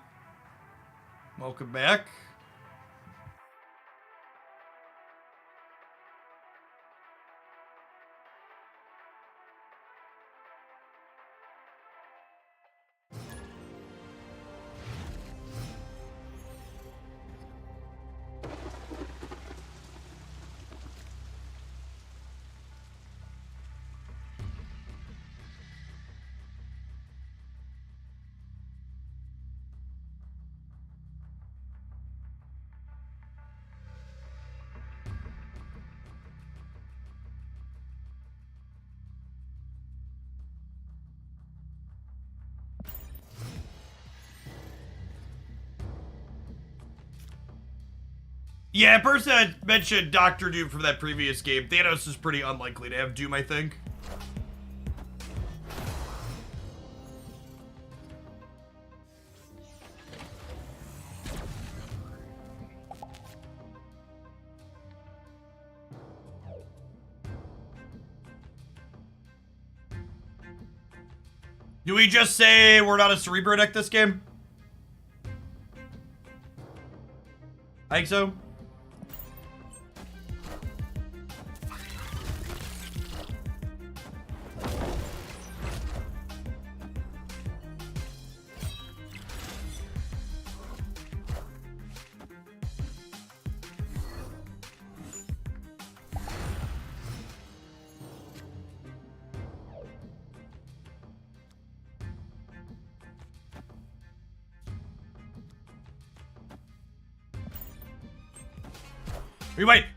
Welcome back. Yeah, person had mentioned Dr. Doom from that previous game. Thanos is pretty unlikely to have Doom, I think. Do we just say we're not a Cerebro deck this game? I think so.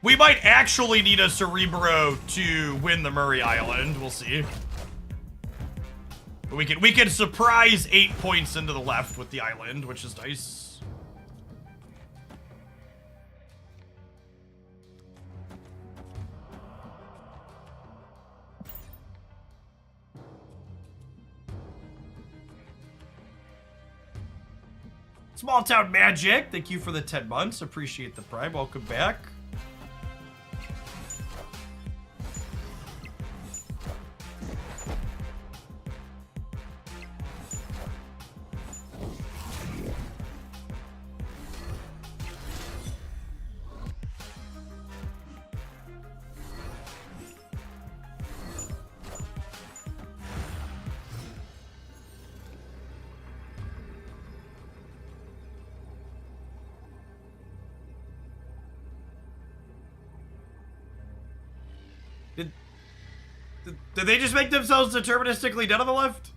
We might actually need a Cerebro to win the Murray Island. We'll see. But we can surprise 8 points into the left with the island, which is nice. Small Town Magic, thank you for the 10 months. Appreciate the prime. Welcome back. Did they just make themselves deterministically dead on the left?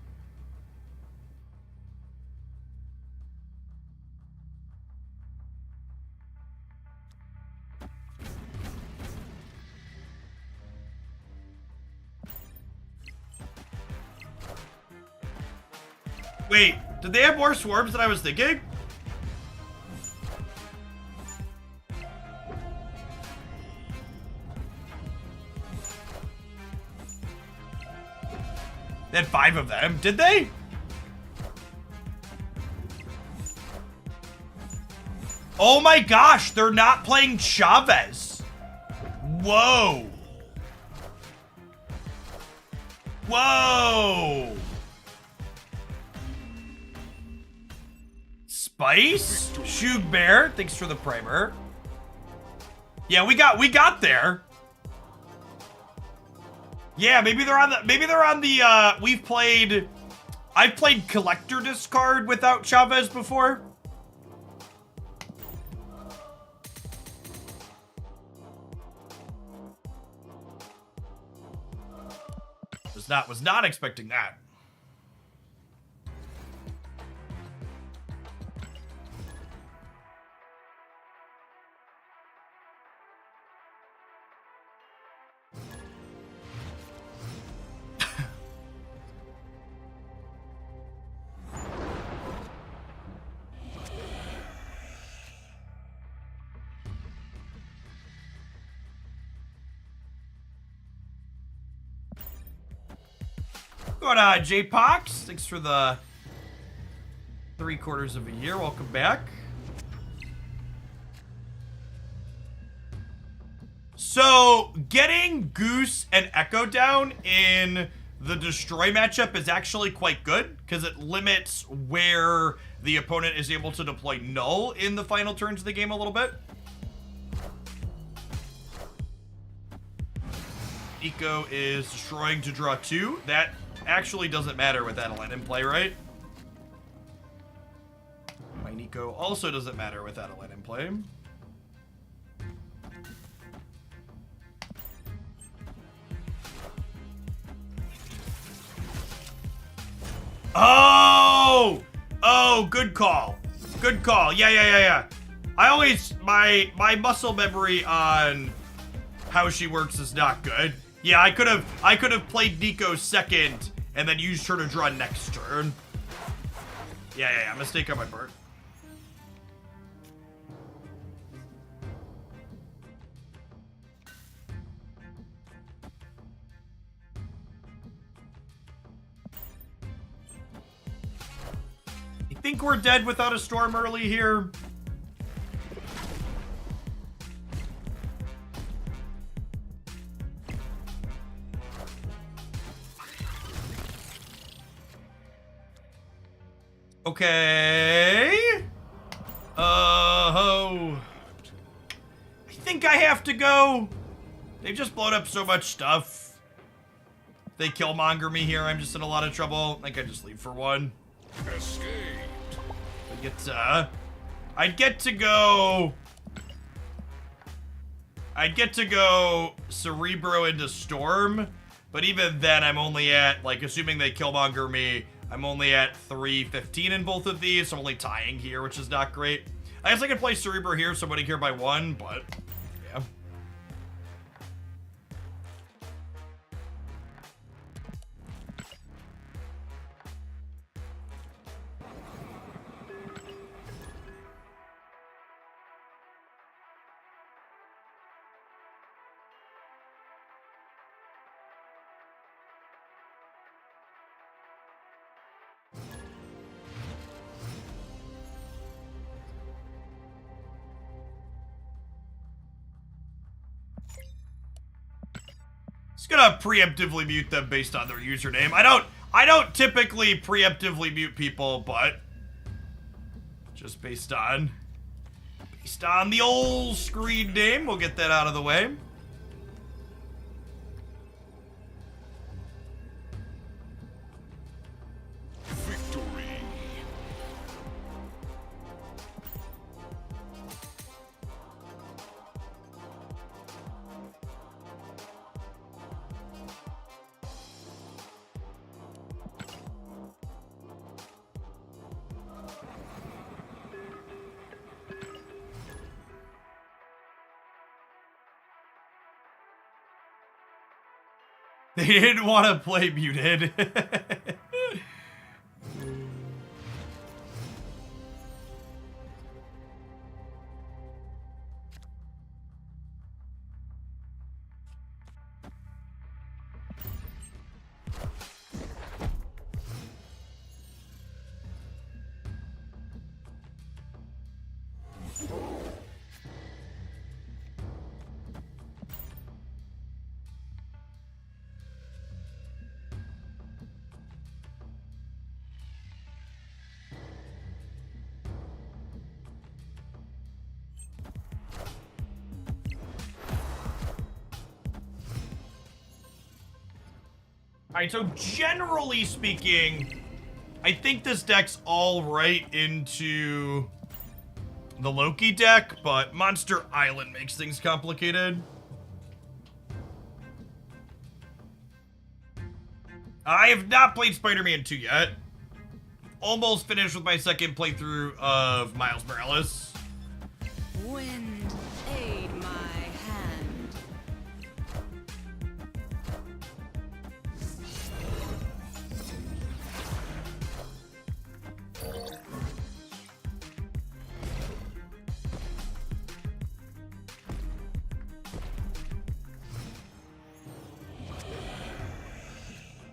Wait, did they have more swarms than I was thinking? They had 5 of them, did they? Oh my gosh, they're not playing Chavez. Whoa. Whoa. Spice? Shug Bear, thanks for the primer. Yeah, we got there. Yeah, maybe they're on the I've played Collector Discard without Chavez before. Was not expecting that. Going on, J-Pox. Thanks for the 3/4 of a year. Welcome back. So, getting Goose and Echo down in the destroy matchup is actually quite good because it limits where the opponent is able to deploy null in the final turns of the game a little bit. Nico is destroying to draw 2. That actually doesn't matter with that Elen in play, right? My Nico also doesn't matter with that Elen in play. Oh, good call. Good call. Yeah. I always, my muscle memory on how she works is not good. Yeah, I could have played Nico second and then used her to draw next turn. Yeah, mistake on my part. I think we're dead without a storm early here. Okay. I think I have to go. They've just blown up so much stuff. If they killmonger me here, I'm just in a lot of trouble. I think I just leave for one. Escape. I'd get to go Cerebro into Storm, but even then I'm only at, like, assuming they killmonger me, I'm only at 315 in both of these, so I'm only tying here, which is not great. I guess I could play Cerebro here, so I'm winning here by 1, but yeah. Just gonna preemptively mute them based on their username. I don't typically preemptively mute people, but just based on the old screen name, we'll get that out of the way. Victory. They didn't want to play muted. Alright, so generally speaking, I think this deck's all right into the Loki deck, but Monster Island makes things complicated. I have not played Spider-Man 2 yet. Almost finished with my second playthrough of Miles Morales. Wind, aid my hand.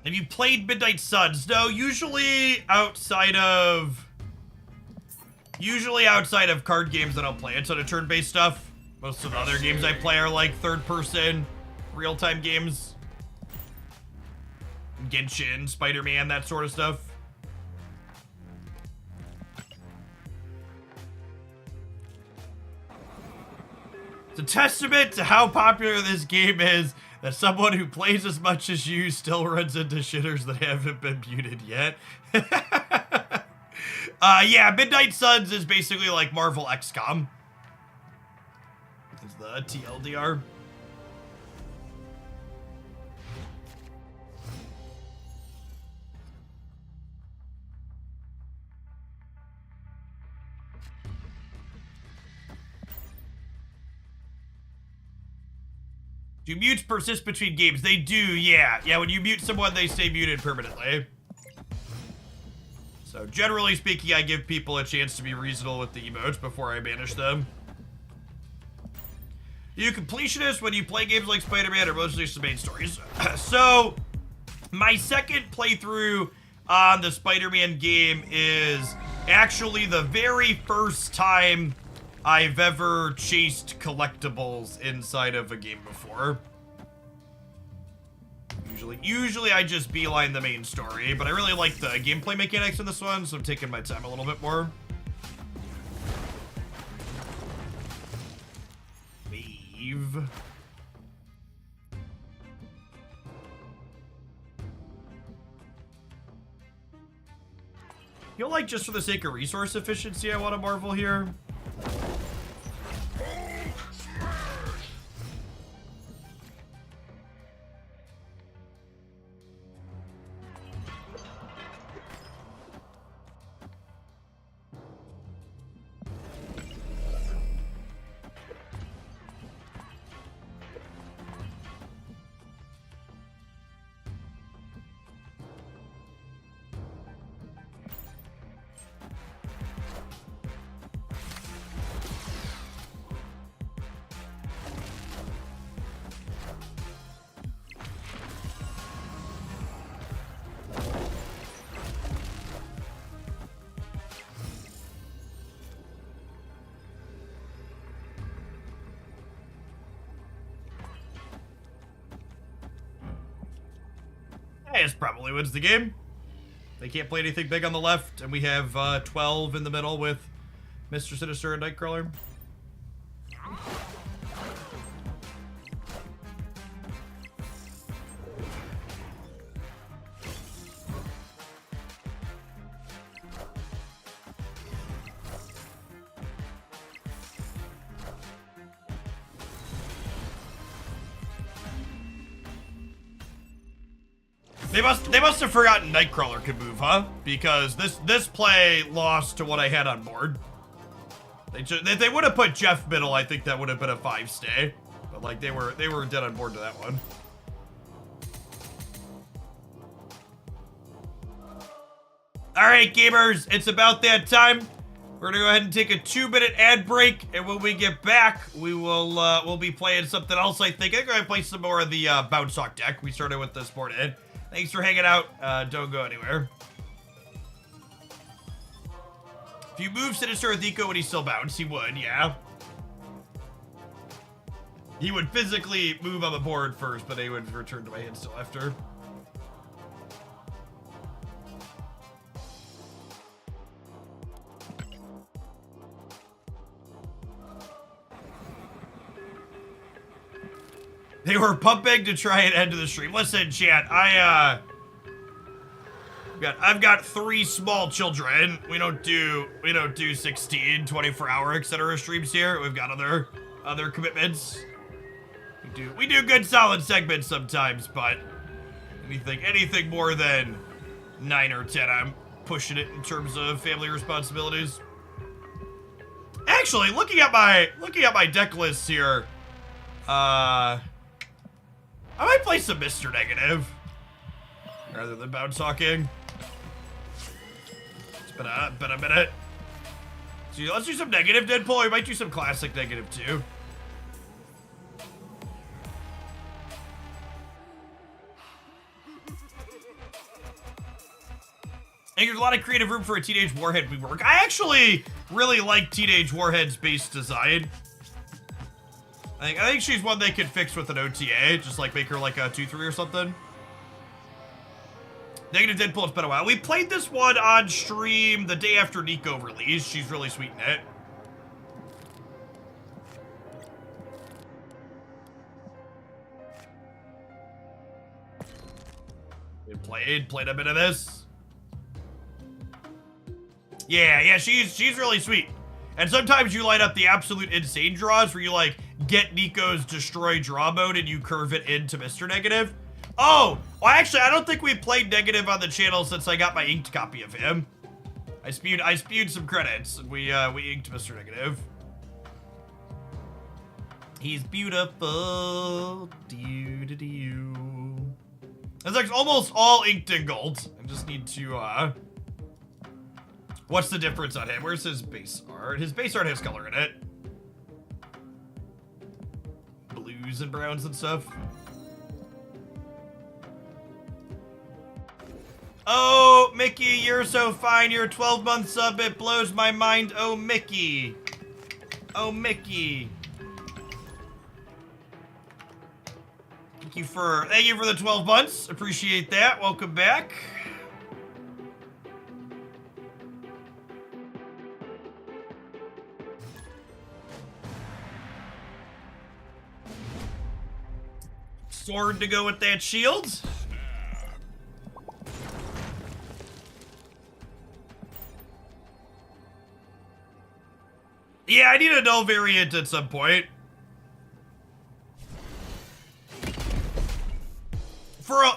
Have you played Midnight Suns? No, usually outside of card games, I don't play a ton of turn-based stuff. Most of the other games I play are like third-person, real-time games. Genshin, Spider-Man, that sort of stuff. It's a testament to how popular this game is that someone who plays as much as you still runs into shitters that haven't been muted yet. Yeah, Midnight Suns is basically like Marvel XCOM. It's the TLDR. Do mutes persist between games? They do, yeah. Yeah, when you mute someone, they stay muted permanently. So generally speaking, I give people a chance to be reasonable with the emotes before I banish them. You completionist when you play games like Spider-Man or mostly just the main stories. So, my second playthrough on the Spider-Man game is actually the very first time I've ever chased collectibles inside of a game before. Usually I just beeline the main story, but I really like the gameplay mechanics in this one, so I'm taking my time a little bit more. Leave. You know, like, just for the sake of resource efficiency, I want to marvel here. This probably wins the game. They can't play anything big on the left, and we have 12 in the middle with Mr. Sinister and Nightcrawler. They must have forgotten Nightcrawler could move, huh? Because this play lost to what I had on board. They would have put Jeff middle, I think that would have been a 5 stay. But like they were dead on board to that one. Alright, gamers, it's about that time. We're gonna go ahead and take a 2-minute ad break, and when we get back, we'll be playing something else, I think. I'm gonna play some more of the Darkhawk deck. We started with this morning. Thanks for hanging out. Don't go anywhere. If you move Sinister with Nico, would he still bounce? He would, yeah. He would physically move on the board first, but he would return to my hand still after. They were pumping to try and end the stream. Listen, chat, I've got 3 small children. We don't do 16, 24-hour, etc. streams here. We've got other commitments. We do good solid segments sometimes, but anything more than 9 or 10, I'm pushing it in terms of family responsibilities. Actually, looking at my deck lists here, I might play some Mr. Negative rather than bounce hawking. It's been a minute. So let's do some negative Deadpool. We might do some classic negative too. I think there's a lot of creative room for a Teenage Warhead rework. I actually really like Teenage Warhead's base design. I think she's one they could fix with an OTA, just like make her like a 2-3 or something. Negative Deadpool, it's been a while. We played this one on stream the day after Nico released. She's really sweet in it. We played a bit of this. Yeah, she's really sweet. And sometimes you light up the absolute insane draws where you like get Nico's destroy draw mode and you curve it into Mr. Negative. Oh, well, actually, I don't think we played Negative on the channel since I got my inked copy of him. I spewed some credits and we inked Mr. Negative. He's beautiful. It's like almost all inked in gold. I just need to what's the difference on him? Where's his base art? His base art has color in it. Blues and browns and stuff. Oh, Mickey, you're so fine. You're a 12-month sub. It blows my mind. Oh, Mickey. Oh, Mickey. Thank you for the 12 months. Appreciate that. Welcome back. Sword to go with that shield. Yeah, I need a null variant at some point.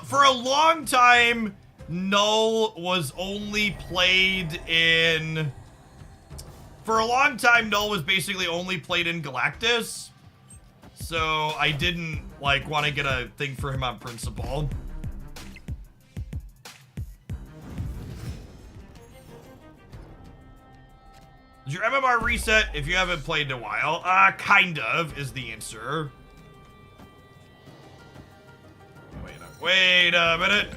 For a long time, null was only played in... For a long time, null was basically only played in Galactus. So I didn't, like, want to get a thing for him on principle. Did your MMR reset if you haven't played in a while? Kind of, is the answer. Wait a minute.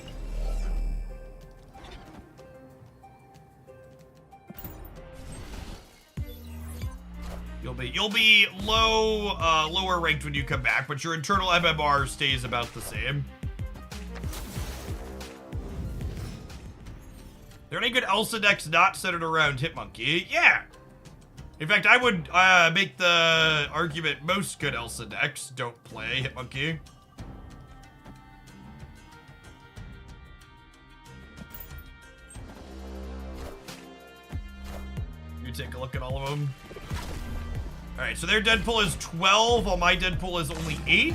You'll be lower ranked when you come back, but your internal MMR stays about the same. There any good Elsa decks not centered around Hitmonkey? Yeah. In fact, I would make the argument most good Elsa decks don't play Hitmonkey. You take a look at all of them. All right, so their Deadpool is 12, while my Deadpool is only 8.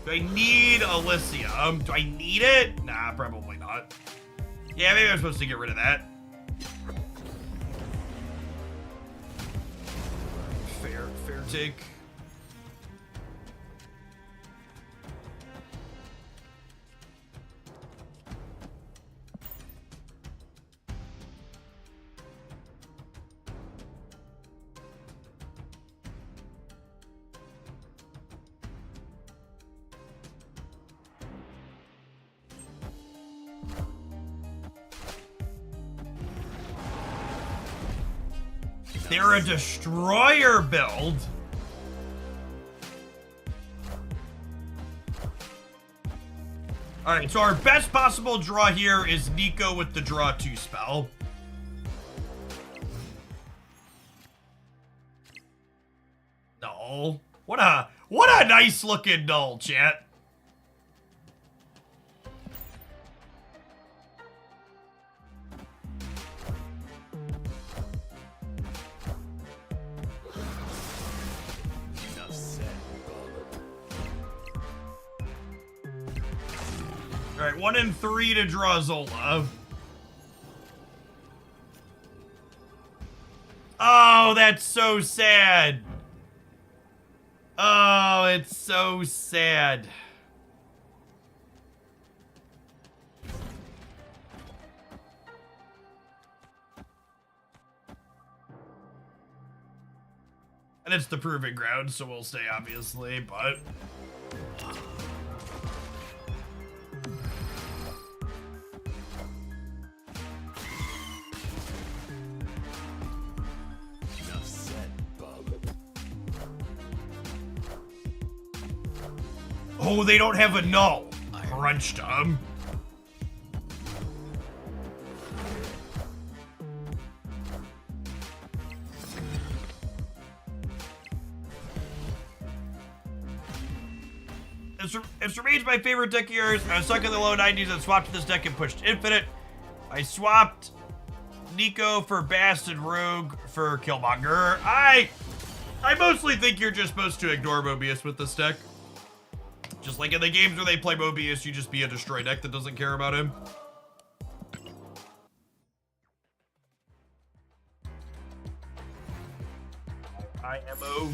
Do I need Elysium? Do I need it? Nah, probably not. Yeah, maybe I'm supposed to get rid of that. Fair take. They're a destroyer build. All right, so our best possible draw here is Nico with the draw 2 spell. Null. What a nice looking null, chat. All right, 1 and 3 to draw Zola. Oh, that's so sad. Oh, it's so sad. And it's the proving ground, so we'll stay, obviously, but... Oh, they don't have a null. Crunched them. It remains my favorite deck of yours. I was stuck in the low 90s and swapped to this deck and pushed Infinite. I swapped Nico for Bast and Rogue for Killmonger. I mostly think you're just supposed to ignore Mobius with this deck. Just like in the games where they play Mobius, you just be a destroy deck that doesn't care about him. IMO.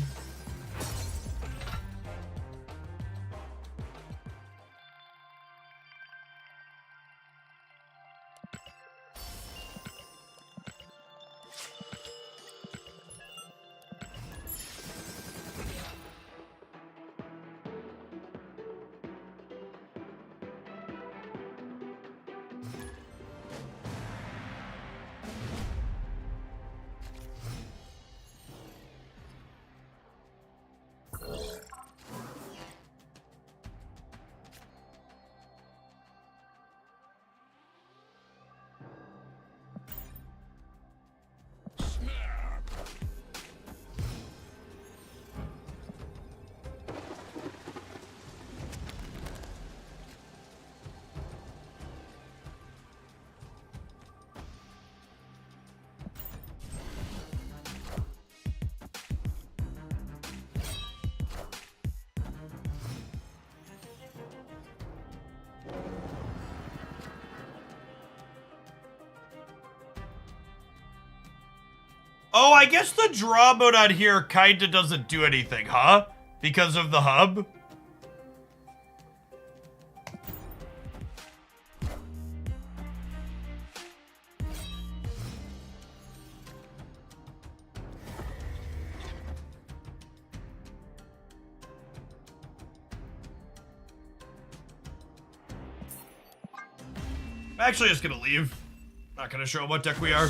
Oh, I guess the draw mode on here kinda doesn't do anything, huh? Because of the hub? I'm actually just gonna leave. Not gonna show them what deck we are.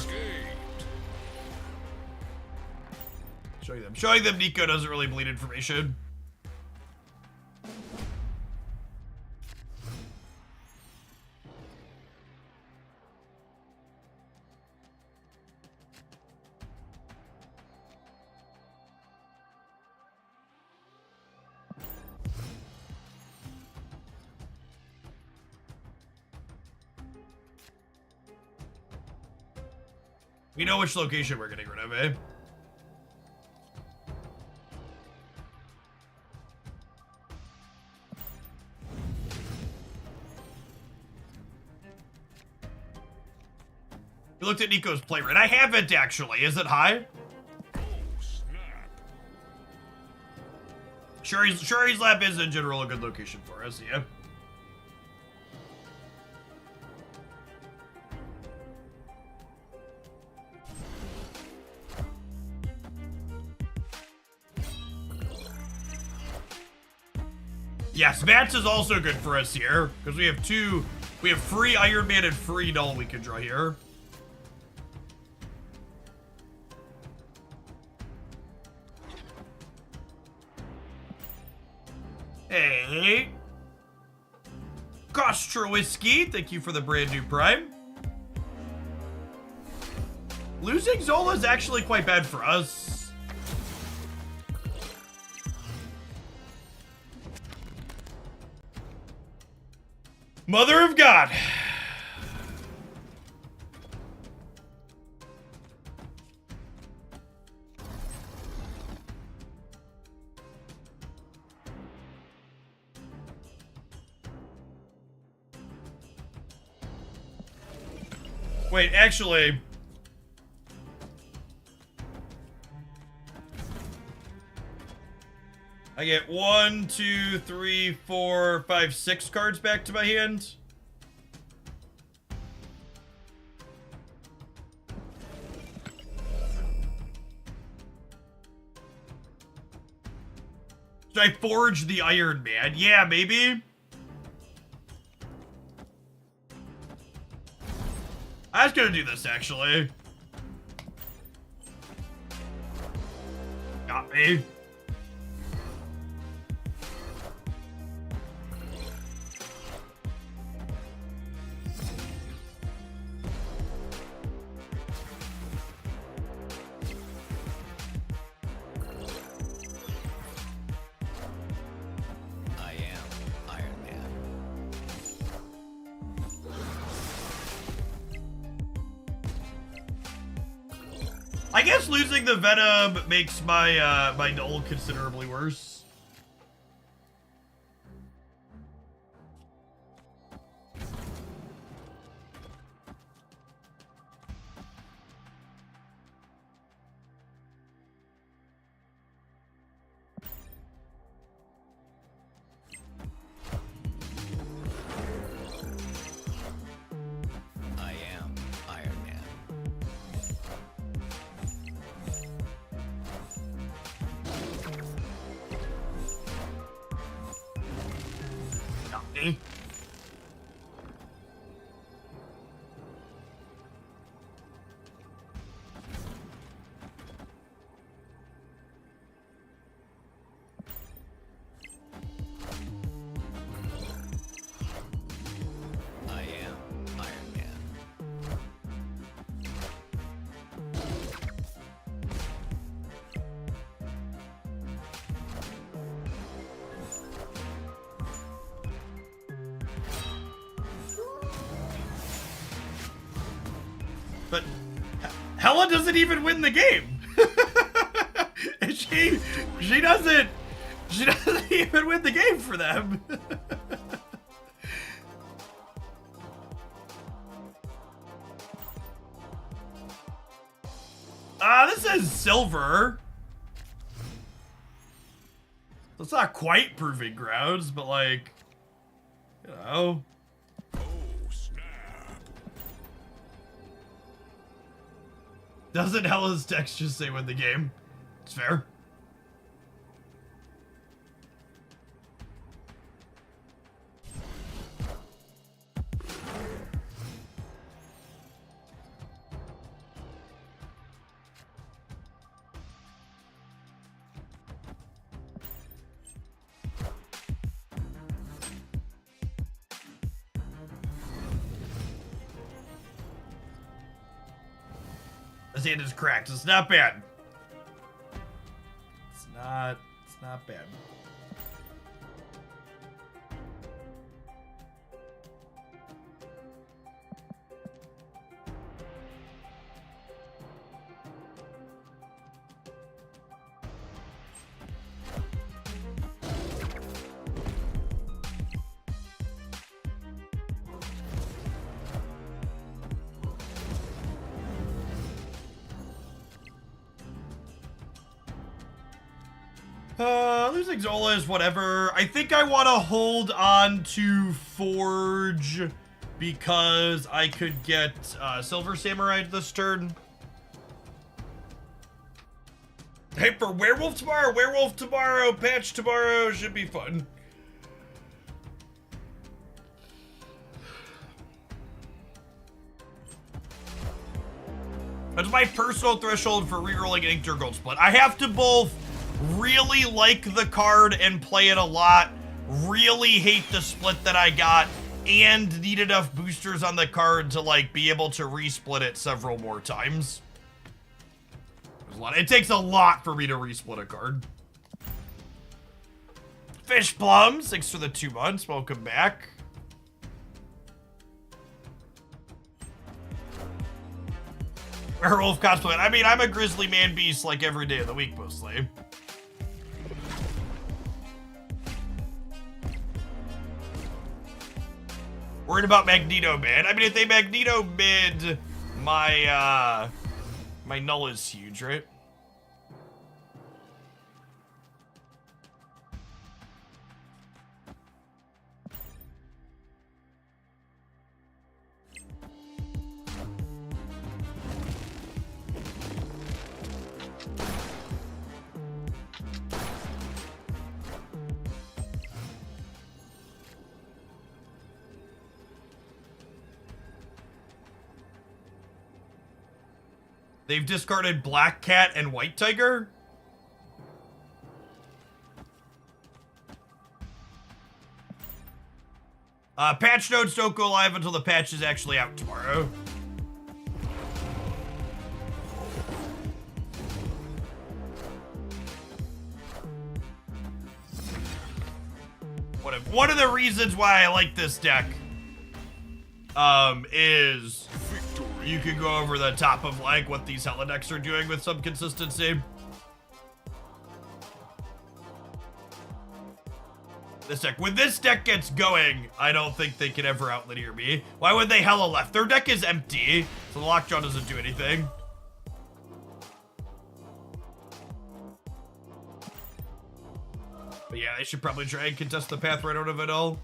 Showing them Nico doesn't really bleed information. We know which location we're getting rid of, eh? We looked at Nico's play rate. I haven't actually. Is it high? Oh, snap. Shuri's lab is in general a good location for us, yeah. Yes, Mats is also good for us here, because we have free Iron Man and free Null we can draw here. Hey. Costra Whiskey, thank you for the brand new Prime. Losing Zola is actually quite bad for us. Mother of God. Wait, actually... I get 1, 2, 3, 4, 5, 6 cards back to my hand. Should I forge the Iron Man? Yeah, maybe. I was gonna do this, actually. Got me. I guess losing the Venom makes my my Null considerably worse. I am Iron Man. Not me. I am Iron Man. But Hella doesn't even win the game. And she doesn't even win the game for them. This is silver. It's not quite proving grounds, but like, you know. Oh, snap. Doesn't Hella's text just say win the game? It's fair. His hand is cracked. It's not bad. It's not bad. Losing Zola is whatever. I think I want to hold on to Forge because I could get Silver Samurai this turn. Hey, for Werewolf tomorrow, patch tomorrow, should be fun. That's my personal threshold for rerolling an Inkter Gold Split. I have to both really like the card and play it a lot, really hate the split that I got, and need enough boosters on the card to like be able to resplit it several more times. There's a lot. It takes a lot for me to resplit a card. Fish Plums, thanks for the 2 months. Welcome back. Werewolf cosplay. I mean, I'm a grizzly man beast like every day of the week mostly. Worried about Magneto mid. I mean, if they Magneto mid, my my null is huge, right? They've discarded Black Cat and White Tiger? Patch notes don't go live until the patch is actually out tomorrow. One of the reasons why I like this deck is Victory. you could go over the top of like what these Hella decks are doing with some consistency. This deck, when this deck gets going, I don't think they can ever out-linear me. Why would they Hella left? Their deck is empty, so the lockjaw doesn't do anything. But yeah, they should probably try and contest the path right out of it all.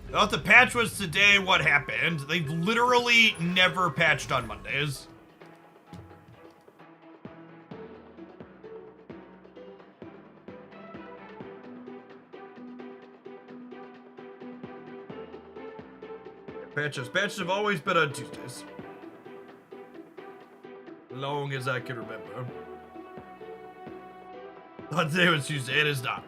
I thought the patch was today. What happened? They've literally never patched on Mondays. Patches have always been on Tuesdays. Long as I can remember. Thought today was Tuesday. It is not.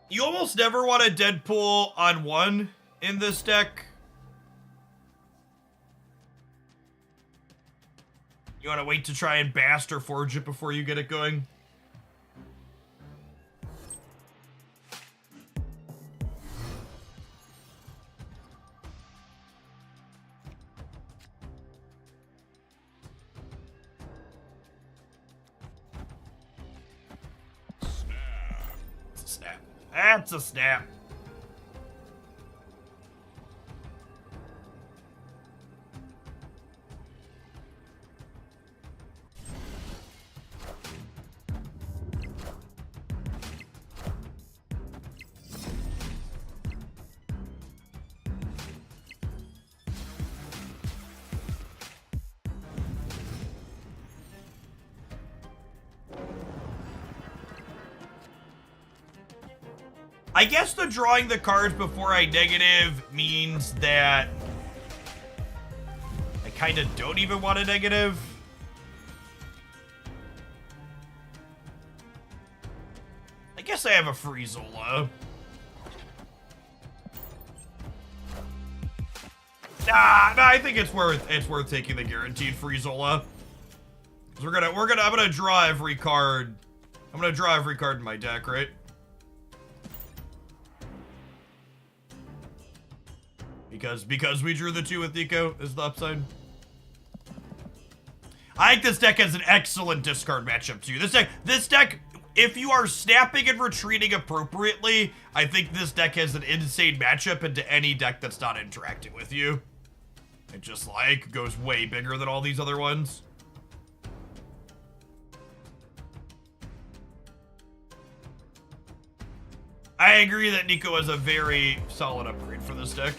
You almost never want a Deadpool on 1 in this deck. You want to wait to try and bast or forge it before you get it going? Snap. That's a snap. I guess the drawing the cards before I negative means that I kind of don't even want a negative. I guess I have a free Zola. Nah, I think it's worth taking the guaranteed free Zola. 'Cause I'm gonna draw every card. I'm gonna draw every card in my deck, right? Because we drew the 2 with Nico is the upside. I think this deck has an excellent discard matchup too. This deck, if you are snapping and retreating appropriately, I think this deck has an insane matchup into any deck that's not interacting with you. It just like goes way bigger than all these other ones. I agree that Nico is a very solid upgrade for this deck.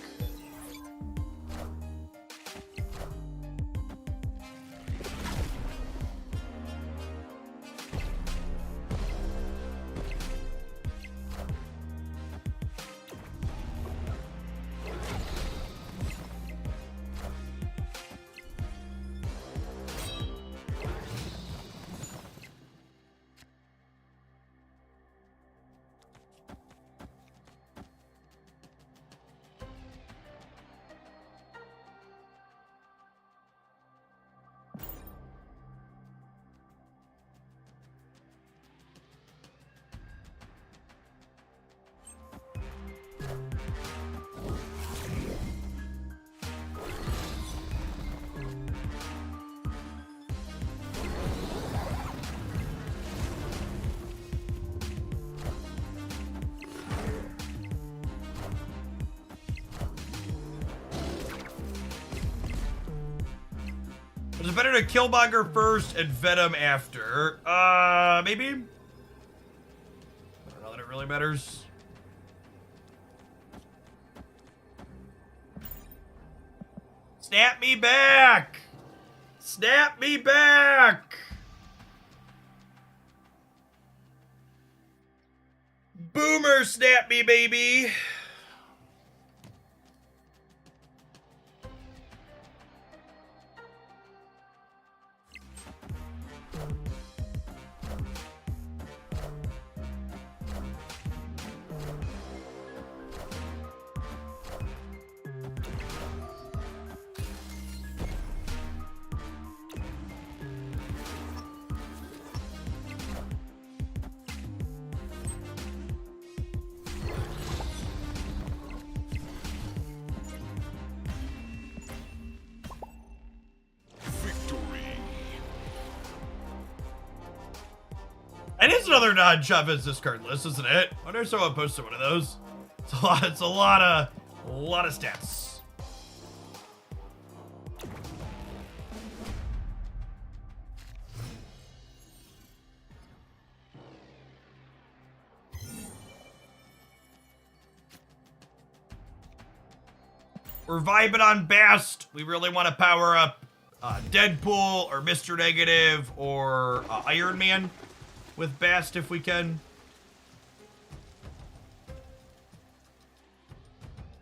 Is it better to Killmonger first and Venom after? Maybe? I don't know that it really matters. Snap me back! Snap me back! Boomer snap me, baby! It is another non-Chavez discard list, isn't it? I wonder if someone posted one of those. It's a lot of stats. We're vibing on Bast. We really want to power up Deadpool or Mr. Negative or Iron Man with Bast if we can.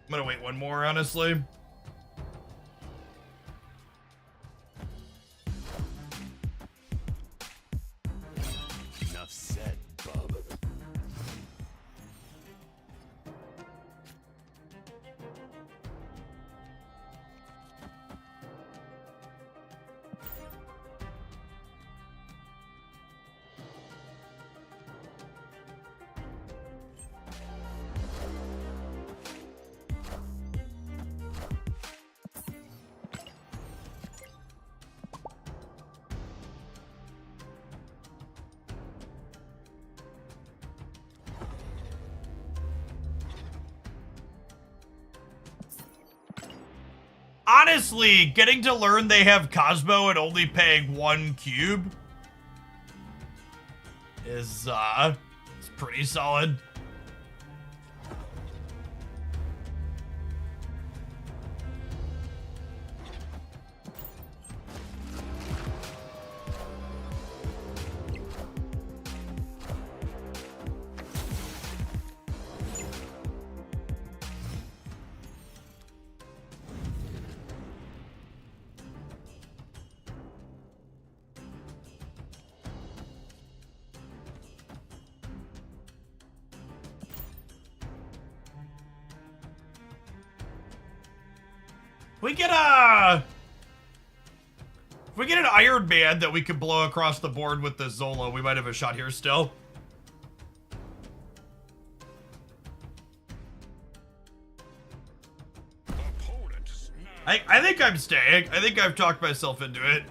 I'm gonna wait one more, honestly. Enough said, bub. Honestly, getting to learn they have Cosmo and only paying 1 cube is it's pretty solid. If we get an Iron Man that we could blow across the board with the Zola, we might have a shot here still. I think I'm staying. I think I've talked myself into it.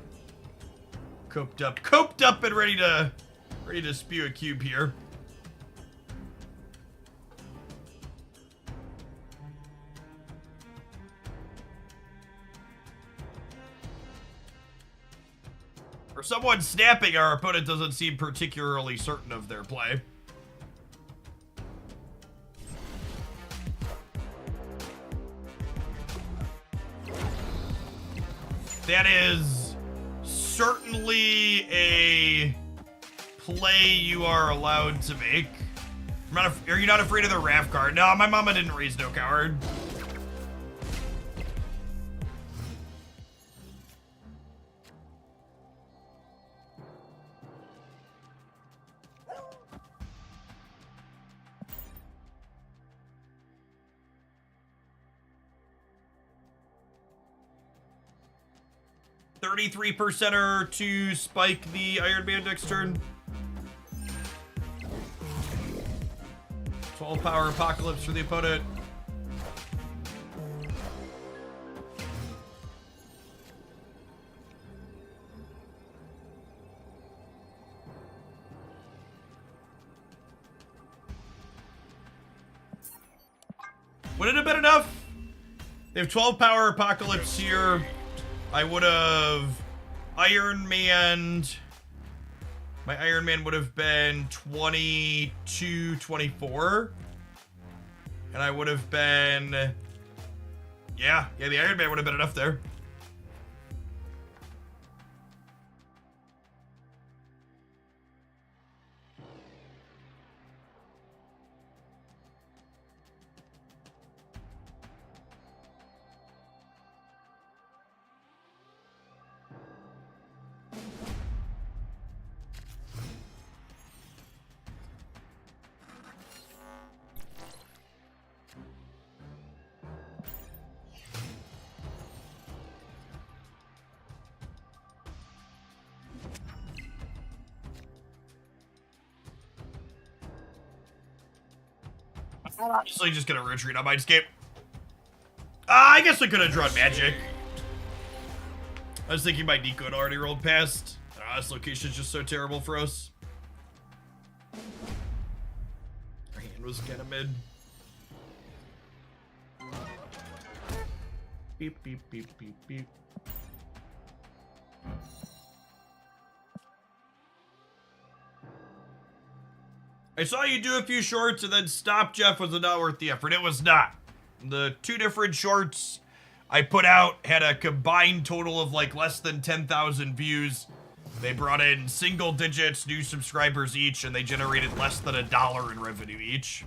Coped up and ready to spew a cube here. For someone snapping, our opponent doesn't seem particularly certain of their play. That is certainly a play you are allowed to make. Are you not afraid of the Raft card? No, my mama didn't raise no coward. %er to spike the Iron Man next turn. 12 power Apocalypse for the opponent. Would it have been enough? They have 12 power Apocalypse here. I would have Iron Man'd. My Iron Man would have been 22, 24. And I would have been... Yeah, the Iron Man would have been enough there. Obviously just gonna retreat on Mindscape. I guess I could have drawn Magic. I was thinking my Nico had already rolled past. This location is just so terrible for us. was kind of mid. Beep, beep, beep, beep, beep. I saw you do a few shorts and then stop, Jeff. Was it not worth the effort? It was not. The 2 different shorts I put out had a combined total of like less than 10,000 views. They brought in single digits, new subscribers each, and they generated less than $1 in revenue each.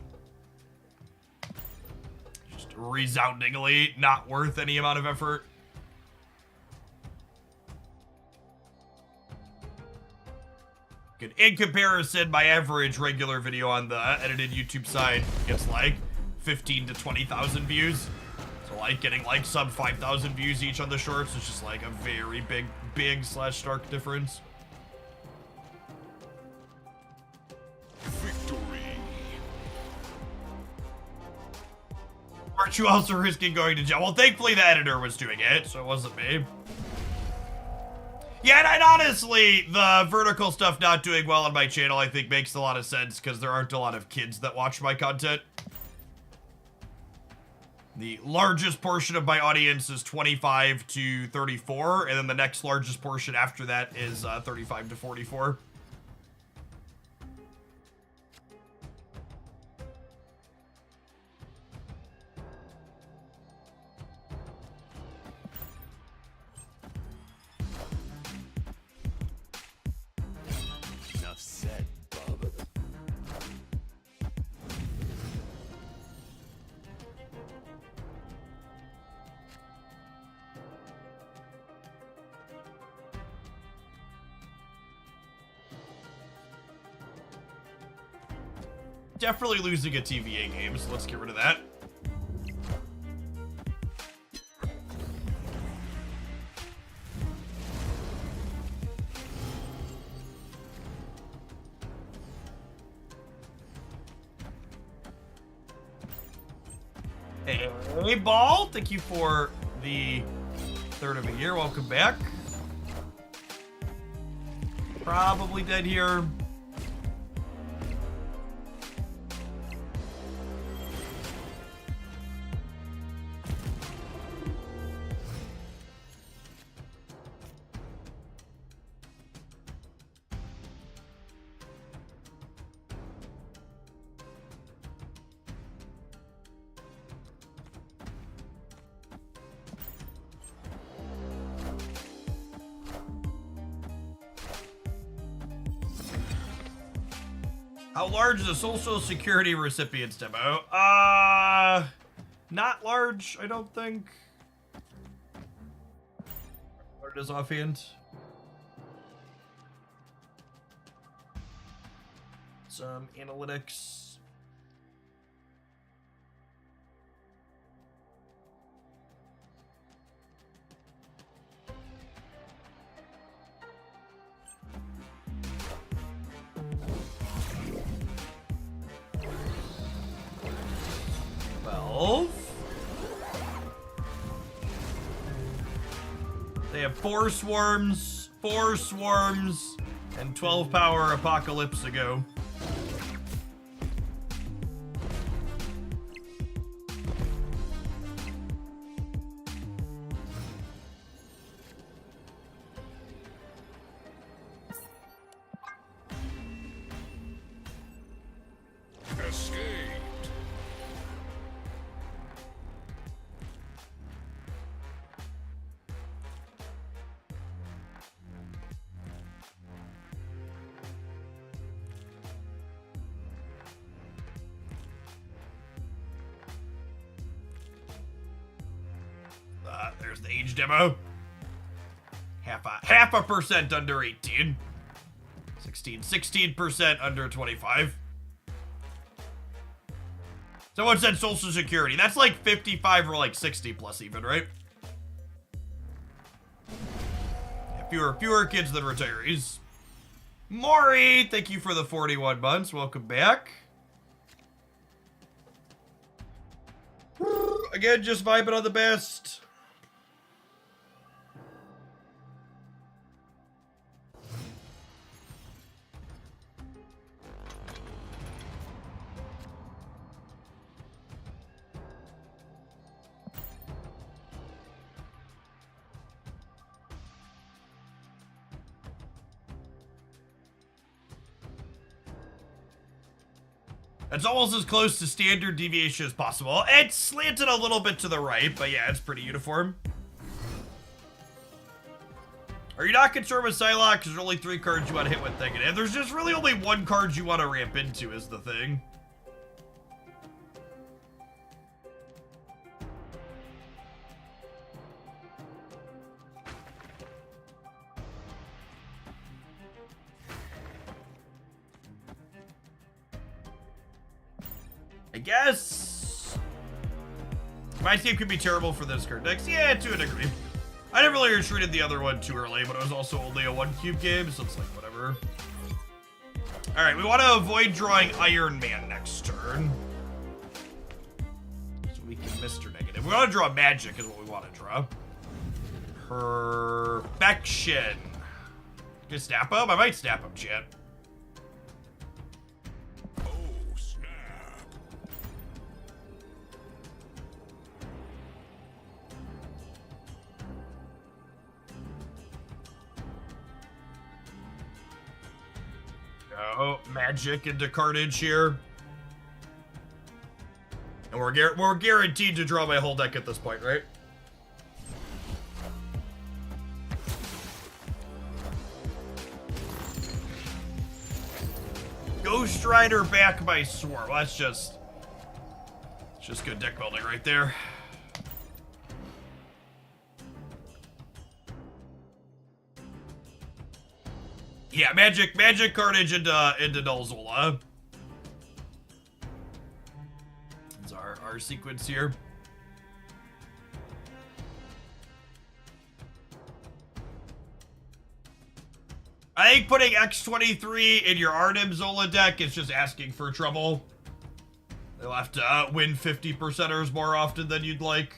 Just resoundingly not worth any amount of effort. Good. In comparison, my average regular video on the edited YouTube side gets like 15 to 20,000 views. So like getting like sub 5,000 views each on the shorts is just like a very big slash stark difference. Victory. Aren't you also risking going to jail? Well, thankfully the editor was doing it, so it wasn't me. Yeah, and honestly, the vertical stuff not doing well on my channel I think makes a lot of sense because there aren't a lot of kids that watch my content. The largest portion of my audience is 25 to 34, and then the next largest portion after that is 35 to 44. Enough said, bub. Definitely losing a TVA game, so let's get rid of that. Hey, Ball, thank you for the 3rd of a year. Welcome back. Probably dead here. How large is a Social Security recipient's demo? Not large, I don't think. What it is offhand. Some analytics. They have 4 swarms, and 12 power apocalypse ago. Escaped. There's the age demo. Half a percent under 18. 16% under 25. Someone said Social Security. That's like 55 or like 60 plus even, right? Yeah, fewer kids than retirees. Maury, thank you for the 41 months. Welcome back. Again, just vibing on the best. It's almost as close to standard deviation as possible. It's slanted a little bit to the right, but yeah, it's pretty uniform. Are you not concerned with Psylocke? Because there's only 3 cards you want to hit with negative. There's just really only 1 card you want to ramp into is the thing. I guess my team could be terrible for this card decks. Yeah, to a degree. I never really retreated the other one too early, but it was also only a 1-cube game, so it's like whatever. All right, we want to avoid drawing Iron Man next turn, so we can Mr. Negative. We want to draw Magic is what we want to draw. Perfection. Can I snap him? I might snap him, chat. Oh, Magic into Carnage here. And we're guaranteed to draw my whole deck at this point, right? Ghost Rider back by Swarm. Well, that's just good deck building right there. Yeah, Magic Carnage into Nulzula. That's our sequence here. I think putting X23 in your Arnim Zola deck is just asking for trouble. They'll have to win 50%ers more often than you'd like.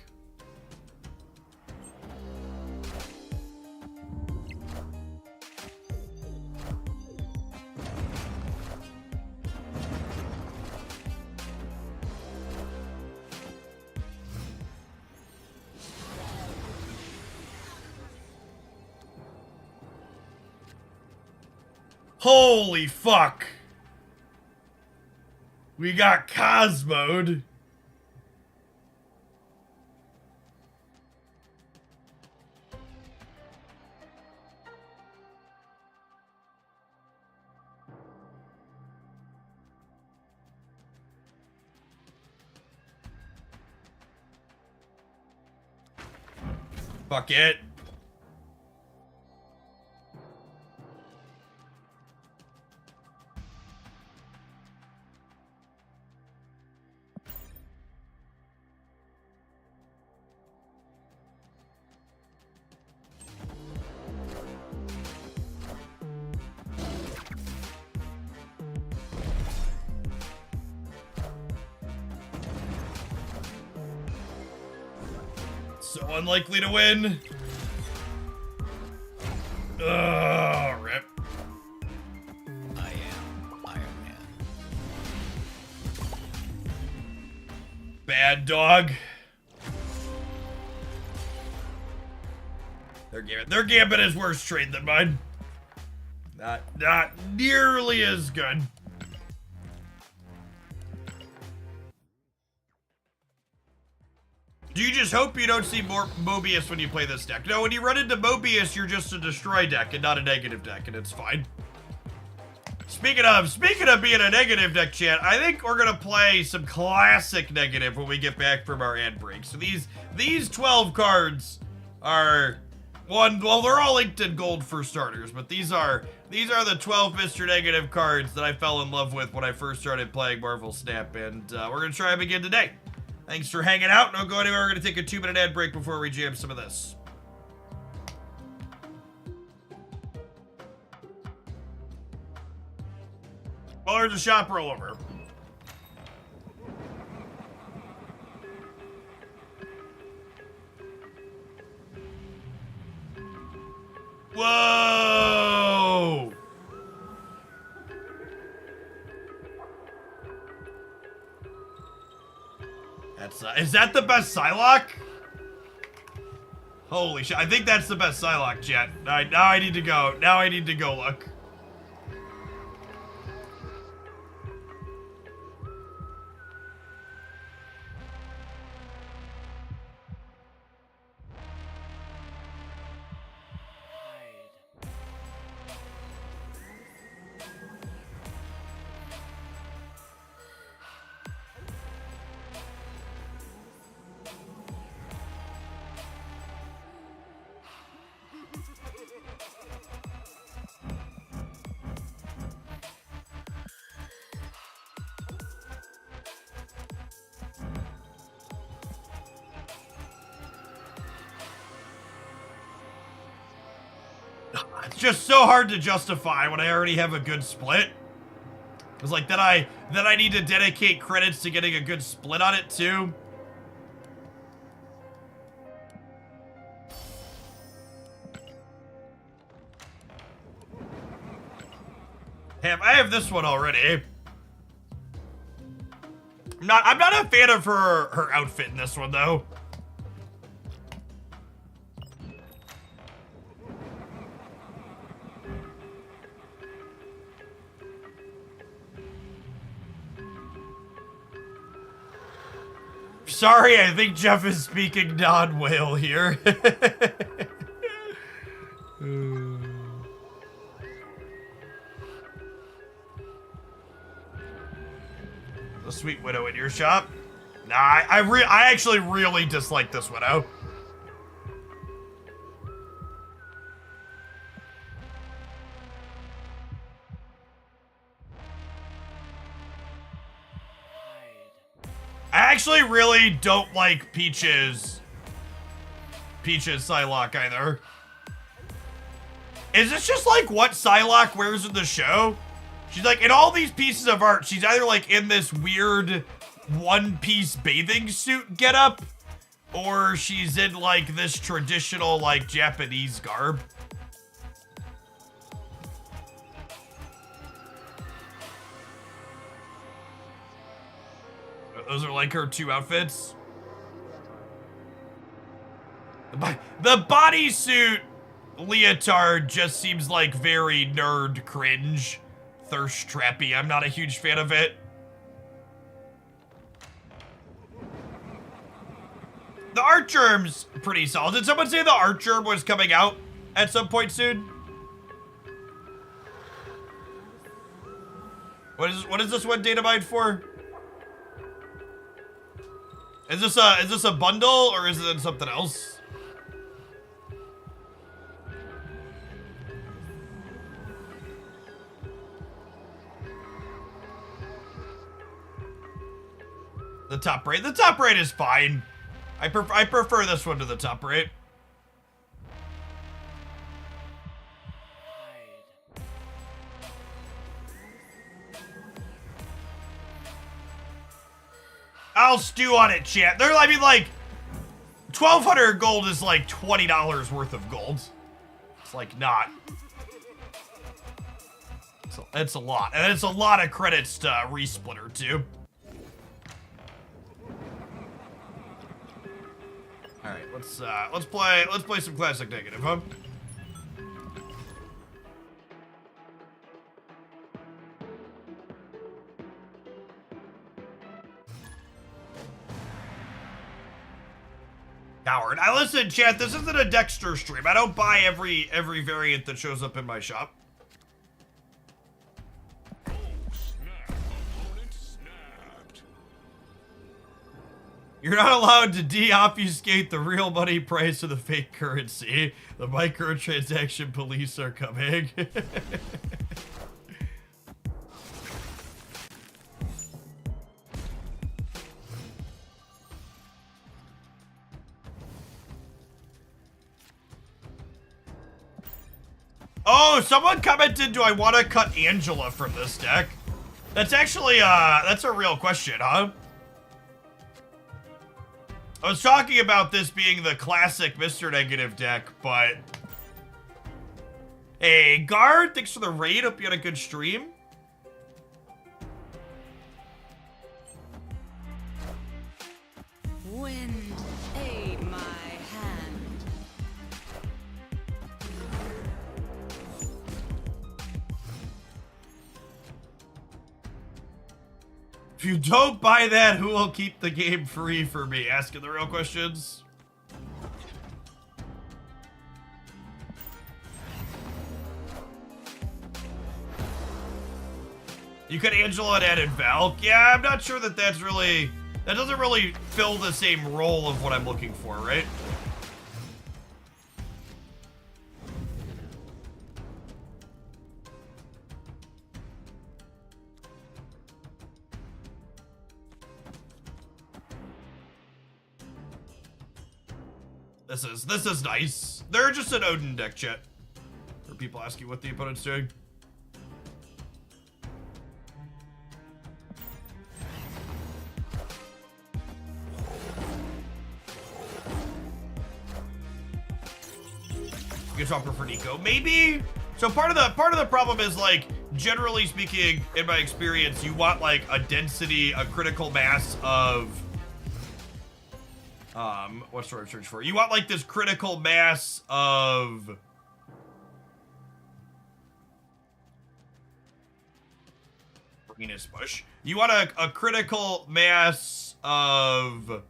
Holy fuck. We got Cosmode. Fuck it. So unlikely to win. Ugh, rip. I am Iron Man. Bad dog. Their gambit is worse trade than mine. Not nearly as good. Do you just hope you don't see more Mobius when you play this deck? No, when you run into Mobius, you're just a destroy deck and not a negative deck, and it's fine. Speaking of being a negative deck, chat, I think we're gonna play some classic negative when we get back from our ad break. So these 12 cards are well, they're all linked in gold for starters, but these are the 12 Mr. Negative cards that I fell in love with when I first started playing Marvel Snap, and we're gonna try them again today. Thanks for hanging out. Don't go anywhere. We're going to take a 2-minute ad break before we jam some of this. Well, there's a shop rollover. Whoa! That's is that the best Psylocke? Holy shit! I think that's the best Psylocke, chat. Now I need to go. Now I need to go look. It's just so hard to justify when I already have a good split. It's like, then I need to dedicate credits to getting a good split on it too. I have this one already. I'm not a fan of her outfit in this one though. Sorry, I think Jeff is speaking non-whale here. A sweet widow in your shop? Nah, I actually really dislike this widow. I actually really don't like Peach's Psylocke either. Is this just like what Psylocke wears in the show? She's like, in all these pieces of art, she's either like in this weird one-piece bathing suit getup, or she's in like this traditional like Japanese garb. Those are like her two outfits. The bodysuit leotard just seems like very nerd cringe. Thirst trappy. I'm not a huge fan of it. The art germ's pretty solid. Did someone say the art germ was coming out at some point soon? What is this one data mined for? Is this a bundle or is it something else? The top rate. The top rate is fine. I prefer this one to the top rate. I'll stew on it, chat. I mean, like, 1,200 gold is like $20 worth of gold. It's like not. It's a lot, and it's a lot of credits to Resplitter too. All right, let's play some classic negative, huh? Coward. Listen, chat, this isn't a Dexter stream. I don't buy every variant that shows up in my shop. Oh, snap. Opponent snapped. You're not allowed to deobfuscate the real money price of the fake currency. The microtransaction police are coming. Oh, someone commented, do I want to cut Angela from this deck? That's actually, that's a real question, huh? I was talking about this being the classic Mr. Negative deck, but... Hey, Guard, thanks for the raid. Hope you had a good stream. Wind, aid my hand. If you don't buy that, who will keep the game free for me? Asking the real questions. You could Angela and added Valk. Yeah, I'm not sure that that's really... That doesn't really fill the same role of what I'm looking for, right? This is nice. They're just an Odin deck, chat. They're people ask you what the opponent's doing. Guitar for Nico, maybe. So part of the problem is, like, generally speaking, in my experience, you want like a density, a critical mass of what's the word I'm searching for? You want like this critical mass of Venus Bush. You want a critical mass of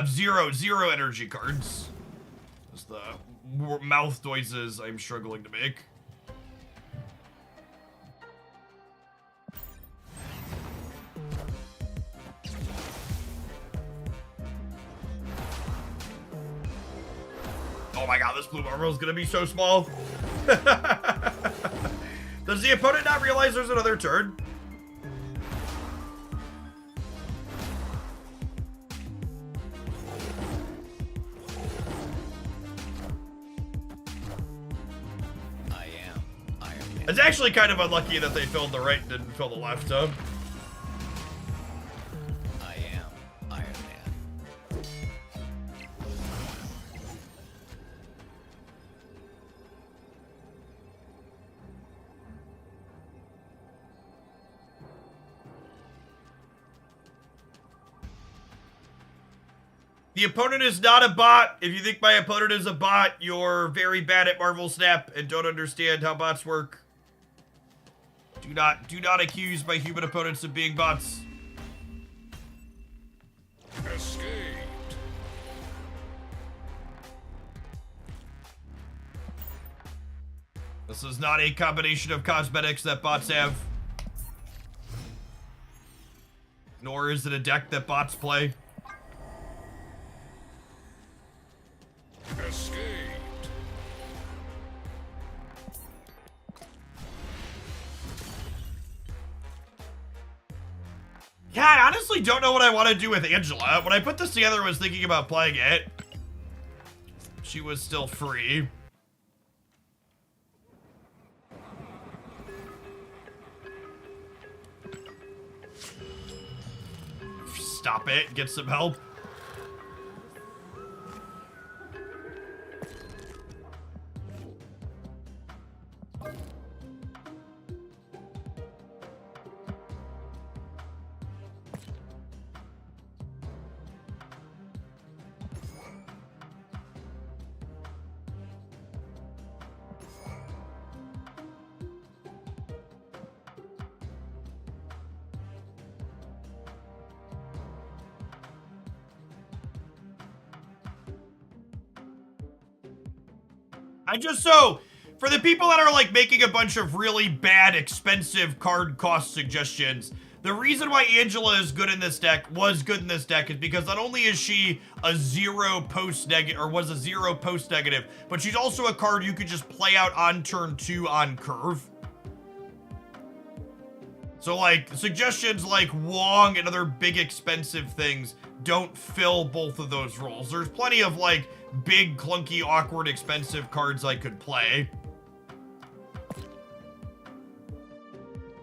zero energy cards. That's the mouth noises I'm struggling to make. Oh my god, this blue marble is gonna be so small. Does the opponent not realize there's another turn? It's actually kind of unlucky that they filled the right and didn't fill the left, huh? I am Iron Man. The opponent is not a bot. If you think my opponent is a bot, you're very bad at Marvel Snap and don't understand how bots work. Do not accuse my human opponents of being bots. Escaped. This is not a combination of cosmetics that bots have. Nor is it a deck that bots play. Escaped. Yeah, I honestly don't know what I want to do with Angela. When I put this together, I was thinking about playing it. She was still free. Stop it. Get some help. For the people that are like making a bunch of really bad, expensive card cost suggestions, the reason why Angela is good in this deck, is because not only is she a zero post negative, or was a zero post negative, but she's also a card you could just play out on turn 2 on curve. So like, suggestions like Wong and other big expensive things don't fill both of those roles. There's plenty of like big, clunky, awkward, expensive cards I could play.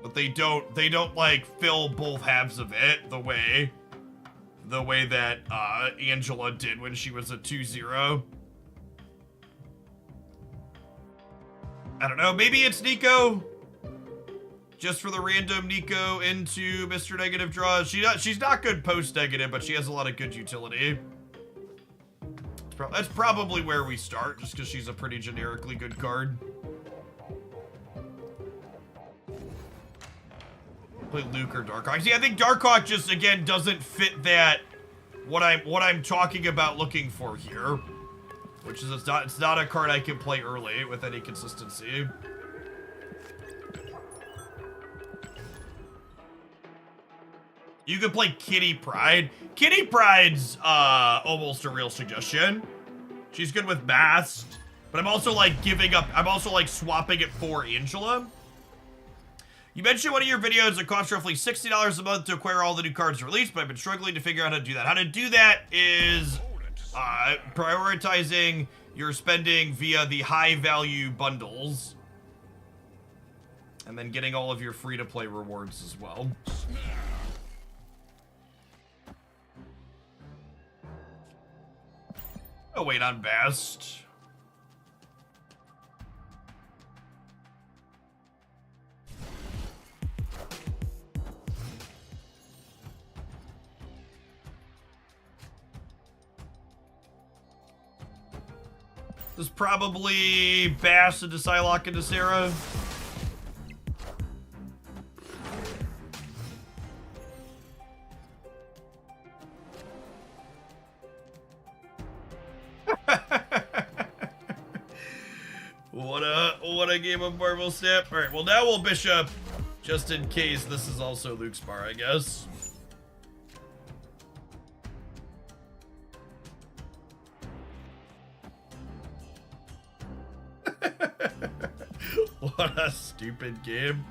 But they don't like fill both halves of it the way that Angela did when she was a 2-0. I don't know, maybe it's Nico. Just for the random Nico into Mr. Negative draws. She's not good post-negative, but she has a lot of good utility. That's probably where we start, just because she's a pretty generically good card. Play Luke or Darkhawk. See, I think Darkhawk just, again, doesn't fit that, what I'm talking about looking for here. Which is, it's not a card I can play early with any consistency. You could play Kitty Pryde. Kitty Pryde's almost a real suggestion. She's good with Bast, but I'm also like I'm also like swapping it for Angela. You mentioned one of your videos it costs roughly $60 a month to acquire all the new cards released, but I've been struggling to figure out how to do that. How to do that is prioritizing your spending via the high value bundles. And then getting all of your free-to-play rewards as well. Oh, wait on best. This is probably Bass into Psylocke into Sarah. What a game of Marvel Snap. Alright, well now we'll Bishop, just in case this is also Luke's bar, I guess. What a stupid game.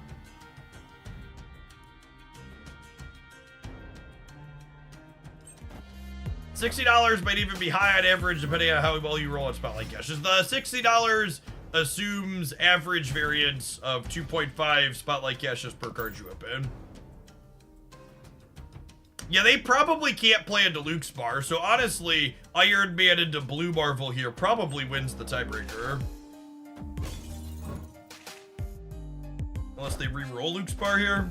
$60 might even be high on average depending on how well you roll at Spotlight Caches. The $60 assumes average variance of 2.5 Spotlight Caches per card you open. Yeah, they probably can't play into Luke's bar, so honestly, Iron Man into Blue Marvel here probably wins the tiebreaker. Unless they re-roll Luke's bar here.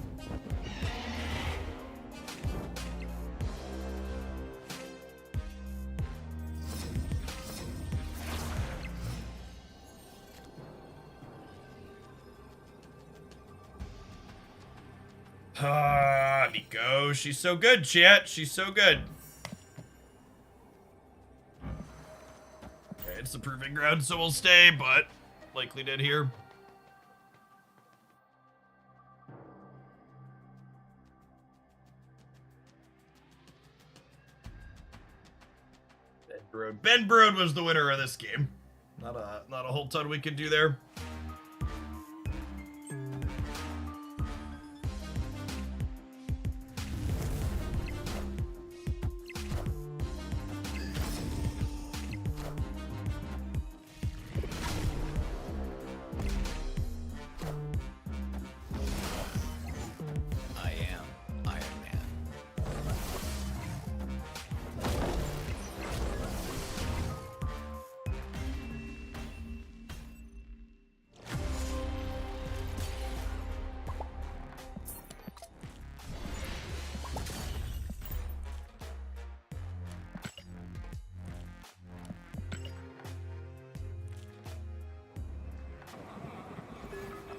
Nico, she's so good, chat. She's so good. Okay, it's the proving ground, so we'll stay, but likely dead here. Ben Broad was the winner of this game. Not a whole ton we could do there.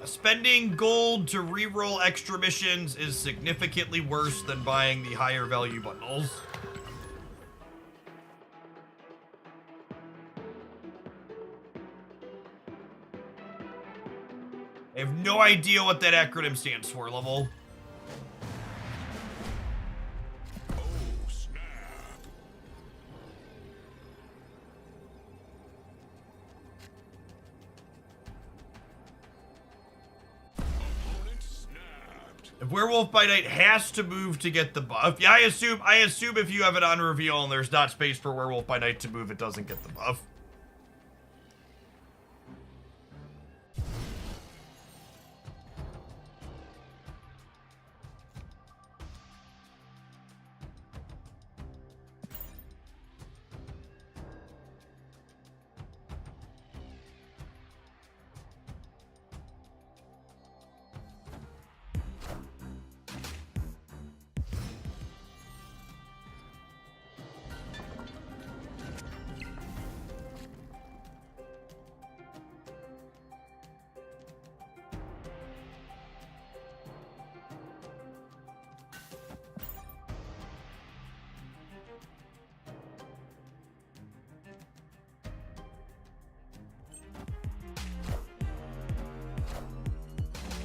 Spending gold to reroll extra missions is significantly worse than buying the higher value bundles. I have no idea what that acronym stands for, Level. Oh, snap. Opponent snapped. If Werewolf by Night has to move to get the buff, yeah, I assume if you have it on reveal and there's not space for Werewolf by Night to move, it doesn't get the buff.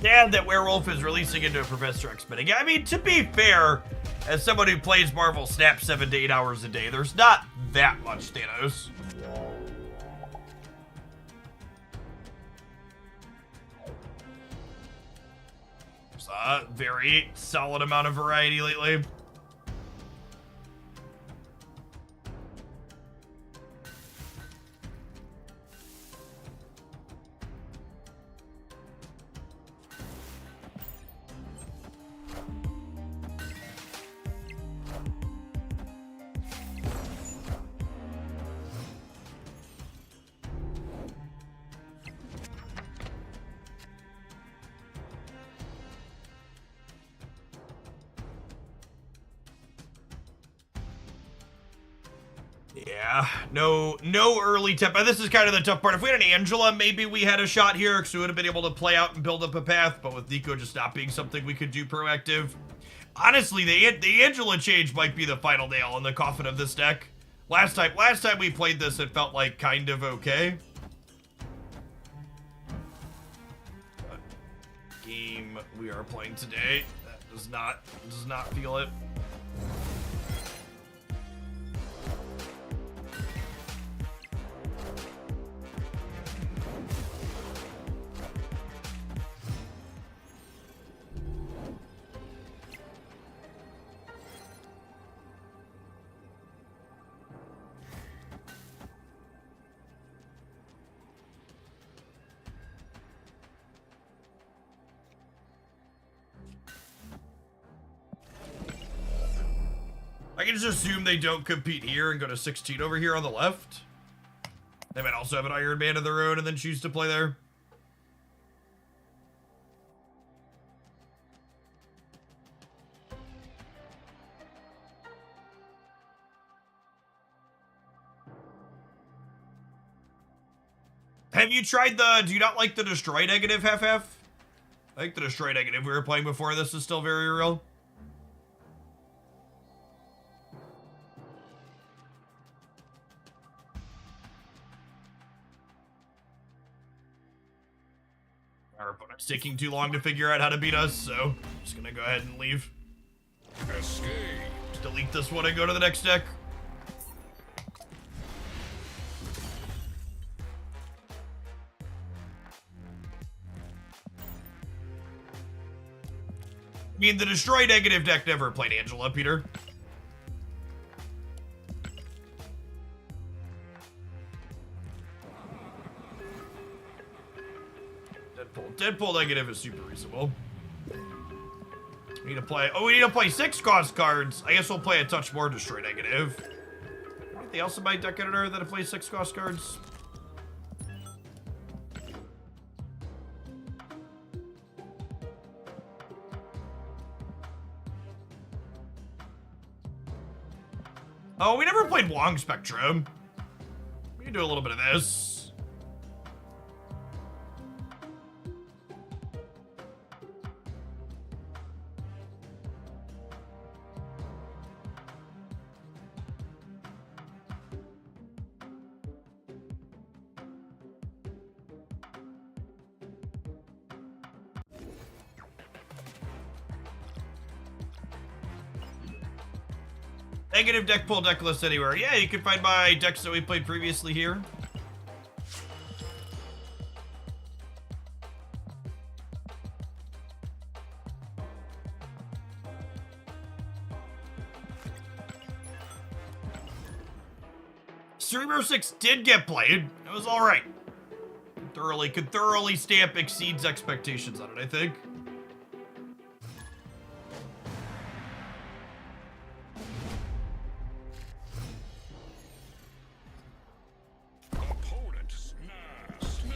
Sad that Werewolf is releasing into a Professor X-Men again. I mean, to be fair, as someone who plays Marvel Snap 7 to 8 hours a day, there's not that much Thanos. very solid amount of variety lately. Yeah, no early tip. This is kind of the tough part. If we had an Angela, maybe we had a shot here, because we would have been able to play out and build up a path, but with Nico just not being something we could do proactive. Honestly, the Angela change might be the final nail in the coffin of this deck. Last time we played this, it felt like kind of okay. But game we are playing today, that does not feel it. I can just assume they don't compete here and go to 16 over here on the left. They might also have an Iron Man of their own and then choose to play there. Have you tried do you not like the Destroy negative half-half? I think the Destroy negative we were playing before this is still very real. Our opponent's taking too long to figure out how to beat us, so I'm just gonna go ahead and leave. Escape. Delete this one and go to the next deck. I mean, the Destroy negative deck never played Angela, Peter. Deadpool negative is super reasonable. We need to play. Oh, we need to play 6 cost cards. I guess we'll play a touch more Destroy negative. Anything else in my deck editor that plays 6 cost cards? Oh, we never played Wong Spectrum. We can do a little bit of this. Negative deck pool deck list anywhere. Yeah, you can find my decks that we played previously here. Cerebro 6 did get played. It was alright. Could thoroughly stamp exceeds expectations on it, I think. Opponent snap.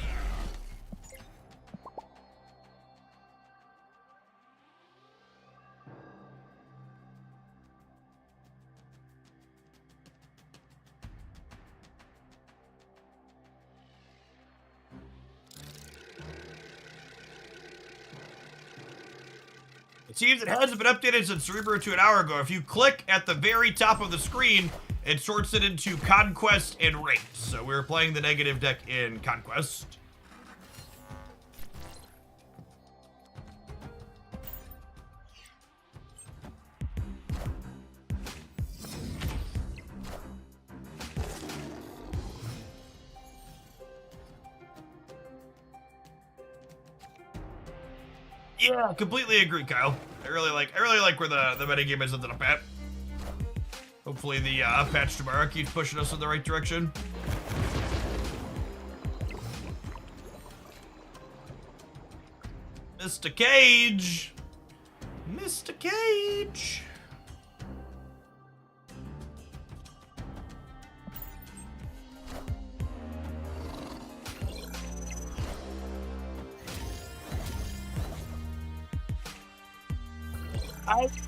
It seems it hasn't been updated since Cerebro 2 an hour ago. If you click at the very top of the screen, it sorts it into Conquest and Race. So we're playing the negative deck in Conquest. Yeah, completely agree, Kyle. I really like where the metagame is ended up at. Hopefully the patch tomorrow keeps pushing us in the right direction. Mr. Cage! Mr. Cage!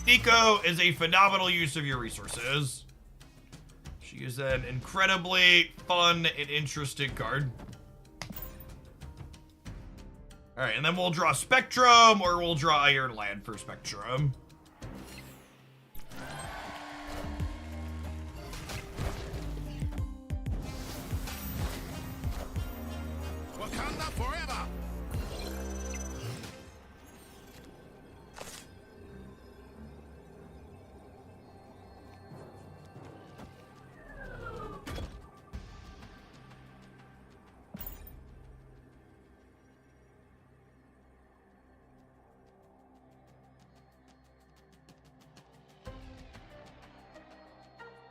Nico is a phenomenal use of your resources. She is an incredibly fun and interesting card. Alright, and then we'll draw Spectrum, or we'll draw Iron Land for Spectrum. Wakanda forever.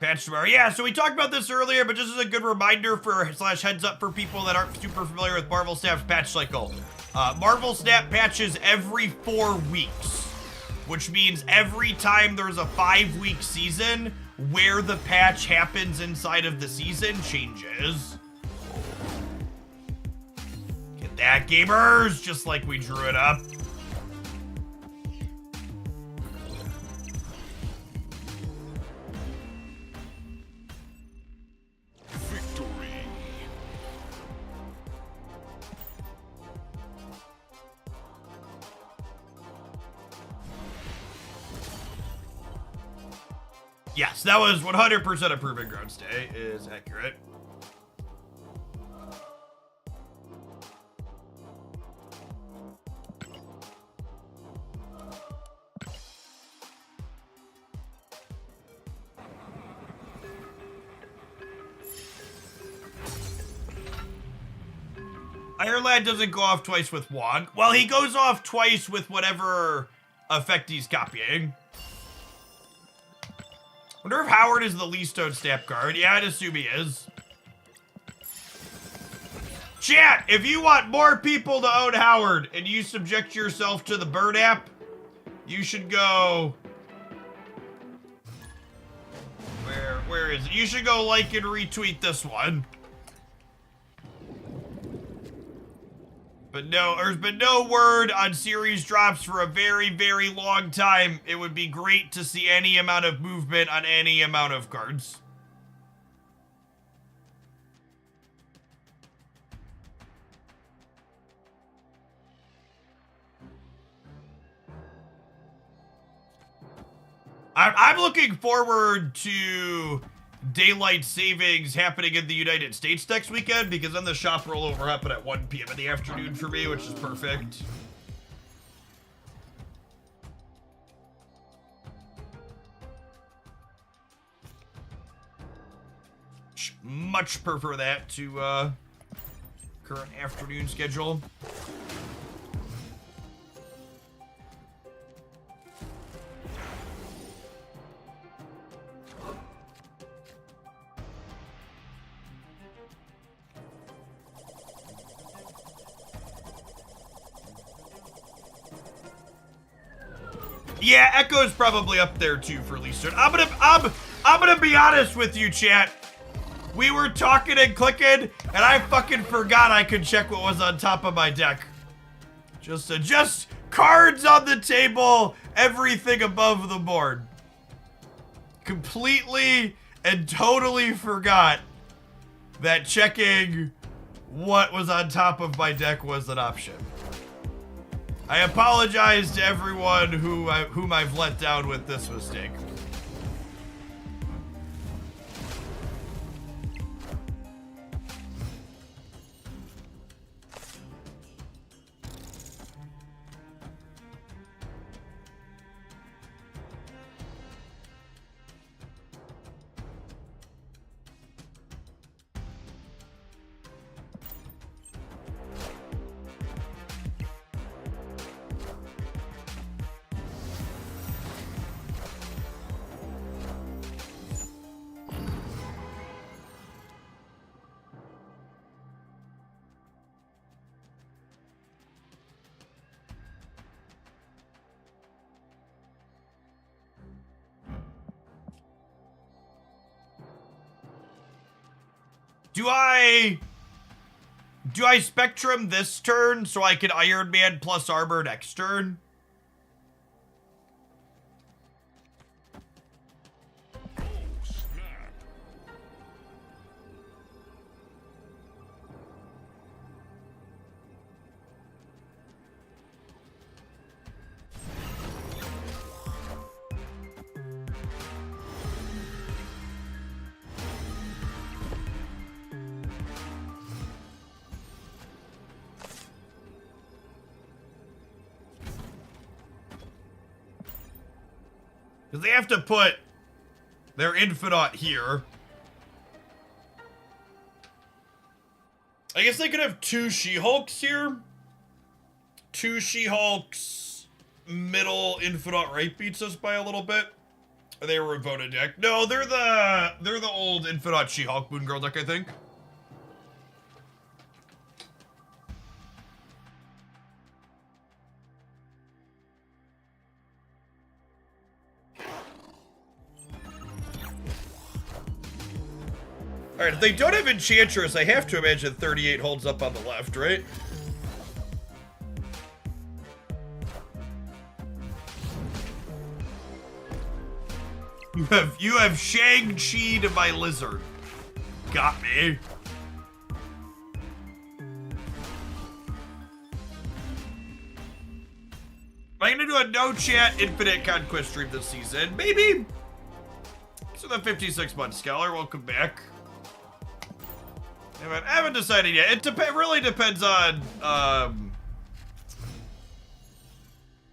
Patch tomorrow. Yeah, so we talked about this earlier, but just as a good reminder for / heads up for people that aren't super familiar with Marvel Snap's patch cycle. Marvel Snap patches every 4 weeks, which means every time there's a 5-week season, where the patch happens inside of the season changes. Get that, gamers? Just like we drew it up. Victory. Yes, that was 100% a Proving Grounds Day, is accurate. Ireland doesn't go off twice with Wong. Well, he goes off twice with whatever effect he's copying. Wonder if Howard is the least owned Snap card. Yeah, I'd assume he is. Chat, if you want more people to own Howard and you subject yourself to the Bird app, you should go... Where is it? You should go like and retweet this one. But no, there's been no word on series drops for a very, very long time. It would be great to see any amount of movement on any amount of cards. I'm looking forward to daylight savings happening in the United States next weekend, because then the shop rollover happened at 1 p.m. in the afternoon for me, which is perfect. Much prefer that to current afternoon schedule. Yeah, Echo's probably up there too for least. I'm gonna be honest with you, chat. We were talking and clicking, and I fucking forgot I could check what was on top of my deck. Just cards on the table, everything above the board. Completely and totally forgot that checking what was on top of my deck was an option. I apologize to everyone whom I've let down with this mistake. Do I Spectrum this turn so I can Iron Man plus armor next turn? Oh, snap. Because they have to put their Infinite here. I guess they could have 2 She-Hulks here. 2 She-Hulks, middle Infinite right beats us by a little bit. They were a voted deck. No, they're the old Infinite She-Hulk Moon Girl deck, I think. Alright, if they don't have Enchantress, I have to imagine 38 holds up on the left, right? You have Shang-Chi to my lizard. Got me. Am I gonna do a no-chat Infinite Conquest stream this season? Maybe. So the 56-month Scholar, welcome back. I haven't decided yet. It really depends on,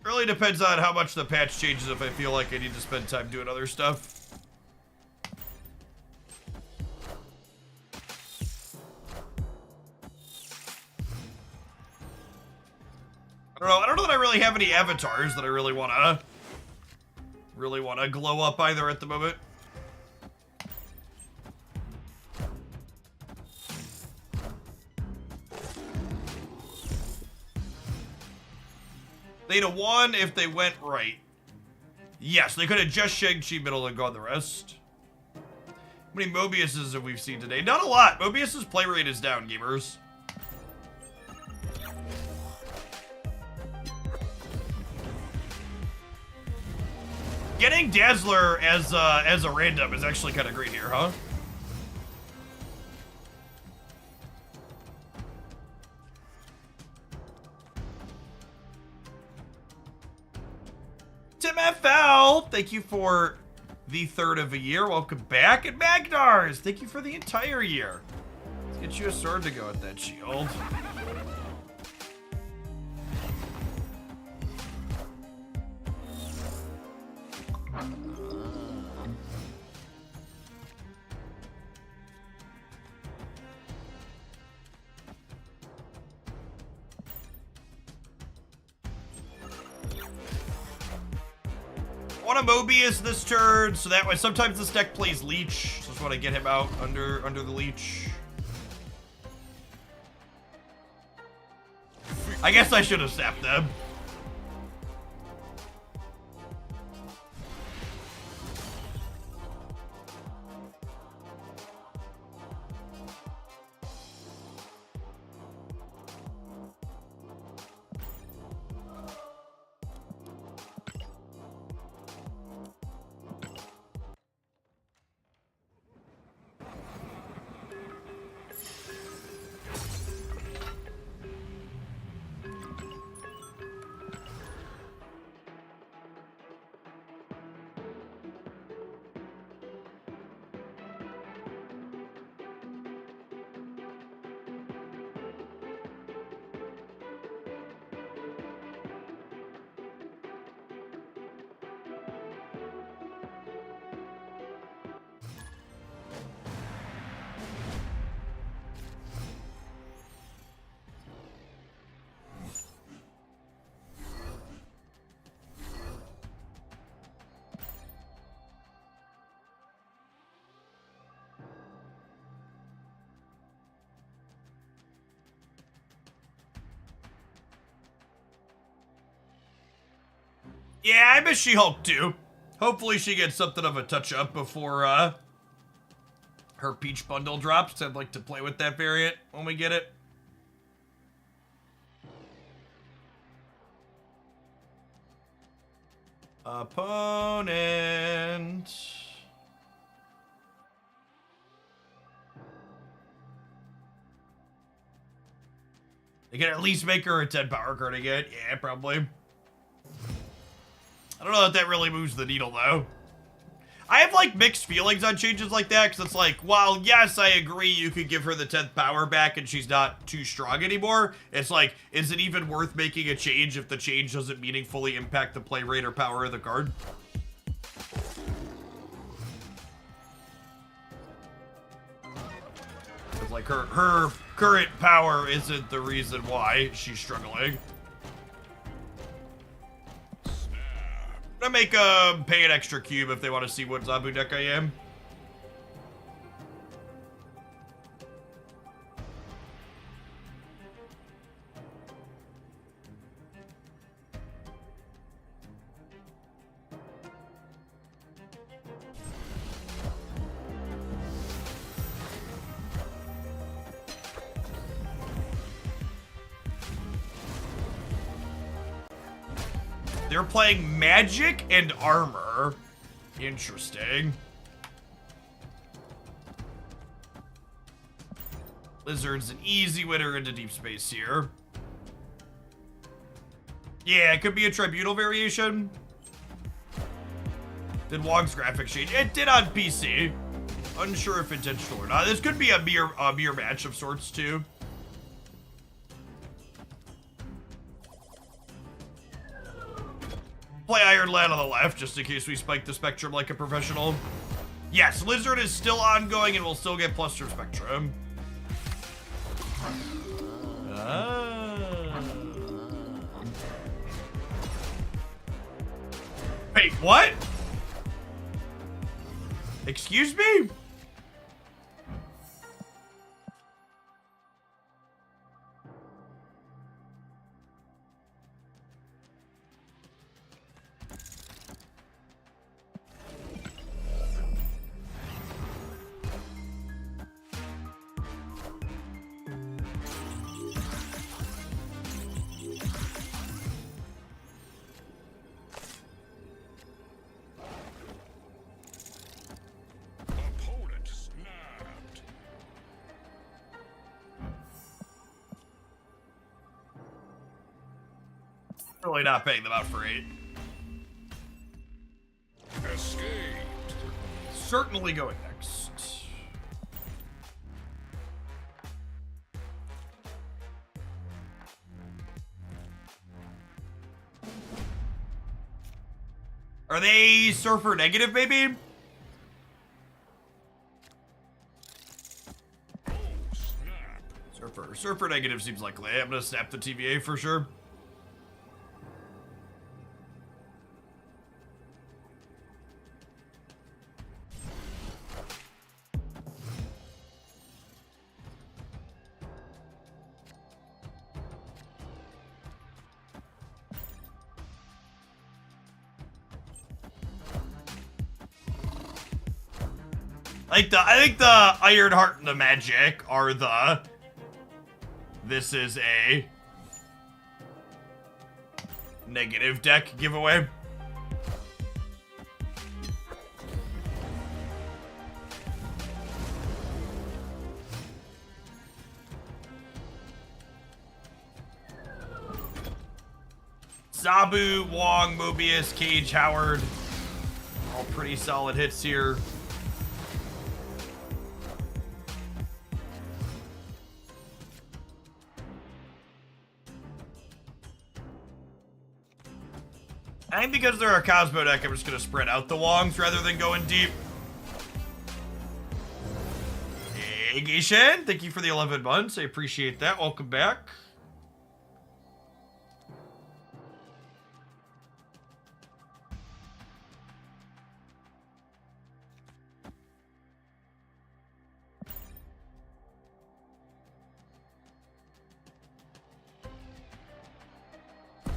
really depends on how much the patch changes if I feel like I need to spend time doing other stuff. I don't know that I really have any avatars that I really wanna glow up either at the moment. Theta 1 if they went right. Yes, they could have just Shang-Chi middle and gone the rest. How many Mobiuses have we seen today? Not a lot. Mobius's play rate is down, gamers. Getting Dazzler as a random is actually kind of great here, huh? Tim FL, thank you for the 3rd of a year. Welcome back. And Magnars, thank you for the entire year. Let's get you a sword to go with that shield. I want a Mobius this turn, so that way sometimes this deck plays Leech. So I just want to get him out under the Leech. I guess I should have sapped them. Yeah, I miss She-Hulk too. Hopefully she gets something of a touch-up before Her peach bundle drops. I'd like to play with that variant when we get it. Opponent. They can at least make her a 10 power card again. Yeah, probably. I don't know if that really moves the needle, though. I have, like, mixed feelings on changes like that, because it's like, while, yes, I agree you could give her the 10th power back and she's not too strong anymore, it's like, is it even worth making a change if the change doesn't meaningfully impact the play rate or power of the card? It's like, her current power isn't the reason why she's struggling. I'm gonna make pay an extra cube if they want to see what Zabu deck I am. They're playing magic and armor. Interesting. Lizard's an easy winner into deep space here. Yeah, it could be a tribunal variation. Did Wong's graphics change? It did on PC. Unsure if intentional or not. This could be a mirror match of sorts too. Play Iron Lad on the left, just in case we spike the Spectrum like a professional. Yes, Lizard is still ongoing and will still get plus from Spectrum. Wait, what? Excuse me? Opponent snapped. Really not paying them out for 8. Escaped. Certainly going next. Are they Surfer negative, maybe? Oh, snap. Surfer negative seems likely. I'm gonna snap the TVA for sure. I think the Ironheart and the Magic are the... This is a... negative deck giveaway. Zabu, Wong, Mobius, Cage, Howard. All pretty solid hits here. I think because they're a Cosmo deck, I'm just going to spread out the Wongs rather than going deep. Hey, Geishen, thank you for the 11 months. I appreciate that. Welcome back.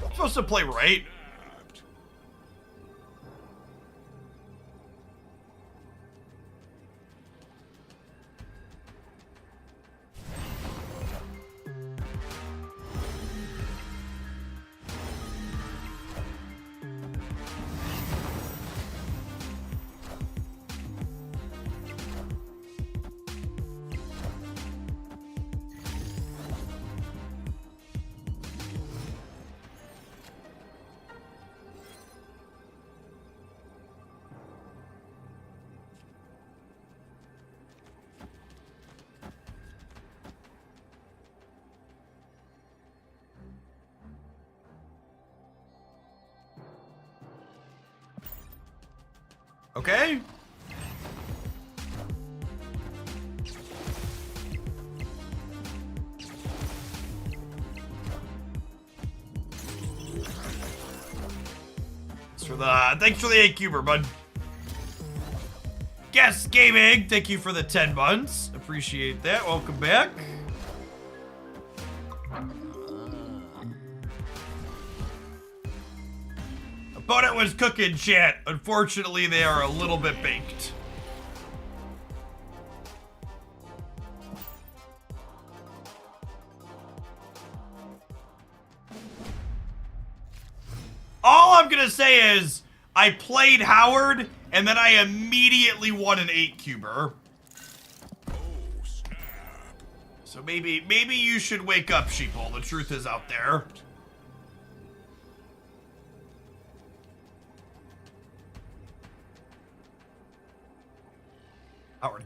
I'm supposed to play right. Okay. Thanks for the 8 cuber, bud. Guest Gaming, thank you for the 10 months. Appreciate that. Welcome back. Opponent was cooking, chat. Unfortunately, they are a little bit baked. All I'm gonna say is, I played Howard, and then I immediately won an 8 cuber. Oh, snap. So maybe you should wake up, sheeple. The truth is out there.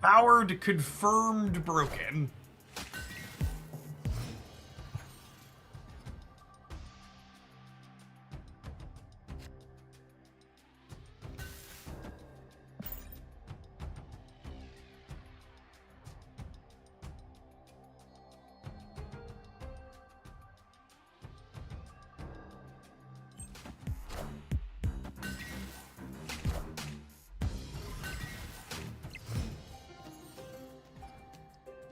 Howard confirmed broken.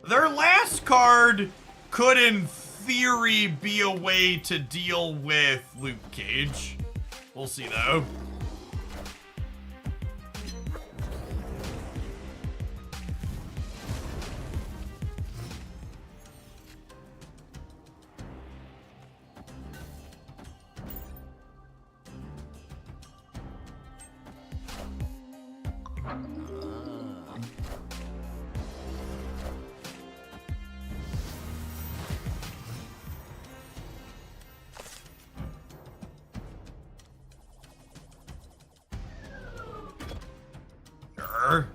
Their last card could, in theory, be a way to deal with Luke Cage. We'll see, though. Sure.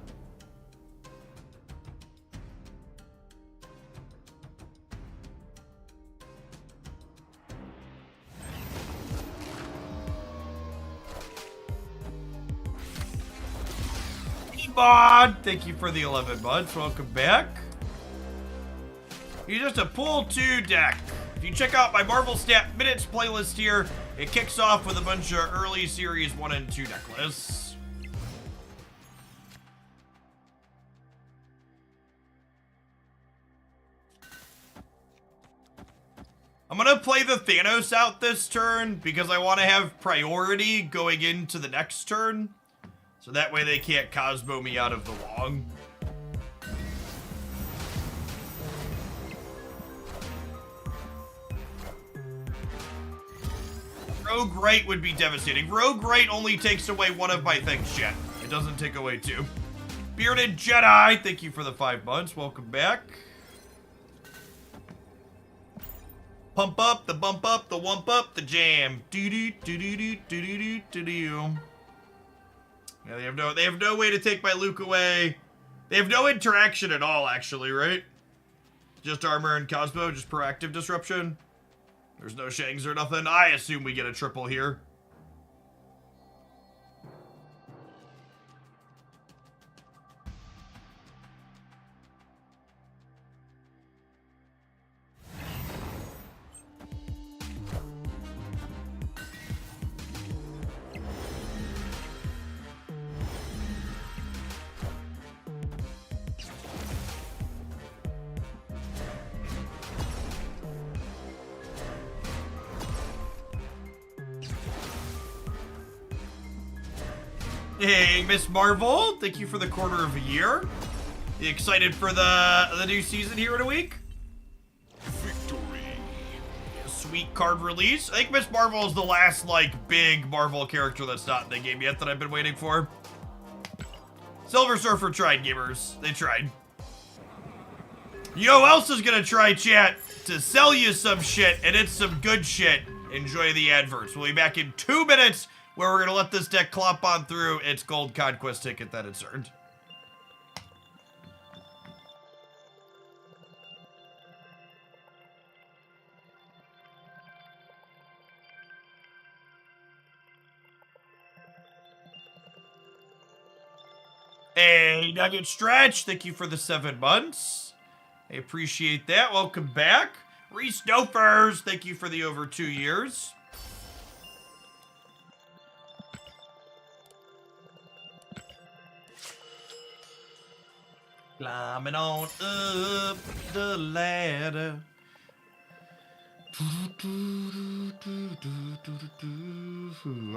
Bod, thank you for the 11 months. Welcome back. You're just a pool 2 deck. If you check out my Marvel Stat Minutes playlist here, it kicks off with a bunch of early Series 1 and 2 deck lists. I'm gonna play the Thanos out this turn because I want to have priority going into the next turn. So that way they can't Cosmo me out of the Wong. Rogue Right would be devastating. Rogue Right only takes away one of my things, chat. It doesn't take away 2. Bearded Jedi, thank you for the 5 months. Welcome back. Pump up, the bump up, the wump up, the jam. Do-do-do-do-do-do-do-do-do. Yeah, they have no way to take my Luke away. They have no interaction at all, actually, right? Just armor and Cosmo, just proactive disruption. There's no Shangs or nothing. I assume we get a triple here. Hey, Miss Marvel, thank you for the quarter of a year. You excited for the new season here in a week? Victory. Sweet card release. I think Miss Marvel is the last, like, big Marvel character that's not in the game yet that I've been waiting for. Silver Surfer tried, gamers. They tried. You know who else is gonna try, chat? To sell you some shit, and it's some good shit. Enjoy the adverts. We'll be back in 2 minutes, where we're gonna let this deck clop on through its gold conquest ticket that it's earned. Hey, Nugget Stretch, thank you for the 7 months. I appreciate that. Welcome back. Reese Dopers, thank you for the over 2 years. Climbing on up the ladder.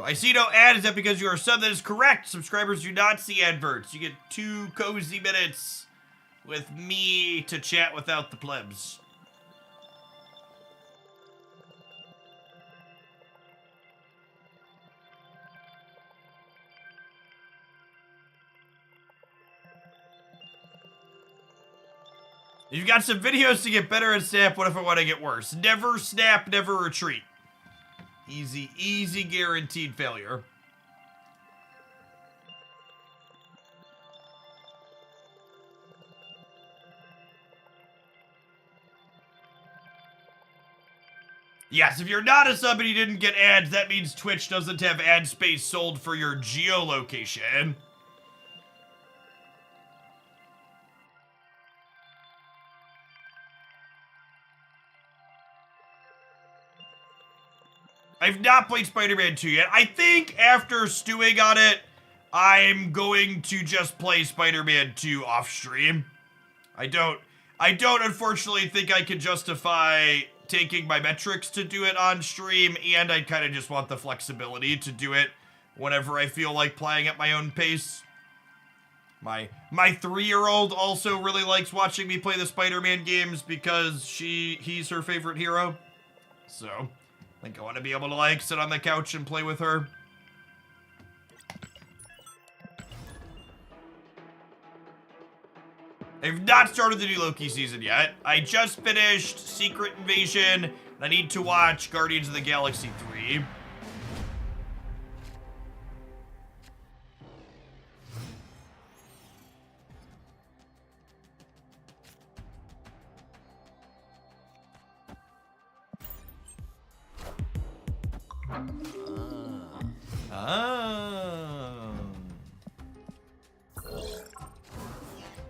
I see no ad. Is that because you are a sub? That is correct. Subscribers do not see adverts. You get 2 cozy minutes with me to chat without the plebs. You've got some videos to get better at Snap. What if I want to get worse? Never snap, never retreat. Easy, easy guaranteed failure. Yes, if you're not a sub and you didn't get ads, that means Twitch doesn't have ad space sold for your geolocation. I've not played Spider-Man 2 yet. I think after stewing on it, I'm going to just play Spider-Man 2 off stream. I don't unfortunately think I can justify taking my metrics to do it on stream, and I kind of just want the flexibility to do it whenever I feel like playing at my own pace. My 3-year-old also really likes watching me play the Spider-Man games because he's her favorite hero. So I think I want to be able to, like, sit on the couch and play with her. I've not started the new Loki season yet. I just finished Secret Invasion, and I need to watch Guardians of the Galaxy 3.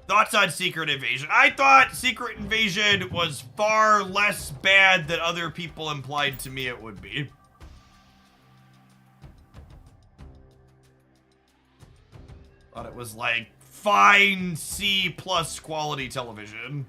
Thoughts on Secret Invasion? I thought Secret Invasion was far less bad than other people implied to me it would be. Thought it was like fine C+ quality television.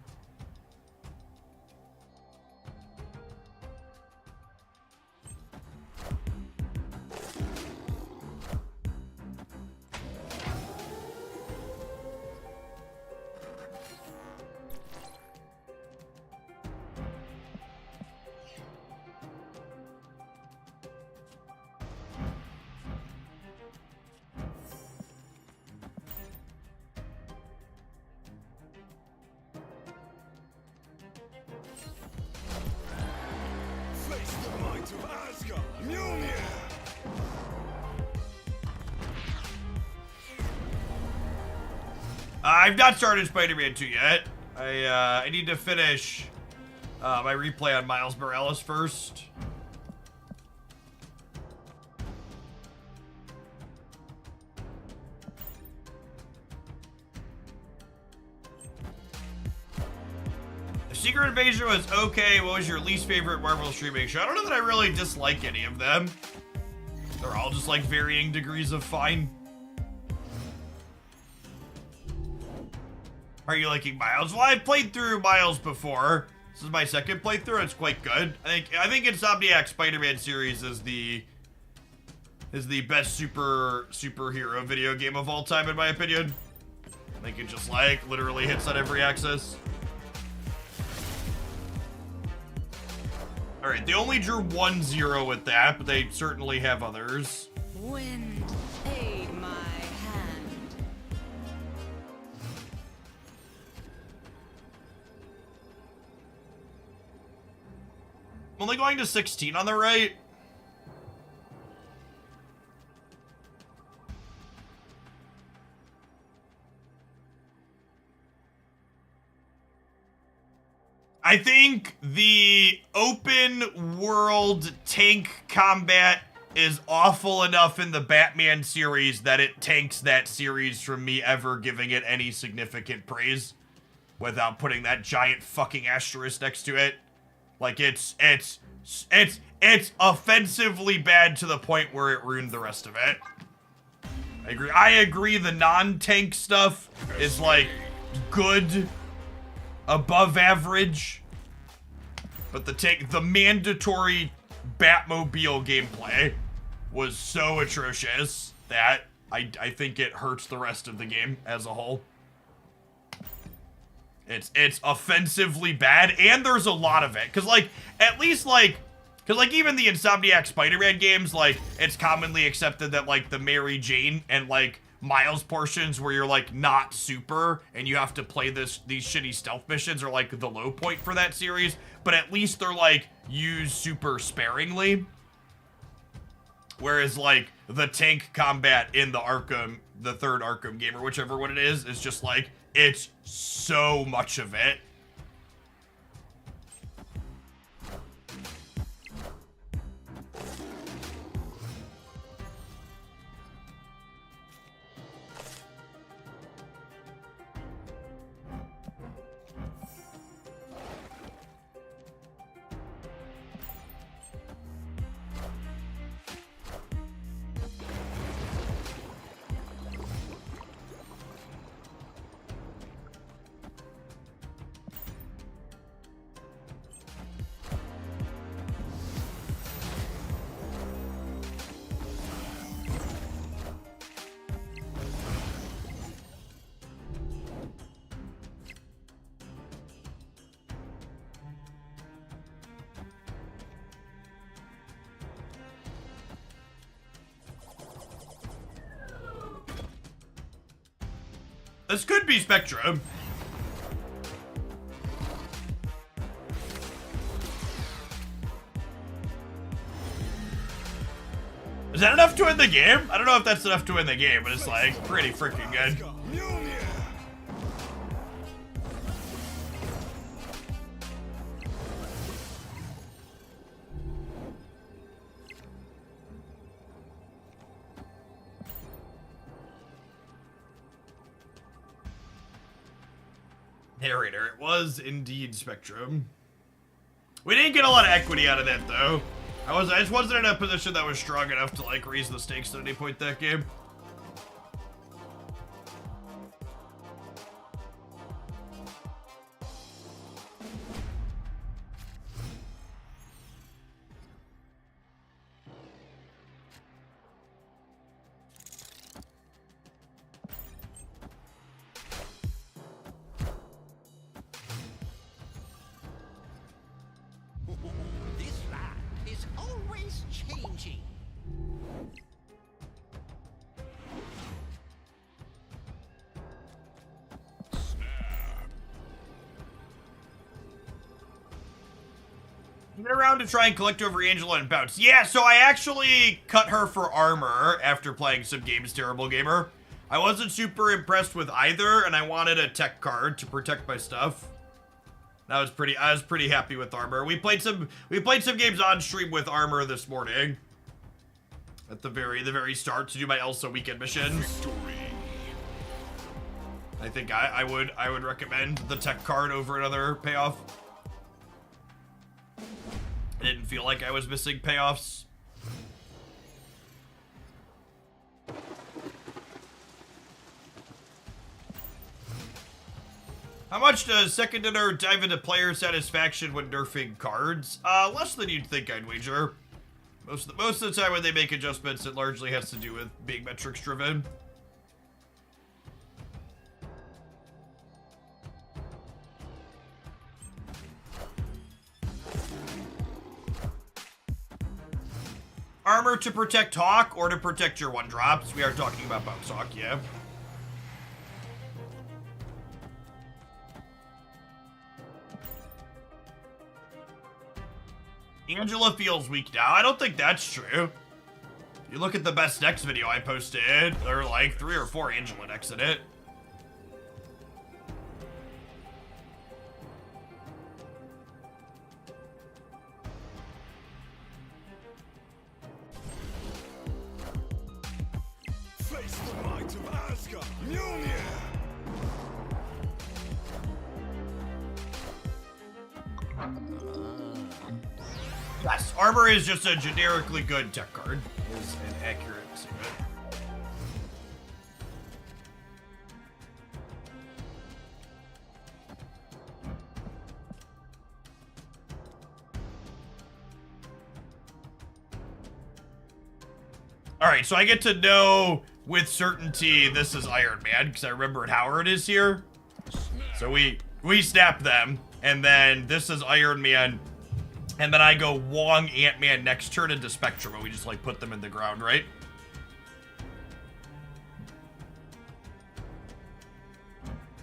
I've not started Spider-Man 2 yet. I need to finish my replay on Miles Morales first. Secret Invasion was okay. What was your least favorite Marvel streaming show? I don't know that I really dislike any of them. They're all just like varying degrees of fine. Are you liking Miles? Well, I've played through Miles before. This is my second playthrough. It's quite good. I think Insomniac Spider-Man series is the best superhero video game of all time, in my opinion. I think it just like literally hits on every axis. All right, they only drew 1-0 with that, but they certainly have others. Wind, aid my hand. I'm only going to 16 on the right. I think the open world tank combat is awful enough in the Batman series that it tanks that series from me ever giving it any significant praise without putting that giant fucking asterisk next to it. Like, it's offensively bad to the point where it ruined the rest of it. I agree the non-tank stuff is, like, good, above average. But the mandatory Batmobile gameplay was so atrocious that I think it hurts the rest of the game as a whole. It's offensively bad, and there's a lot of it. Cause like, at least like, cause like even the Insomniac Spider-Man games, like, it's commonly accepted that like the Mary Jane and like Miles portions where you're like not super and you have to play these shitty stealth missions are like the low point for that series, but at least they're like used super sparingly. Whereas like the tank combat in the third Arkham game or whichever one it is just like, it's so much of it. This could be Spectrum. Is that enough to win the game? I don't know if that's enough to win the game, but it's like pretty freaking good. Narrator, it was indeed Spectrum. We didn't get a lot of equity out of that though. I just wasn't in a position that was strong enough to like raise the stakes at any point that game. This land is always changing. Get around to try and collect over Angela and bounce. Yeah, so I actually cut her for armor after playing some games, Terrible Gamer. I wasn't super impressed with either, and I wanted a tech card to protect my stuff. I was pretty happy with armor. We played some games on stream with armor this morning. At the very start to do my Elsa weekend missions. Victory. I think I would recommend the tech card over another payoff. I didn't feel like I was missing payoffs. How much does Second Dinner dive into player satisfaction when nerfing cards? Less than you'd think, I'd wager. Most of the time when they make adjustments, it largely has to do with being metrics driven. Armor to protect Hawk or to protect your one drops? We are talking about Bounce Hawk, yeah. Angela feels weak now. I don't think that's true. You look at the best decks video I posted, there are like 3 or 4 Angela decks in it. Yes, armor is just a generically good tech card. Is an accurate statement. All right, so I get to know with certainty this is Iron Man because I remembered how it is here. So we snap them, and then this is Iron Man. And then I go Wong, Ant-Man next turn into Spectrum, and we just, like, put them in the ground, right?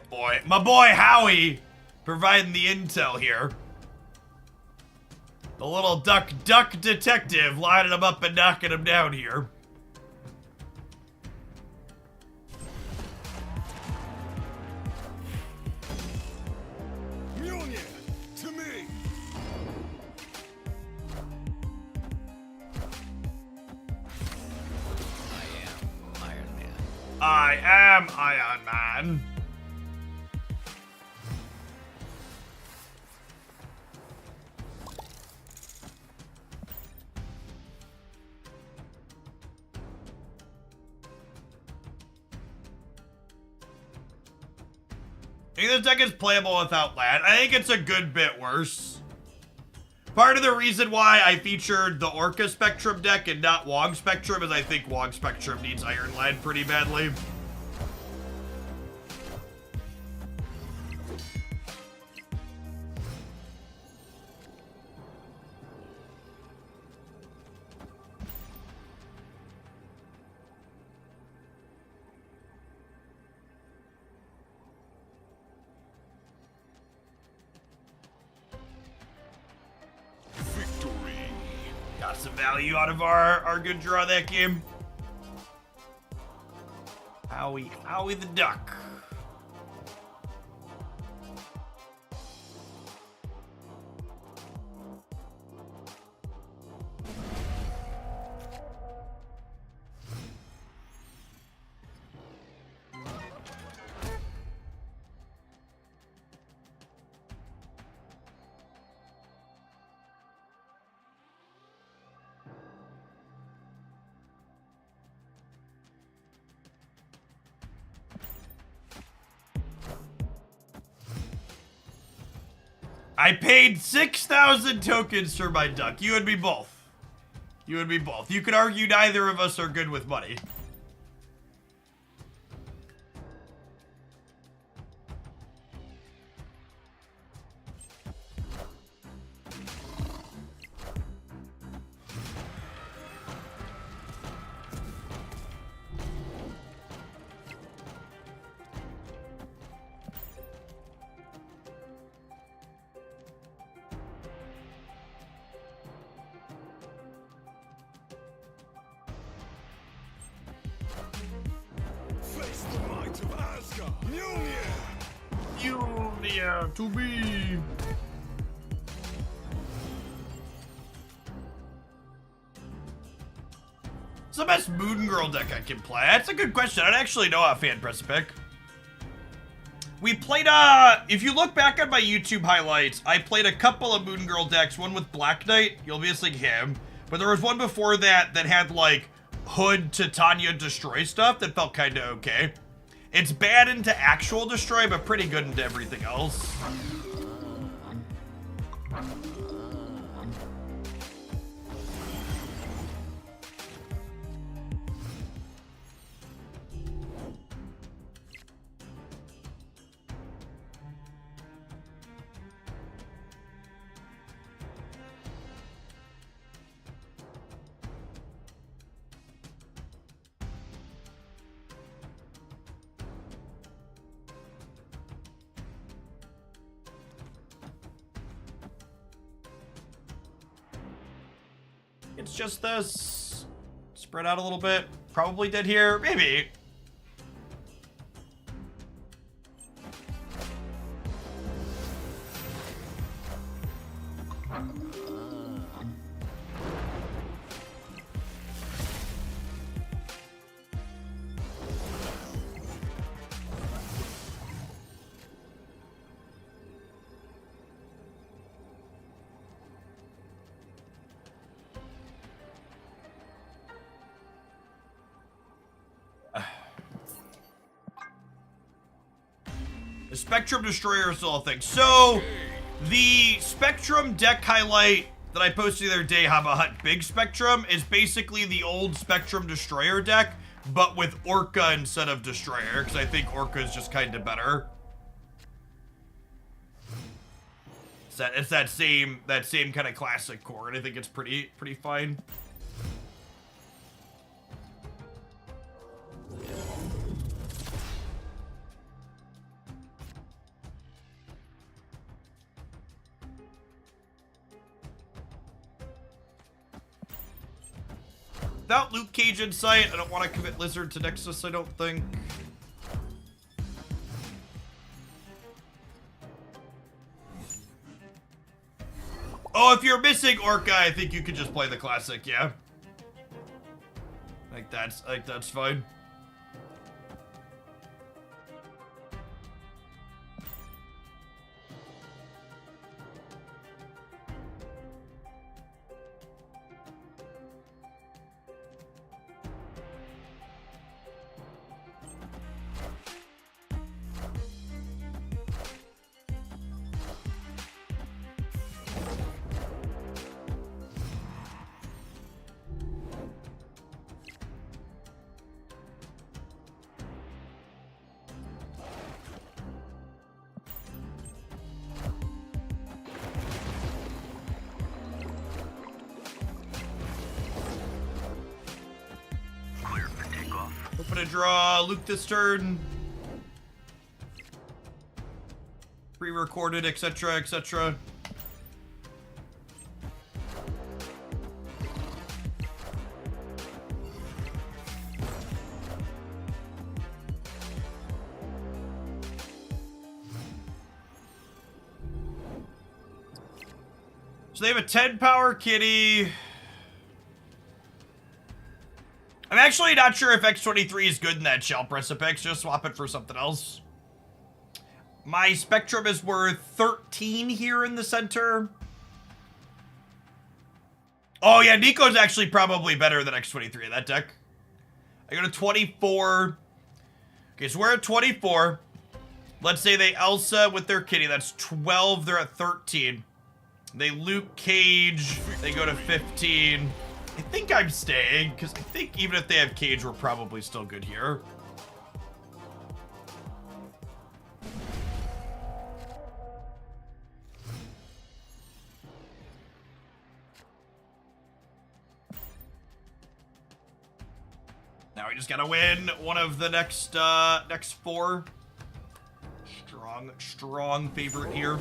Boy, my boy Howie providing the intel here. The little duck detective lining them up and knocking them down here. To me. I am Iron Man. I think this deck is playable without land. I think it's a good bit worse. Part of the reason why I featured the Orca Spectrum deck and not Wong Spectrum is I think Wong Spectrum needs Iron Land pretty badly. Got some value out of our good draw that game. Howie the duck. I paid 6,000 tokens for my duck. You and me both. You and me both. You could argue neither of us are good with money. Mjolnir to be. What's the best Moon Girl deck I can play? That's a good question. I don't actually know offhand, press a pick. We played, if you look back on my YouTube highlights, I played a couple of Moon Girl decks, one with Black Knight, you'll be missing him, but there was one before that that had, like, Hood Titania Destroy stuff that felt kind of okay. It's bad into actual Destroy, but pretty good into everything else. It's just this. Spread out a little bit. Probably dead here. Maybe. The Spectrum Destroyer is still a thing. So, the Spectrum deck highlight that I posted the other day, Hut Big Spectrum, is basically the old Spectrum Destroyer deck, but with Orca instead of Destroyer, because I think Orca is just kind of better. It's that same kind of classic core, and I think it's pretty fine. Without Luke Cage Insight, I don't want to commit Lizard to Nexus, I don't think. Oh, if you're missing Orca, I think you could just play the classic, yeah. I think that's fine. Hoping to draw Luke this turn. Pre-recorded, etc., etc. So they have a 10 power kitty. I'm actually not sure if X23 is good in that Shell Precipice. Just swap it for something else. My Spectrum is worth 13 here in the center. Oh yeah, Nico's actually probably better than X23 in that deck. I go to 24. Okay, so we're at 24. Let's say they Elsa with their kitty. That's 12. They're at 13. They Luke Cage. They go to 15. I think I'm staying, because I think even if they have Cage, we're probably still good here. Now we just gotta win one of the next four. Strong favorite here.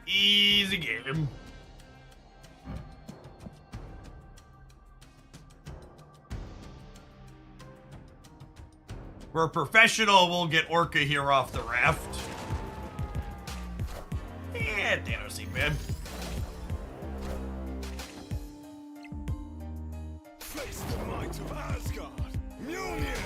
Easy game. We're a professional, we'll get Orca here off the raft. Yeah, Thanos, man. Face the might of Asgard. Mjolnir.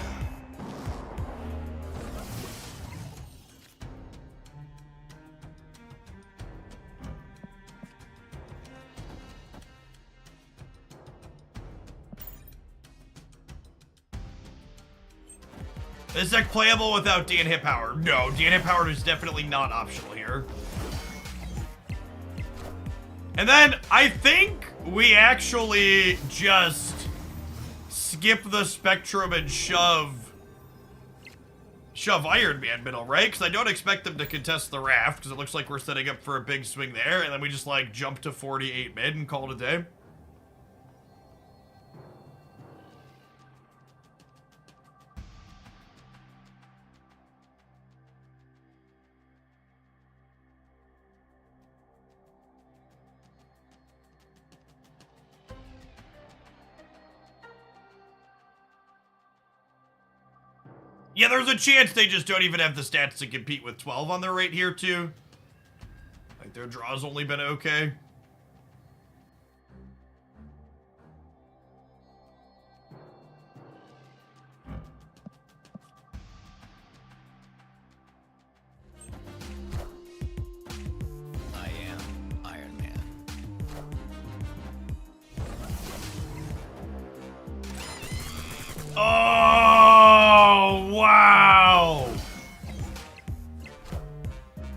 Is deck playable without D and hit power? No, D and hit power is definitely not optional here. And then I think we actually just skip the Spectrum and shove Iron Man middle, right? Because I don't expect them to contest the raft, because it looks like we're setting up for a big swing there, and then we just like jump to 48 mid and call it a day. Yeah, there's a chance they just don't even have the stats to compete with 12 on their rate here, too. Like, their draw's only been okay. I am Iron Man. Oh, wow.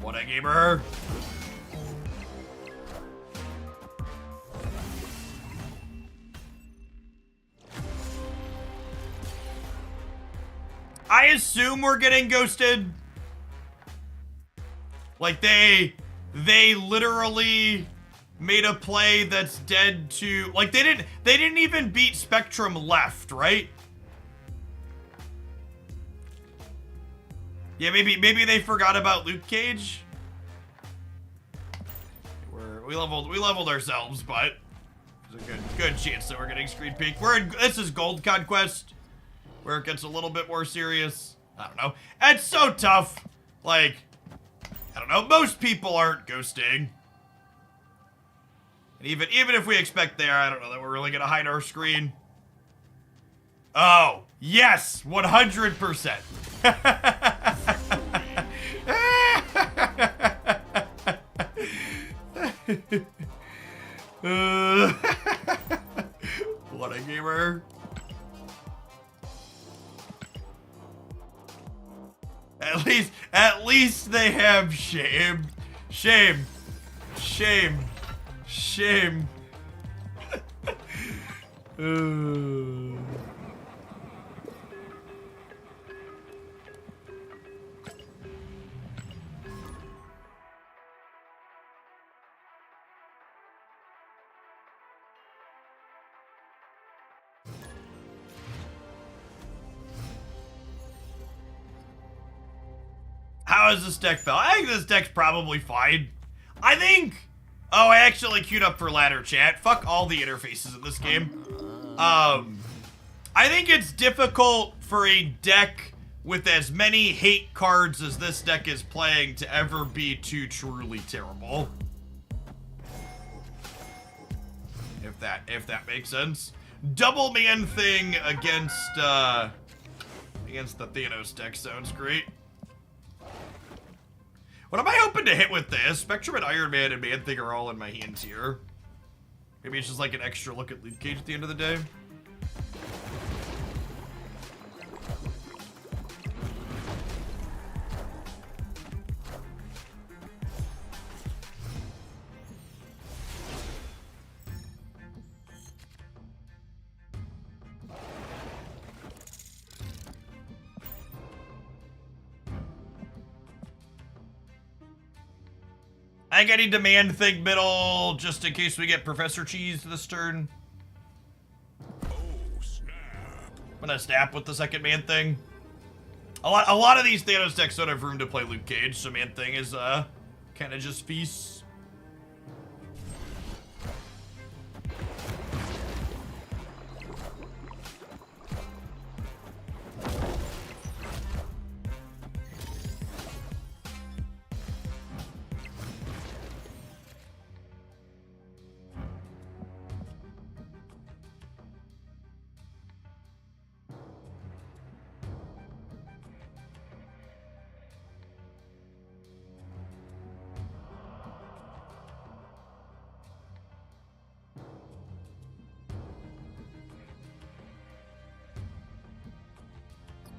What a gamer. I assume we're getting ghosted. Like they literally made a play that's dead to, like they didn't even beat Spectrum left, right? Yeah, maybe they forgot about Luke Cage. We leveled ourselves, but there's a good chance that we're getting screen peek. This is Gold Conquest, where it gets a little bit more serious. I don't know. It's so tough. Like, I don't know. Most people aren't ghosting. And even if we expect they are, I don't know that we're really gonna hide our screen. Oh, yes, 100%. What a gamer. At least they have shame. Shame. Shame. Shame. How is this deck felt? I think this deck's probably fine. I think... Oh, I actually queued up for ladder chat. Fuck all the interfaces in this game. I think it's difficult for a deck with as many hate cards as this deck is playing to ever be too truly terrible. If that makes sense. Double man thing against the Thanos deck sounds great. What am I hoping to hit with this? Spectrum and Iron Man and Man Thing are all in my hands here. Maybe it's just like an extra look at Luke Cage at the end of the day. I think I need to Man Thing middle just in case we get Professor Cheese this turn. Oh, snap. I'm gonna snap with the second Man Thing. A lot of these Thanos decks don't have room to play Luke Cage, so Man Thing is kind of just feasts.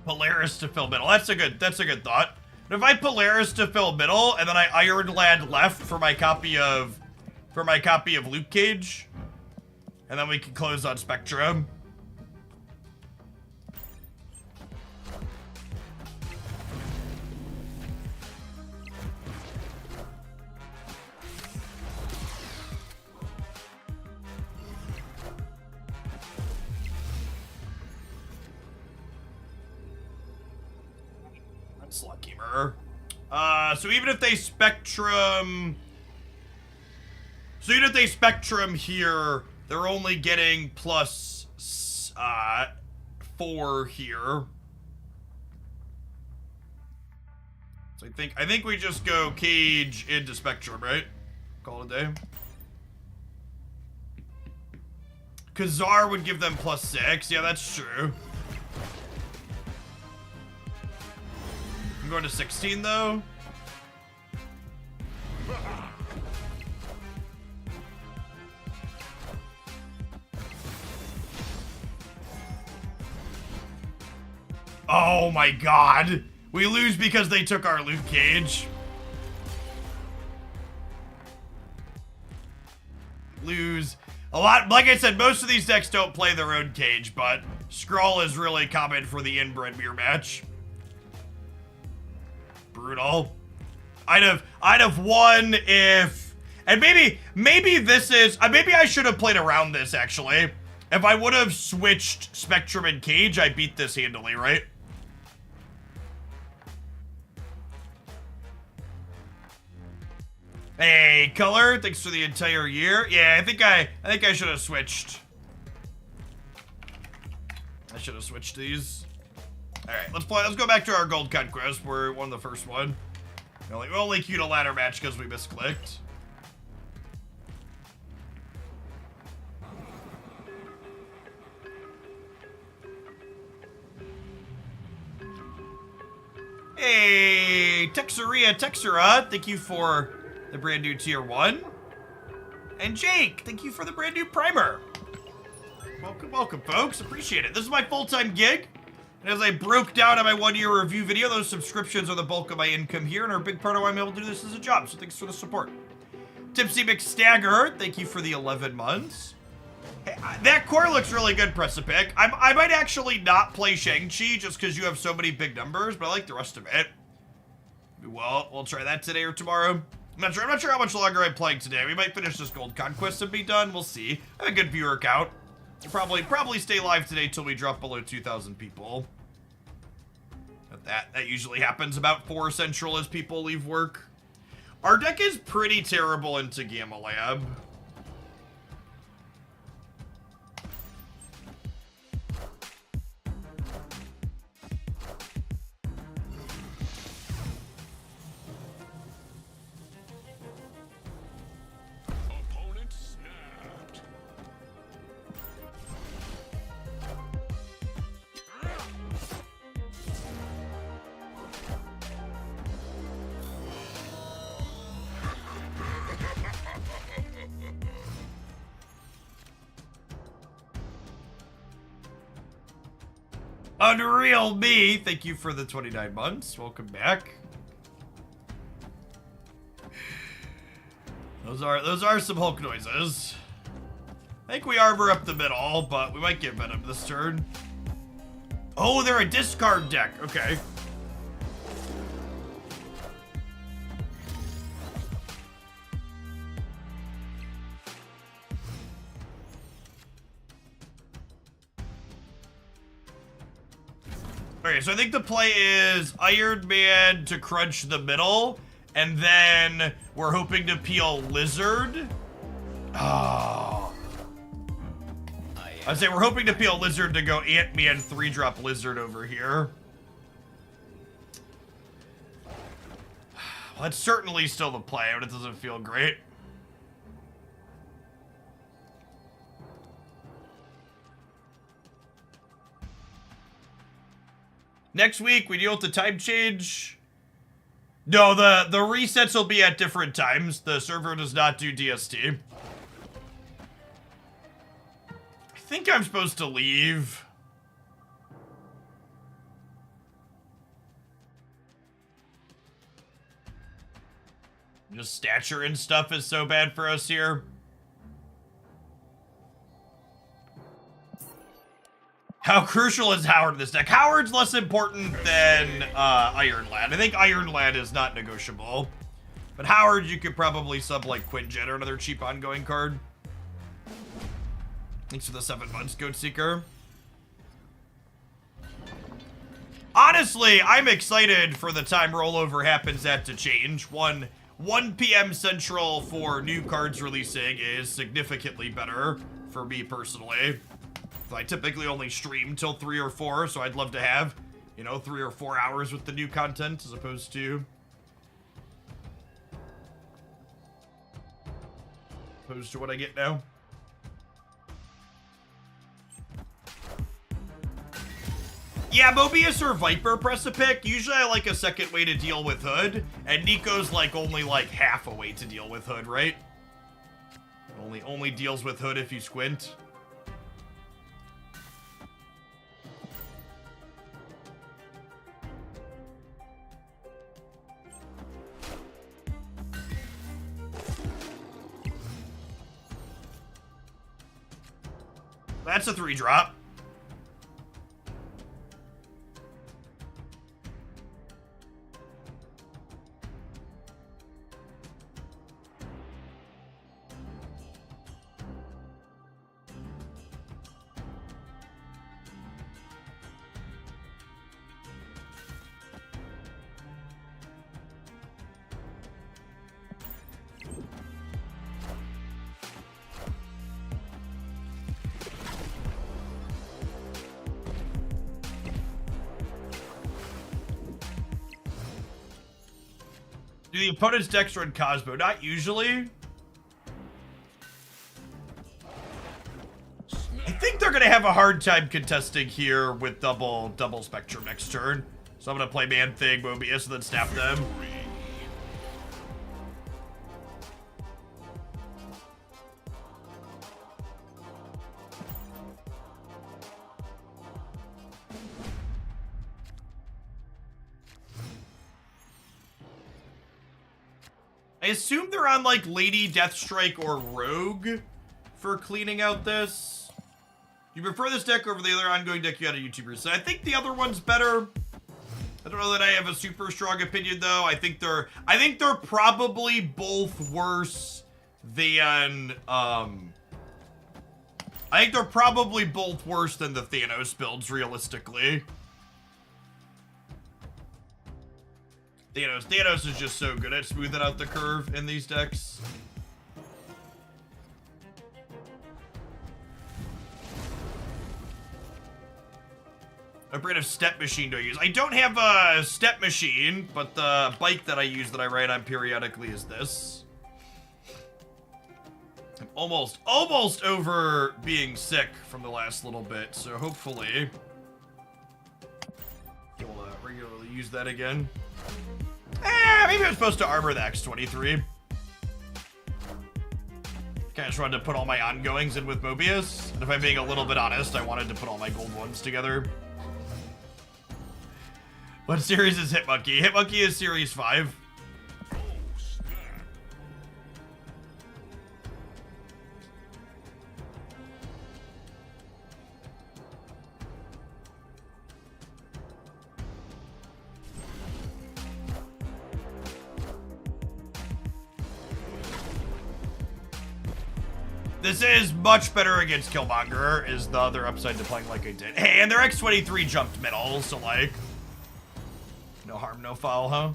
Polaris to fill middle. That's a good thought. But if I Polaris to fill middle and then I Iron Lad left for my copy of Luke Cage, and then we can close on Spectrum. Gamer. So even if they Spectrum here, they're only getting plus 4 here. So I think we just go Cage into Spectrum, right? Call it a day. Kazar would give them +6. Yeah, that's true. I'm going to 16 though. Oh my god. We lose because they took our loot cage. Lose. A lot, like I said, most of these decks don't play their own cage, but Skrull is really common for the inbred mirror match. Brutal. I'd have won if, and maybe this is, maybe I should have played around this actually. If I would have switched Spectrum and Cage, I beat this handily, right? Hey, Color, thanks for the entire year. Yeah, I think I should have switched. I should have switched these. All right, let's go back to our gold conquest. We won the first one. We only queued a ladder match because we misclicked. Hey, Texura, thank you for the brand new tier 1. And Jake, thank you for the brand new primer. Welcome, folks. Appreciate it. This is my full-time gig. And as I broke down on my 1-year review video, those subscriptions are the bulk of my income here and are a big part of why I'm able to do this as a job. So thanks for the support. Tipsy McStagger, thank you for the 11 months. Hey, that core looks really good, Precipic. I might actually not play Shang-Chi just because you have so many big numbers, but I like the rest of it. Well, we'll try that today or tomorrow. I'm not sure how much longer I'm playing today. We might finish this gold conquest and be done. We'll see. I have a good viewer count. We'll probably stay live today till we drop below 2,000 people. But that usually happens about 4 Central as people leave work. Our deck is pretty terrible into Gamma Lab. Opponent snapped. Unreal Me, thank you for the 29 months. Welcome back. Those are some Hulk noises. I think we arbor up the middle, but we might get Venom this turn. Oh, they're a discard deck. Okay. Okay, so I think the play is Iron Man to crunch the middle, and then we're hoping to peel Lizard. Oh. I'd say we're hoping to peel Lizard to go Ant-Man 3-drop Lizard over here. Well, that's certainly still the play, but it doesn't feel great. Next week, we deal with the time change. No, the resets will be at different times. The server does not do DST. I think I'm supposed to leave. Just stature and stuff is so bad for us here. How crucial is Howard in this deck? Howard's less important than Iron Lad. I think Iron Lad is not negotiable. But Howard, you could probably sub like Quinjet or another cheap ongoing card. Thanks for the 7 months, Goat Seeker. Honestly, I'm excited for the time rollover happens at to change. 1 p.m. Central for new cards releasing is significantly better for me personally. I typically only stream till 3 or 4, so I'd love to have, 3 or 4 hours with the new content as opposed to opposed to what I get now. Yeah, Mobius or Viper press a pick. Usually I like a second way to deal with Hood, and Nico's like only like half a way to deal with Hood, right? Only deals with Hood if you squint. That's a 3-drop. Do the opponent's decks run Cosmo? Not usually. I think they're gonna have a hard time contesting here with double Spectrum next turn. So I'm gonna play Man Thing, Mobius, and then snap them. I assume they're on, like, Lady Deathstrike or Rogue for cleaning out this. You prefer this deck over the other ongoing deck you had on YouTubers. So I think the other one's better. I don't know that I have a super strong opinion, though. I think they're probably both worse than, I think they're probably both worse than the Thanos builds, realistically. Thanos is just so good at smoothing out the curve in these decks. What brand of step machine do I use? I don't have a step machine, but the bike that I use that I ride on periodically is this. I'm almost over being sick from the last little bit, so hopefully you'll regularly use that again. Maybe I'm supposed to armor the X-23. Kind of just wanted to put all my ongoings in with Mobius. And if I'm being a little bit honest, I wanted to put all my gold ones together. What series is Hitmonkey? Hitmonkey is Series 5. This is much better against Killmonger, is the other upside to playing like I did. Hey, and their X-23 jumped middle, so like, no harm, no foul, huh?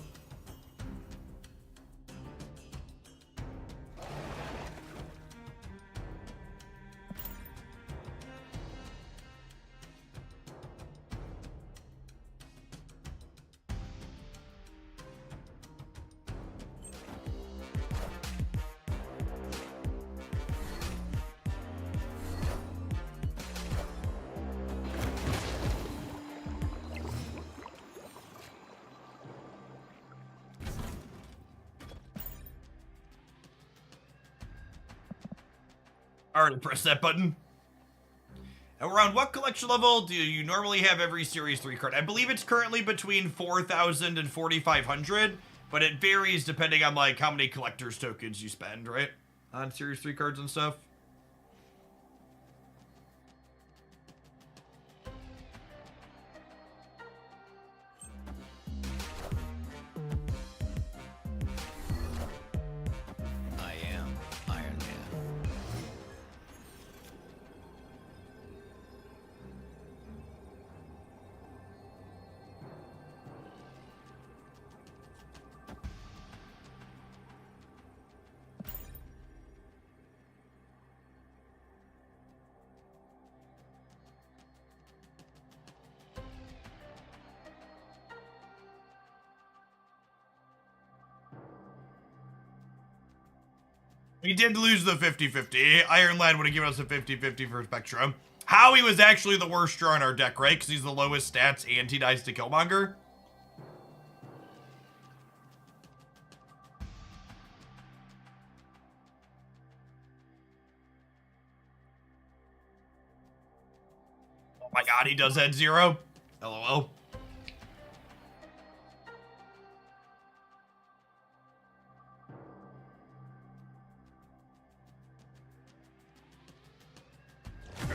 Already press that button. And around what collection level do you normally have every Series 3 card? I believe it's currently between 4,000 and 4,500, but it varies depending on like how many collector's tokens you spend, right? On Series 3 cards and stuff. I am Iron Man. He did lose the 50-50. Iron Lad would have given us a 50-50 for Spectrum. Howie was actually the worst draw in our deck, right? Because he's the lowest stats and he dies to Killmonger. Oh my god, he does head 0. LOL.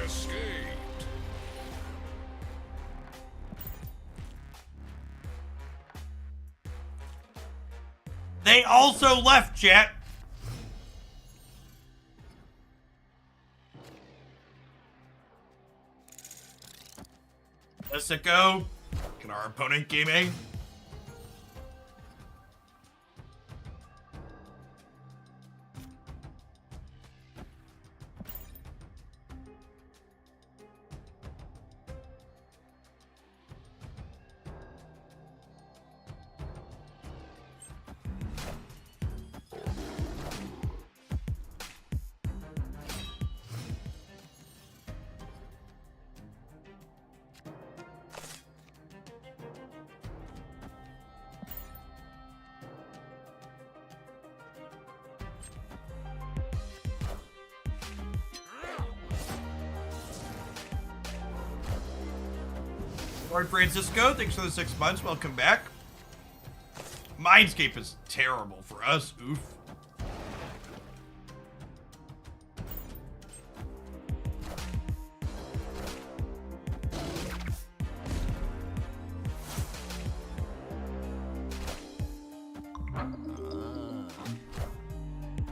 Escaped. They also left, chat. Let's go. Can our opponent gaming? Lord Francisco, thanks for the 6 months. Welcome back. Mindscape is terrible for us. Oof.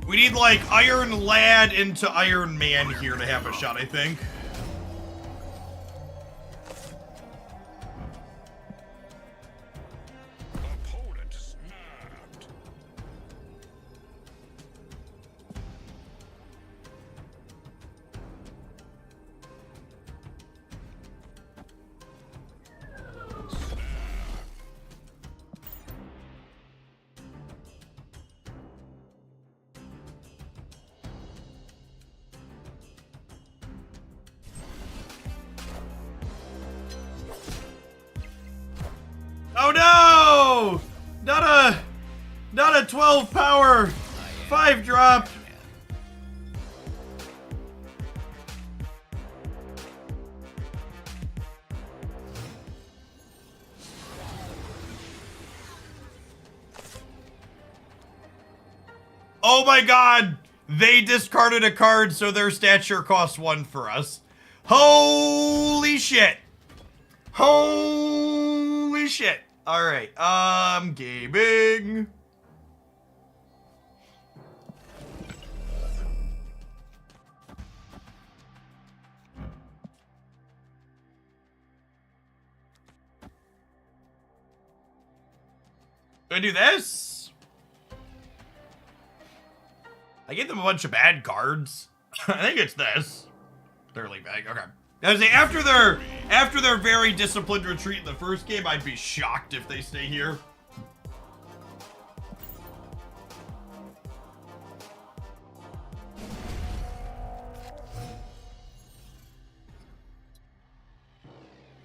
We need like Iron Lad into Iron Man here to have a shot, I think. Opponent snapped. Oh no! Not a 12 power 5 drop. Oh my god! They discarded a card, so their stature costs 1 for us. Holy shit! Holy shit! Alright, gaming. Do I do this? I gave them a bunch of bad cards. I think it's this. Thoroughly bad. Okay. I was saying, after their very disciplined retreat in the first game, I'd be shocked if they stay here.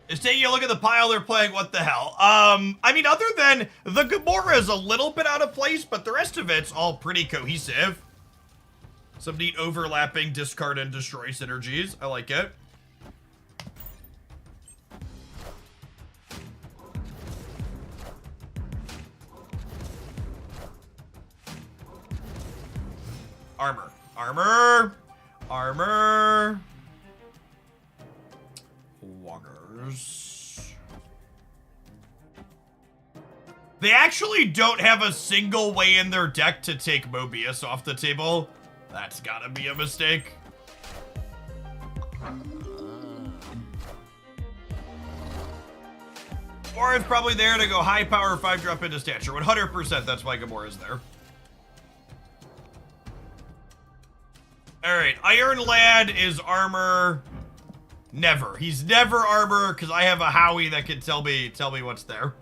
Just taking a look at the pile they're playing, what the hell? I mean, other than the Gamora is a little bit out of place, but the rest of it's all pretty cohesive. Some neat overlapping discard and destroy synergies. I like it. Armor. Armor. Armor. Wongers. They actually don't have a single way in their deck to take Mobius off the table. That's gotta be a mistake. Or it's probably there to go high power 5 drop into stature. 100% that's why Gamora's there. Alright, Iron Lad is armor. Never. He's never armor because I have a Howie that can tell me what's there.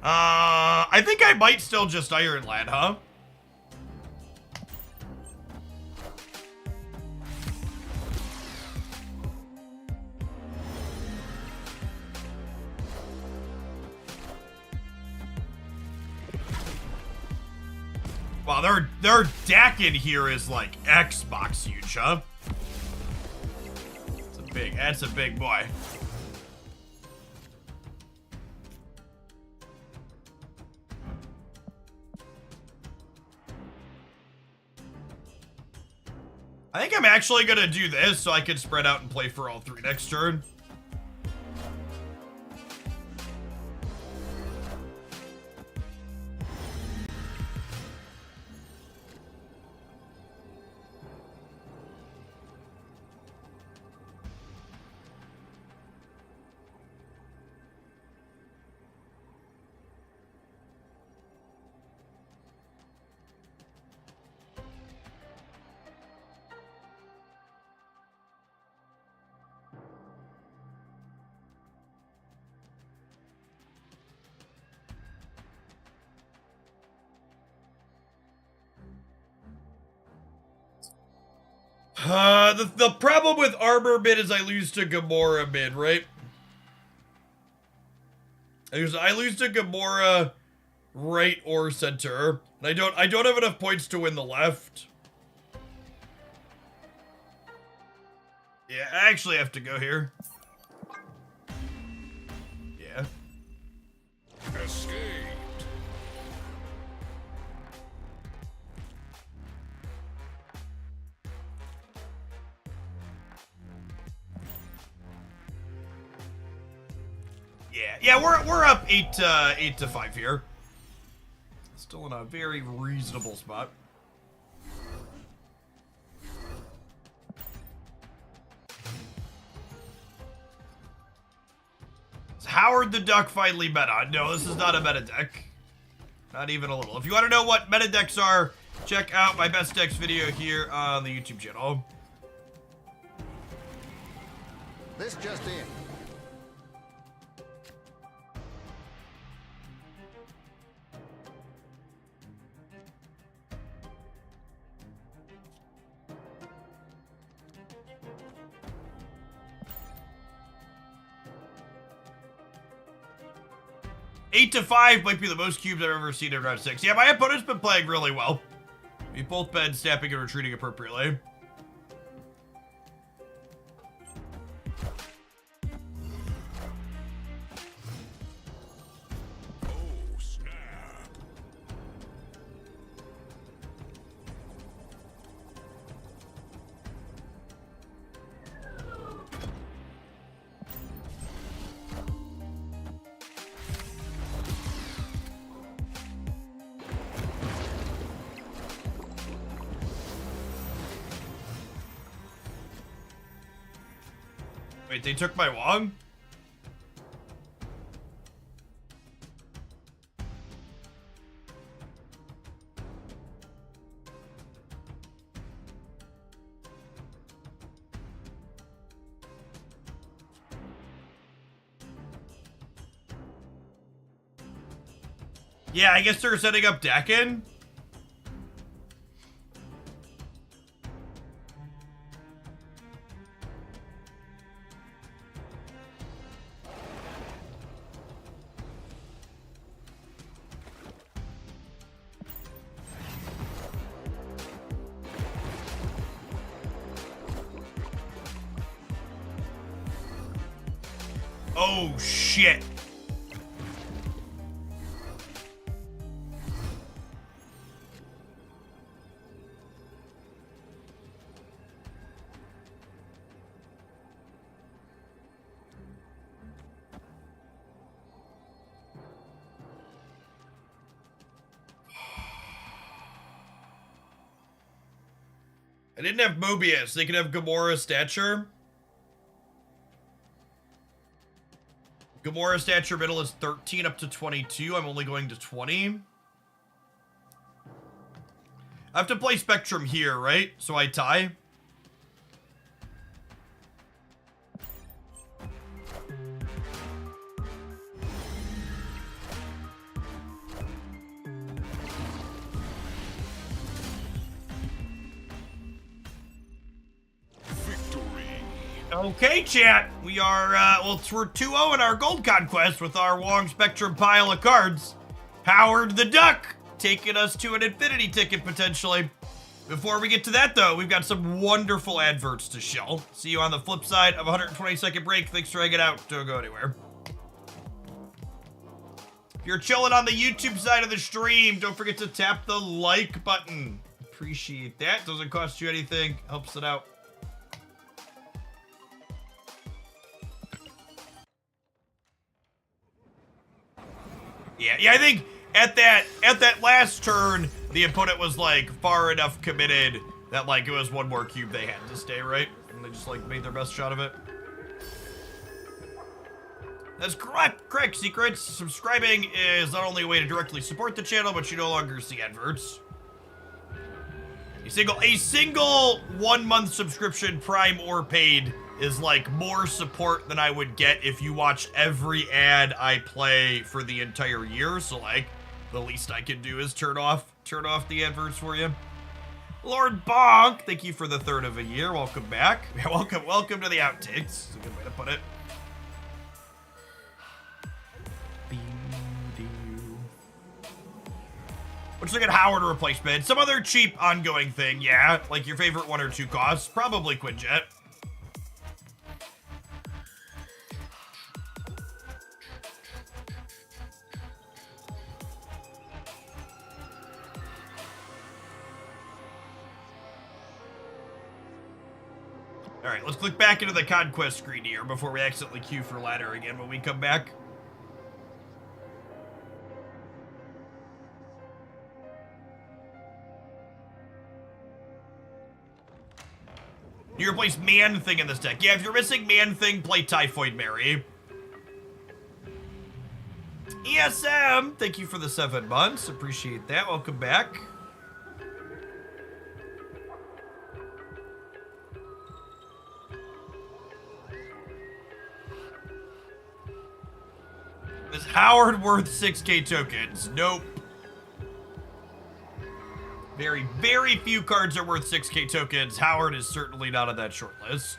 I think I might still just Iron Lad, huh? Wow, their deck in here is like Xbox huge, huh? That's a big boy. I think I'm actually gonna do this so I can spread out and play for all 3 next turn. The problem with armor mid is I lose to Gamora mid, right? I lose to Gamora right or center. And I don't have enough points to win the left. Yeah, I actually have to go here. Yeah. Escaped. Yeah, we're up 8 to 5 here. Still in a very reasonable spot. Is Howard the Duck finally meta? No, this is not a meta deck. Not even a little. If you want to know what meta decks are, check out my best decks video here on the YouTube channel. This just in. Eight to 5 might be the most cubes I've ever seen in round 6. Yeah, my opponent's been playing really well. We've both been snapping and retreating appropriately. Oh, snap. Wait, they took my Wong? Yeah, I guess they're setting up Dakin. Oh, shit. I didn't have Mobius. They could have Gamora's stature. Gamora's stature middle is 13 up to 22. I'm only going to 20. I have to play Spectrum here, right? So I tie. Okay, chat. We are, well, we're 2-0 in our gold conquest with our Wong Spectrum pile of cards. Howard the Duck taking us to an infinity ticket potentially. Before we get to that though, we've got some wonderful adverts to show. See you on the flip side of a 120-second break. Thanks for hanging out. Don't go anywhere. If you're chilling on the YouTube side of the stream, don't forget to tap the like button. Appreciate that. Doesn't cost you anything. Helps it out. Yeah, I think at that last turn, the opponent was like far enough committed that like it was one more cube they had to stay, right? And they just like made their best shot of it. That's correct, Secrets. Subscribing is not only a way to directly support the channel, but you no longer see adverts. A single 1 month subscription, Prime or paid, is like more support than I would get if you watch every ad I play for the entire year. So like, the least I can do is turn off the adverts for you. Lord Bonk, thank you for the third of a year. Welcome back. Welcome to the outtakes. That's a good way to put it. Let's look at Howard replacement. Some other cheap ongoing thing, yeah. Like your favorite 1 or 2 costs. Probably Quinjet. Alright, let's click back into the conquest screen here before we accidentally queue for ladder again when we come back. You replace Man-Thing in this deck. Yeah, if you're missing Man-Thing, play Typhoid Mary. ESM, thank you for the 7 months. Appreciate that. Welcome back. Is Howard worth 6k tokens? Nope. Very, very few cards are worth 6k tokens. Howard is certainly not on that short list.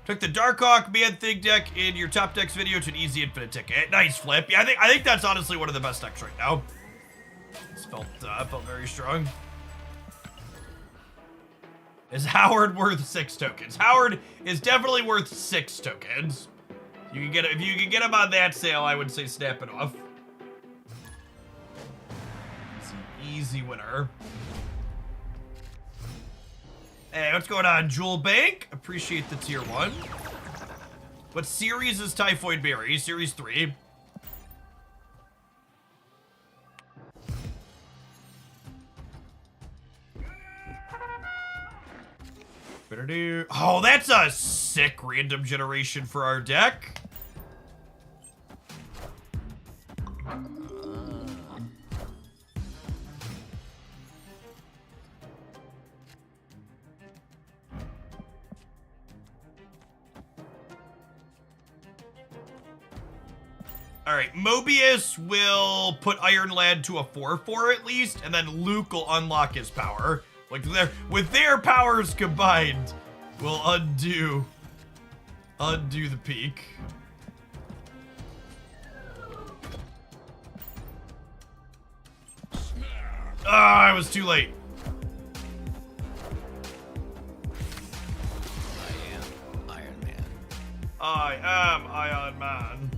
Took the Darkhawk Man-Thing deck in your top decks video to an easy infinite ticket. Nice flip. Yeah, I think that's honestly one of the best decks right now. This felt very strong. Is Howard worth 6 tokens? Howard is definitely worth 6 tokens. You can get it, if you can get him on that sale, I would say snap it off. Easy winner. Hey, what's going on, Jewel Bank? Appreciate the tier 1. What series is Typhoid Berry? Series 3. Oh, that's a sick random generation for our deck. Alright, Mobius will put Iron Lad to a 4/4 at least, and then Luke will unlock his power. Like, with their powers combined, will undo the peak. Ah, I was too late. I am Iron Man. I am Iron Man.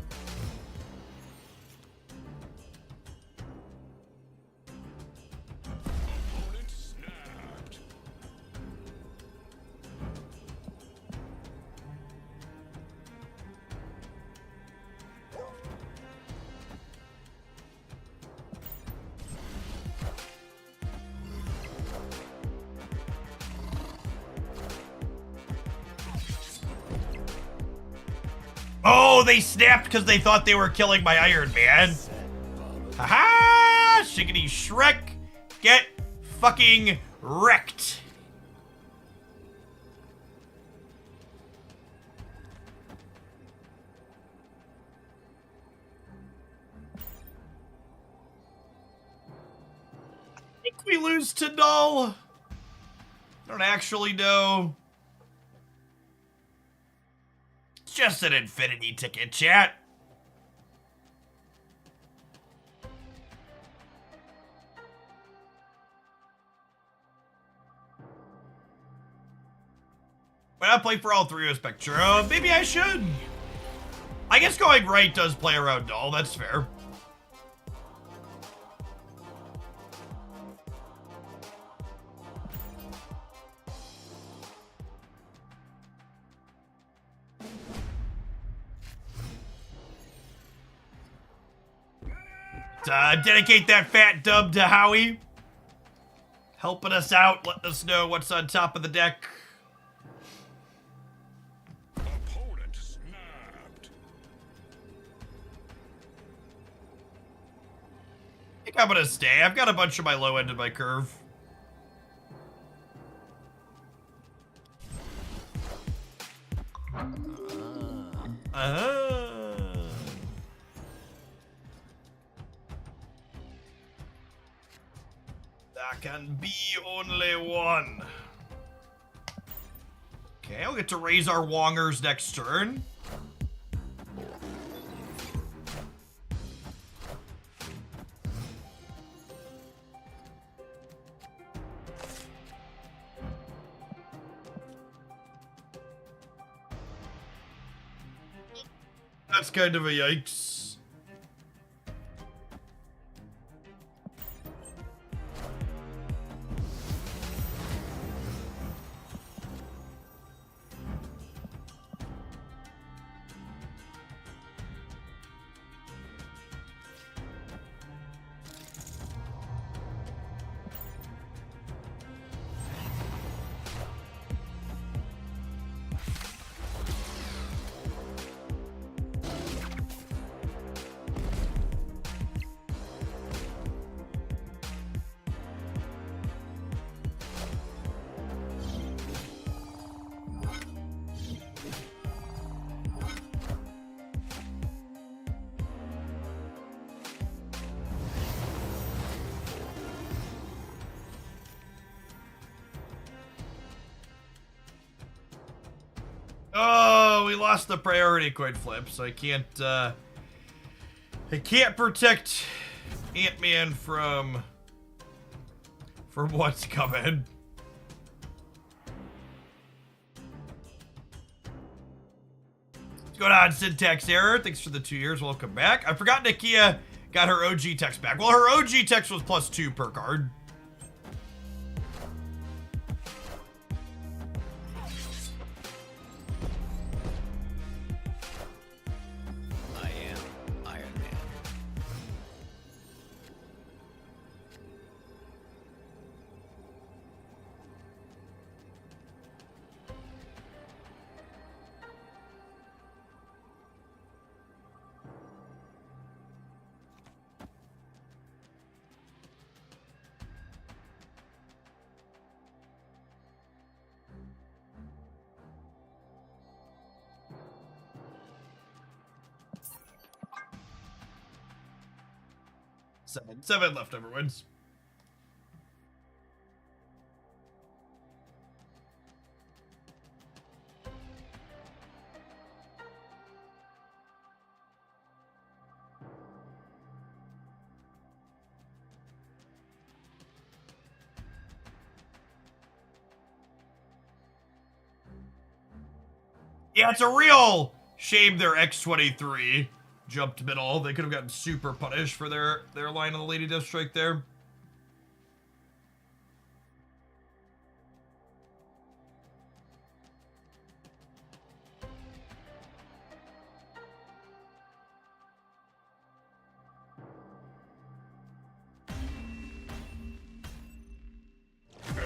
Opponent snapped. Oh, they snapped because they thought they were killing my Iron Man. Haha! Shiggity Shrek, get fucking wrecked. I think we lose to Null. I don't actually know. It's just an infinity ticket, chat. Why not play for all three of Spectrum? Maybe I should. I guess going right does play around all. That's fair. Dedicate that fat dub to Howie. Helping us out, letting us know what's on top of the deck. Opponent snapped. I think I'm gonna stay. I've got a bunch of my low end of my curve. There can be only one. Okay, I'll get to raise our Wongers next turn. That's kind of a yikes. Oh, we lost the priority coin flip, so I can't protect Ant-Man from what's coming. What's going on, syntax error? Thanks for the 2 years. Welcome back. I forgot Nakia got her OG text back. Well, her OG text was +2 per card. I am Iron Man. Seven leftover wins. Yeah, it's a real shame their X-23 jumped middle. They could have gotten super punished for their line on the Lady Deathstrike there.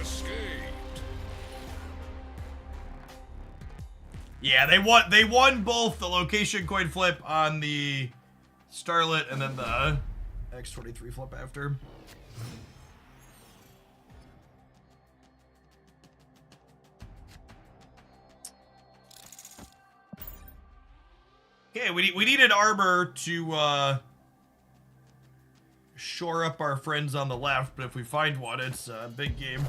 Escaped. Yeah, they won both the location coin flip on the Starlet and then the X-23 flip after. Okay, we needed armor to shore up our friends on the left, but if we find one, it's a big game.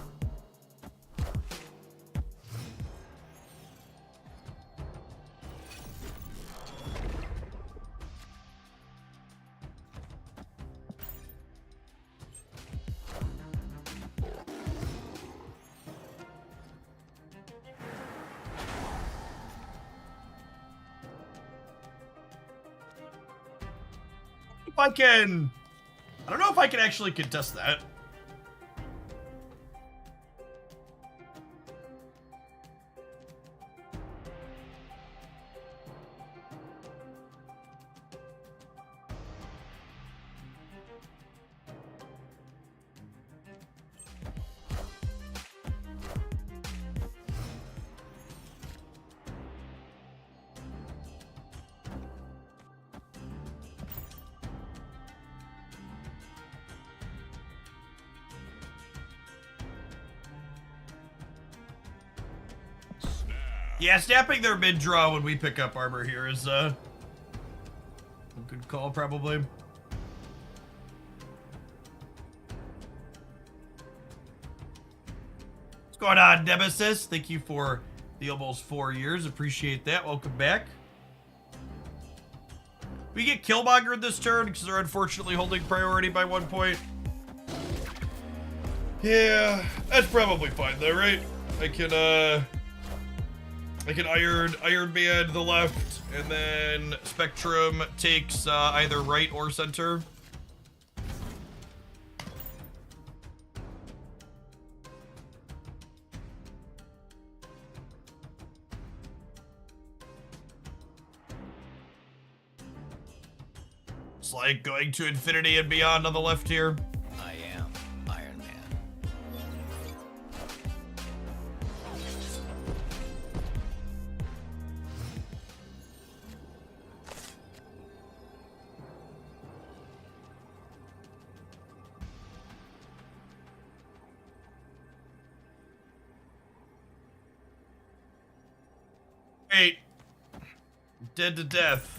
if I can... I don't know if I can actually contest that. Yeah, snapping their mid-draw when we pick up armor here is a good call, probably. What's going on, Nemesis? Thank you for the almost 4 years. Appreciate that. Welcome back. We get Killmonger this turn because they're unfortunately holding priority by 1 point. Yeah, that's probably fine though, right? I can Iron Man to the left, and then Spectrum takes either right or center. It's like going to infinity and beyond on the left here. I am Iron Man. Wait. Dead to death.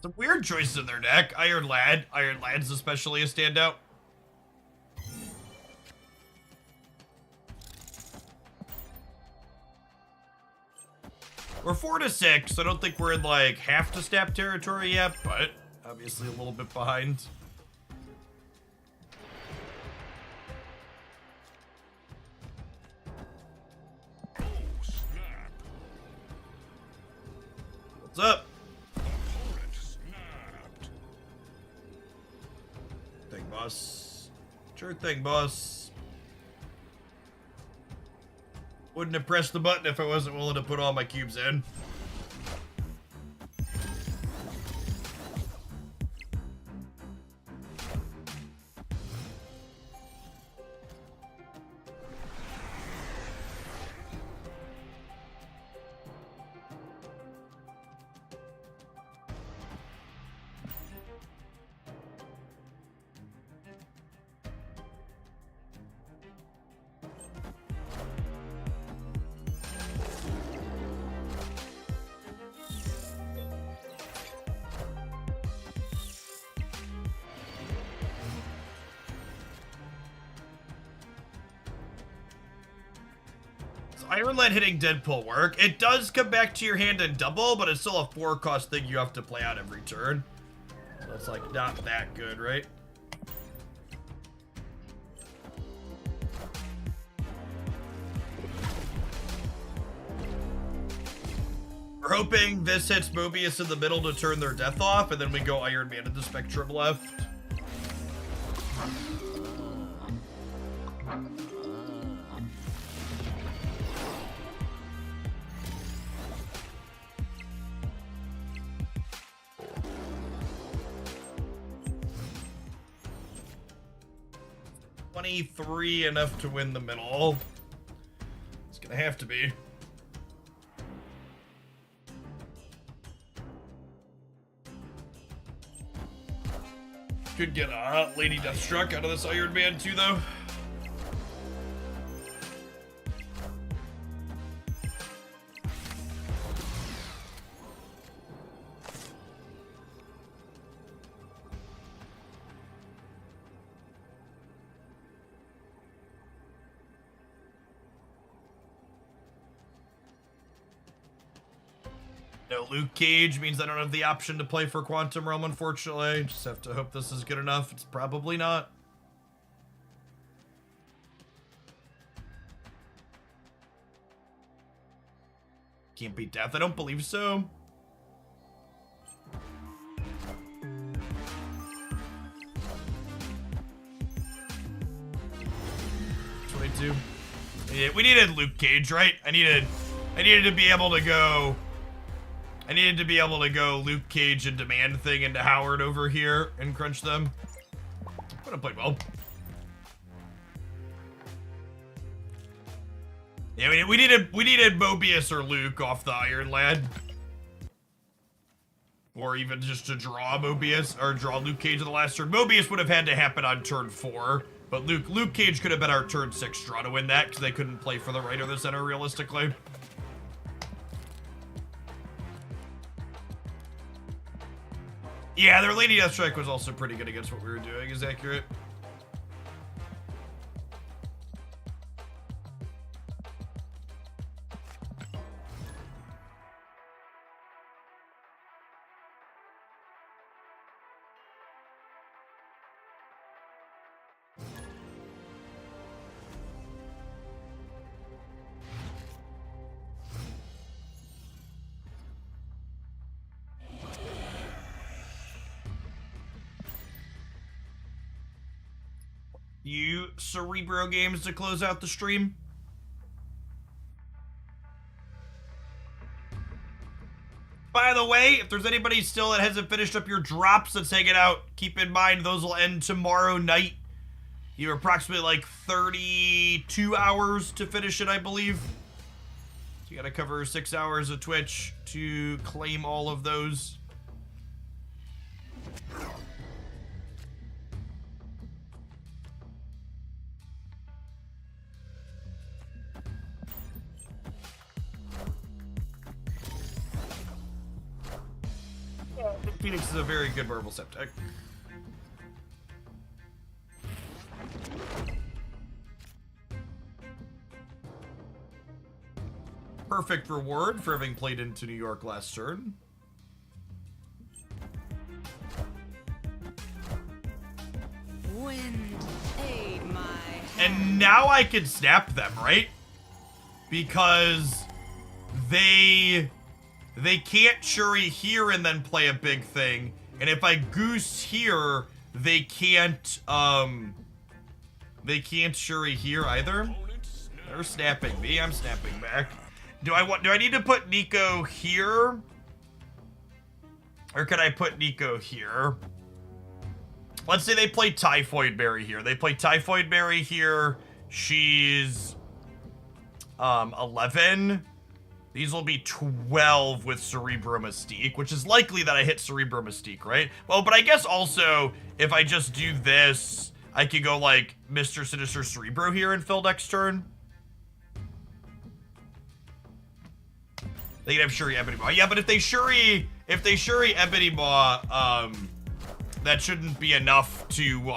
Some weird choices in their deck. Iron Lad. Iron Lad's especially a standout. We're 4 to 6. I don't think we're in like half to snap territory yet, but obviously a little bit behind. Oh, snap. What's up? Opponent snapped. Thing, boss. Sure thing, boss. Wouldn't have pressed the button if I wasn't willing to put all my cubes in. Iron Lad hitting Deadpool work. It does come back to your hand and double, but it's still a 4-cost thing you have to play out every turn. So it's like not that good, right? We're hoping this hits Mobius in the middle to turn their death off, and then we go Iron Man into Spectrum left. $23 enough to win the middle. It's gonna have to be. Could get a hot Lady Deathstruck out of this Iron Man too, though. No Luke Cage means I don't have the option to play for Quantum Realm, unfortunately. Just have to hope this is good enough. It's probably not. Can't beat death. I don't believe so. 22. Yeah, we needed Luke Cage, right? I needed to be able to go. I needed to be able to go Luke Cage and Demand Thing into Howard over here and crunch them. Would have played well. Yeah, we needed Mobius or Luke off the Iron Lad. Or even just to draw Mobius, or draw Luke Cage in the last turn. Mobius would have had to happen on turn 4, but Luke Cage could have been our turn 6 draw to win that, because they couldn't play for the right or the center realistically. Yeah, their Lady Deathstrike was also pretty good against what we were doing, is accurate. You Cerebro games to close out the stream. By the way, if there's anybody still that hasn't finished up your drops that's hanging out, keep in mind those will end tomorrow night. You have approximately like 32 hours to finish it, I believe. So you gotta cover 6 hours of Twitch to claim all of those. Phoenix is a very good Marvel Septec. Perfect reward for having played into New York last turn. Wind, aid my hand. And now I can snap them, right? Because they can't Shuri here and then play a big thing. And if I Goose here, they can't Shuri here either. They're snapping me, I'm snapping back. Do I need to put Nico here? Or can I put Nico here? Let's say they play Typhoid Berry here. They play Typhoid Berry here. She's 11. These will be 12 with Cerebro Mystique, which is likely that I hit Cerebro Mystique, right? Well, but I guess also, if I just do this, I could go like Mr. Sinister Cerebro here and fill next turn. They can have Shuri Ebony Maw. Yeah, but if they Shuri Ebony Maw, that shouldn't be enough to, beat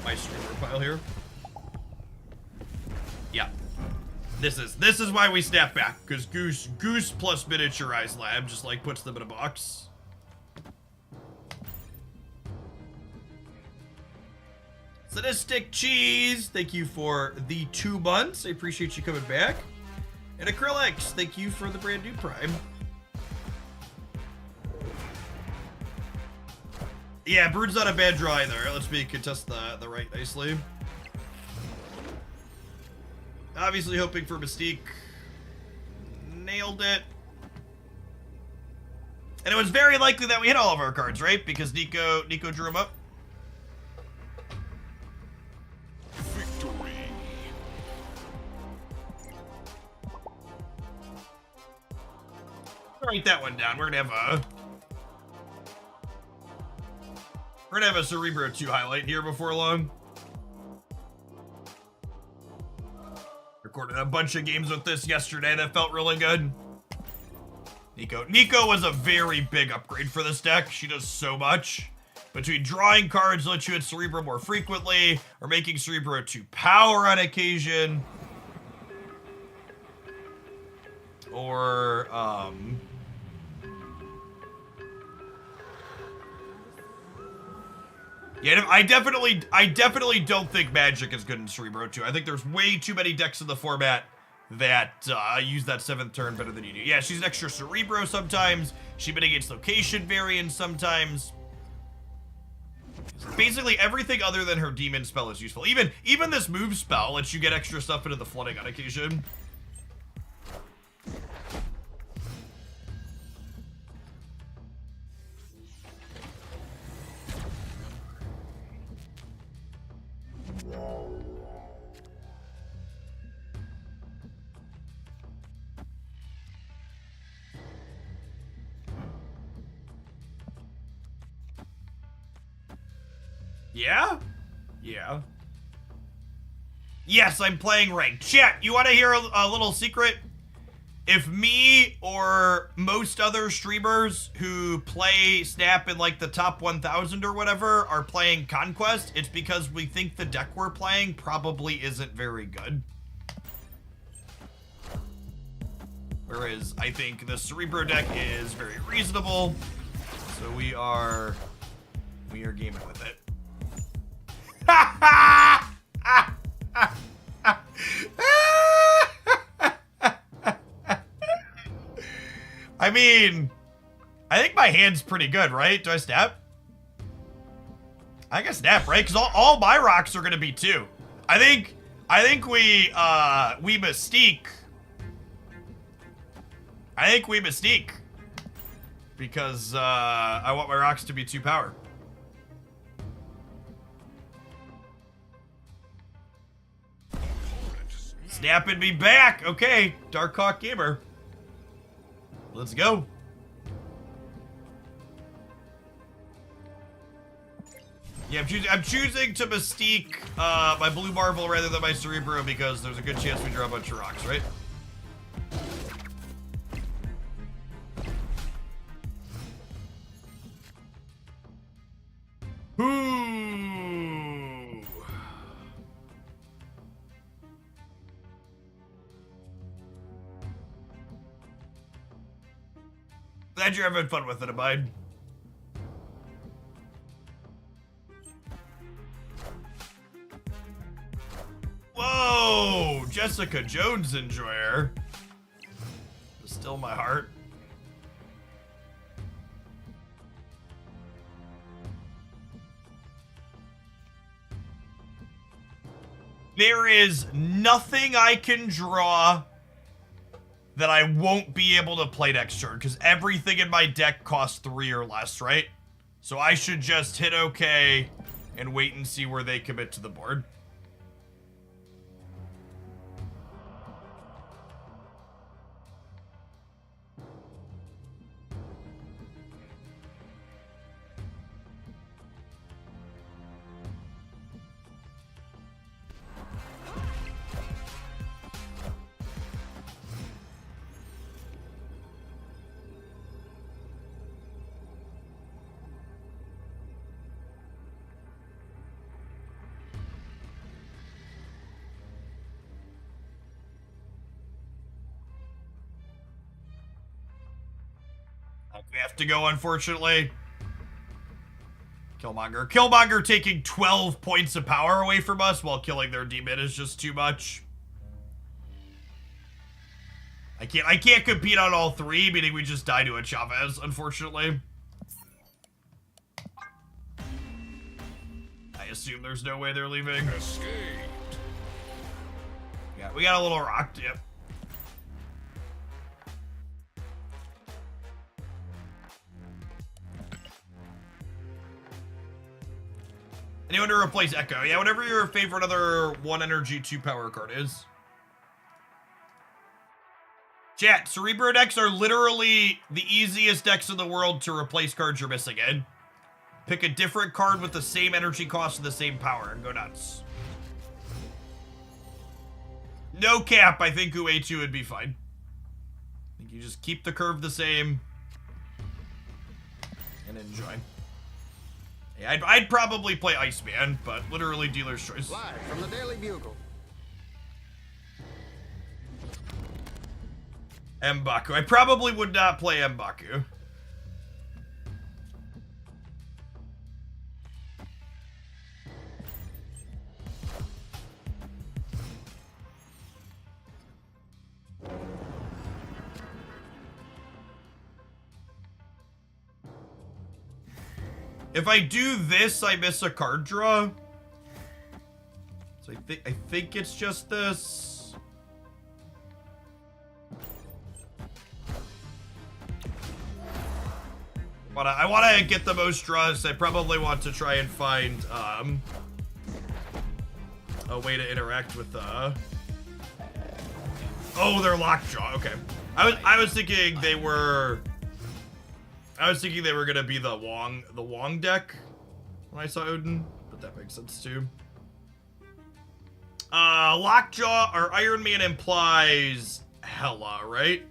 my Cerebro pile here. Yeah. This is why we snap back, because Goose plus Miniaturized Lab just like puts them in a box. Sadistic Cheese, thank you for the 2 months. I appreciate you coming back. And Acrylics, thank you for the brand new Prime. Yeah, Brood's not a bad draw either. Let's me contest the right nicely. Obviously hoping for Mystique. Nailed it. And it was very likely that we hit all of our cards, right? Because Nico drew them up. Victory. Write that one down. We're gonna have a Cerebro 2 highlight here before long. Recorded a bunch of games with this yesterday that felt really good. Nico was a very big upgrade for this deck. She does so much. Between drawing cards, lets you hit Cerebro more frequently, or making Cerebro 2 power on occasion. or yeah, I definitely don't think Magic is good in Cerebro 2. I think there's way too many decks in the format that use that 7th turn better than you do. Yeah, she's an extra Cerebro sometimes. She mitigates location variance sometimes. Basically everything other than her demon spell is useful. Even this move spell lets you get extra stuff into the flooding on occasion. Yeah? Yeah. Yes, I'm playing ranked. Chat, you want to hear a little secret? If me or most other streamers who play Snap in like the top 1,000 or whatever are playing Conquest, it's because we think the deck we're playing probably isn't very good. Whereas I think the Cerebro deck is very reasonable. So we are gaming with it. I mean, I think my hand's pretty good, right? Do I snap? I can snap, right? Because all my rocks are gonna be 2. I think we Mystique. I think we Mystique. Because I want my rocks to be 2 power. Snapping me back. Okay, Darkhawk Gamer. Let's go. Yeah, I'm choosing to Mystique my Blue Marvel rather than my Cerebro because there's a good chance we draw a bunch of rocks, right? Ooh. Glad you're having fun with it, Abide. Whoa! Jessica Jones enjoyer. Still my heart. There is nothing I can draw that I won't be able to play next turn, because everything in my deck costs 3 or less, right? So I should just hit OK and wait and see where they commit to the board. We have to go, unfortunately. Killmonger taking 12 points of power away from us while killing their demon is just too much. I can't compete on all 3, meaning we just die to a Chavez, unfortunately. I assume there's no way they're leaving. Escaped. Yeah, we got a little rocked, yep. Anyone to replace Echo? Yeah, whatever your favorite other 1 energy 2 power card is. Chat, Cerebro decks are literally the easiest decks in the world to replace cards you're missing in. Pick a different card with the same energy cost and the same power and go nuts. No cap, I think UA2 would be fine. I think you just keep the curve the same and enjoy. Yeah, I'd probably play Iceman, but literally dealer's choice. Live from the Daily Bugle. M'Baku. I probably would not play M'Baku. If I do this, I miss a card draw. So I think it's just this. But I want to get the most draws. I probably want to try and find a way to interact with oh, they're lockjaw. Okay. I was thinking they were gonna be the Wong deck when I saw Odin, but that makes sense too. Lockjaw or Iron Man implies Hela, right?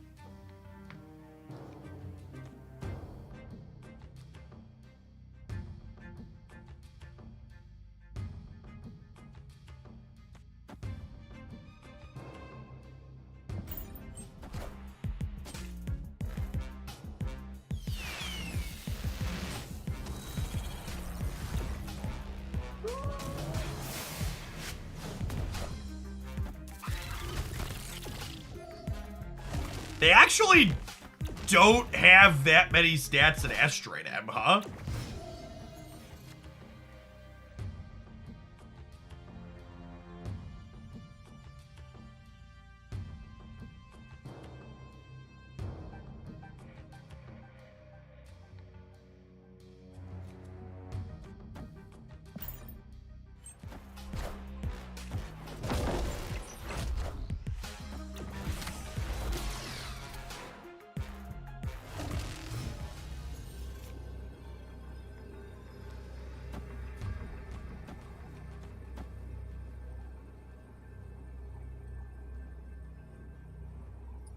They actually don't have that many stats in Asteroid M, huh?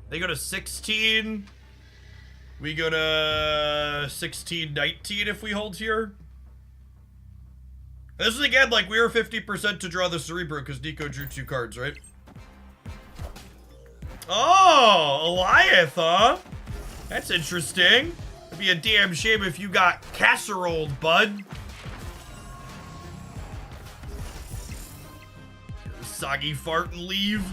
They go to 16. We go to 16, 19 if we hold here. This is again like we were 50% to draw the Cerebro because Nico drew 2 cards, right? Oh, Alioth, huh? That's interesting. It'd be a damn shame if you got casseroled, bud. Soggy fart and leave.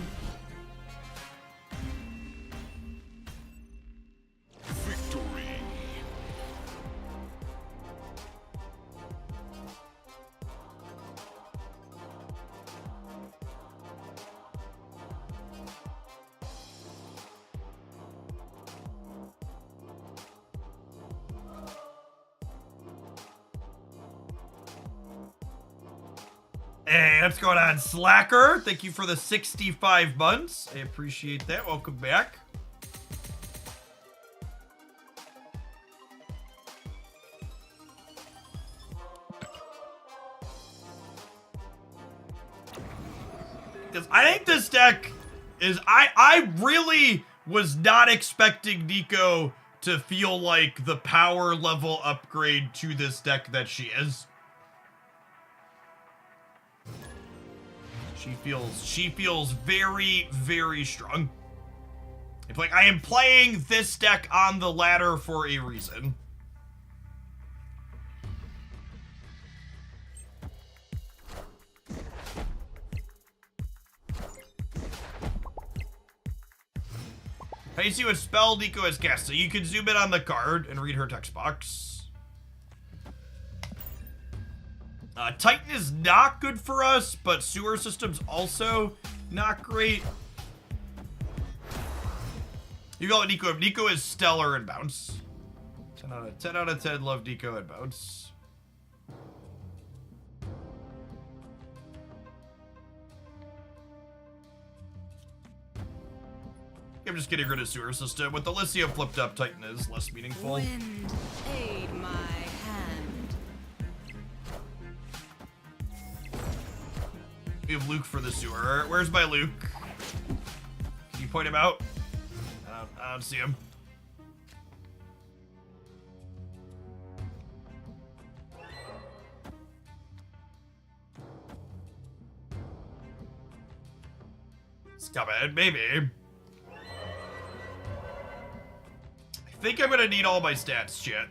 Hey, what's going on, Slacker? Thank you for the 65 months. I appreciate that. Welcome back. Because I think this deck is... I really was not expecting Nico to feel like the power level upgrade to this deck that she is. She feels very, very strong. It's like I am playing this deck on the ladder for a reason. How do you see what spell Nico has cast? So you can zoom in on the card and read her text box. Titan is not good for us, but sewer system's also not great. You go with Nico. Nico is stellar in bounce. 10 out of 10. Love Nico in bounce. I'm just getting rid of sewer system. With the Elysium flipped up, Titan is less meaningful. Wind, aid my hand. We have Luke for the sewer. Where's my Luke? Can you point him out? I don't see him. It's coming, maybe. think I'm gonna need all my stats shit.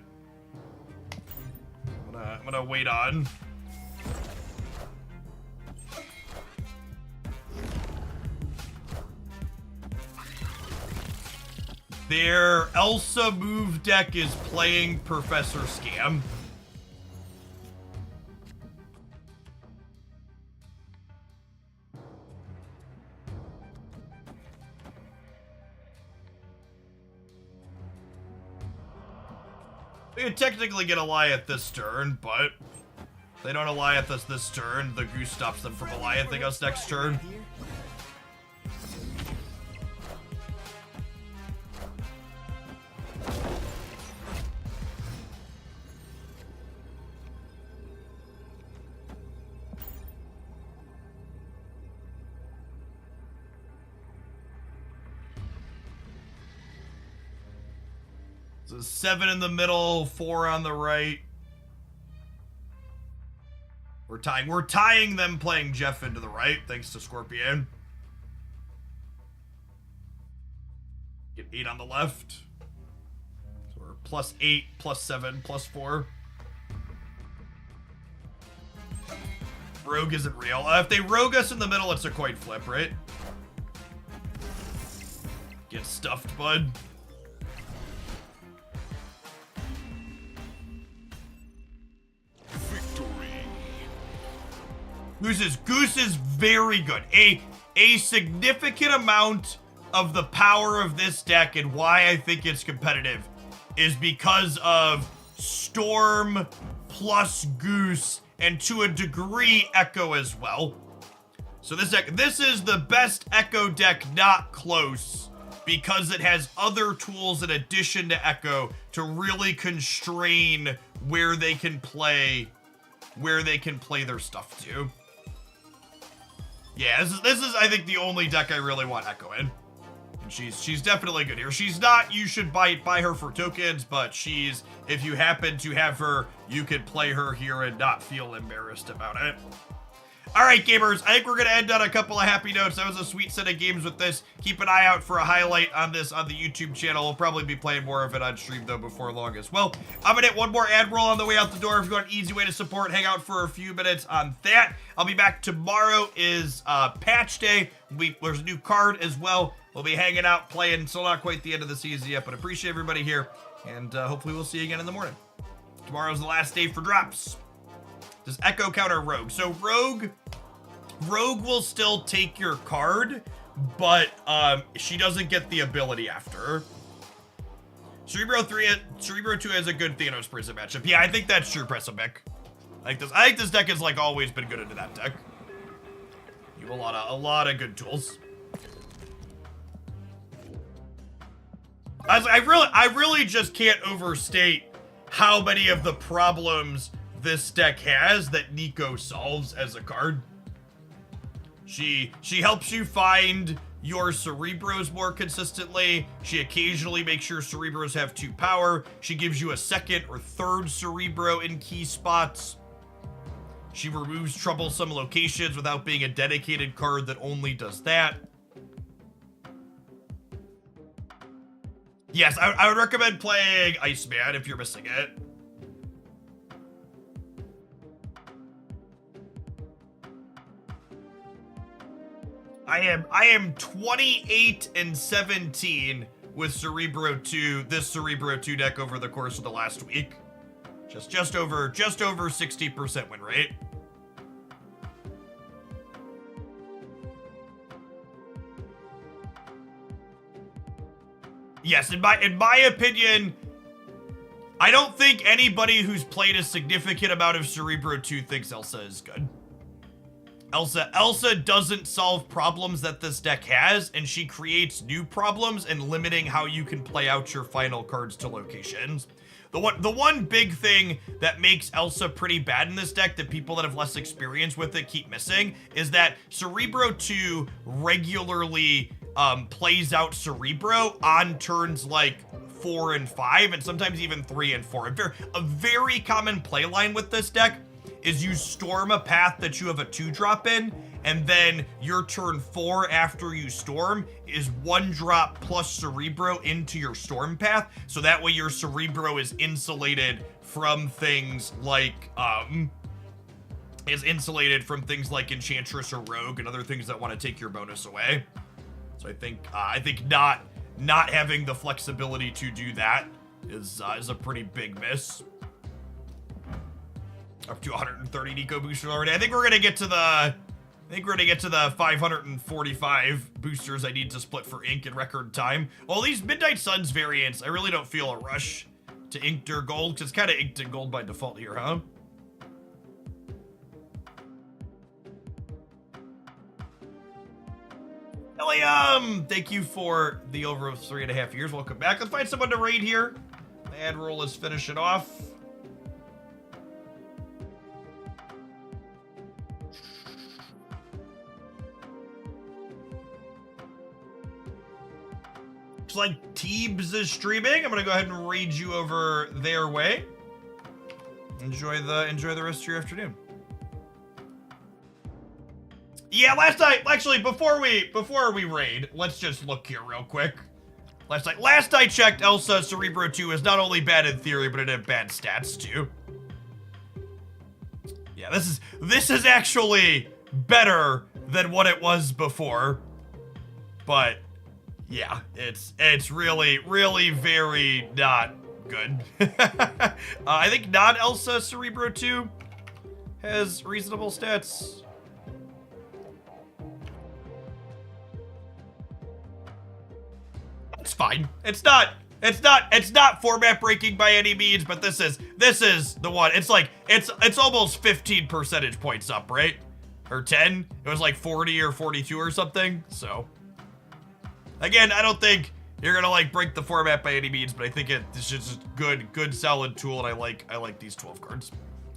I'm gonna wait on. Their Elsa move deck is playing Professor Scam. We could technically get Alioth this turn, but if they don't Alioth us this turn, the Goose stops them from Aliothing us next turn. So 7 in the middle, 4 on the right. We're tying them playing Jeff into the right, thanks to Scorpion. Get 8 on the left. So we're +8, +7, +4. Rogue isn't real. If they rogue us in the middle, it's a coin flip, right? Get stuffed, bud. Goose is very good. A significant amount of the power of this deck and why I think it's competitive is because of Storm plus Goose and to a degree Echo as well. So this is the best Echo deck, not close, because it has other tools in addition to Echo to really constrain where they can play their stuff to. Yeah, this is I think the only deck I really want Echo in. And she's definitely good here. She's not you should buy her for tokens, but she's, if you happen to have her, you could play her here and not feel embarrassed about it. All right, gamers, I think we're going to end on a couple of happy notes. That was a sweet set of games with this. Keep an eye out for a highlight on this on the YouTube channel. We'll probably be playing more of it on stream, though, before long as well. I'm going to hit one more ad roll on the way out the door. If you want an easy way to support, hang out for a few minutes on that. I'll be back tomorrow is patch day. There's a new card as well. We'll be hanging out, playing. Still not quite the end of the season yet, but appreciate everybody here. And hopefully we'll see you again in the morning. Tomorrow's the last day for drops. Does Echo counter Rogue? So Rogue will still take your card, but she doesn't get the ability after. Cerebro 2 has a good Thanos Prism matchup. Yeah, I think that's true, Pressamic. I think this deck has like always been good into that deck. You have a lot of good tools. I really just can't overstate how many of the problems this deck has that Nico solves as a card. She helps you find your Cerebros more consistently. She occasionally makes sure Cerebros have 2 power. She gives you a 2nd or 3rd Cerebro in key spots. She removes troublesome locations without being a dedicated card that only does that. Yes, I would recommend playing Iceman if you're missing it. I am 28-17 with Cerebro 2, this Cerebro 2 deck over the course of the last week. Just over 60% win rate. Yes, in my opinion, I don't think anybody who's played a significant amount of Cerebro 2 thinks Elsa is good. Elsa doesn't solve problems that this deck has, and she creates new problems and limiting how you can play out your final cards to locations. The one big thing that makes Elsa pretty bad in this deck that people that have less experience with it keep missing is that Cerebro 2 regularly plays out Cerebro on turns like 4 and 5, and sometimes even 3 and 4. A very common play line with this deck is you storm a path that you have a 2-drop in, and then your turn 4 after you storm is 1 drop plus Cerebro into your storm path, so that way your Cerebro is insulated from things like Enchantress or Rogue and other things that want to take your bonus away. So I think not having the flexibility to do that is a pretty big miss. Up to 130 Nico boosters already. I think we're gonna get to the 545 boosters I need to split for ink in record time. Well, these Midnight Suns variants, I really don't feel a rush to inked or gold, because it's kind of inked and gold by default here, huh? Helium! Thank you for the over 3.5 years. Welcome back. Let's find someone to raid here. The ad roll is finishing off. Looks like Teebs is streaming. I'm gonna go ahead and raid you over their way. Enjoy the rest of your afternoon. Yeah, last night, actually, before we raid, let's just look here real quick. Last I checked, Elsa Cerebro 2 is not only bad in theory, but it had bad stats too. Yeah, this is actually better than what it was before. But yeah, it's really, really very not good. I think non-Elsa Cerebro 2 has reasonable stats. It's fine. It's not format breaking by any means, but this is the one. It's like it's almost 15 percentage points up, right? Or 10. It was like 40 or 42 or something. So again, I don't think you're gonna like break the format by any means, but I think it's just a good solid tool, and I like these 12 cards.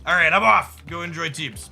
All right, I'm off. Go enjoy Teams.